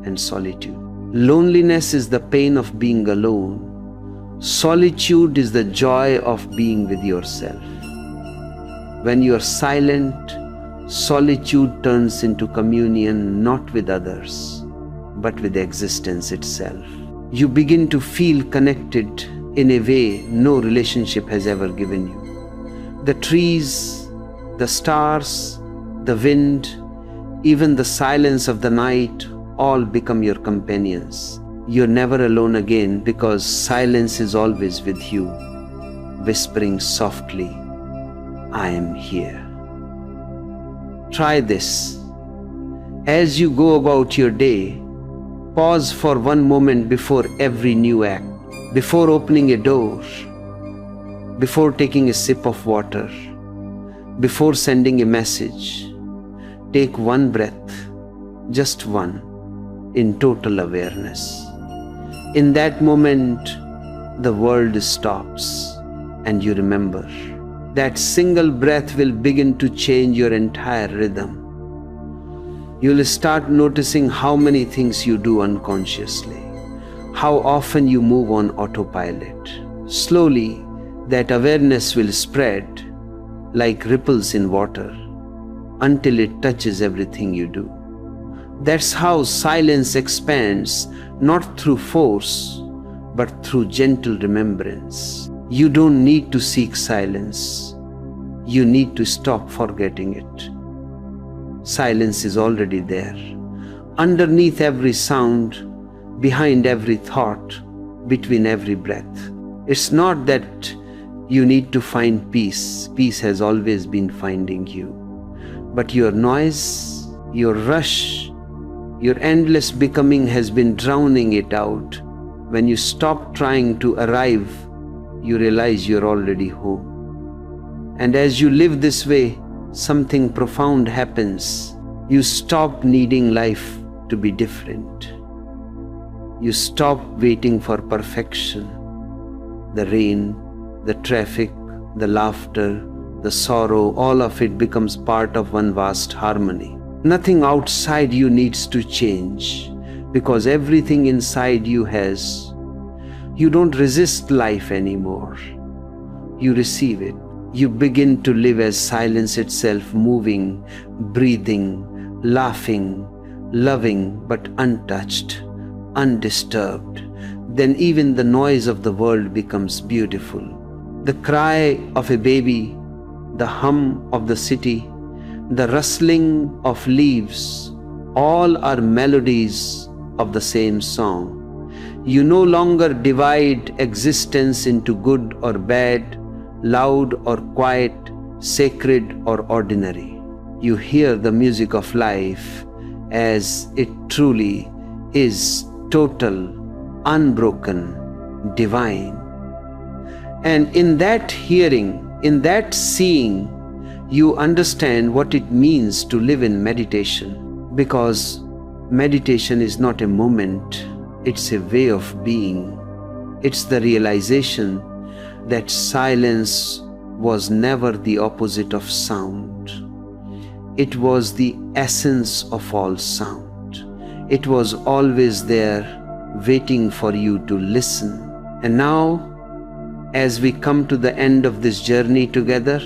and solitude. Loneliness is the pain of being alone. Solitude is the joy of being with yourself. When you are silent, solitude turns into communion not with others, but with existence itself. You begin to feel connected in a way no relationship has ever given you. The trees, the stars, the wind, even the silence of the night, all become your companions. You're never alone again because silence is always with you, whispering softly, I am here. Try this. As you go about your day, pause for one moment before every new act. Before opening a door, before taking a sip of water, before sending a message, take one breath, just one, in total awareness. In that moment, the world stops and you remember. That single breath will begin to change your entire rhythm. You'll start noticing how many things you do unconsciously. How often you move on autopilot. Slowly, that awareness will spread like ripples in water until it touches everything you do. That's how silence expands, not through force, but through gentle remembrance. You don't need to seek silence. You need to stop forgetting it. Silence is already there. Underneath every sound, behind every thought, between every breath. It's not that you need to find peace. Peace has always been finding you. But your noise, your rush, your endless becoming has been drowning it out. When you stop trying to arrive, you realize you're already home. And as you live this way, something profound happens. You stop needing life to be different. You stop waiting for perfection. The rain, the traffic, the laughter, the sorrow, all of it becomes part of one vast harmony. Nothing outside you needs to change because everything inside you has. You don't resist life anymore. You receive it. You begin to live as silence itself, moving, breathing, laughing, loving, but untouched, undisturbed. Then even the noise of the world becomes beautiful. The cry of a baby, the hum of the city, the rustling of leaves, all are melodies of the same song. You no longer divide existence into good or bad, loud or quiet, sacred or ordinary. You hear the music of life as it truly is, total, unbroken, divine. And in that hearing, in that seeing, you understand what it means to live in meditation. Because meditation is not a moment, it's a way of being. It's the realization that silence was never the opposite of sound. It was the essence of all sound. It was always there, waiting for you to listen. And now, as we come to the end of this journey together,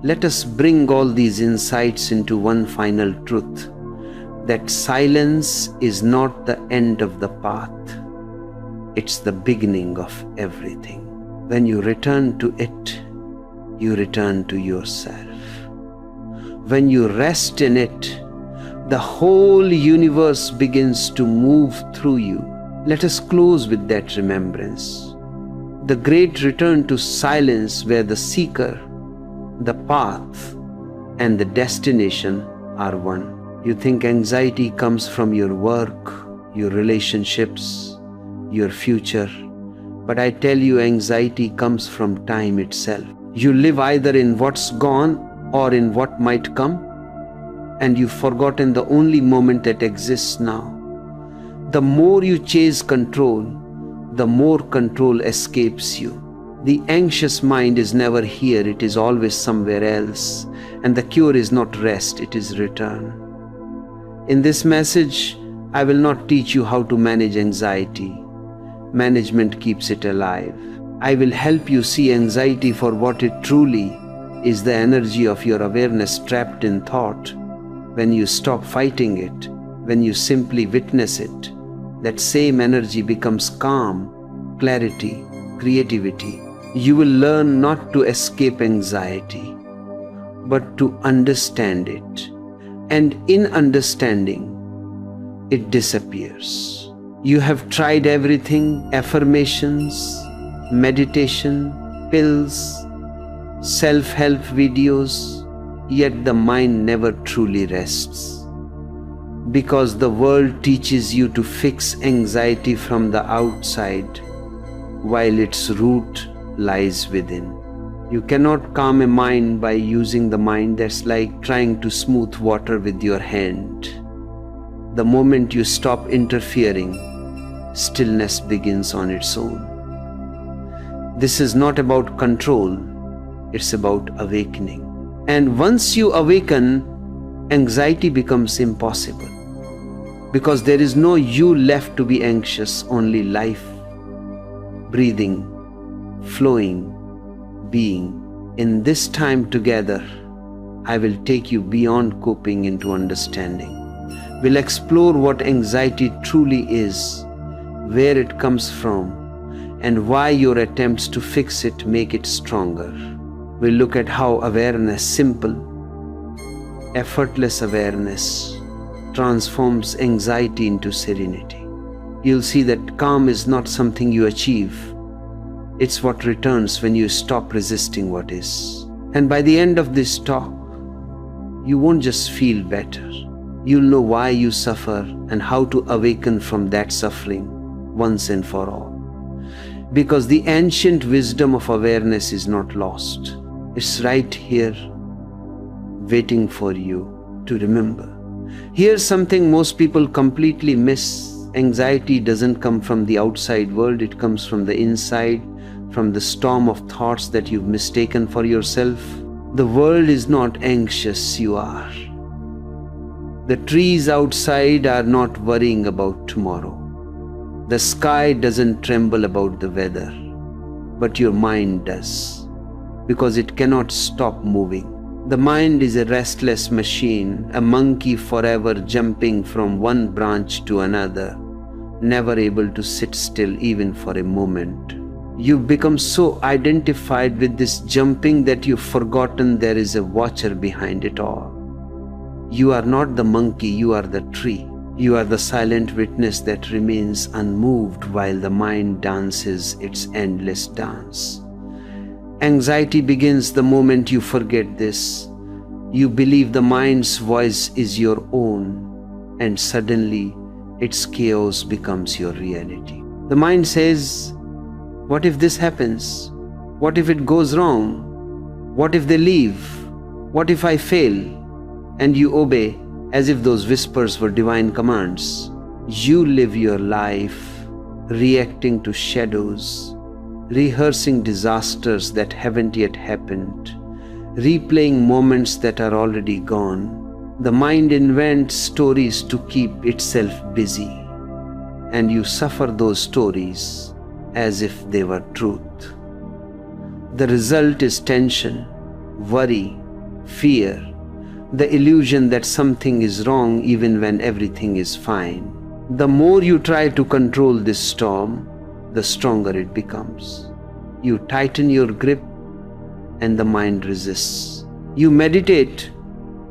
let us bring all these insights into one final truth, that silence is not the end of the path. It's the beginning of everything. When you return to it, you return to yourself. When you rest in it, the whole universe begins to move through you. Let us close with that remembrance. The great return to silence, where the seeker, the path, and the destination are one. You think anxiety comes from your work, your relationships, your future. But I tell you, anxiety comes from time itself. You live either in what's gone or in what might come, and you've forgotten the only moment that exists now. The more you chase control, the more control escapes you. The anxious mind is never here, it is always somewhere else. And the cure is not rest, it is return. In this message, I will not teach you how to manage anxiety. Management keeps it alive. I will help you see anxiety for what it truly is, the energy of your awareness trapped in thought. When you stop fighting it, when you simply witness it, that same energy becomes calm, clarity, creativity. You will learn not to escape anxiety, but to understand it. And in understanding, it disappears. You have tried everything: affirmations, meditation, pills, self-help videos, yet the mind never truly rests. Because the world teaches you to fix anxiety from the outside, while its root lies within. You cannot calm a mind by using the mind. That's like trying to smooth water with your hand. The moment you stop interfering, stillness begins on its own. This is not about control, it's about awakening. And once you awaken, anxiety becomes impossible. Because there is no you left to be anxious, only life, breathing, flowing, being. In this time together, I will take you beyond coping into understanding. We'll explore what anxiety truly is, where it comes from, and why your attempts to fix it make it stronger. We'll look at how awareness, simple, effortless awareness, transforms anxiety into serenity. You'll see that calm is not something you achieve. It's what returns when you stop resisting what is. And by the end of this talk, you won't just feel better. You'll know why you suffer and how to awaken from that suffering once and for all. Because the ancient wisdom of awareness is not lost. It's right here, waiting for you to remember. Here's something most people completely miss. Anxiety doesn't come from the outside world, it comes from the inside, from the storm of thoughts that you've mistaken for yourself. The world is not anxious, you are. The trees outside are not worrying about tomorrow. The sky doesn't tremble about the weather, but your mind does, because it cannot stop moving. The mind is a restless machine, a monkey forever jumping from one branch to another, never able to sit still even for a moment. You become so identified with this jumping that you've forgotten there is a watcher behind it all. You are not the monkey, you are the tree. You are the silent witness that remains unmoved while the mind dances its endless dance. Anxiety begins the moment you forget this. You believe the mind's voice is your own, and suddenly its chaos becomes your reality. The mind says, what if this happens? What if it goes wrong? What if they leave? What if I fail? And you obey as if those whispers were divine commands. You live your life reacting to shadows, rehearsing disasters that haven't yet happened, replaying moments that are already gone. The mind invents stories to keep itself busy, and you suffer those stories as if they were truth. The result is tension, worry, fear, the illusion that something is wrong even when everything is fine. The more you try to control this storm, the stronger it becomes. You tighten your grip and the mind resists. You meditate,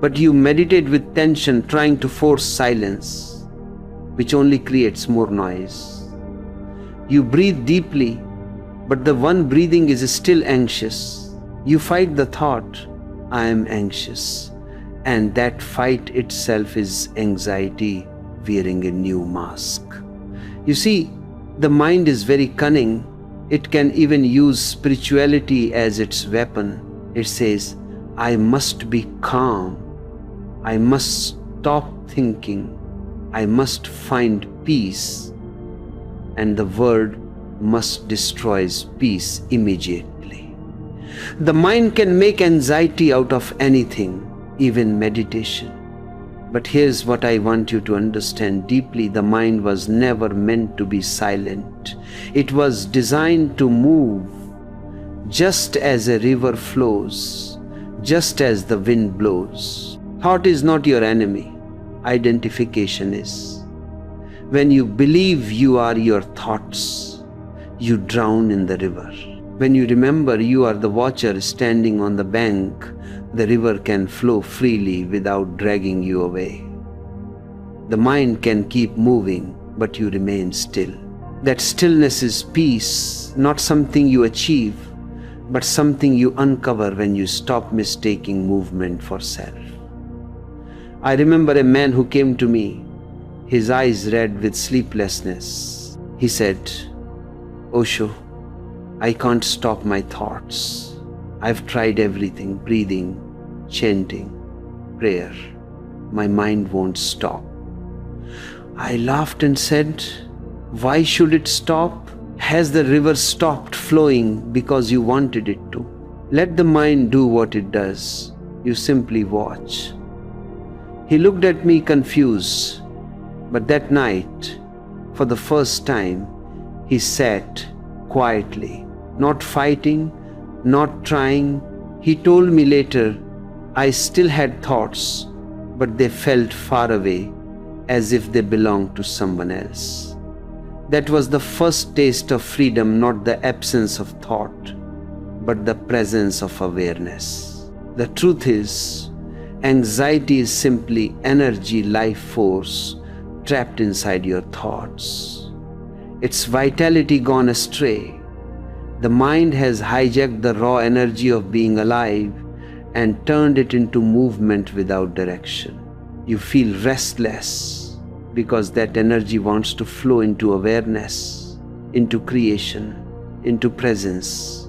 but you meditate with tension, trying to force silence, which only creates more noise. You breathe deeply, but the one breathing is still anxious. You fight the thought, I am anxious. And that fight itself is anxiety wearing a new mask. You see, the mind is very cunning. It can even use spirituality as its weapon. It says, I must be calm. I must stop thinking. I must find peace. And the word must destroys peace immediately. The mind can make anxiety out of anything, even meditation. But here's what I want you to understand deeply. The mind was never meant to be silent. It was designed to move, just as a river flows, just as the wind blows. Thought is not your enemy. Identification is. When you believe you are your thoughts, you drown in the river. When you remember you are the watcher standing on the bank, the river can flow freely without dragging you away. The mind can keep moving, but you remain still. That stillness is peace, not something you achieve, but something you uncover when you stop mistaking movement for self. I remember a man who came to me, his eyes red with sleeplessness. He said, Osho, I can't stop my thoughts. I've tried everything, breathing, chanting, prayer. My mind won't stop. I laughed and said, why should it stop? Has the river stopped flowing because you wanted it to? Let the mind do what it does. You simply watch. He looked at me confused, but that night, for the first time, he sat quietly, not fighting, not trying. He told me later, I still had thoughts, but they felt far away, as if they belonged to someone else. That was the first taste of freedom, not the absence of thought, but the presence of awareness. The truth is, anxiety is simply energy, life force, trapped inside your thoughts. Its vitality gone astray. The mind has hijacked the raw energy of being alive and turned it into movement without direction. You feel restless because that energy wants to flow into awareness, into creation, into presence.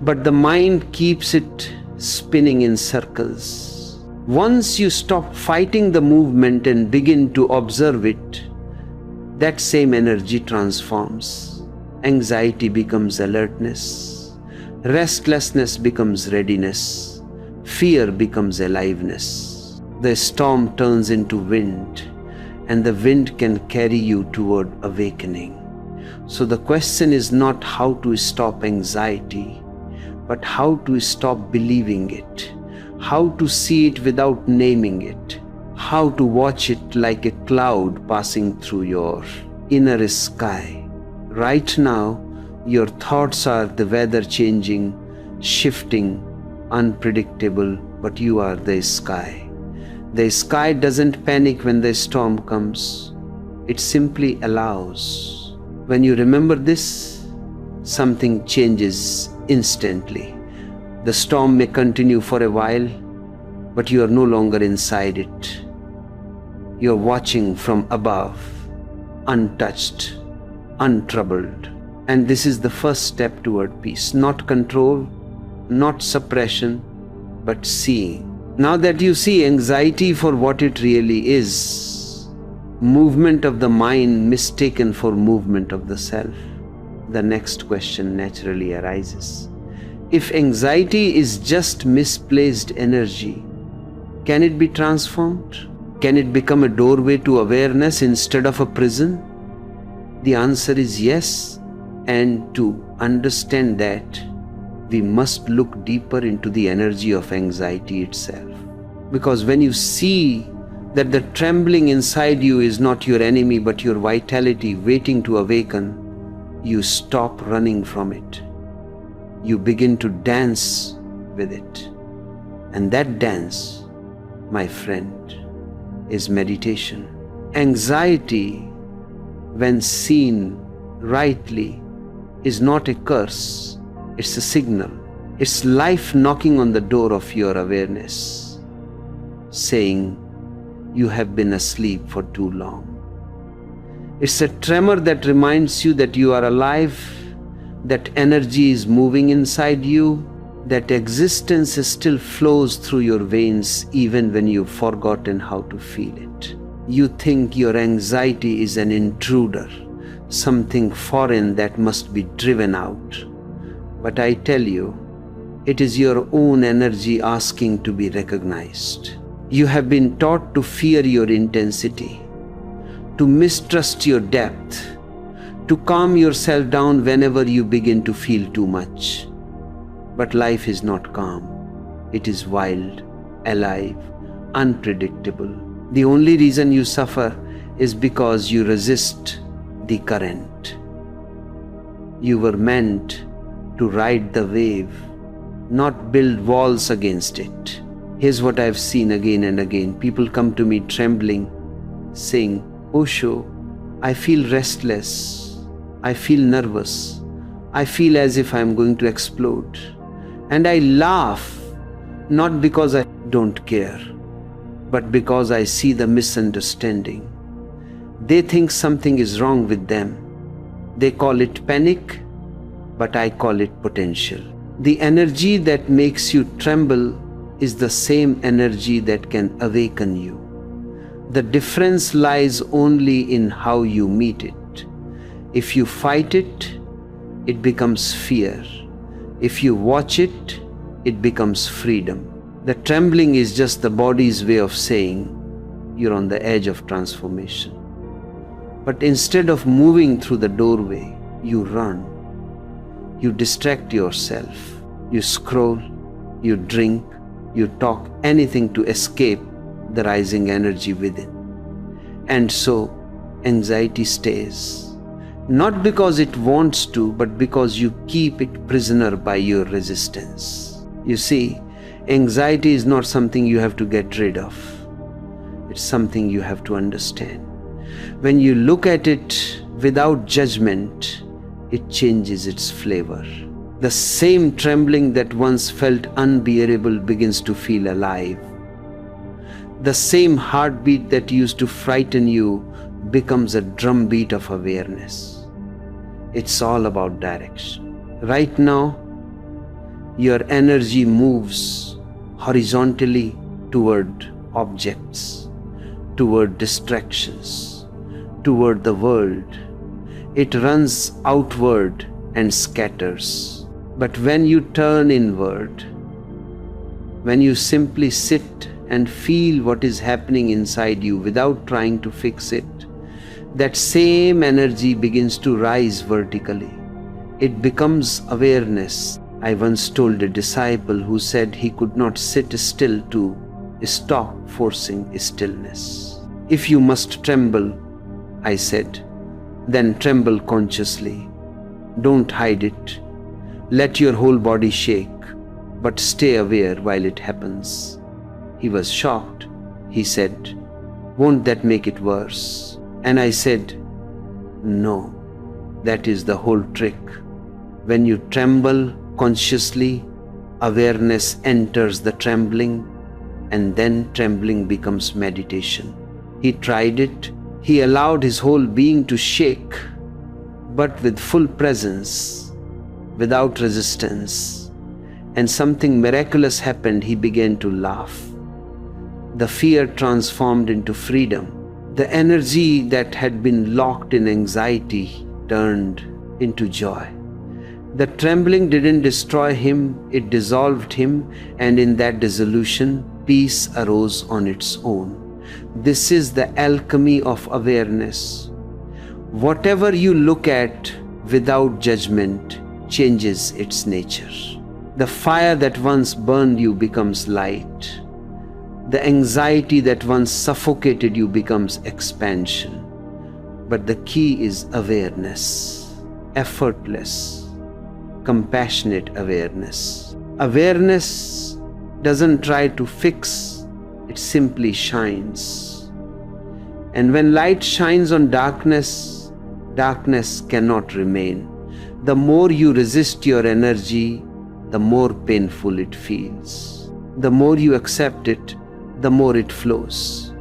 But the mind keeps it spinning in circles. Once you stop fighting the movement and begin to observe it, that same energy transforms. Anxiety becomes alertness. Restlessness becomes readiness. Fear becomes aliveness. The storm turns into wind, and the wind can carry you toward awakening. So the question is not how to stop anxiety, but how to stop believing it, how to see it without naming it, how to watch it like a cloud passing through your inner sky. Right now, Your thoughts are the weather changing, shifting, unpredictable, but you are the sky. The sky doesn't panic when the storm comes. It simply allows. When you remember this, something changes instantly. The storm may continue for a while, but you are no longer inside it. You are watching from above, untouched, untroubled. And this is the first step toward peace. Not control, not suppression, but seeing. Now that you see anxiety for what it really is, movement of the mind mistaken for movement of the self, the next question naturally arises. If anxiety is just misplaced energy, can it be transformed? Can it become a doorway to awareness instead of a prison? The answer is yes, and to understand that, we must look deeper into the energy of anxiety itself. Because when you see that the trembling inside you is not your enemy but your vitality waiting to awaken, you stop running from it. You begin to dance with it. And that dance, my friend, is meditation. Anxiety, when seen rightly, is not a curse, it's a signal. It's life knocking on the door of your awareness, saying, you have been asleep for too long. It's a tremor that reminds you that you are alive, that energy is moving inside you, that existence still flows through your veins even when you've forgotten how to feel it. You think your anxiety is an intruder, something foreign that must be driven out. But I tell you, it is your own energy asking to be recognized. You have been taught to fear your intensity, to mistrust your depth, to calm yourself down whenever you begin to feel too much. But life is not calm. It is wild, alive, unpredictable. The only reason you suffer is because you resist the current. You were meant to ride the wave, not build walls against it. Here's what I've seen again and again. People come to me trembling, saying, Osho, I feel restless. I feel nervous. I feel as if I'm going to explode. And I laugh, not because I don't care, but because I see the misunderstanding. They think something is wrong with them. They call it panic, but I call it potential. The energy that makes you tremble is the same energy that can awaken you. The difference lies only in how you meet it. If you fight it, it becomes fear. If you watch it, it becomes freedom. The trembling is just the body's way of saying you're on the edge of transformation. But instead of moving through the doorway, you run. You distract yourself. You scroll, you drink, you talk, anything to escape the rising energy within. And so, anxiety stays. Not because it wants to, but because you keep it prisoner by your resistance. You see, anxiety is not something you have to get rid of. It's something you have to understand. When you look at it without judgment, it changes its flavor. The same trembling that once felt unbearable begins to feel alive. The same heartbeat that used to frighten you becomes a drumbeat of awareness. It's all about direction. Right now, your energy moves horizontally toward objects, toward distractions, toward the world. It runs outward and scatters. But when you turn inward, when you simply sit and feel what is happening inside you without trying to fix it, that same energy begins to rise vertically. It becomes awareness. I once told a disciple who said he could not sit still to stop forcing stillness. If you must tremble, I said, then tremble consciously. Don't hide it. Let your whole body shake, but stay aware while it happens." He was shocked. He said, "Won't that make it worse?" And I said, "No, that is the whole trick. When you tremble consciously, awareness enters the trembling, and then trembling becomes meditation." He tried it. He allowed his whole being to shake, but with full presence, without resistance. And something miraculous happened. He began to laugh. The fear transformed into freedom. The energy that had been locked in anxiety turned into joy. The trembling didn't destroy him, it dissolved him, and in that dissolution, peace arose on its own. This is the alchemy of awareness. Whatever you look at without judgment changes its nature. The fire that once burned you becomes light. The anxiety that once suffocated you becomes expansion. But the key is awareness, effortless, compassionate awareness. Awareness doesn't try to fix, it simply shines. And when light shines on darkness, darkness cannot remain. The more you resist your energy, the more painful it feels. The more you accept it, the more it flows.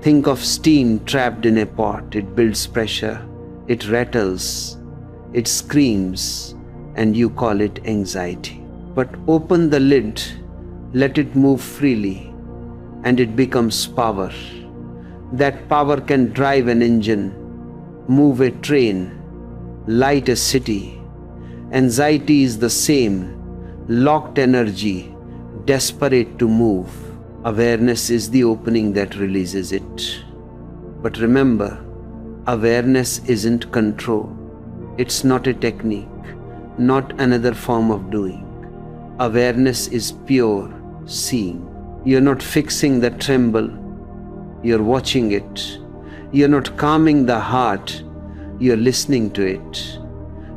Think of steam trapped in a pot. It builds pressure, it rattles, it screams, and you call it anxiety. But open the lid, let it move freely, and it becomes power. That power can drive an engine, move a train, light a city. Anxiety is the same, locked energy, desperate to move. Awareness is the opening that releases it. But remember, awareness isn't control. It's not a technique, not another form of doing. Awareness is pure seeing. You're not fixing the tremble, you're watching it. You're not calming the heart, you're listening to it.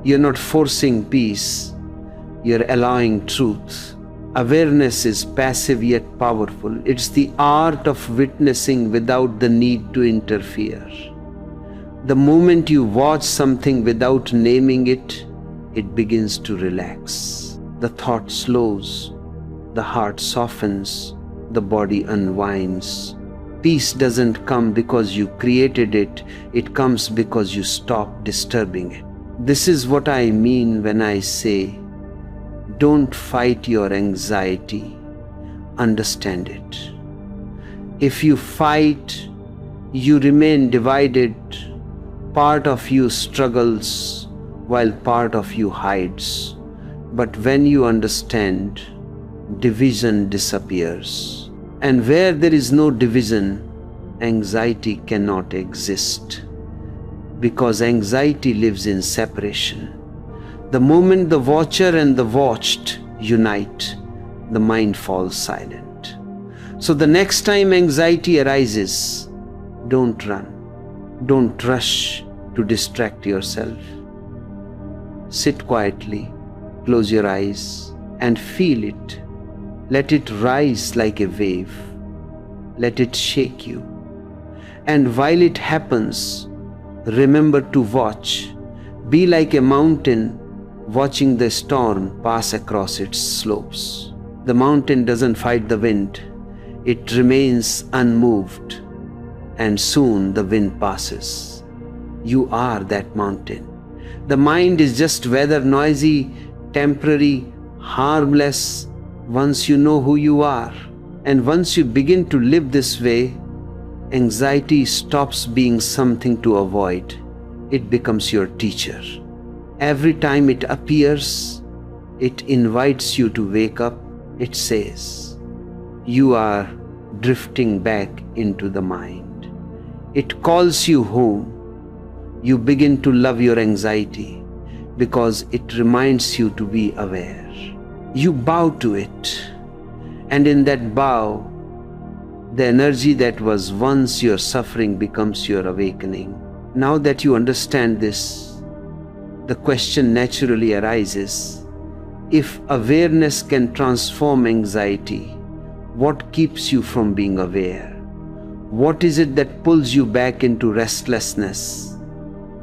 You're not forcing peace, you're allowing truth. Awareness is passive yet powerful. It's the art of witnessing without the need to interfere. The moment you watch something without naming it, it begins to relax. The thought slows, the heart softens, the body unwinds. Peace doesn't come because you created it, it comes because you stop disturbing it. This is what I mean when I say, don't fight your anxiety, understand it. If you fight, you remain divided. Part of you struggles while part of you hides. But when you understand, division disappears. And where there is no division, anxiety cannot exist. Because anxiety lives in separation. The moment the watcher and the watched unite, the mind falls silent. So the next time anxiety arises, don't run. Don't rush to distract yourself. Sit quietly, close your eyes, and feel it. Let it rise like a wave. Let it shake you. And while it happens, remember to watch. Be like a mountain watching the storm pass across its slopes. The mountain doesn't fight the wind. It remains unmoved. And soon the wind passes. You are that mountain. The mind is just whether noisy, temporary, harmless, once you know who you are. And once you begin to live this way, anxiety stops being something to avoid. It becomes your teacher. Every time it appears, it invites you to wake up. It says, you are drifting back into the mind. It calls you home. You begin to love your anxiety because it reminds you to be aware. You bow to it, and in that bow, the energy that was once your suffering becomes your awakening. Now that you understand this, the question naturally arises, if awareness can transform anxiety, what keeps you from being aware? What is it that pulls you back into restlessness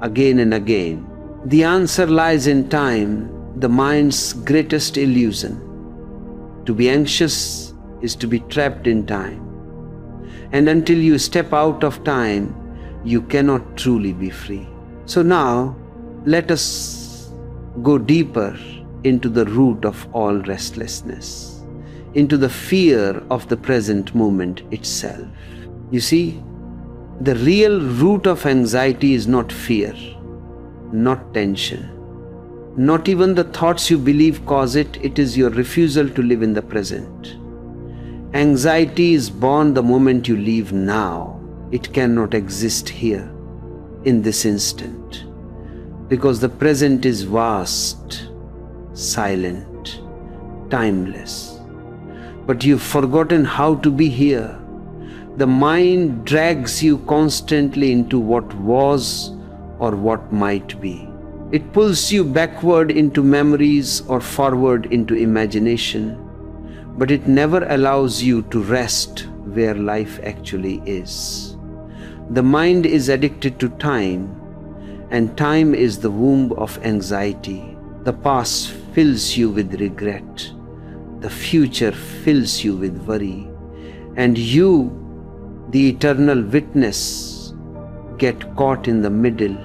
again and again? The answer lies in time, the mind's greatest illusion. To be anxious is to be trapped in time. And until you step out of time, you cannot truly be free. So now, let us go deeper into the root of all restlessness, into the fear of the present moment itself. You see, the real root of anxiety is not fear, not tension, not even the thoughts you believe cause it. It is your refusal to live in the present. Anxiety is born the moment you leave now. It cannot exist here, in this instant, because the present is vast, silent, timeless. But you've forgotten how to be here. The mind drags you constantly into what was or what might be. It pulls you backward into memories or forward into imagination, but it never allows you to rest where life actually is. The mind is addicted to time, and time is the womb of anxiety. The past fills you with regret. The future fills you with worry. And you, the eternal witness, get caught in the middle,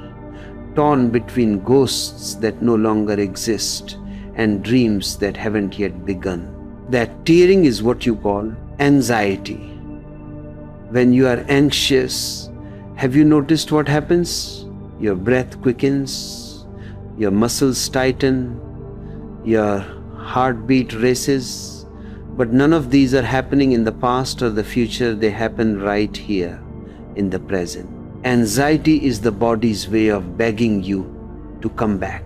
torn between ghosts that no longer exist and dreams that haven't yet begun. That tearing is what you call anxiety. When you are anxious, have you noticed what happens? Your breath quickens, your muscles tighten, your heartbeat races. But none of these are happening in the past or the future. They happen right here in the present. Anxiety is the body's way of begging you to come back,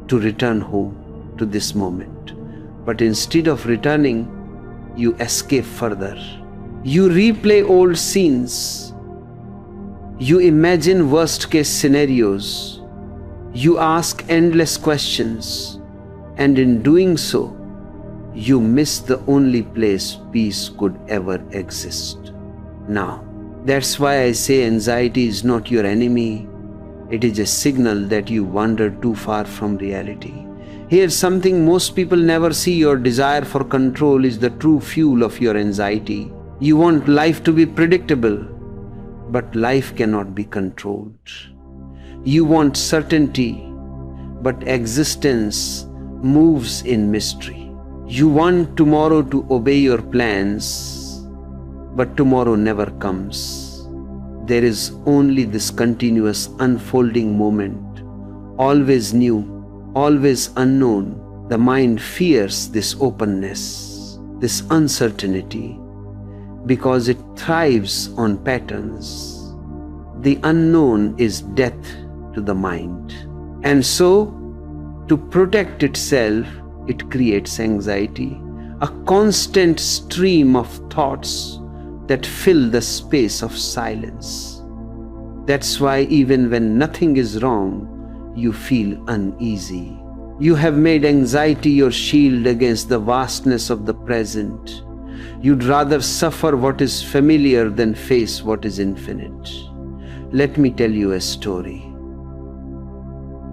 to return home to this moment. But instead of returning, you escape further. You replay old scenes. You imagine worst-case scenarios. You ask endless questions. And in doing so, you miss the only place peace could ever exist. Now, that's why I say anxiety is not your enemy. It is a signal that you wander too far from reality. Here's something most people never see. Your desire for control is the true fuel of your anxiety. You want life to be predictable, but life cannot be controlled. You want certainty, but existence moves in mystery. You want tomorrow to obey your plans, but tomorrow never comes. There is only this continuous unfolding moment, always new, always unknown. The mind fears this openness, this uncertainty, because it thrives on patterns. The unknown is death to the mind. And so, to protect itself, it creates anxiety, a constant stream of thoughts that fill the space of silence. That's why even when nothing is wrong, you feel uneasy. You have made anxiety your shield against the vastness of the present. You'd rather suffer what is familiar than face what is infinite. Let me tell you a story.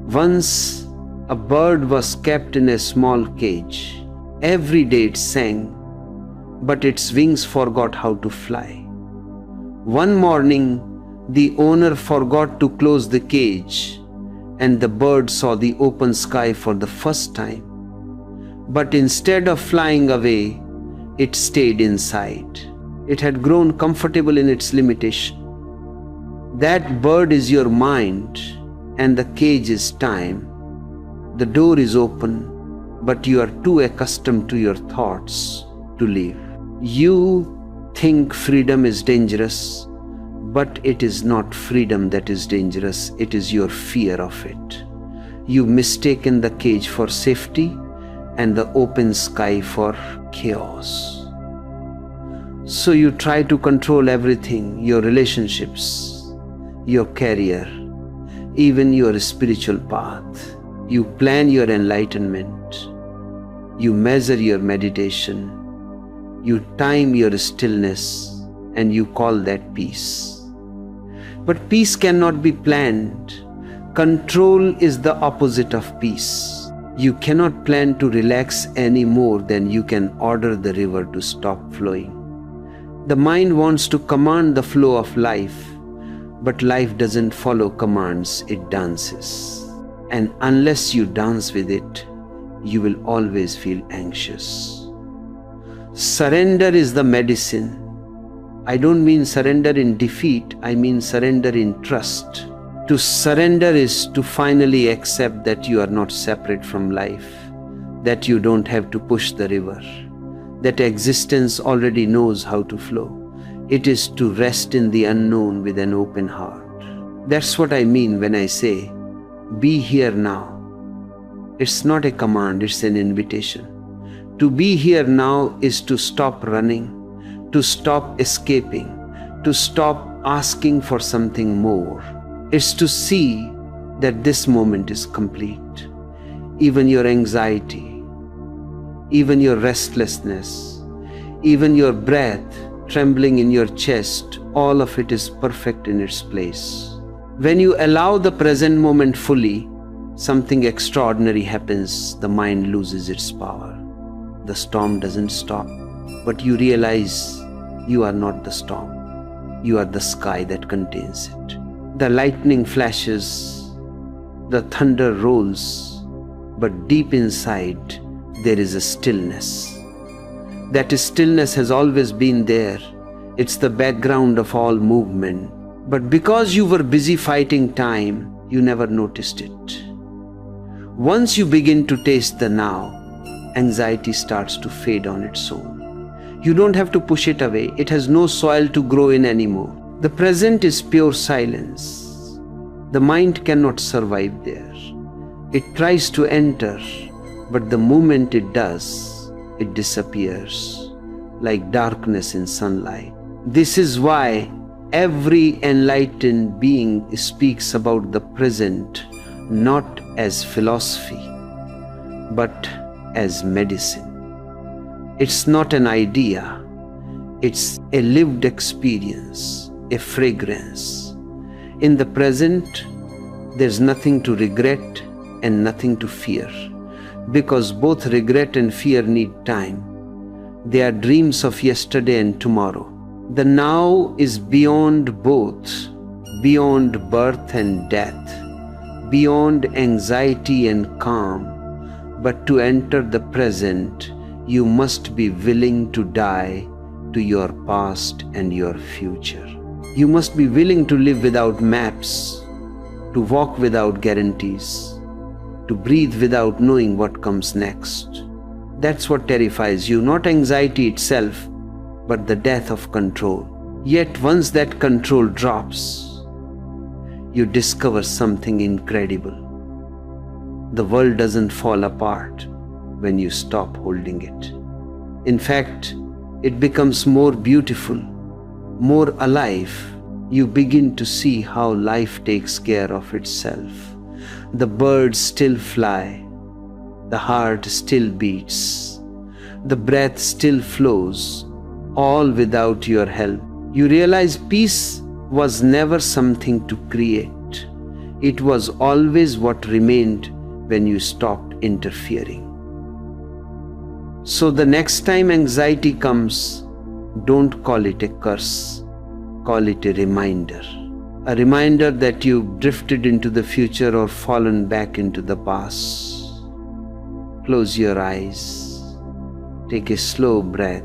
Once, a bird was kept in a small cage. Every day it sang, but its wings forgot how to fly. One morning, the owner forgot to close the cage, and the bird saw the open sky for the first time. But instead of flying away, it stayed inside. It had grown comfortable in its limitation. That bird is your mind, and the cage is time. The door is open, but you are too accustomed to your thoughts to leave. You think freedom is dangerous, but it is not freedom that is dangerous, it is your fear of it. You mistaken the cage for safety and the open sky for chaos. So you try to control everything, your relationships, your career, even your spiritual path. You plan your enlightenment. You measure your meditation. You time your stillness, and you call that peace. But peace cannot be planned. Control is the opposite of peace. You cannot plan to relax any more than you can order the river to stop flowing. The mind wants to command the flow of life, but life doesn't follow commands, it dances. And unless you dance with it, you will always feel anxious. Surrender is the medicine. I don't mean surrender in defeat, I mean surrender in trust. To surrender is to finally accept that you are not separate from life, that you don't have to push the river, that existence already knows how to flow. It is to rest in the unknown with an open heart. That's what I mean when I say, be here now. It's not a command, it's an invitation. To be here now is to stop running, to stop escaping, to stop asking for something more. It's to see that this moment is complete. Even your anxiety, even your restlessness, even your breath trembling in your chest, all of it is perfect in its place. When you allow the present moment fully, something extraordinary happens. The mind loses its power. The storm doesn't stop, but you realize you are not the storm. You are the sky that contains it. The lightning flashes, the thunder rolls, but deep inside there is a stillness. That stillness has always been there. It's the background of all movement. But because you were busy fighting time, you never noticed it. Once you begin to taste the now, anxiety starts to fade on its own. You don't have to push it away. It has no soil to grow in anymore. The present is pure silence. The mind cannot survive there. It tries to enter, but the moment it does, it disappears like darkness in sunlight. This is why every enlightened being speaks about the present not as philosophy, but as medicine. It's not an idea, it's a lived experience, a fragrance. In the present, there's nothing to regret and nothing to fear, because both regret and fear need time. They are dreams of yesterday and tomorrow. The now is beyond both, beyond birth and death, beyond anxiety and calm. But to enter the present, you must be willing to die to your past and your future. You must be willing to live without maps, to walk without guarantees, to breathe without knowing what comes next. That's what terrifies you, not anxiety itself, but the death of control. Yet once that control drops, you discover something incredible. The world doesn't fall apart when you stop holding it. In fact, it becomes more beautiful, more alive. You begin to see how life takes care of itself. The birds still fly, the heart still beats, the breath still flows, all without your help. You realize peace was never something to create. It was always what remained when you stopped interfering. So the next time anxiety comes, don't call it a curse, call it a reminder. A reminder that you've drifted into the future or fallen back into the past. Close your eyes, take a slow breath,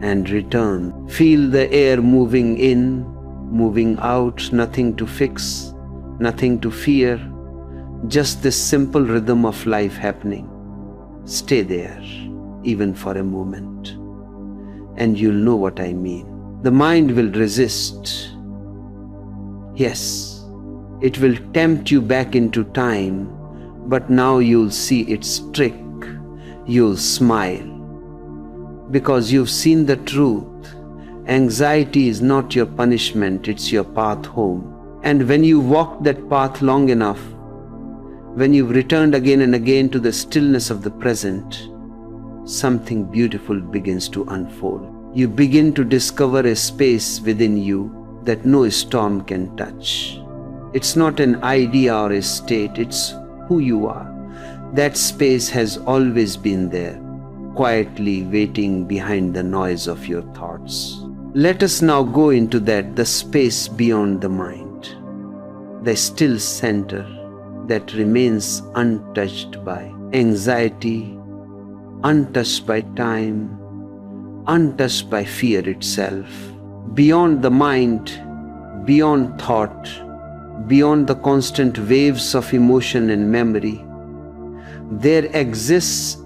and return. Feel the air moving in, moving out, nothing to fix, nothing to fear, just this simple rhythm of life happening. Stay there, even for a moment, and you'll know what I mean. The mind will resist. Yes, it will tempt you back into time, but now you'll see its trick. You'll smile, because you've seen the truth. Anxiety is not your punishment, it's your path home. And when you walk that path long enough, when you've returned again and again to the stillness of the present, something beautiful begins to unfold. You begin to discover a space within you that no storm can touch. It's not an idea or a state, it's who you are. That space has always been there, quietly waiting behind the noise of your thoughts. Let us now go into that, the space beyond the mind, the still center that remains untouched by anxiety, untouched by time, untouched by fear itself. Beyond the mind, beyond thought, beyond the constant waves of emotion and memory, there exists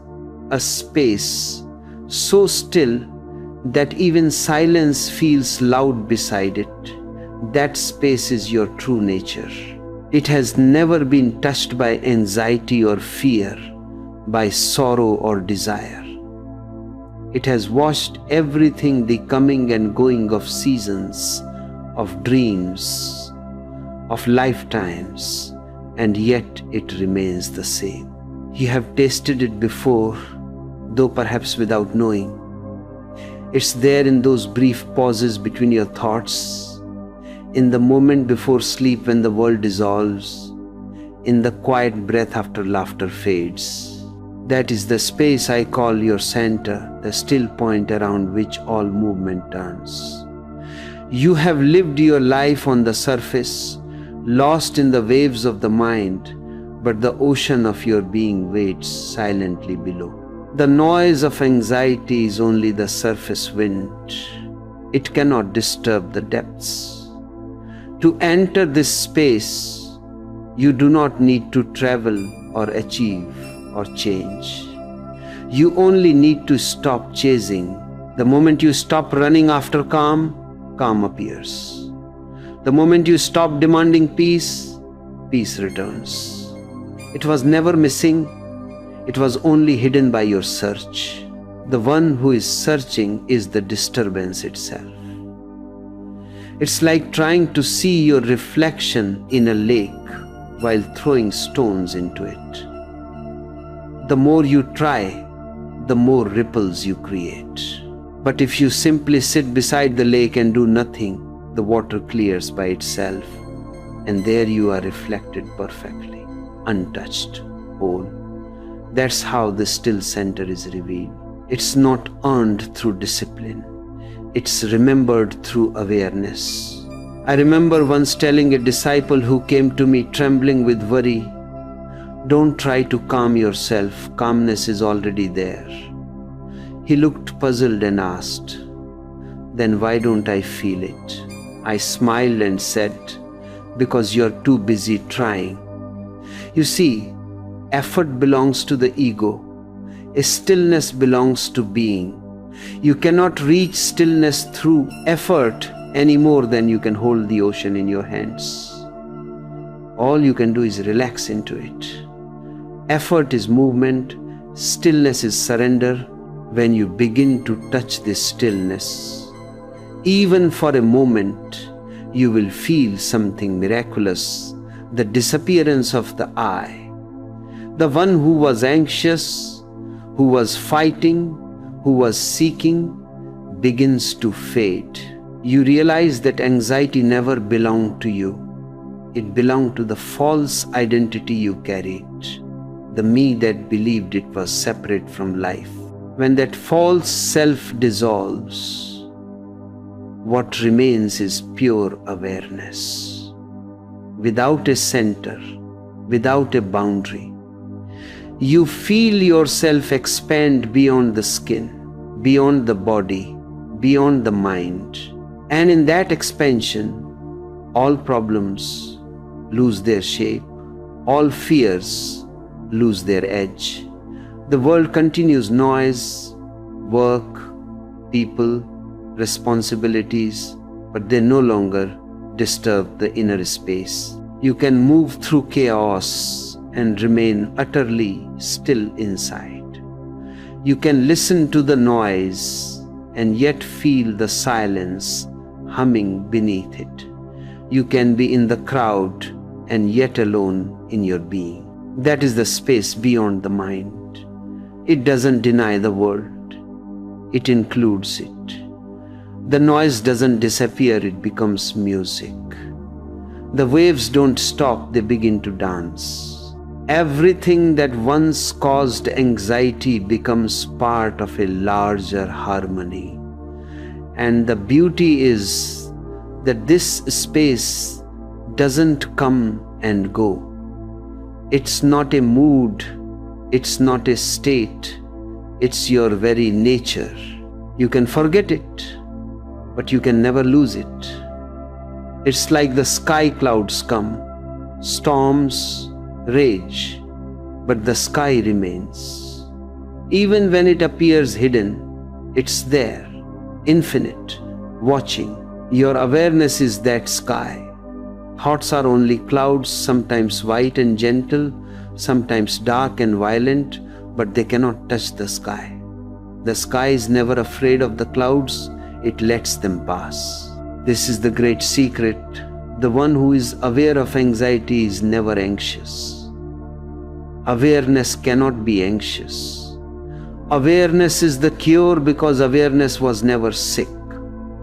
a space so still that even silence feels loud beside it. That space is your true nature. It has never been touched by anxiety or fear, by sorrow or desire. It has watched everything, the coming and going of seasons, of dreams, of lifetimes, and yet it remains the same. You have tasted it before, though perhaps without knowing. It's there in those brief pauses between your thoughts, in the moment before sleep when the world dissolves, in the quiet breath after laughter fades. That is the space I call your center, the still point around which all movement turns. You have lived your life on the surface, lost in the waves of the mind, but the ocean of your being waits silently below. The noise of anxiety is only the surface wind. It cannot disturb the depths. To enter this space, you do not need to travel or achieve or change. You only need to stop chasing. The moment you stop running after calm, calm appears. The moment you stop demanding peace, peace returns. It was never missing. It was only hidden by your search. The one who is searching is the disturbance itself. It's like trying to see your reflection in a lake while throwing stones into it. The more you try, the more ripples you create. But if you simply sit beside the lake and do nothing, the water clears by itself, and there you are reflected perfectly, untouched, whole. That's how the still center is revealed. It's not earned through discipline. It's remembered through awareness. I remember once telling a disciple who came to me trembling with worry, "Don't try to calm yourself, calmness is already there." He looked puzzled and asked, "Then why don't I feel it?" I smiled and said, "Because you're too busy trying." You see, effort belongs to the ego. A stillness belongs to being. You cannot reach stillness through effort any more than you can hold the ocean in your hands. All you can do is relax into it. Effort is movement, stillness is surrender. When you begin to touch this stillness, even for a moment, you will feel something miraculous, the disappearance of the I. The one who was anxious, who was fighting, who was seeking, begins to fade. You realize that anxiety never belonged to you. It belonged to the false identity you carried, the me that believed it was separate from life. When that false self dissolves, what remains is pure awareness. Without a center, without a boundary, you feel yourself expand beyond the skin, beyond the body, beyond the mind. And in that expansion, all problems lose their shape, all fears lose their edge. The world continues noise, work, people, responsibilities, but they no longer disturb the inner space. You can move through chaos and remain utterly still inside. You can listen to the noise and yet feel the silence humming beneath it. You can be in the crowd and yet alone in your being. That is the space beyond the mind. It doesn't deny the world. It includes it. The noise doesn't disappear, it becomes music. The waves don't stop, they begin to dance. Everything that once caused anxiety becomes part of a larger harmony. And the beauty is that this space doesn't come and go. It's not a mood, it's not a state, it's your very nature. You can forget it, but you can never lose it. It's like the sky clouds come, storms rage, but the sky remains. Even when it appears hidden, it's there, infinite, watching. Your awareness is that sky. Thoughts are only clouds, sometimes white and gentle, sometimes dark and violent, but they cannot touch the sky. The sky is never afraid of the clouds, it lets them pass. This is the great secret. The one who is aware of anxiety is never anxious. Awareness cannot be anxious. Awareness is the cure because awareness was never sick.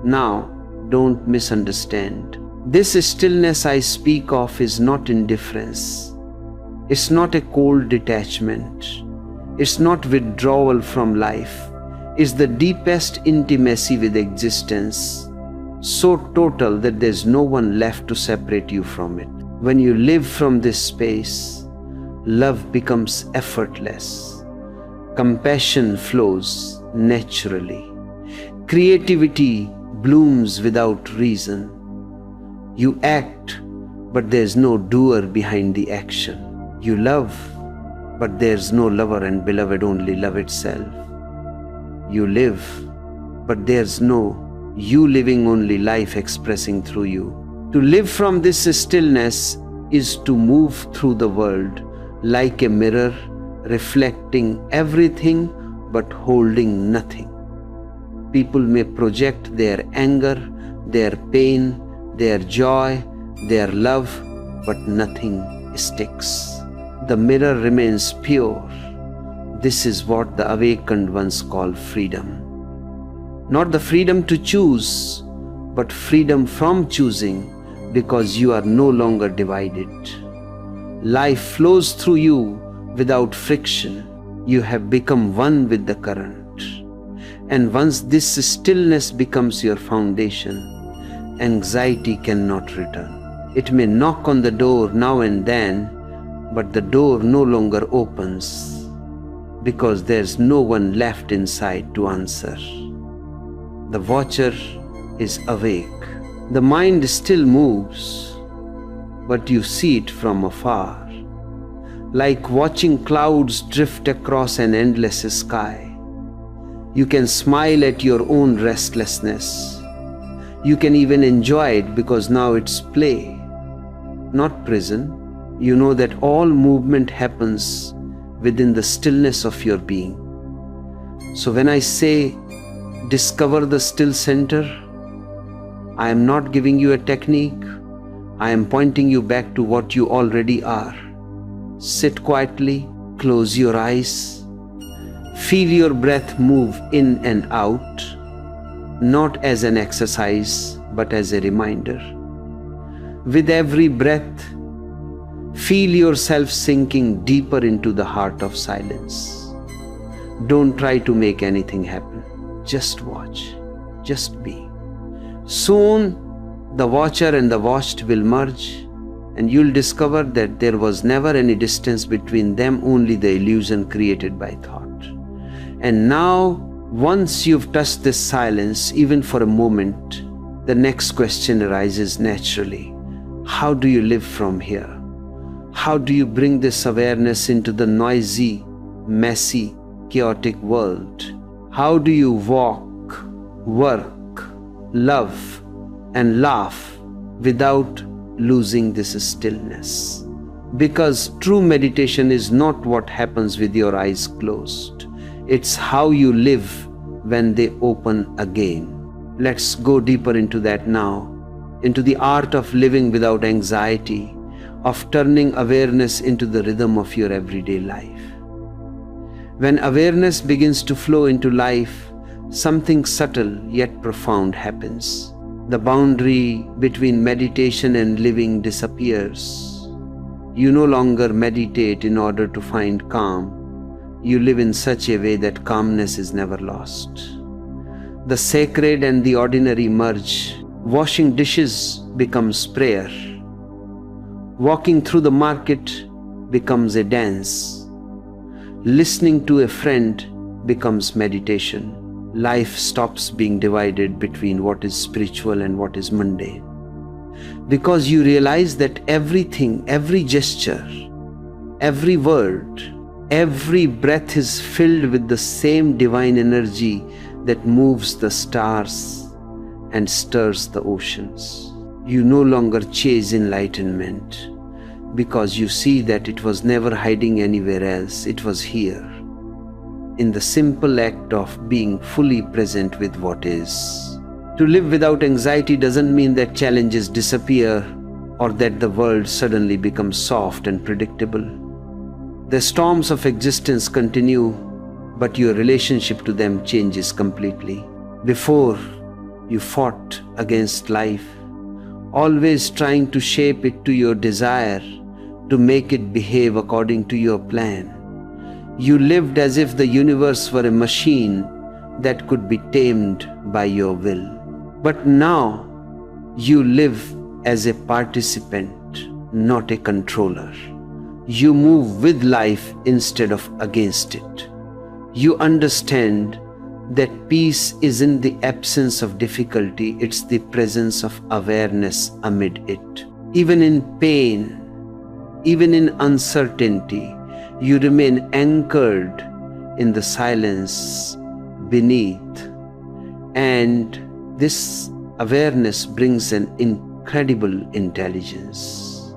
Now, don't misunderstand. This stillness I speak of is not indifference. It's not a cold detachment. It's not withdrawal from life. It's the deepest intimacy with existence, so total that there's no one left to separate you from it. When you live from this space, love becomes effortless. Compassion flows naturally. Creativity blooms without reason. You act, but there's no doer behind the action. You love, but there's no lover and beloved, only love itself. You live, but there's no you living, only life expressing through you. To live from this stillness is to move through the world like a mirror, reflecting everything but holding nothing. People may project their anger, their pain, their joy, their love, but nothing sticks. The mirror remains pure. This is what the awakened ones call freedom. Not the freedom to choose, but freedom from choosing, because you are no longer divided. Life flows through you without friction. You have become one with the current. And once this stillness becomes your foundation, anxiety cannot return. It may knock on the door now and then, but the door no longer opens, because there's no one left inside to answer. The watcher is awake. The mind still moves, but you see it from afar, like watching clouds drift across an endless sky. You can smile at your own restlessness. You can even enjoy it because now it's play, not prison. You know that all movement happens within the stillness of your being. So when I say discover the still center, I am not giving you a technique. I am pointing you back to what you already are. Sit quietly, close your eyes. Feel your breath move in and out, not as an exercise, but as a reminder. With every breath, feel yourself sinking deeper into the heart of silence. Don't try to make anything happen. Just watch. Just be. Soon, the watcher and the watched will merge, and you'll discover that there was never any distance between them, only the illusion created by thought. And now, once you've touched this silence, even for a moment, the next question arises naturally. How do you live from here? How do you bring this awareness into the noisy, messy, chaotic world? How do you walk, work, love, and laugh without losing this stillness? Because true meditation is not what happens with your eyes closed. It's how you live when they open again. Let's go deeper into that now. into the art of living without anxiety, of turning awareness into the rhythm of your everyday life. When awareness begins to flow into life, something subtle yet profound happens. The boundary between meditation and living disappears. You no longer meditate in order to find calm. You live in such a way that calmness is never lost. The sacred and the ordinary merge. Washing dishes becomes prayer. Walking through the market becomes a dance. Listening to a friend becomes meditation. Life stops being divided between what is spiritual and what is mundane. Because you realize that everything, every gesture, every word, every breath is filled with the same divine energy that moves the stars and stirs the oceans. You no longer chase enlightenment because you see that it was never hiding anywhere else. It was here, in the simple act of being fully present with what is. To live without anxiety doesn't mean that challenges disappear or that the world suddenly becomes soft and predictable. The storms of existence continue, but your relationship to them changes completely. Before, you fought against life, always trying to shape it to your desire, to make it behave according to your plan. You lived as if the universe were a machine that could be tamed by your will. But now, you live as a participant, not a controller. You move with life instead of against it. You understand that peace isn't the absence of difficulty, it's the presence of awareness amid it. Even in pain, even in uncertainty, you remain anchored in the silence beneath. And this awareness brings an incredible intelligence.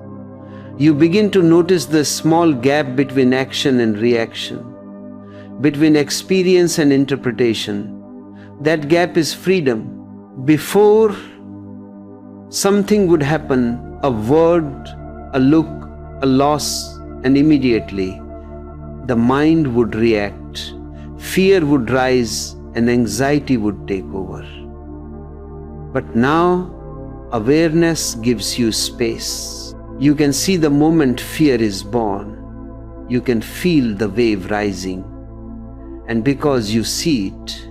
You begin to notice the small gap between action and reaction, between experience and interpretation. That gap is freedom. Before something would happen, a word, a look, a loss, and immediately the mind would react, fear would rise, and anxiety would take over. But now, awareness gives you space. You can see the moment fear is born. You can feel the wave rising. And because you see it,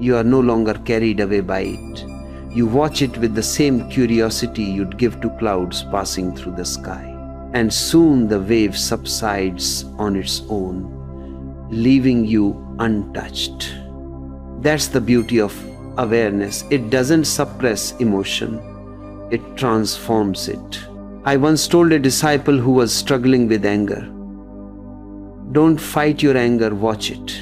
you are no longer carried away by it. You watch it with the same curiosity you'd give to clouds passing through the sky. And soon the wave subsides on its own, leaving you untouched. That's the beauty of awareness. It doesn't suppress emotion, it transforms it. I once told a disciple who was struggling with anger, "Don't fight your anger, watch it."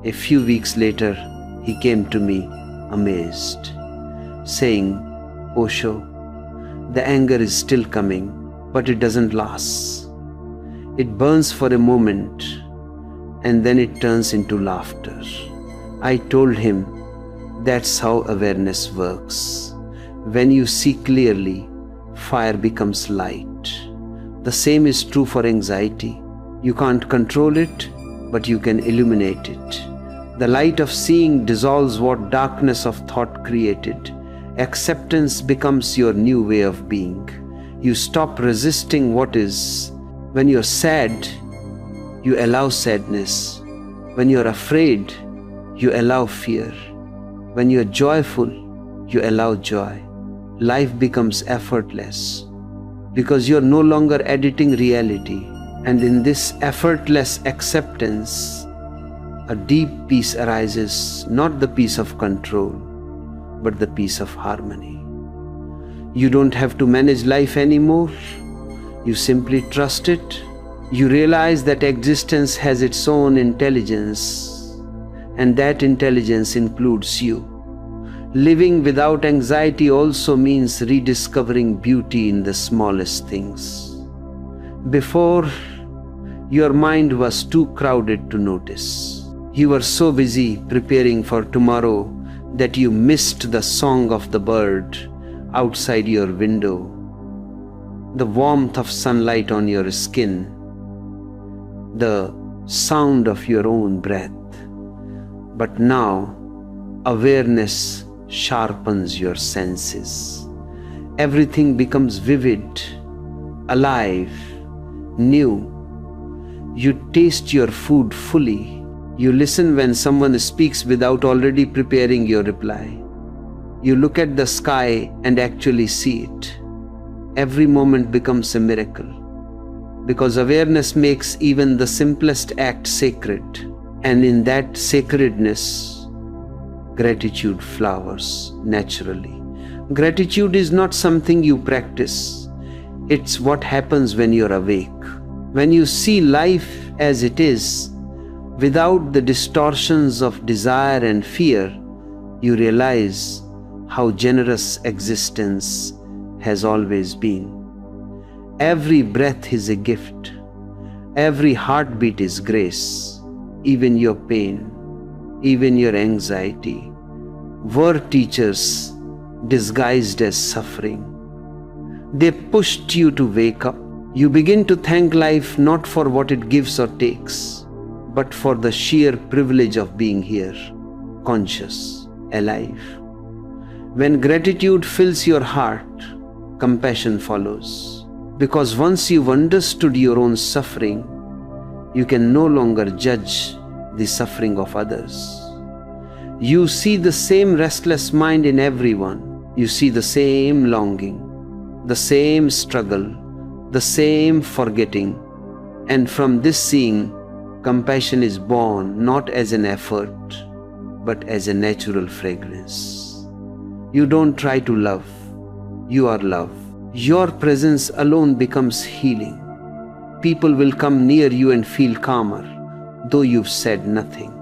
A few weeks later, he came to me amazed, saying, "Osho, the anger is still coming, but it doesn't last. It burns for a moment, and then it turns into laughter." I told him, that's how awareness works. When you see clearly, fire becomes light. The same is true for anxiety. You can't control it, but you can illuminate it. The light of seeing dissolves what darkness of thought created. Acceptance becomes your new way of being. You stop resisting what is. When you're sad, you allow sadness. When you're afraid, you allow fear. When you're joyful, you allow joy. Life becomes effortless because you're no longer editing reality. And in this effortless acceptance, a deep peace arises, not the peace of control, but the peace of harmony. You don't have to manage life anymore. You simply trust it. You realize that existence has its own intelligence, and that intelligence includes you. Living without anxiety also means rediscovering beauty in the smallest things. Before, your mind was too crowded to notice. You were so busy preparing for tomorrow that you missed the song of the bird outside your window, the warmth of sunlight on your skin, the sound of your own breath. But now, awareness sharpens your senses. Everything becomes vivid, alive, new. You taste your food fully. You listen when someone speaks without already preparing your reply. You look at the sky and actually see it. Every moment becomes a miracle, because awareness makes even the simplest act sacred, and in that sacredness, gratitude flowers naturally. Gratitude is not something you practice. It's what happens when you're awake. When you see life as it is, without the distortions of desire and fear, you realize how generous existence has always been. Every breath is a gift. Every heartbeat is grace. Even your pain, even your anxiety, were teachers disguised as suffering. They pushed you to wake up. You begin to thank life not for what it gives or takes, but for the sheer privilege of being here, conscious, alive. When gratitude fills your heart, compassion follows. Because once you've understood your own suffering, you can no longer judge the suffering of others. You see the same restless mind in everyone. You see the same longing, the same struggle, the same forgetting. And from this seeing, compassion is born not as an effort, but as a natural fragrance. You don't try to love. You are love. Your presence alone becomes healing. People will come near you and feel calmer, though you've said nothing.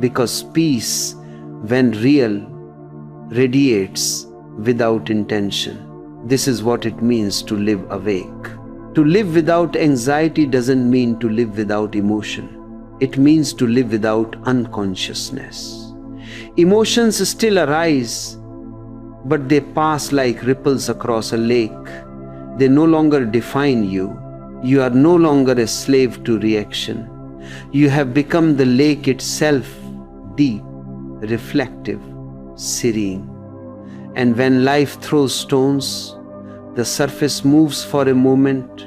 Because peace, when real, radiates without intention. This is what it means to live awake. To live without anxiety doesn't mean to live without emotion. It means to live without unconsciousness. Emotions still arise, but they pass like ripples across a lake. They no longer define you. You are no longer a slave to reaction. You have become the lake itself, deep, reflective, serene. And when life throws stones, the surface moves for a moment,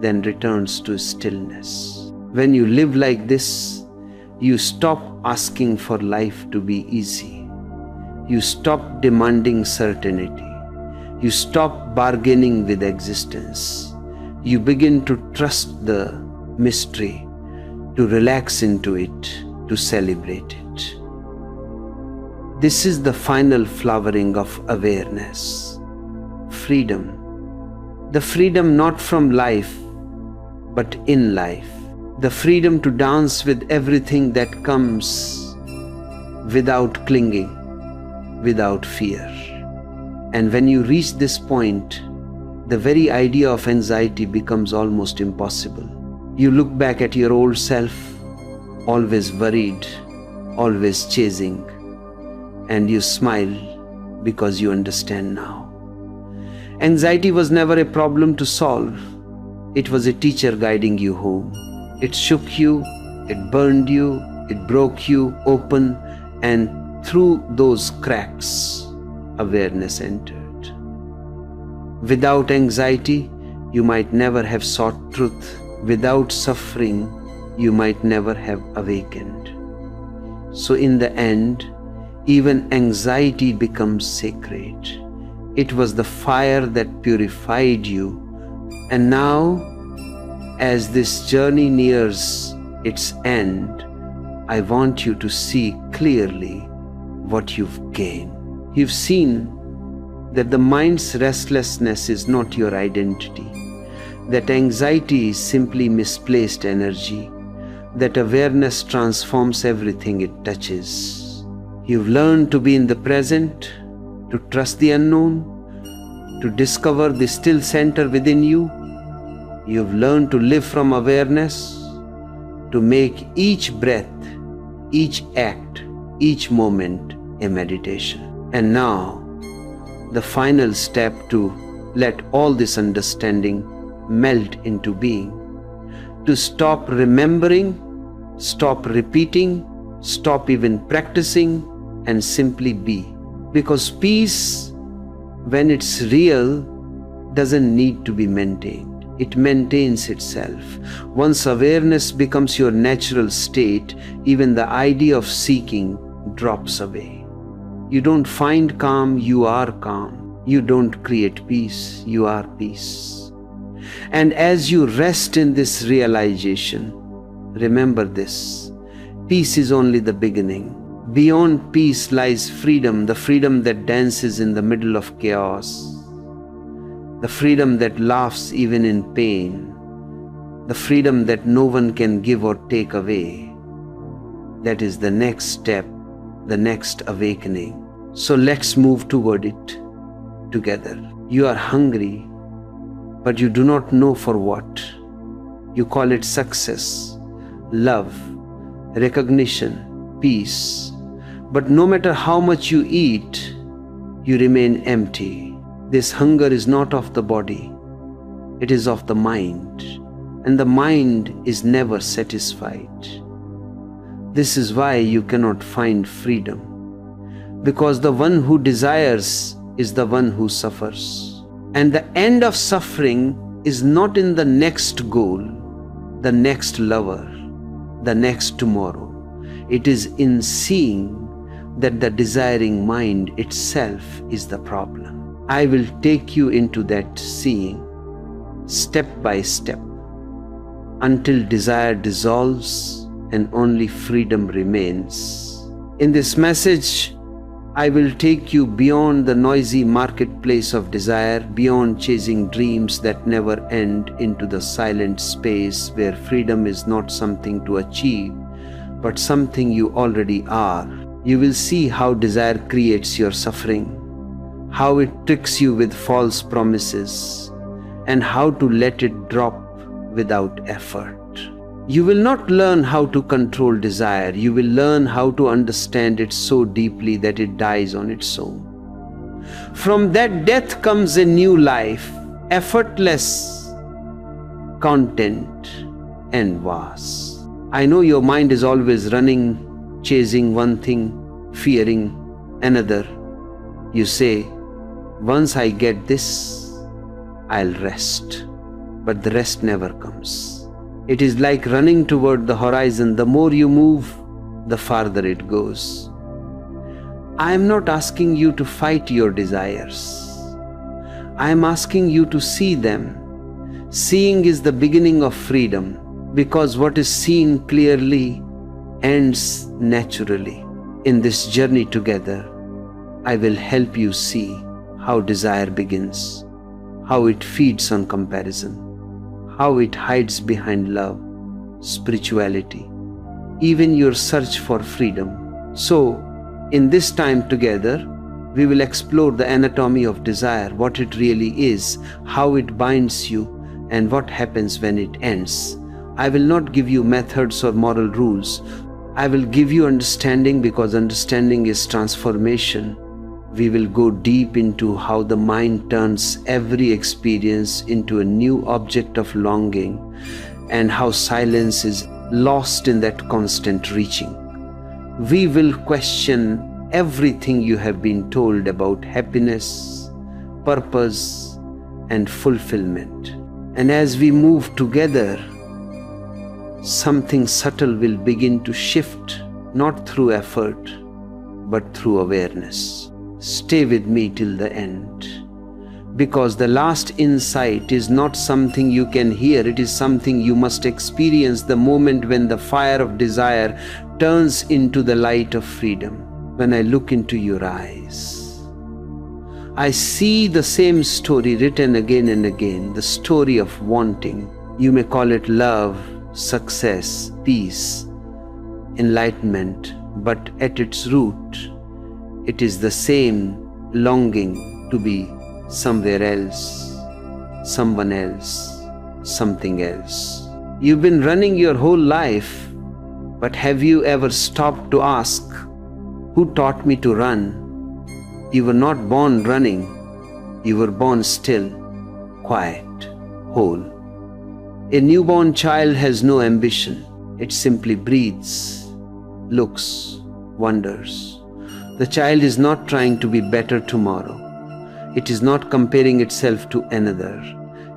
then returns to stillness. When you live like this, you stop asking for life to be easy. You stop demanding certainty. You stop bargaining with existence. You begin to trust the mystery, to relax into it, to celebrate it. This is the final flowering of awareness. Freedom. The freedom not from life, but in life. The freedom to dance with everything that comes without clinging, without fear. And when you reach this point, the very idea of anxiety becomes almost impossible. You look back at your old self, always worried, always chasing, and you smile because you understand now. Anxiety was never a problem to solve. It was a teacher guiding you home. It shook you, it burned you, it broke you open, and through those cracks, awareness entered. Without anxiety, you might never have sought truth. Without suffering, you might never have awakened. So in the end, even anxiety becomes sacred. It was the fire that purified you. And now, as this journey nears its end, I want you to see clearly what you've gained. You've seen that the mind's restlessness is not your identity, that anxiety is simply misplaced energy, that awareness transforms everything it touches. You've learned to be in the present, to trust the unknown, to discover the still center within you. You've learned to live from awareness, to make each breath, each act, each moment a meditation. And now, the final step to let all this understanding melt into being. To stop remembering, stop repeating, stop even practicing, and simply be. Because peace, when it's real, doesn't need to be maintained. It maintains itself. Once awareness becomes your natural state, even the idea of seeking drops away. You don't find calm, you are calm. You don't create peace, you are peace. And as you rest in this realization, remember this: peace is only the beginning. Beyond peace lies freedom, the freedom that dances in the middle of chaos, the freedom that laughs even in pain, the freedom that no one can give or take away. That is the next step, the next awakening. So let's move toward it together. You are hungry, but you do not know for what. You call it success, love, recognition, peace. But no matter how much you eat, you remain empty. This hunger is not of the body, it is of the mind, and the mind is never satisfied. This is why you cannot find freedom, because the one who desires is the one who suffers. And the end of suffering is not in the next goal, the next lover, the next tomorrow. It is in seeing that the desiring mind itself is the problem. I will take you into that seeing, step by step, until desire dissolves and only freedom remains. In this message, I will take you beyond the noisy marketplace of desire, beyond chasing dreams that never end, into the silent space where freedom is not something to achieve, but something you already are. You will see how desire creates your suffering, how it tricks you with false promises, and how to let it drop without effort. You will not learn how to control desire. You will learn how to understand it so deeply that it dies on its own. From that death comes a new life, effortless, content, and vast. I know your mind is always running, chasing one thing, fearing another. You say, once I get this, I'll rest. But the rest never comes. It is like running toward the horizon. The more you move, the farther it goes. I am not asking you to fight your desires. I am asking you to see them. Seeing is the beginning of freedom, because what is seen clearly ends naturally. In this journey together, I will help you see how desire begins, how it feeds on comparison, how it hides behind love, spirituality, even your search for freedom. So, in this time together, we will explore the anatomy of desire, what it really is, how it binds you, and what happens when it ends. I will not give you methods or moral rules. I will give you understanding, because understanding is transformation. We will go deep into how the mind turns every experience into a new object of longing, and how silence is lost in that constant reaching. We will question everything you have been told about happiness, purpose, and fulfillment. And as we move together, something subtle will begin to shift, not through effort, but through awareness. Stay with me till the end, because the last insight is not something you can hear, it is something you must experience, the moment when the fire of desire turns into the light of freedom. When I look into your eyes, I see the same story written again and again, the story of wanting. You may call it love, success, peace, enlightenment, but at its root, it is the same longing to be somewhere else, someone else, something else. You've been running your whole life, but have you ever stopped to ask, who taught me to run? You were not born running. You were born still, quiet, whole. A newborn child has no ambition. It simply breathes, looks, wonders. The child is not trying to be better tomorrow. It is not comparing itself to another.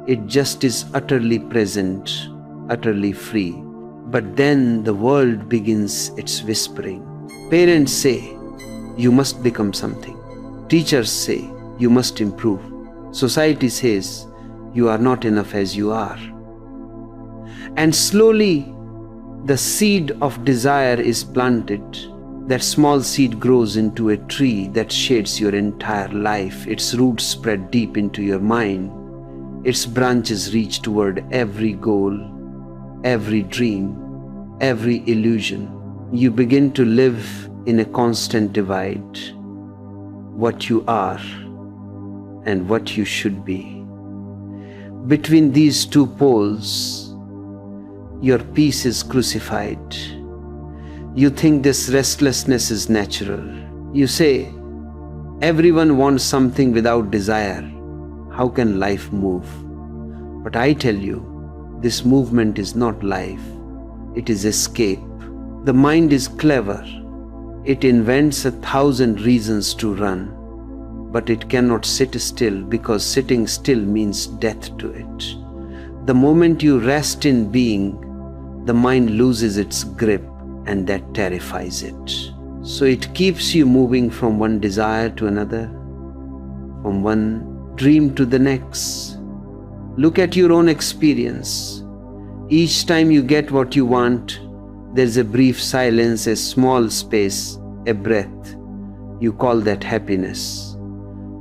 It just is utterly present, utterly free. But then the world begins its whispering. Parents say, you must become something. Teachers say, you must improve. Society says, you are not enough as you are. And slowly, the seed of desire is planted. That small seed grows into a tree that shades your entire life. Its roots spread deep into your mind. Its branches reach toward every goal, every dream, every illusion. You begin to live in a constant divide. What you are and what you should be. Between these two poles, your peace is crucified. You think this restlessness is natural. You say, everyone wants something without desire. How can life move? But I tell you, this movement is not life. It is escape. The mind is clever. It invents 1,000 reasons to run. But it cannot sit still, because sitting still means death to it. The moment you rest in being, the mind loses its grip, and that terrifies it. So it keeps you moving from one desire to another, from one dream to the next. Look at your own experience. Each time you get what you want, there's a brief silence, a small space, a breath. You call that happiness.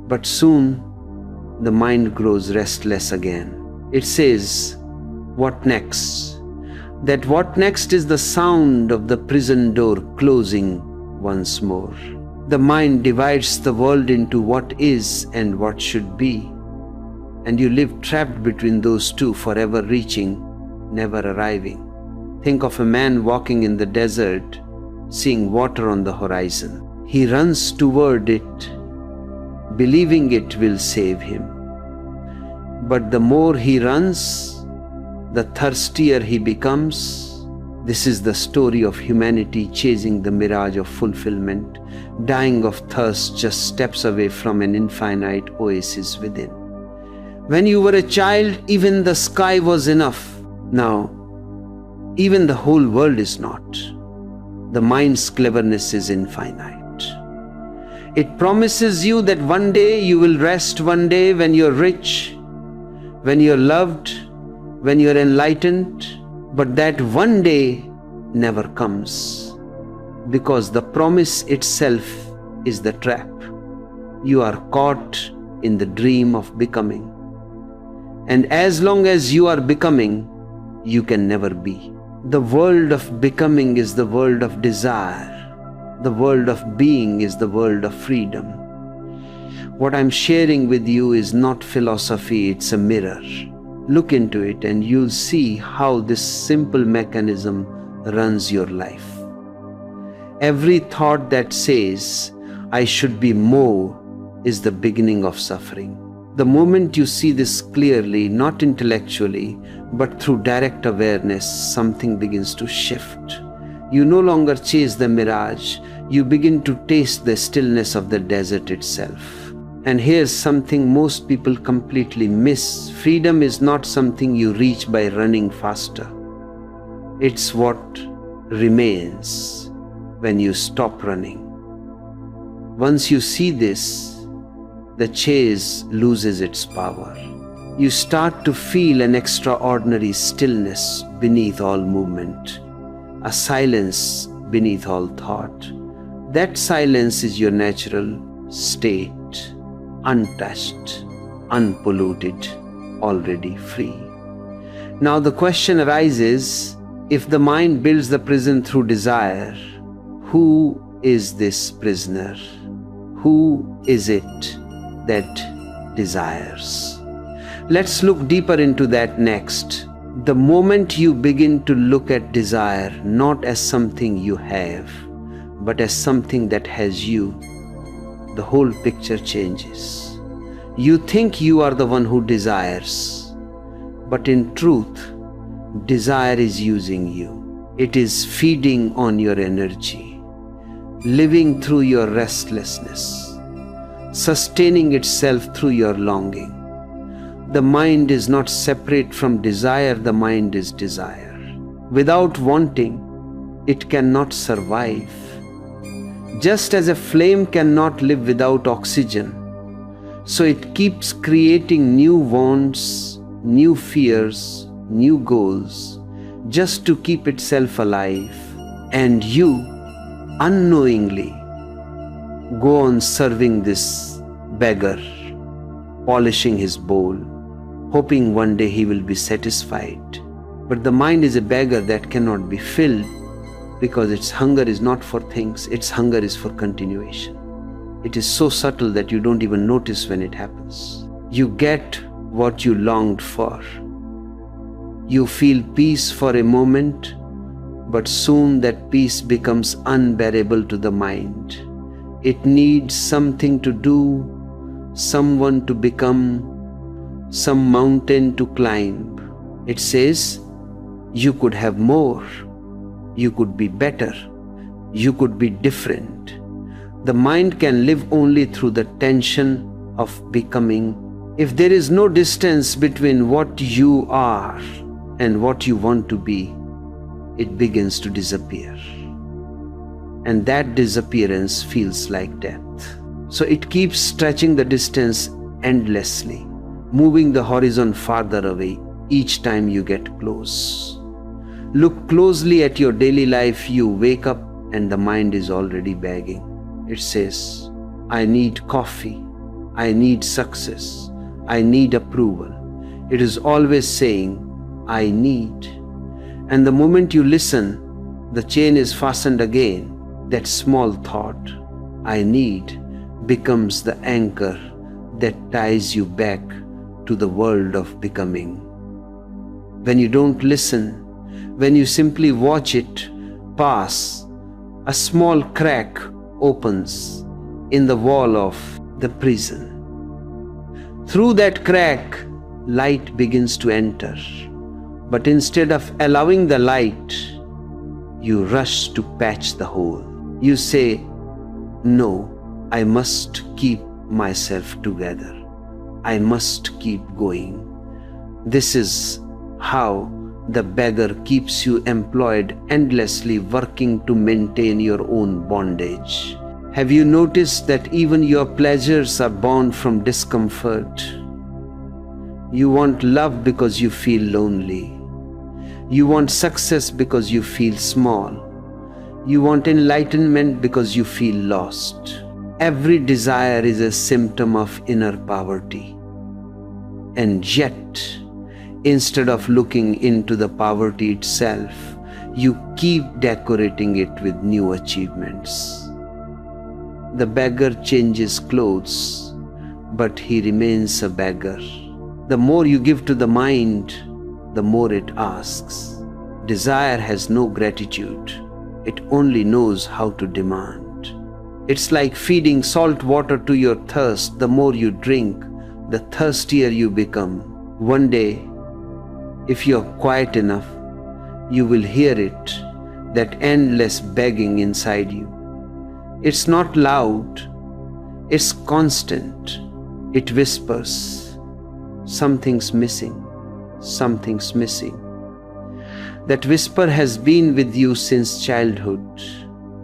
But soon, the mind grows restless again. It says, what next? That what next is the sound of the prison door closing once more. The mind divides the world into what is and what should be. And you live trapped between those two, forever reaching, never arriving. Think of a man walking in the desert, seeing water on the horizon. He runs toward it, believing it will save him. But the more he runs, the thirstier he becomes. This is the story of humanity chasing the mirage of fulfillment, dying of thirst just steps away from an infinite oasis within. When you were a child, even the sky was enough. Now, even the whole world is not. The mind's cleverness is infinite. It promises you that one day you will rest, one day when you're rich, when you're loved, when you're enlightened, but that one day never comes, because the promise itself is the trap. You are caught in the dream of becoming. And as long as you are becoming, you can never be. The world of becoming is the world of desire. The world of being is the world of freedom. What I'm sharing with you is not philosophy, it's a mirror. Look into it and you'll see how this simple mechanism runs your life. Every thought that says, I should be more, is the beginning of suffering. The moment you see this clearly, not intellectually, but through direct awareness, something begins to shift. You no longer chase the mirage, you begin to taste the stillness of the desert itself. And here's something most people completely miss. Freedom is not something you reach by running faster. It's what remains when you stop running. Once you see this, the chase loses its power. You start to feel an extraordinary stillness beneath all movement, a silence beneath all thought. That silence is your natural state, untouched, unpolluted, already free. Now the question arises, if the mind builds the prison through desire, who is this prisoner? Who is it that desires? Let's look deeper into that next. The moment you begin to look at desire not as something you have, but as something that has you, the whole picture changes. You think you are the one who desires, but in truth, desire is using you. It is feeding on your energy, living through your restlessness, sustaining itself through your longing. The mind is not separate from desire, the mind is desire. Without wanting, it cannot survive. Just as a flame cannot live without oxygen, so it keeps creating new wants, new fears, new goals, just to keep itself alive. And you, unknowingly, go on serving this beggar, polishing his bowl, hoping one day he will be satisfied. But the mind is a beggar that cannot be filled, because its hunger is not for things, its hunger is for continuation. It is so subtle that you don't even notice when it happens. You get what you longed for. You feel peace for a moment, but soon that peace becomes unbearable to the mind. It needs something to do, someone to become, some mountain to climb. It says, you could have more, you could be better, you could be different. The mind can live only through the tension of becoming. If there is no distance between what you are and what you want to be, it begins to disappear. And that disappearance feels like death. So it keeps stretching the distance endlessly, moving the horizon farther away each time you get close. Look closely at your daily life. You wake up and the mind is already begging. It says, I need coffee, I need success, I need approval. It is always saying, I need. And the moment you listen, the chain is fastened again. That small thought, I need, becomes the anchor that ties you back to the world of becoming. When you don't listen, when you simply watch it pass, a small crack opens in the wall of the prison. Through that crack, light begins to enter. But instead of allowing the light, you rush to patch the hole. You say, no, I must keep myself together. I must keep going. This is how the beggar keeps you employed, endlessly working to maintain your own bondage. Have you noticed that even your pleasures are born from discomfort? You want love because you feel lonely. You want success because you feel small. You want enlightenment because you feel lost. Every desire is a symptom of inner poverty. And yet, instead of looking into the poverty itself, you keep decorating it with new achievements. The beggar changes clothes, but he remains a beggar. The more you give to the mind, the more it asks. Desire has no gratitude. It only knows how to demand. It's like feeding salt water to your thirst. The more you drink, the thirstier you become. One day, if you're quiet enough, you will hear it, that endless begging inside you. It's not loud, it's constant. It whispers, something's missing, something's missing. That whisper has been with you since childhood.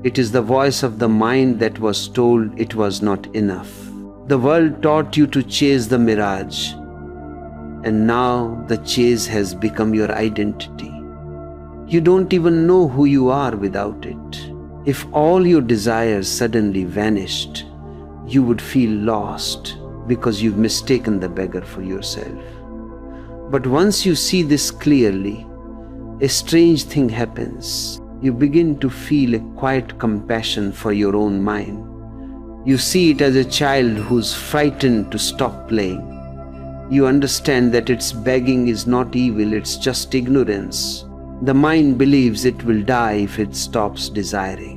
It is the voice of the mind that was told it was not enough. The world taught you to chase the mirage, and now the chase has become your identity. You don't even know who you are without it. If all your desires suddenly vanished, you would feel lost because you've mistaken the beggar for yourself. But once you see this clearly, a strange thing happens. You begin to feel a quiet compassion for your own mind. You see it as a child who's frightened to stop playing. You understand that its begging is not evil, it's just ignorance. The mind believes it will die if it stops desiring.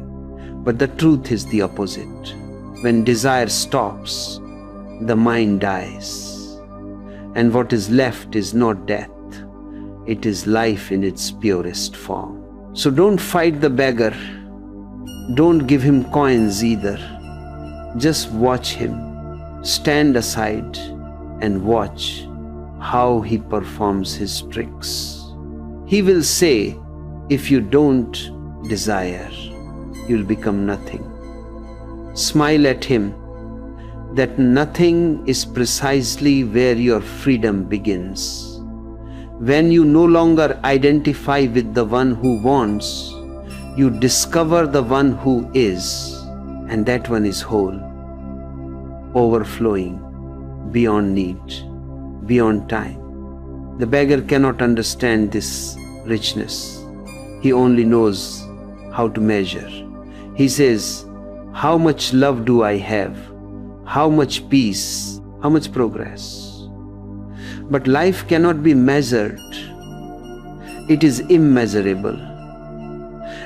But the truth is the opposite. When desire stops, the mind dies. And what is left is not death. It is life in its purest form. So don't fight the beggar. Don't give him coins either. Just watch him. Stand aside and watch how he performs his tricks. He will say, if you don't desire, you'll become nothing. Smile at him that nothing is precisely where your freedom begins. When you no longer identify with the one who wants, you discover the one who is, and that one is whole, overflowing, beyond need, beyond time. The beggar cannot understand this richness. He only knows how to measure. He says, how much love do I have? How much peace? How much progress? But life cannot be measured. It is immeasurable.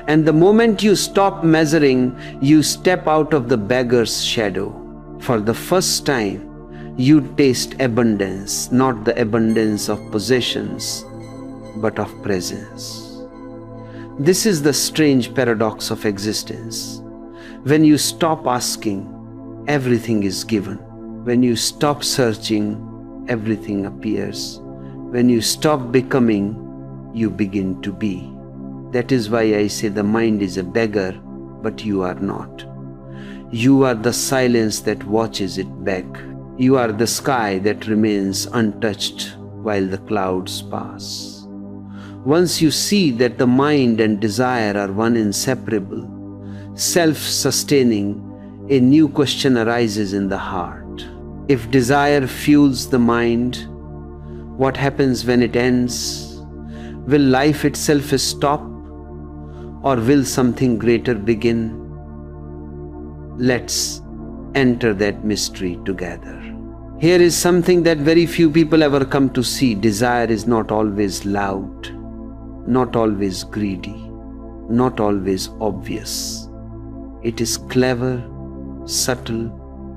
And the moment you stop measuring, you step out of the beggar's shadow. For the first time, you taste abundance, not the abundance of possessions, but of presence. This is the strange paradox of existence. When you stop asking, everything is given. When you stop searching, everything appears. When you stop becoming, you begin to be. That is why I say the mind is a beggar, but you are not. You are the silence that watches it beg. You are the sky that remains untouched while the clouds pass. Once you see that the mind and desire are one inseparable, self-sustaining, a new question arises in the heart. If desire fuels the mind, what happens when it ends? Will life itself stop, or will something greater begin? Let's enter that mystery together. Here is something that very few people ever come to see. Desire is not always loud, not always greedy, not always obvious. It is clever, subtle,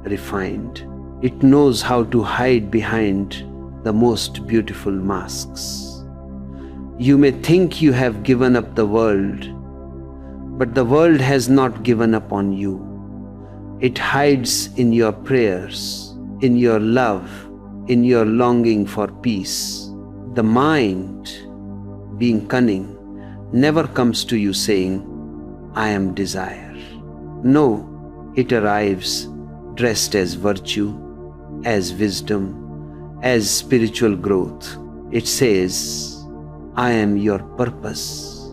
refined. It knows how to hide behind the most beautiful masks. You may think you have given up the world, but the world has not given up on you. It hides in your prayers, in your love, in your longing for peace. The mind, being cunning, never comes to you saying, I am desire. No, it arrives dressed as virtue, as wisdom, as spiritual growth. It says, I am your purpose.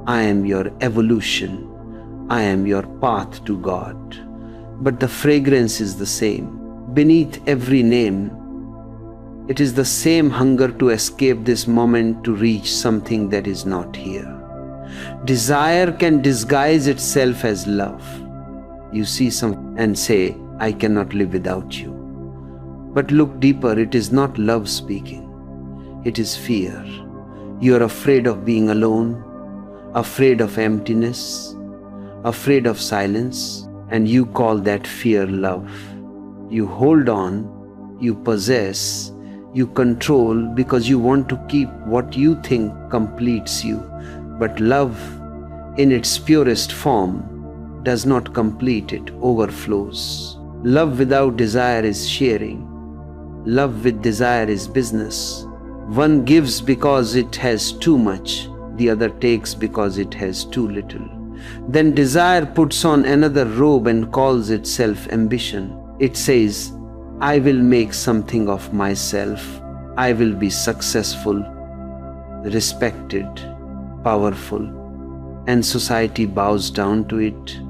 I am your evolution. I am your path to God. But the fragrance is the same. Beneath every name, it is the same hunger to escape this moment, to reach something that is not here. Desire can disguise itself as love. You see some and say, I cannot live without you. But look deeper, it is not love speaking. It is fear. You are afraid of being alone, afraid of emptiness, afraid of silence, and you call that fear love. You hold on, you possess, you control because you want to keep what you think completes you. But love, in its purest form, does not complete, it overflows. Love without desire is sharing. Love with desire is business. One gives because it has too much, the other takes because it has too little. Then desire puts on another robe and calls itself ambition. It says, I will make something of myself. I will be successful, respected, powerful, and society bows down to it,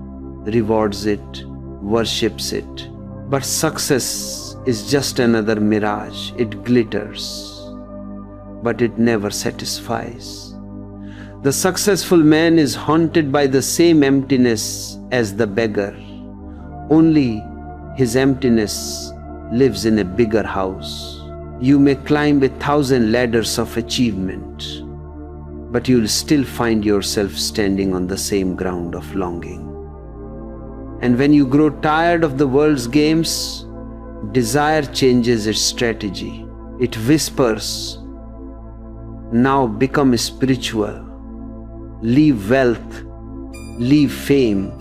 rewards it, worships it. But success is just another mirage. It glitters, but it never satisfies. The successful man is haunted by the same emptiness as the beggar. Only his emptiness lives in a bigger house. You may climb 1,000 ladders of achievement, but you'll still find yourself standing on the same ground of longing. And when you grow tired of the world's games, Desire changes its strategy. It whispers, now become spiritual, leave wealth, leave fame,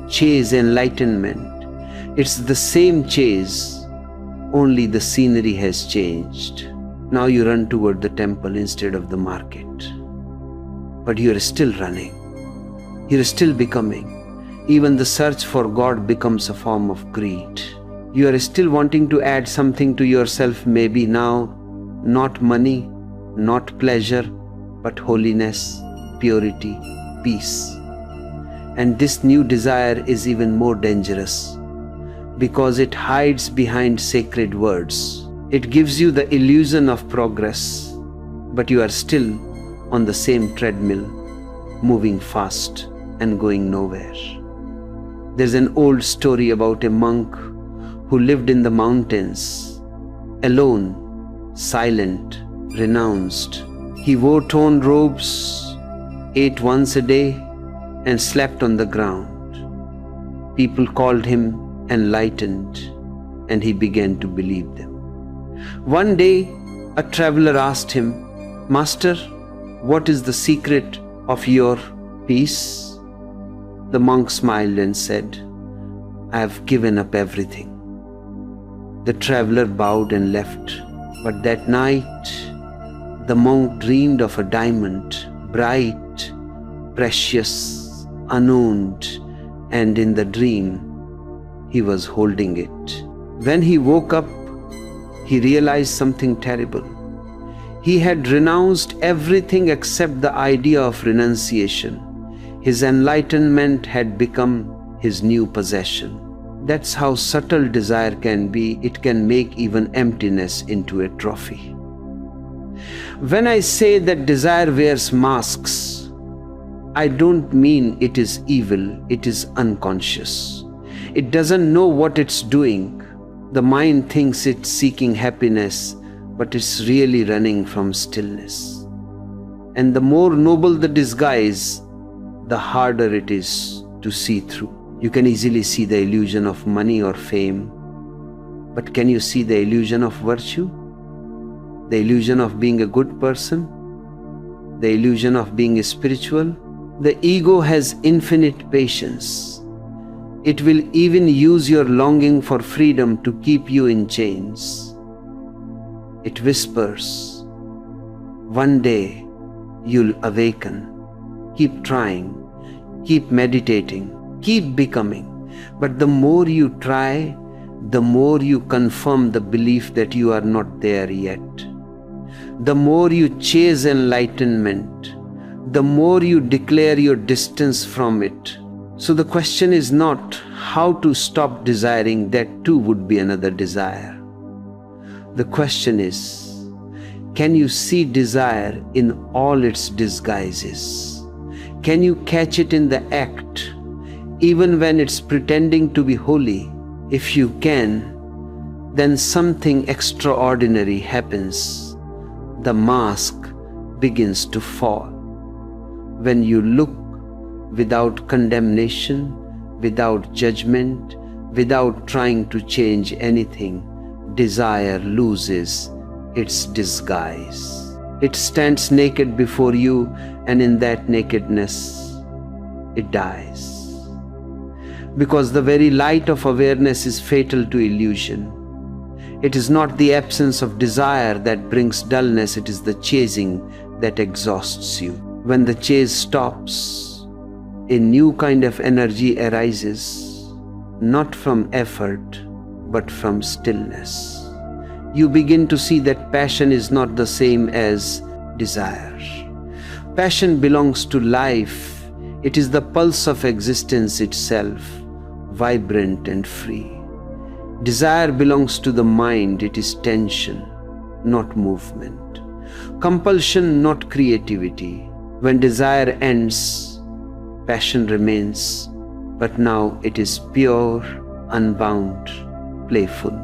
chase enlightenment. It's the same chase, only the scenery has changed. Now you run toward the temple instead of the market. But you are still running. You are still becoming. Even the search for God becomes a form of greed. You are still wanting to add something to yourself, maybe now, not money, not pleasure, but holiness, purity, peace. And this new desire is even more dangerous because it hides behind sacred words. It gives you the illusion of progress, but you are still on the same treadmill, moving fast and going nowhere. There's an old story about a monk who lived in the mountains, alone, silent, renounced. He wore torn robes, ate once a day, and slept on the ground. People called him enlightened, and he began to believe them. One day, a traveler asked him, "Master, what is the secret of your peace?" The monk smiled and said, "I have given up everything." The traveler bowed and left. But that night, the monk dreamed of a diamond, bright, precious, unowned, and in the dream, he was holding it. When he woke up, he realized something terrible. He had renounced everything except the idea of renunciation. His enlightenment had become his new possession. That's how subtle desire can be. It can make even emptiness into a trophy. When I say that desire wears masks, I don't mean it is evil, it is unconscious. It doesn't know what it's doing. The mind thinks it's seeking happiness, but it's really running from stillness. And the more noble the disguise, the harder it is to see through. You can easily see the illusion of money or fame, but can you see the illusion of virtue? The illusion of being a good person? The illusion of being spiritual? The ego has infinite patience. It will even use your longing for freedom to keep you in chains. It whispers, one day you'll awaken. Keep trying, keep meditating, keep becoming. But the more you try, the more you confirm the belief that you are not there yet. The more you chase enlightenment, the more you declare your distance from it. So the question is not how to stop desiring, that too would be another desire. The question is, can you see desire in all its disguises? Can you catch it in the act, even when it's pretending to be holy? If you can, then something extraordinary happens. The mask begins to fall. When you look without condemnation, without judgment, without trying to change anything, desire loses its disguise. It stands naked before you, and in that nakedness, it dies. Because the very light of awareness is fatal to illusion. It is not the absence of desire that brings dullness, it is the chasing that exhausts you. When the chase stops, a new kind of energy arises, not from effort, but from stillness. You begin to see that passion is not the same as desire. Passion belongs to life. It is the pulse of existence itself, vibrant and free. Desire belongs to the mind. It is tension, not movement. Compulsion, not creativity. When desire ends, passion remains, but now it is pure, unbound, playful.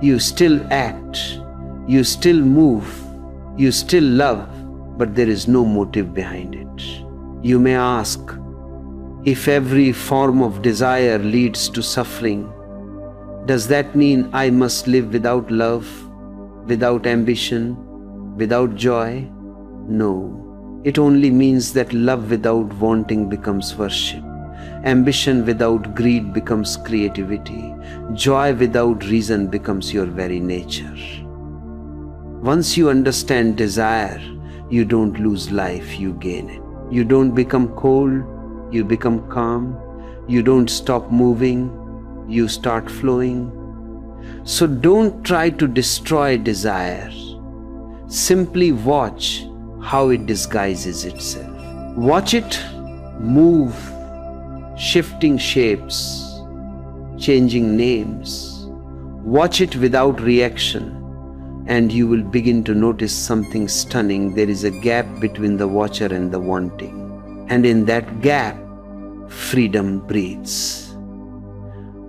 You still act, you still move, you still love, but there is no motive behind it. You may ask, if every form of desire leads to suffering, Does that mean I must live without love, without ambition, without joy? No. It only means that love without wanting becomes worship. Ambition without greed becomes creativity. Joy without reason becomes your very nature. Once you understand desire, you don't lose life, you gain it. You don't become cold, you become calm. You don't stop moving, you start flowing. So don't try to destroy desire. Simply watch how it disguises itself. Watch it move, shifting shapes, changing names. Watch it without reaction, and you will begin to notice something stunning. There is a gap between the watcher and the wanting. And in that gap, freedom breathes.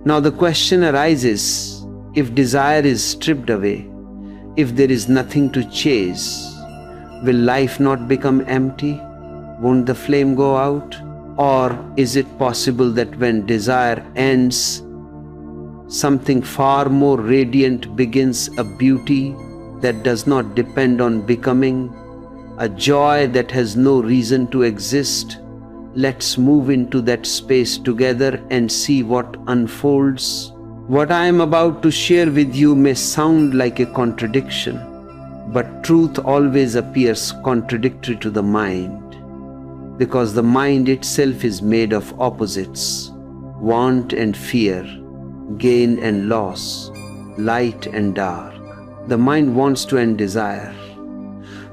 Now the question arises, if desire is stripped away, if there is nothing to chase, will life not become empty? Won't the flame go out? Or is it possible that when desire ends, something far more radiant begins, a beauty that does not depend on becoming, a joy that has no reason to exist? Let's move into that space together and see what unfolds. What I am about to share with you may sound like a contradiction, but truth always appears contradictory to the mind, because the mind itself is made of opposites: want and fear, gain and loss, light and dark. The mind wants to end desire,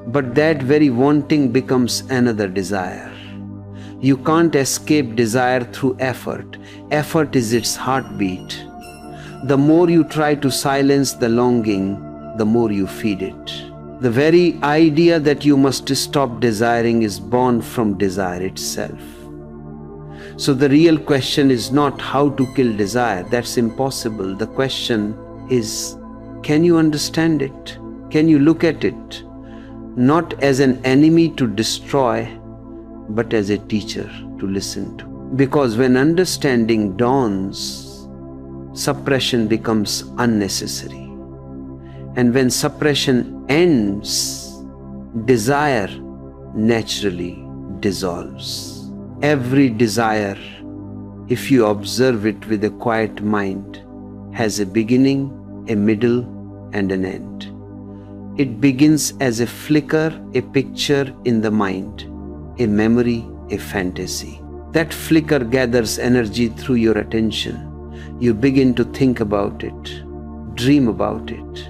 but that very wanting becomes another desire. You can't escape desire through effort. Effort is its heartbeat. The more you try to silence the longing, the more you feed it. The very idea that you must stop desiring is born from desire itself. So the real question is not how to kill desire. That's impossible. The question is, can you understand it? Can you look at it not as an enemy to destroy, but as a teacher to listen to? Because when understanding dawns, suppression becomes unnecessary. And when suppression ends, desire naturally dissolves. Every desire, if you observe it with a quiet mind, has a beginning, a middle, and an end. It begins as a flicker, a picture in the mind, a memory, a fantasy. That flicker gathers energy through your attention. You begin to think about it, dream about it,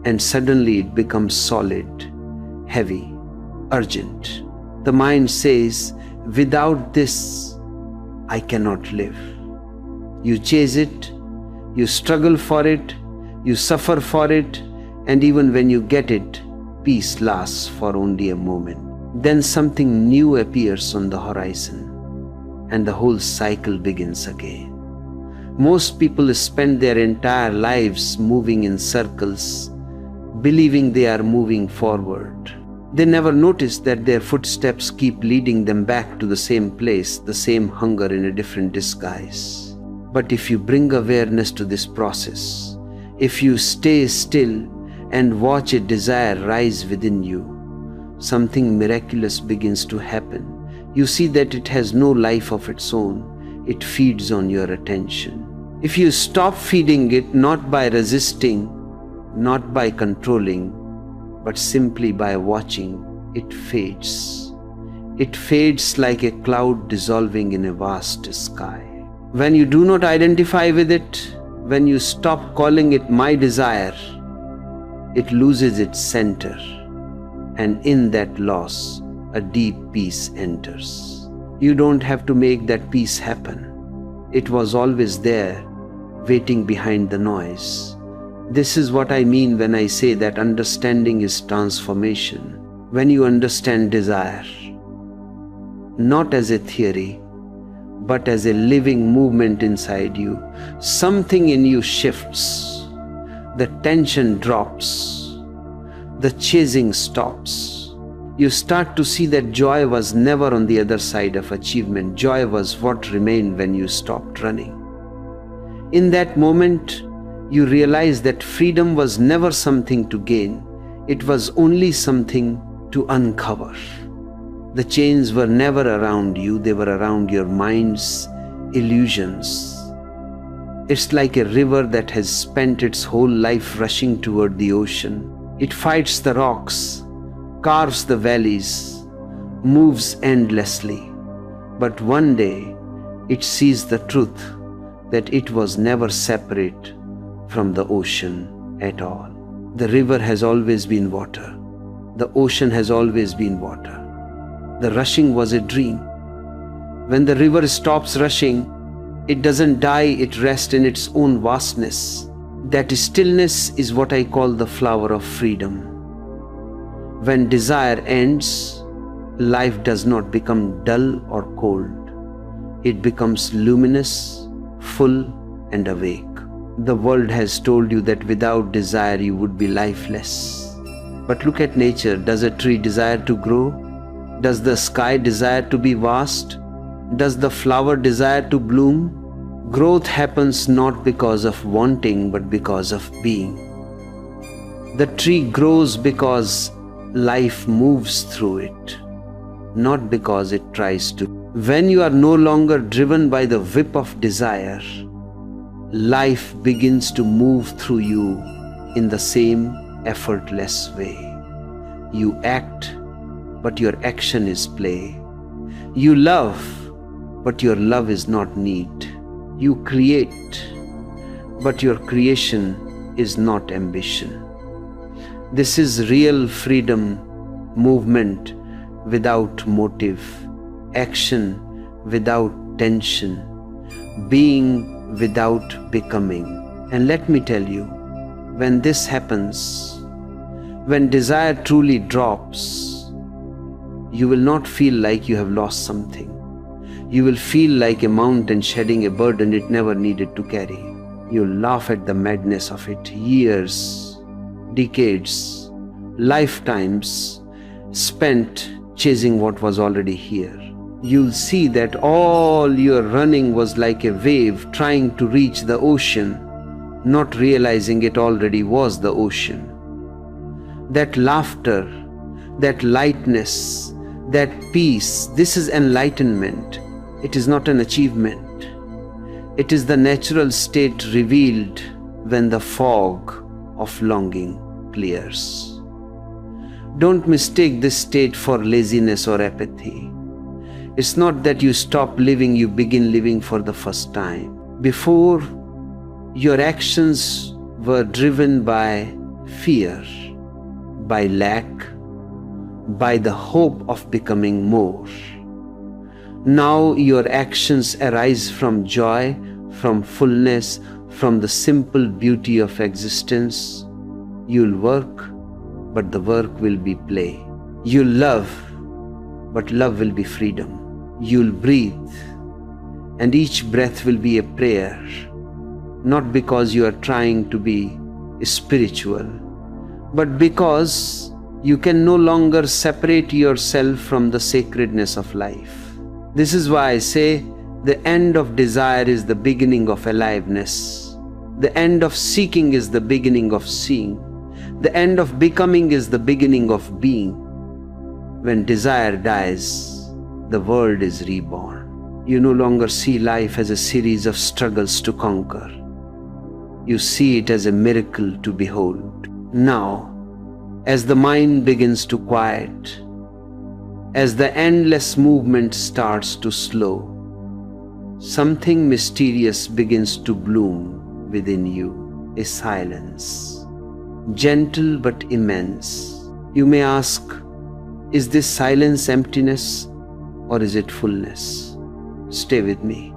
and suddenly it becomes solid, heavy, urgent. The mind says, without this, I cannot live. You chase it, you struggle for it, you suffer for it, and even when you get it, peace lasts for only a moment. Then something new appears on the horizon, and the whole cycle begins again. Most people spend their entire lives moving in circles, believing they are moving forward. They never notice that their footsteps keep leading them back to the same place, the same hunger in a different disguise. But if you bring awareness to this process, if you stay still and watch a desire rise within you, something miraculous begins to happen. You see that it has no life of its own. It feeds on your attention. If you stop feeding it, not by resisting, not by controlling, but simply by watching, it fades. It fades like a cloud dissolving in a vast sky. When you do not identify with it, when you stop calling it my desire, it loses its center, and in that loss, a deep peace enters. You don't have to make that peace happen. It was always there, waiting behind the noise. This is what I mean when I say that understanding is transformation. When you understand desire, not as a theory, but as a living movement inside you, something in you shifts. The tension drops. The chasing stops. You start to see that joy was never on the other side of achievement. Joy was what remained when you stopped running. In that moment, you realize that freedom was never something to gain, it was only something to uncover. The chains were never around you, they were around your mind's illusions. It's like a river that has spent its whole life rushing toward the ocean. It fights the rocks, carves the valleys, moves endlessly. But one day, it sees the truth that it was never separate from the ocean at all. The river has always been water. The ocean has always been water. The rushing was a dream. When the river stops rushing, it doesn't die, it rests in its own vastness. That stillness is what I call the flower of freedom. When desire ends, life does not become dull or cold. It becomes luminous, full, and awake. The world has told you that without desire you would be lifeless. But look at nature. Does a tree desire to grow? Does the sky desire to be vast? Does the flower desire to bloom? Growth happens not because of wanting, but because of being. The tree grows because life moves through it, not because it tries to. When you are no longer driven by the whip of desire, life begins to move through you in the same effortless way. You act, but your action is play. You love, but your love is not need. You create, but your creation is not ambition. This is real freedom, movement without motive, action without tension, being without becoming. And let me tell you, when this happens, when desire truly drops, you will not feel like you have lost something. You will feel like a mountain shedding a burden it never needed to carry. You'll laugh at the madness of it. Years, decades, lifetimes spent chasing what was already here. You'll see that all your running was like a wave trying to reach the ocean, not realizing it already was the ocean. That laughter, that lightness, that peace, this is enlightenment. It is not an achievement. It is the natural state revealed when the fog of longing clears. Don't mistake this state for laziness or apathy. It's not that you stop living, you begin living for the first time. Before, your actions were driven by fear, by lack, by the hope of becoming more. Now your actions arise from joy, from fullness, from the simple beauty of existence. You'll work, but the work will be play. You'll love, but love will be freedom. You'll breathe, and each breath will be a prayer, not because you are trying to be spiritual, but because you can no longer separate yourself from the sacredness of life. This is why I say the end of desire is the beginning of aliveness. The end of seeking is the beginning of seeing. The end of becoming is the beginning of being. When desire dies, the world is reborn. You no longer see life as a series of struggles to conquer. You see it as a miracle to behold. Now, as the mind begins to quiet, as the endless movement starts to slow, something mysterious begins to bloom within you, a silence, gentle but immense. You may ask, is this silence emptiness or is it fullness? Stay with me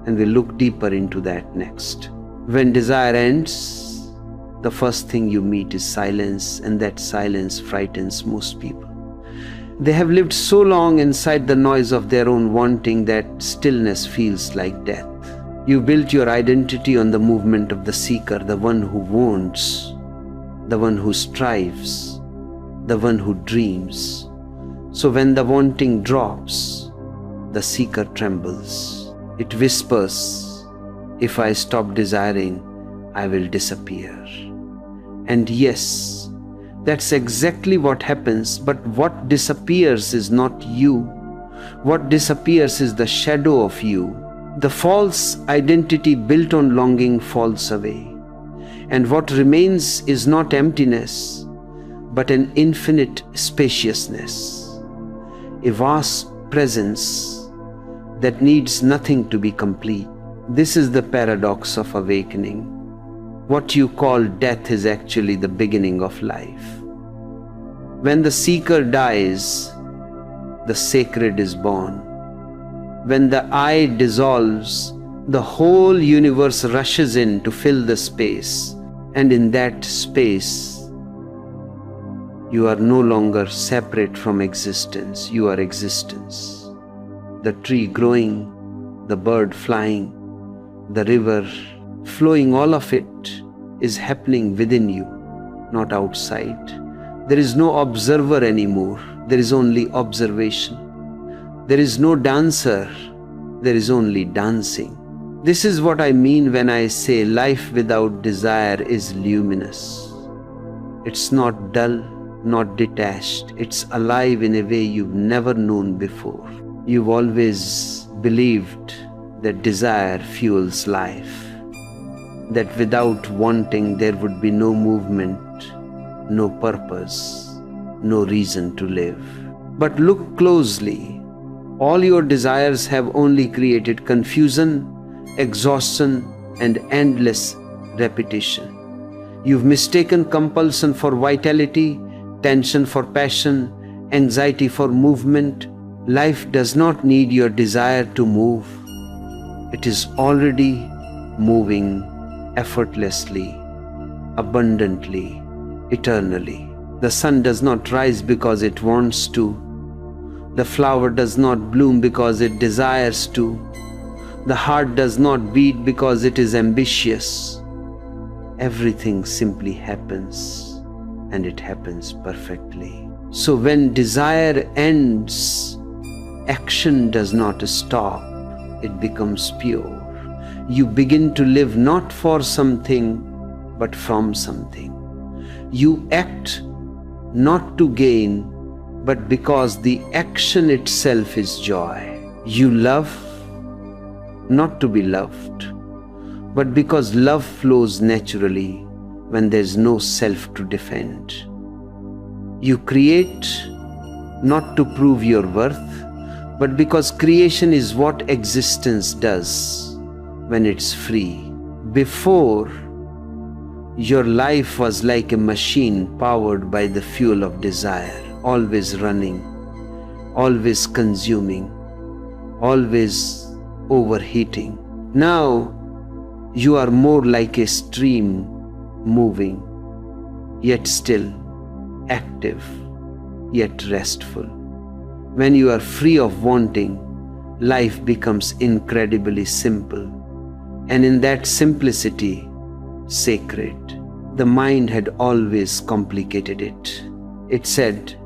and we'll look deeper into that next. When desire ends, the first thing you meet is silence, and that silence frightens most people. They have lived so long inside the noise of their own wanting that stillness feels like death. You built your identity on the movement of the seeker, the one who wants, the one who strives, the one who dreams. So when the wanting drops, the seeker trembles. It whispers, if I stop desiring, I will disappear. And yes, that's exactly what happens, but what disappears is not you. What disappears is the shadow of you. The false identity built on longing falls away. And what remains is not emptiness, but an infinite spaciousness, a vast presence that needs nothing to be complete. This is the paradox of awakening. What you call death is actually the beginning of life. When the seeker dies, the sacred is born. When the I dissolves, the whole universe rushes in to fill the space. And in that space, you are no longer separate from existence. You are existence. The tree growing, the bird flying, the river flowing, all of it is happening within you, not outside. There is no observer anymore. There is only observation. There is no dancer. There is only dancing. This is what I mean when I say life without desire is luminous. It's not dull, not detached. It's alive in a way you've never known before. You've always believed that desire fuels life, that without wanting there would be no movement, no purpose, no reason to live. But look closely. All your desires have only created confusion, exhaustion, and endless repetition. You've mistaken compulsion for vitality, tension for passion, anxiety for movement. Life does not need your desire to move. It is already moving effortlessly, abundantly, eternally. The sun does not rise because it wants to. The flower does not bloom because it desires to. The heart does not beat because it is ambitious. Everything simply happens, and it happens perfectly. So when desire ends, action does not stop. It becomes pure. You begin to live not for something, but from something. You act not to gain, but because the action itself is joy. You love not to be loved, but because love flows naturally when there's no self to defend. You create not to prove your worth, but because creation is what existence does when it's free. Before, your life was like a machine powered by the fuel of desire, always running, always consuming, always overheating. Now, you are more like a stream, moving, yet still, active, yet restful. When you are free of wanting, life becomes incredibly simple. And in that simplicity, sacred. The mind had always complicated it. It said,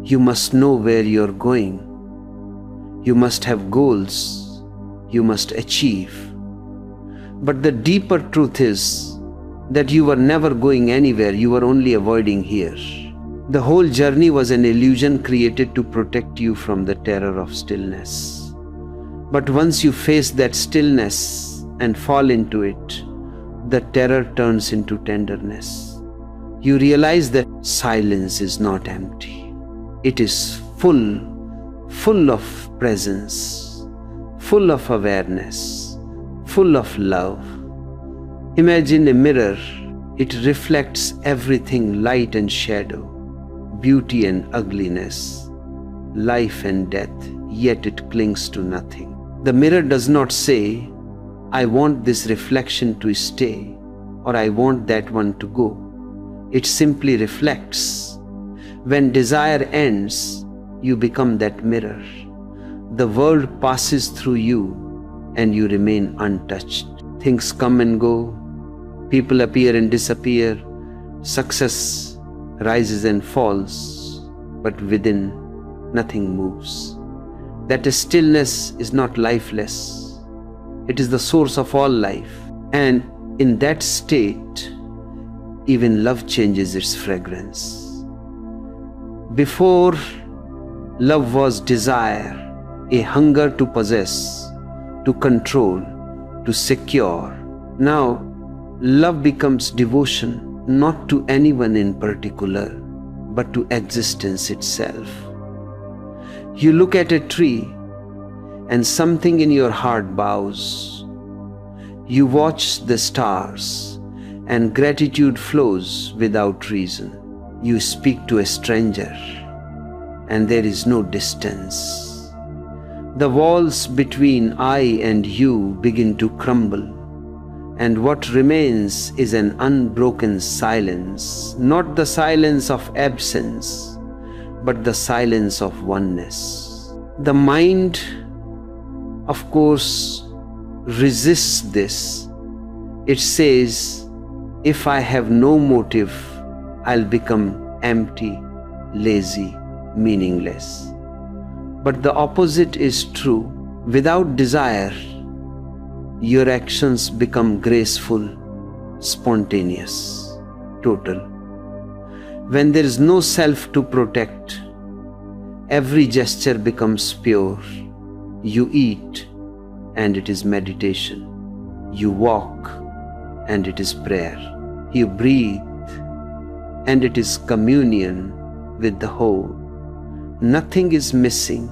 you must know where you're going. You must have goals. You must achieve. But the deeper truth is that you were never going anywhere. You were only avoiding here. The whole journey was an illusion created to protect you from the terror of stillness. But once you face that stillness and fall into it, the terror turns into tenderness. You realize that silence is not empty. It is full of presence, full of awareness, full of love. Imagine a mirror. It reflects everything, light and shadow, beauty and ugliness, life and death, yet it clings to nothing. The mirror does not say, I want this reflection to stay, or I want that one to go. It simply reflects. When desire ends, you become that mirror. The world passes through you and you remain untouched. Things come and go. People appear and disappear. Success rises and falls, but within, nothing moves. That stillness is not lifeless. It is the source of all life. And In that state, even love changes its fragrance. Before, love was desire, a hunger to possess, to control, to secure. Now, love becomes devotion, not to anyone in particular, but to existence itself. You look at a tree, and something in your heart bows. You watch the stars, and gratitude flows without reason. You speak to a stranger, and there is no distance. The walls between I and you begin to crumble, and what remains is an unbroken silence, not the silence of absence, but the silence of oneness. The mind, of course, resists this. It says, if I have no motive, I'll become empty, lazy, meaningless. But the opposite is true. Without desire, your actions become graceful, spontaneous, total. When there is no self to protect, every gesture becomes pure. You eat, and it is meditation. You walk, and it is prayer. You breathe, and it is communion with the whole. Nothing is missing,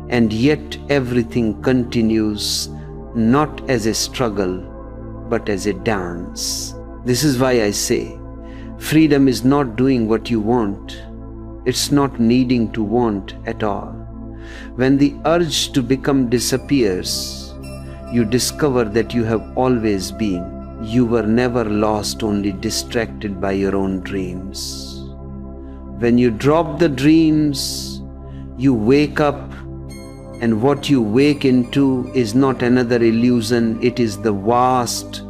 and yet everything continues, not as a struggle, but as a dance. This is why I say, freedom is not doing what you want. It's not needing to want at all. When the urge to become disappears, you discover that you have always been. You were never lost, only distracted by your own dreams. When you drop the dreams, you wake up, and what you wake into is not another illusion, it is the vast,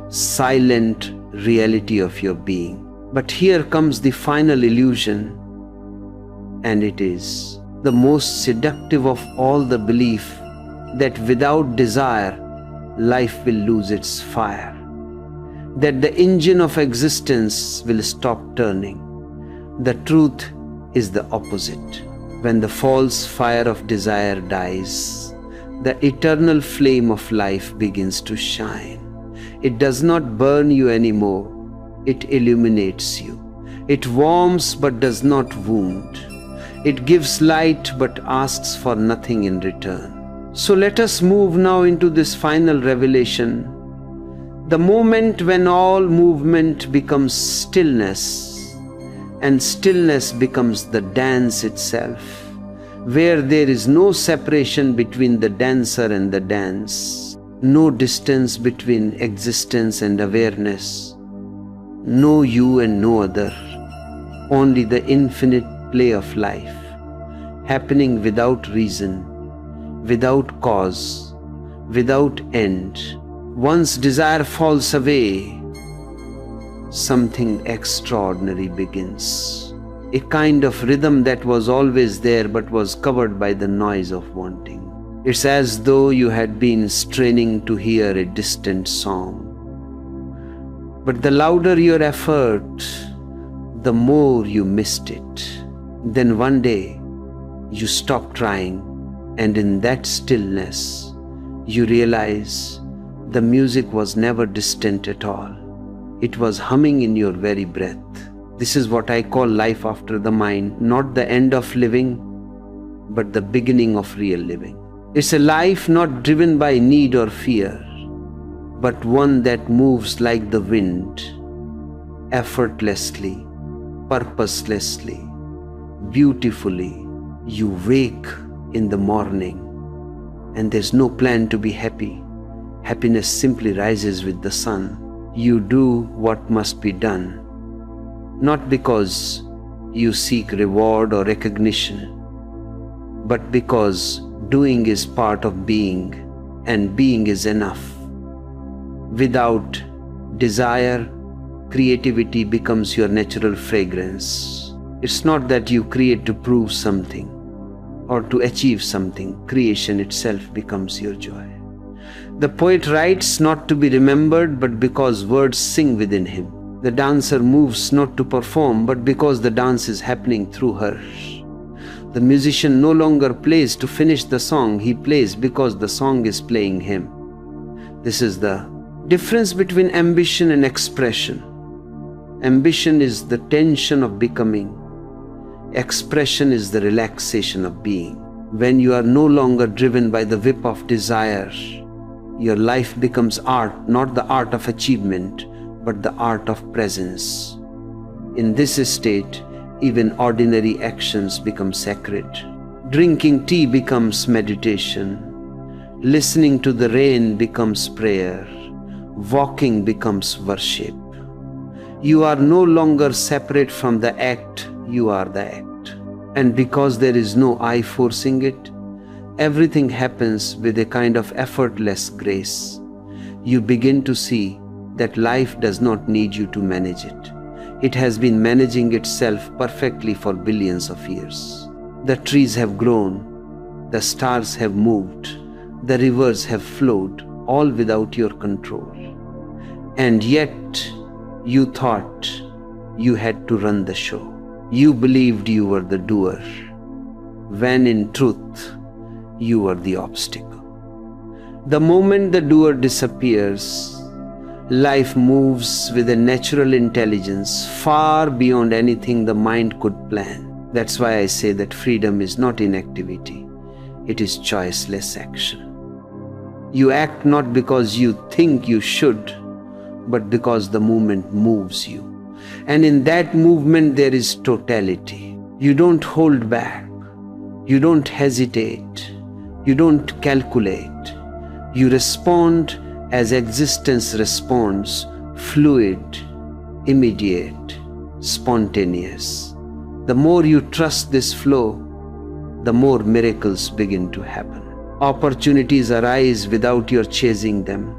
silent reality of your being. But here comes the final illusion, and it is the most seductive of all the belief that without desire, life will lose its fire, that the engine of existence will stop turning. The truth is the opposite. When the false fire of desire dies, the eternal flame of life begins to shine. It does not burn you anymore, it illuminates you. It warms but does not wound. It gives light but asks for nothing in return. So let us move now into this final revelation, the moment when all movement becomes stillness, and stillness becomes the dance itself, where there is no separation between the dancer and the dance, no distance between existence and awareness, no you and no other, only the infinite play of life, happening without reason, without cause, without end. Once desire falls away, something extraordinary begins. A kind of rhythm that was always there but was covered by the noise of wanting. It's as though you had been straining to hear a distant song. But the louder your effort, the more you missed it. Then one day, you stop trying, and in that stillness, you realize the music was never distant at all. It was humming in your very breath. This is what I call life after the mind, not the end of living, but the beginning of real living. It's a life not driven by need or fear, but one that moves like the wind, effortlessly, purposelessly, beautifully. You wake in the morning, and there's no plan to be happy. Happiness simply rises with the sun. You do what must be done, not because you seek reward or recognition, but because doing is part of being, and being is enough. Without desire, creativity becomes your natural fragrance. It's not that you create to prove something or to achieve something. Creation itself becomes your joy. The poet writes not to be remembered, but because words sing within him. The dancer moves not to perform, but because the dance is happening through her. The musician no longer plays to finish the song, he plays because the song is playing him. This is the difference between ambition and expression. Ambition is the tension of becoming. Expression is the relaxation of being. When you are no longer driven by the whip of desire, your life becomes art, not the art of achievement, but the art of presence. In this state, even ordinary actions become sacred. Drinking tea becomes meditation. Listening to the rain becomes prayer. Walking becomes worship. You are no longer separate from the act, you are the act. And because there is no I forcing it, everything happens with a kind of effortless grace. You begin to see that life does not need you to manage it. It has been managing itself perfectly for billions of years. The trees have grown, the stars have moved, the rivers have flowed, all without your control. And yet, you thought you had to run the show. You believed you were the doer, when in truth, you were the obstacle. The moment the doer disappears, life moves with a natural intelligence far beyond anything the mind could plan. That's why I say that freedom is not inactivity, it is choiceless action. You act not because you think you should, but because the movement moves you. And in that movement there is totality. You don't hold back. You don't hesitate. You don't calculate. You respond as existence responds, fluid, immediate, spontaneous. The more you trust this flow, the more miracles begin to happen. Opportunities arise without your chasing them.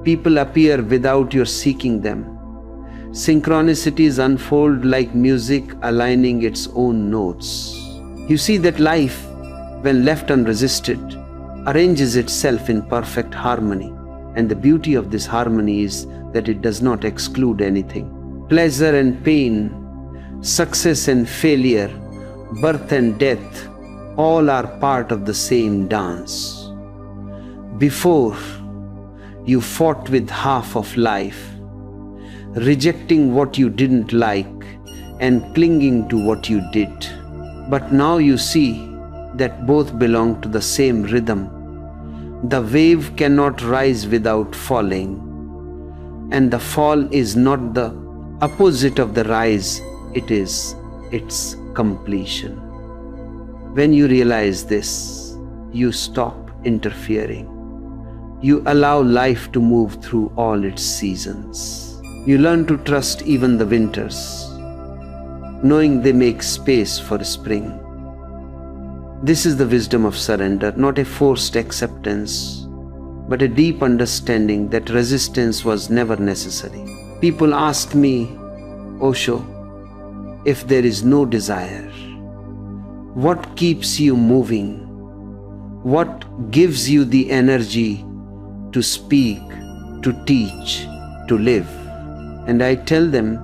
People appear without your seeking them. Synchronicities unfold like music aligning its own notes. You see that life, when left unresisted, arranges itself in perfect harmony. And the beauty of this harmony is that it does not exclude anything. Pleasure and pain, success and failure, birth and death, all are part of the same dance. Before, you fought with half of life, rejecting what you didn't like and clinging to what you did. But now you see that both belong to the same rhythm. The wave cannot rise without falling, and the fall is not the opposite of the rise, it is its completion. When you realize this, you stop interfering. You allow life to move through all its seasons. You learn to trust even the winters, knowing they make space for spring. This is the wisdom of surrender, not a forced acceptance, but a deep understanding that resistance was never necessary. People ask me, Osho, if there is no desire, what keeps you moving? What gives you the energy to speak, to teach, to live? And I tell them,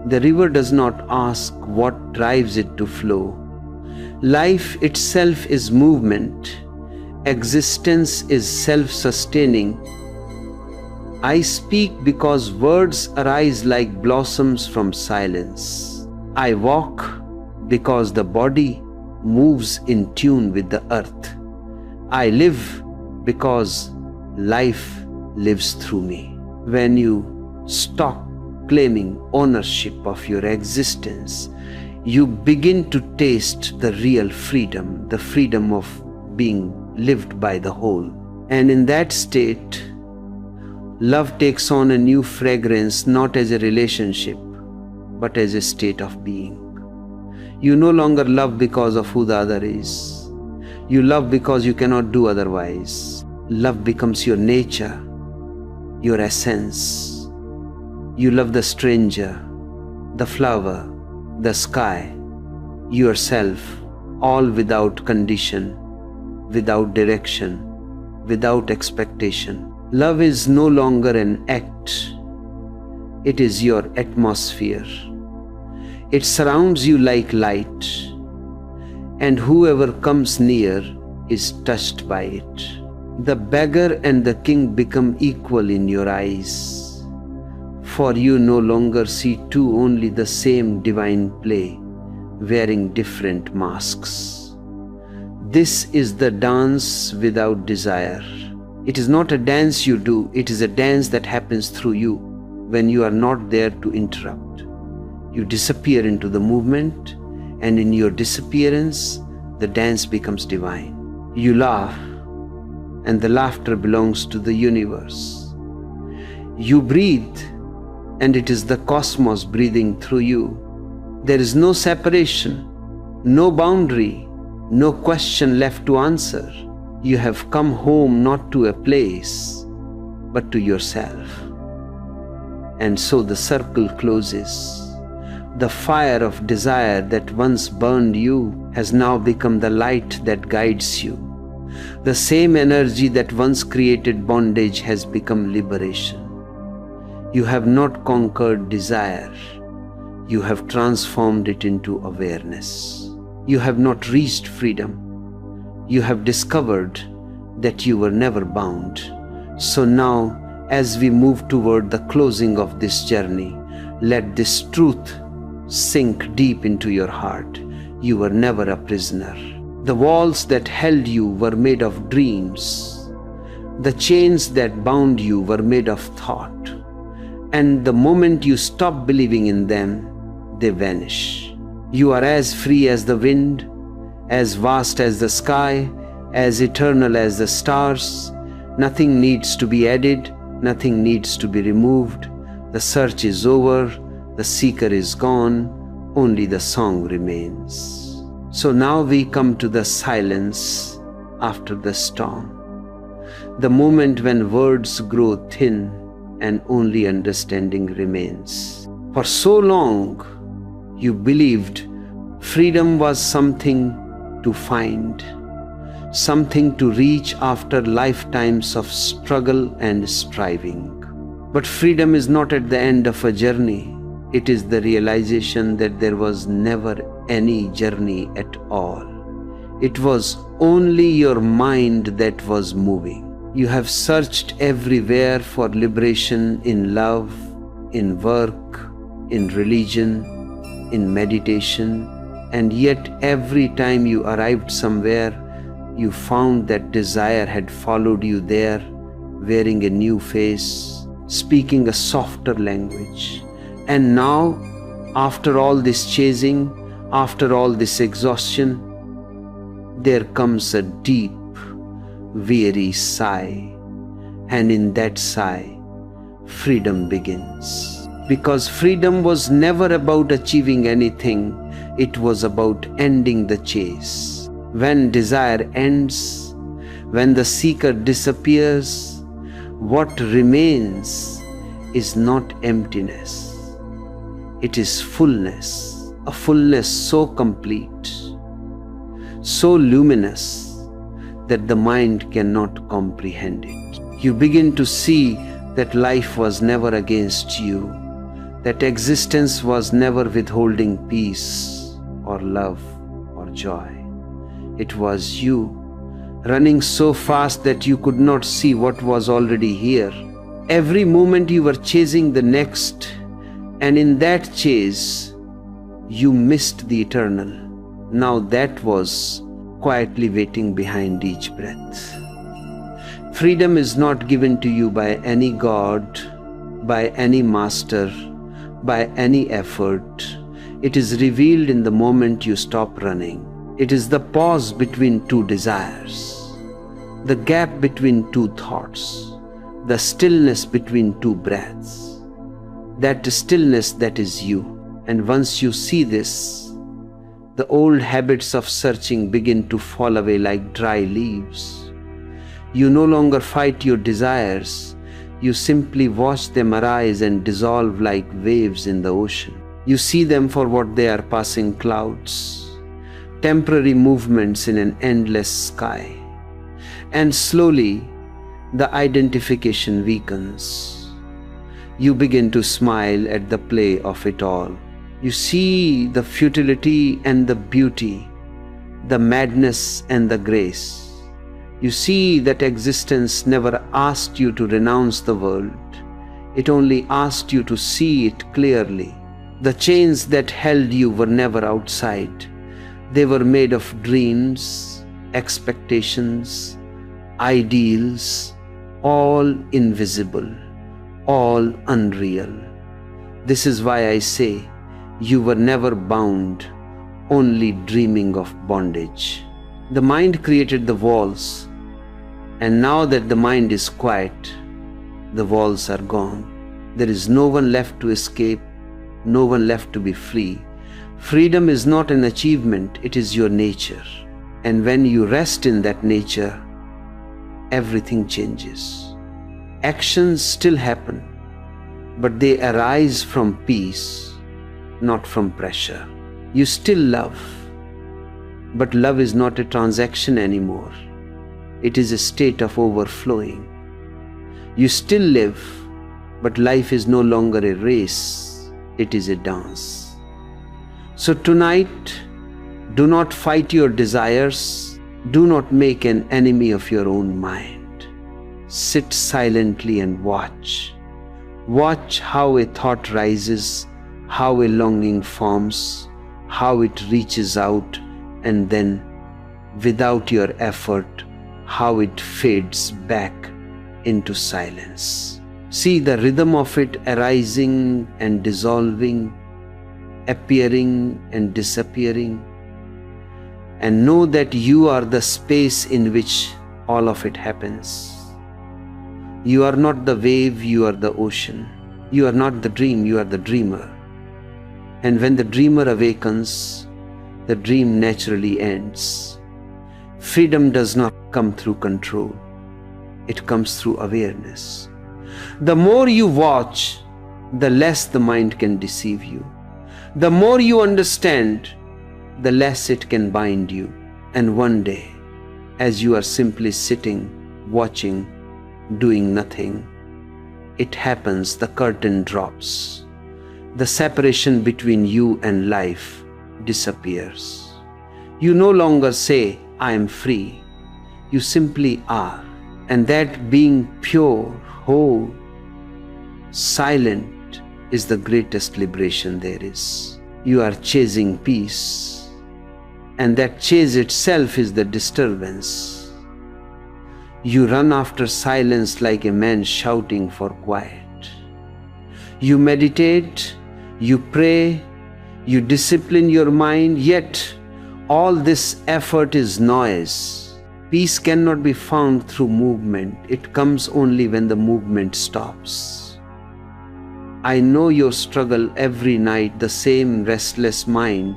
the river does not ask what drives it to flow. Life itself is movement. Existence is self-sustaining. I speak because words arise like blossoms from silence. I walk because the body moves in tune with the earth. I live because life lives through me. When you stop claiming ownership of your existence, you begin to taste the real freedom, the freedom of being lived by the whole. And in that state, love takes on a new fragrance, not as a relationship, but as a state of being. You no longer love because of who the other is. You love because you cannot do otherwise. Love becomes your nature, your essence. You love the stranger, the flower, the sky, yourself, all without condition, without direction, without expectation. Love is no longer an act. It is your atmosphere. It surrounds you like light, and whoever comes near is touched by it. The beggar and the king become equal in your eyes, for you no longer see two only the same divine play, wearing different masks. This is the dance without desire. It is not a dance you do, it is a dance that happens through you when you are not there to interrupt. You disappear into the movement, and in your disappearance, the dance becomes divine. You laugh, and the laughter belongs to the universe. You breathe, and it is the cosmos breathing through you. There is no separation, no boundary, no question left to answer. You have come home not to a place, but to yourself. And so the circle closes. The fire of desire that once burned you has now become the light that guides you. The same energy that once created bondage has become liberation. You have not conquered desire. You have transformed it into awareness. You have not reached freedom. You have discovered that you were never bound. So now, as we move toward the closing of this journey, let this truth sink deep into your heart. You were never a prisoner. The walls that held you were made of dreams. The chains that bound you were made of thought. And the moment you stop believing in them, they vanish. You are as free as the wind, as vast as the sky, as eternal as the stars. Nothing needs to be added, nothing needs to be removed. The search is over, the seeker is gone, only the song remains. So now we come to the silence after the storm, the moment when words grow thin and only understanding remains. For so long, you believed freedom was something to find, something to reach after lifetimes of struggle and striving. But freedom is not at the end of a journey. It is the realization that there was never any journey at all. It was only your mind that was moving. You have searched everywhere for liberation in love, in work, in religion, in meditation, and yet every time you arrived somewhere, you found that desire had followed you there, wearing a new face, speaking a softer language. And now, after all this chasing, after all this exhaustion, there comes a deep, weary sigh. And in that sigh, freedom begins. Because freedom was never about achieving anything, it was about ending the chase. When desire ends, when the seeker disappears, what remains is not emptiness. It is fullness, a fullness so complete, so luminous that the mind cannot comprehend it. You begin to see that life was never against you, that existence was never withholding peace or love or joy. It was you, running so fast that you could not see what was already here. Every moment you were chasing the next, and in that chase, you missed the eternal. Now that was quietly waiting behind each breath. Freedom is not given to you by any god, by any master, by any effort. It is revealed in the moment you stop running. It is the pause between two desires, the gap between two thoughts, the stillness between two breaths. That stillness that is you. And once you see this, the old habits of searching begin to fall away like dry leaves. You no longer fight your desires. You simply watch them arise and dissolve like waves in the ocean. You see them for what they are, passing clouds, temporary movements in an endless sky. And slowly, the identification weakens. You begin to smile at the play of it all. You see the futility and the beauty, the madness and the grace. You see that existence never asked you to renounce the world. It only asked you to see it clearly. The chains that held you were never outside. They were made of dreams, expectations, ideals, all invisible, all unreal. This is why I say you were never bound, only dreaming of bondage. The mind created the walls, and now that the mind is quiet, the walls are gone. There is no one left to escape, no one left to be free. Freedom is not an achievement, it is your nature. And when you rest in that nature, everything changes. Actions still happen, but they arise from peace, not from pressure. You still love, but love is not a transaction anymore. It is a state of overflowing. You still live, but life is no longer a race, it is a dance. So tonight, do not fight your desires, do not make an enemy of your own mind. Sit silently and watch. Watch how a thought rises, how a longing forms, how it reaches out, and then, without your effort, how it fades back into silence. See the rhythm of it arising and dissolving, appearing and disappearing, and know that you are the space in which all of it happens. You are not the wave, you are the ocean. You are not the dream, you are the dreamer. And when the dreamer awakens, the dream naturally ends. Freedom does not come through control. It comes through awareness. The more you watch, the less the mind can deceive you. The more you understand, the less it can bind you. And one day, as you are simply sitting, watching, doing nothing, it happens, the curtain drops. The separation between you and life disappears. You no longer say, I am free. You simply are. And that being pure, whole, silent is the greatest liberation there is. You are chasing peace, and that chase itself is the disturbance. You run after silence like a man shouting for quiet. You meditate, you pray, you discipline your mind, yet all this effort is noise. Peace cannot be found through movement. It comes only when the movement stops. I know your struggle every night, the same restless mind,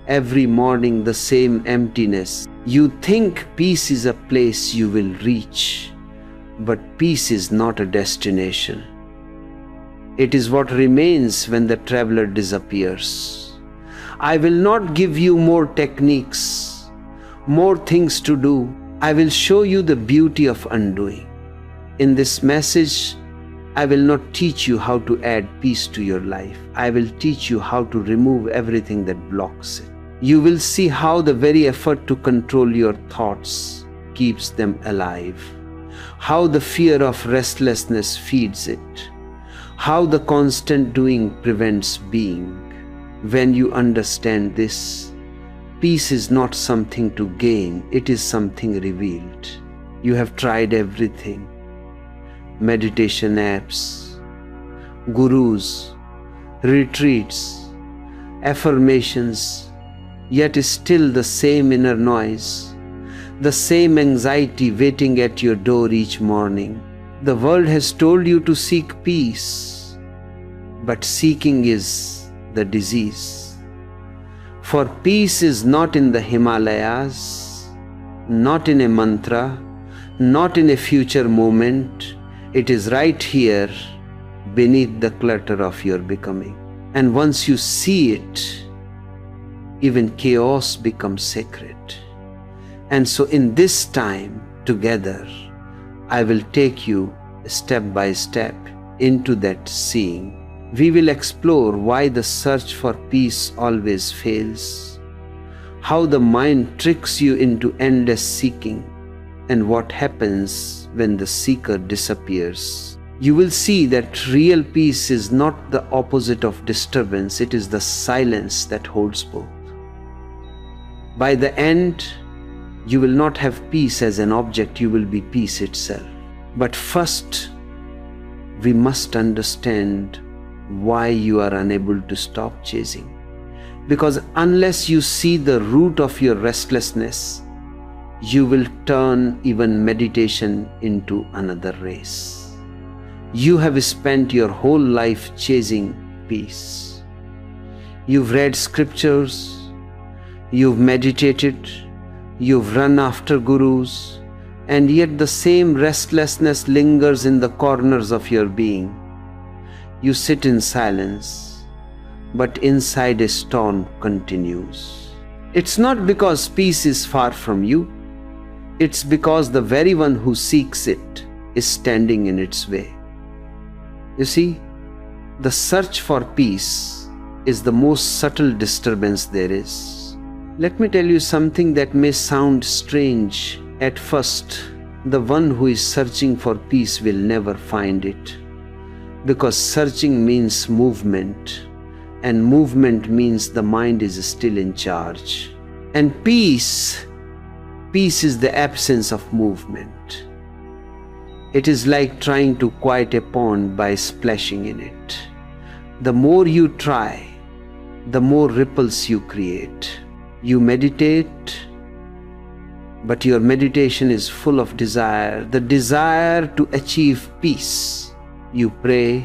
every morning the same emptiness. You think peace is a place you will reach, but peace is not a destination. It is what remains when the traveler disappears. I will not give you more techniques, more things to do. I will show you the beauty of undoing. In this message, I will not teach you how to add peace to your life. I will teach you how to remove everything that blocks it. You will see how the very effort to control your thoughts keeps them alive, how the fear of restlessness feeds it, how the constant doing prevents being. When you understand this, peace is not something to gain, it is something revealed. You have tried everything. Meditation apps, gurus, retreats, affirmations, yet still the same inner noise, the same anxiety waiting at your door each morning. The world has told you to seek peace, but seeking is the disease. For peace is not in the Himalayas, not in a mantra, not in a future moment. It is right here beneath the clutter of your becoming. And once you see it, even chaos becomes sacred. And so in this time together, I will take you step by step into that seeing. We will explore why the search for peace always fails, how the mind tricks you into endless seeking, and what happens when the seeker disappears. You will see that real peace is not the opposite of disturbance, it is the silence that holds both. By the end, you will not have peace as an object, you will be peace itself. But first, we must understand why you are unable to stop chasing. Because unless you see the root of your restlessness, you will turn even meditation into another race. You have spent your whole life chasing peace. You've read scriptures, you've meditated, you've run after gurus, and yet the same restlessness lingers in the corners of your being. You sit in silence, but inside a storm continues. It's not because peace is far from you, it's because the very one who seeks it is standing in its way. You see, the search for peace is the most subtle disturbance there is. Let me tell you something that may sound strange at first. The one who is searching for peace will never find it, because searching means movement, and movement means the mind is still in charge. And peace is the absence of movement. It is like trying to quiet a pond by splashing in it. The more you try, the more ripples you create. You meditate, but your meditation is full of desire, the desire to achieve peace. You pray,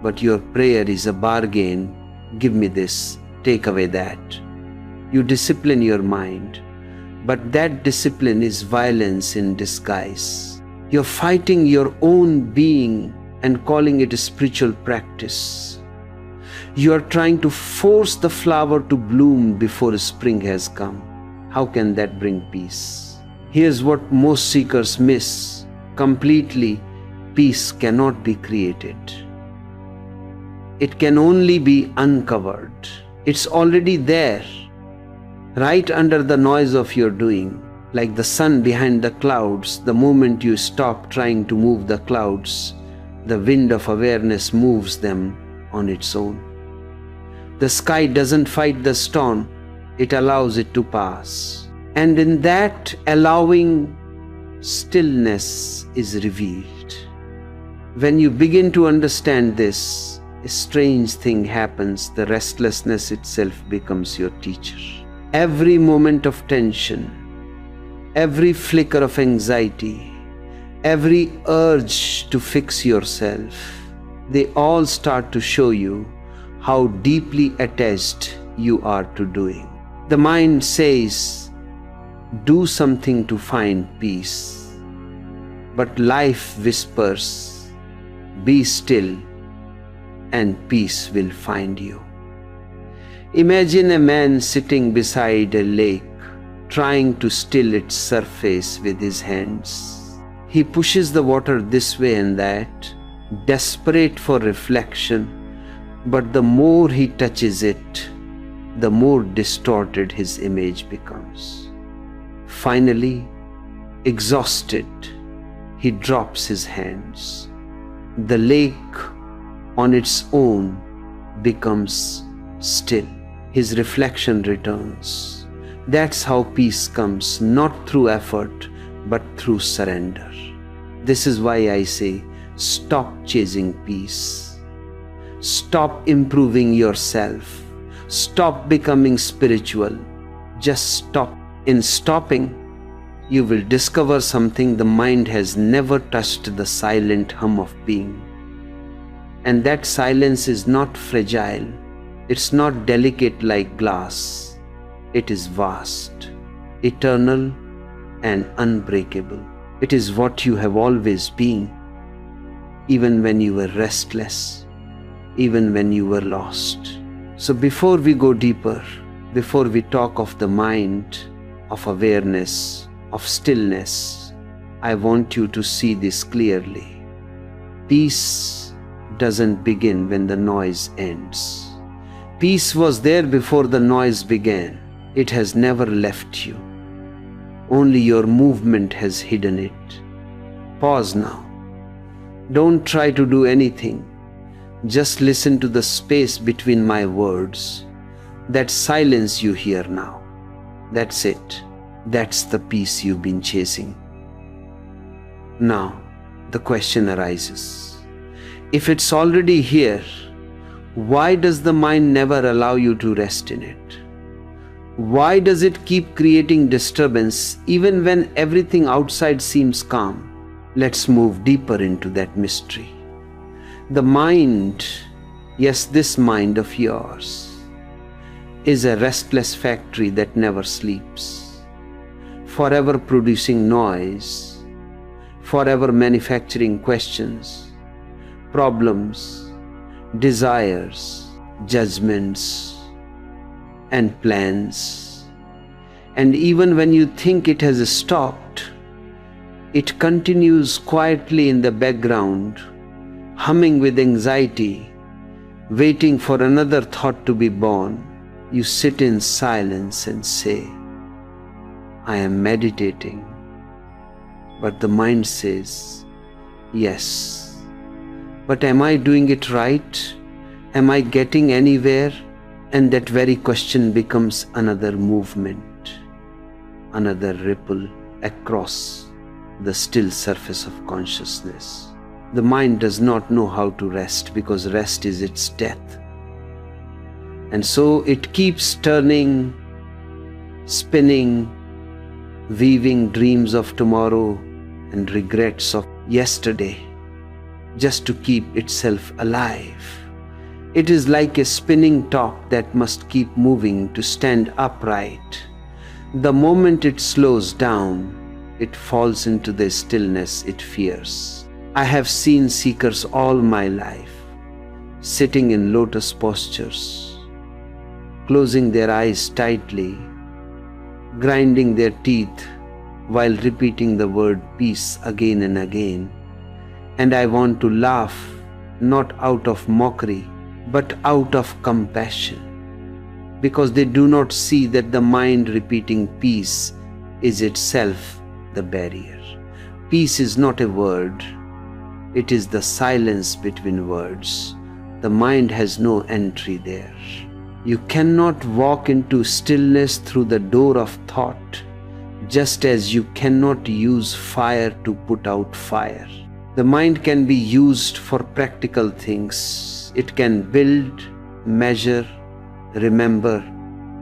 but your prayer is a bargain. Give me this, take away that. You discipline your mind, but that discipline is violence in disguise. You're fighting your own being and calling it a spiritual practice. You are trying to force the flower to bloom before spring has come. How can that bring peace? Here's what most seekers miss completely. Peace cannot be created. It can only be uncovered. It's already there, right under the noise of your doing. Like the sun behind the clouds, the moment you stop trying to move the clouds, the wind of awareness moves them on its own. The sky doesn't fight the storm, it allows it to pass. And in that allowing, stillness is revealed. When you begin to understand this, a strange thing happens. The restlessness itself becomes your teacher. Every moment of tension, every flicker of anxiety, every urge to fix yourself, they all start to show you how deeply attached you are to doing. The mind says, do something to find peace. But life whispers, be still and peace will find you. Imagine a man sitting beside a lake, trying to still its surface with his hands. He pushes the water this way and that, desperate for reflection, but the more he touches it, the more distorted his image becomes. Finally, exhausted, he drops his hands. The lake on its own becomes still. His reflection returns. That's how peace comes, not through effort, but through surrender. This is why I say, stop chasing peace. Stop improving yourself. Stop becoming spiritual. Just stop. In stopping, you will discover something the mind has never touched, the silent hum of being. And that silence is not fragile. It's not delicate like glass. It is vast, eternal, and unbreakable. It is what you have always been, even when you were restless, even when you were lost. So before we go deeper, before we talk of the mind, of awareness, of stillness, I want you to see this clearly. Peace doesn't begin when the noise ends. Peace was there before the noise began. It has never left you. Only your movement has hidden it. Pause now. Don't try to do anything. Just listen to the space between my words. That silence you hear now. That's it. That's the peace you've been chasing. Now, the question arises. If it's already here, why does the mind never allow you to rest in it? Why does it keep creating disturbance even when everything outside seems calm? Let's move deeper into that mystery. The mind, yes, this mind of yours, is a restless factory that never sleeps, forever producing noise, forever manufacturing questions, problems, desires, judgments, and plans. And even when you think it has stopped, it continues quietly in the background, humming with anxiety, waiting for another thought to be born. You sit in silence and say, I am meditating. But the mind says, yes. But am I doing it right? Am I getting anywhere? And that very question becomes another movement, another ripple across the still surface of consciousness. The mind does not know how to rest because rest is its death. And so it keeps turning, spinning, weaving dreams of tomorrow and regrets of yesterday just to keep itself alive. It is like a spinning top that must keep moving to stand upright. The moment it slows down, it falls into the stillness it fears. I have seen seekers all my life, sitting in lotus postures, closing their eyes tightly, grinding their teeth while repeating the word peace again and again. And I want to laugh, not out of mockery, but out of compassion, because they do not see that the mind repeating peace is itself the barrier. Peace is not a word, it is the silence between words. The mind has no entry there. You cannot walk into stillness through the door of thought, just as you cannot use fire to put out fire. The mind can be used for practical things. It can build, measure, remember,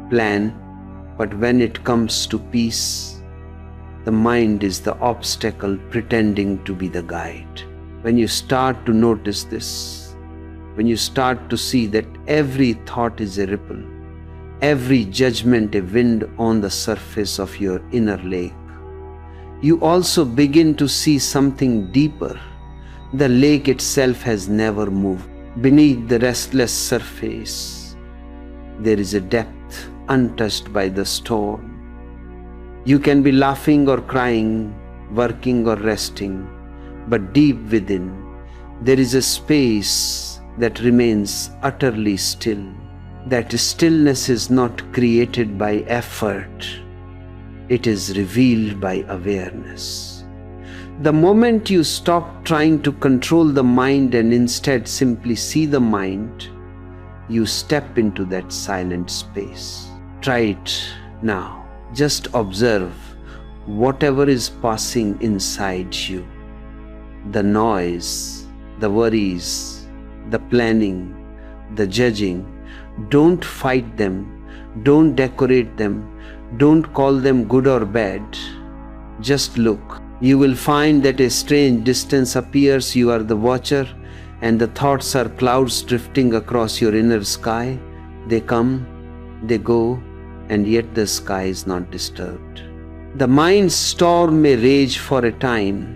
plan, but when it comes to peace, the mind is the obstacle pretending to be the guide. When you start to notice this, when you start to see that every thought is a ripple, every judgment a wind on the surface of your inner lake, you also begin to see something deeper. The lake itself has never moved. Beneath the restless surface, there is a depth untouched by the storm. You can be laughing or crying, working or resting, but deep within, there is a space that remains utterly still. That stillness is not created by effort. It is revealed by awareness. The moment you stop trying to control the mind and instead simply see the mind, you step into that silent space. Try it now. Just observe whatever is passing inside you. The noise, the worries, the planning, the judging. Don't fight them. Don't decorate them. Don't call them good or bad. Just look. You will find that a strange distance appears. You are the watcher, and the thoughts are clouds drifting across your inner sky. They come, they go, and yet the sky is not disturbed. The mind's storm may rage for a time,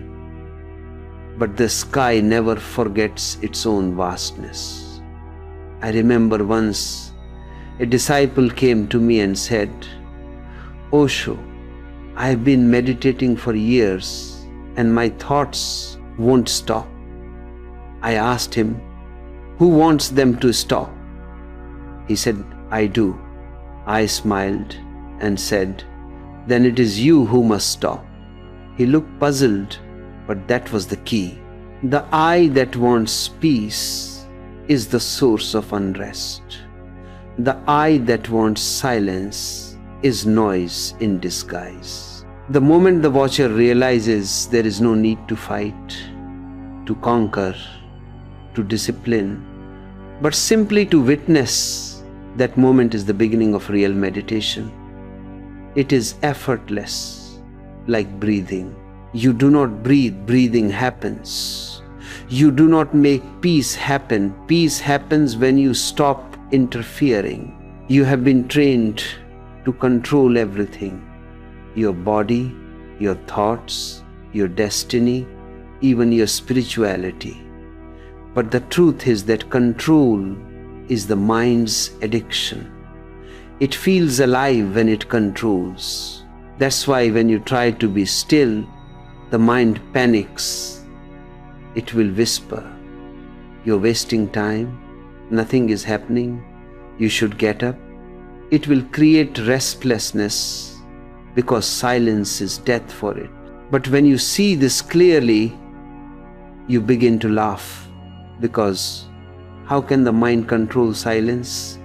but the sky never forgets its own vastness. I remember once a disciple came to me and said, Osho, I have been meditating for years, and my thoughts won't stop. I asked him, "Who wants them to stop?" He said, "I do." I smiled and said, "Then it is you who must stop." He looked puzzled, but that was the key. The I that wants peace is the source of unrest. The I that wants silence is noise in disguise. The moment the watcher realizes there is no need to fight, to conquer, to discipline, but simply to witness, that moment is the beginning of real meditation. It is effortless, like breathing. You do not breathe, breathing happens. You do not make peace happen. Peace happens when you stop interfering. You have been trained to control everything: your body, your thoughts, your destiny, even your spirituality. But the truth is that control is the mind's addiction. It feels alive when it controls. That's why when you try to be still, the mind panics. It will whisper, "You're wasting time. Nothing is happening. You should get up." It will create restlessness because silence is death for it. But when you see this clearly, you begin to laugh, because how can the mind control silence?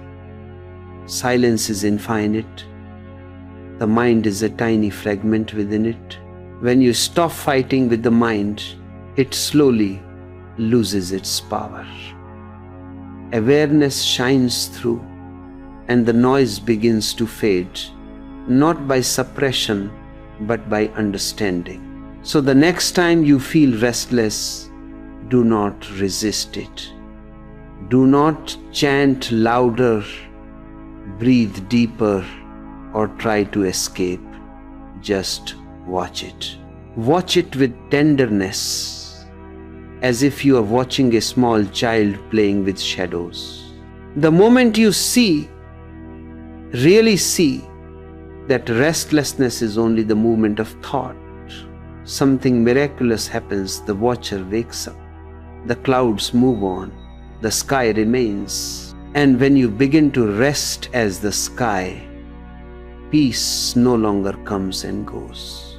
Silence is infinite. The mind is a tiny fragment within it. When you stop fighting with the mind, it slowly loses its power. Awareness shines through, and the noise begins to fade, not by suppression, but by understanding. So the next time you feel restless, do not resist it. Do not chant louder, breathe deeper, or try to escape. Just watch it. Watch it with tenderness, as if you are watching a small child playing with shadows. The moment you really see that restlessness is only the movement of thought, something miraculous happens. The watcher wakes up. The clouds move on. The sky remains. And when you begin to rest as the sky, peace no longer comes and goes.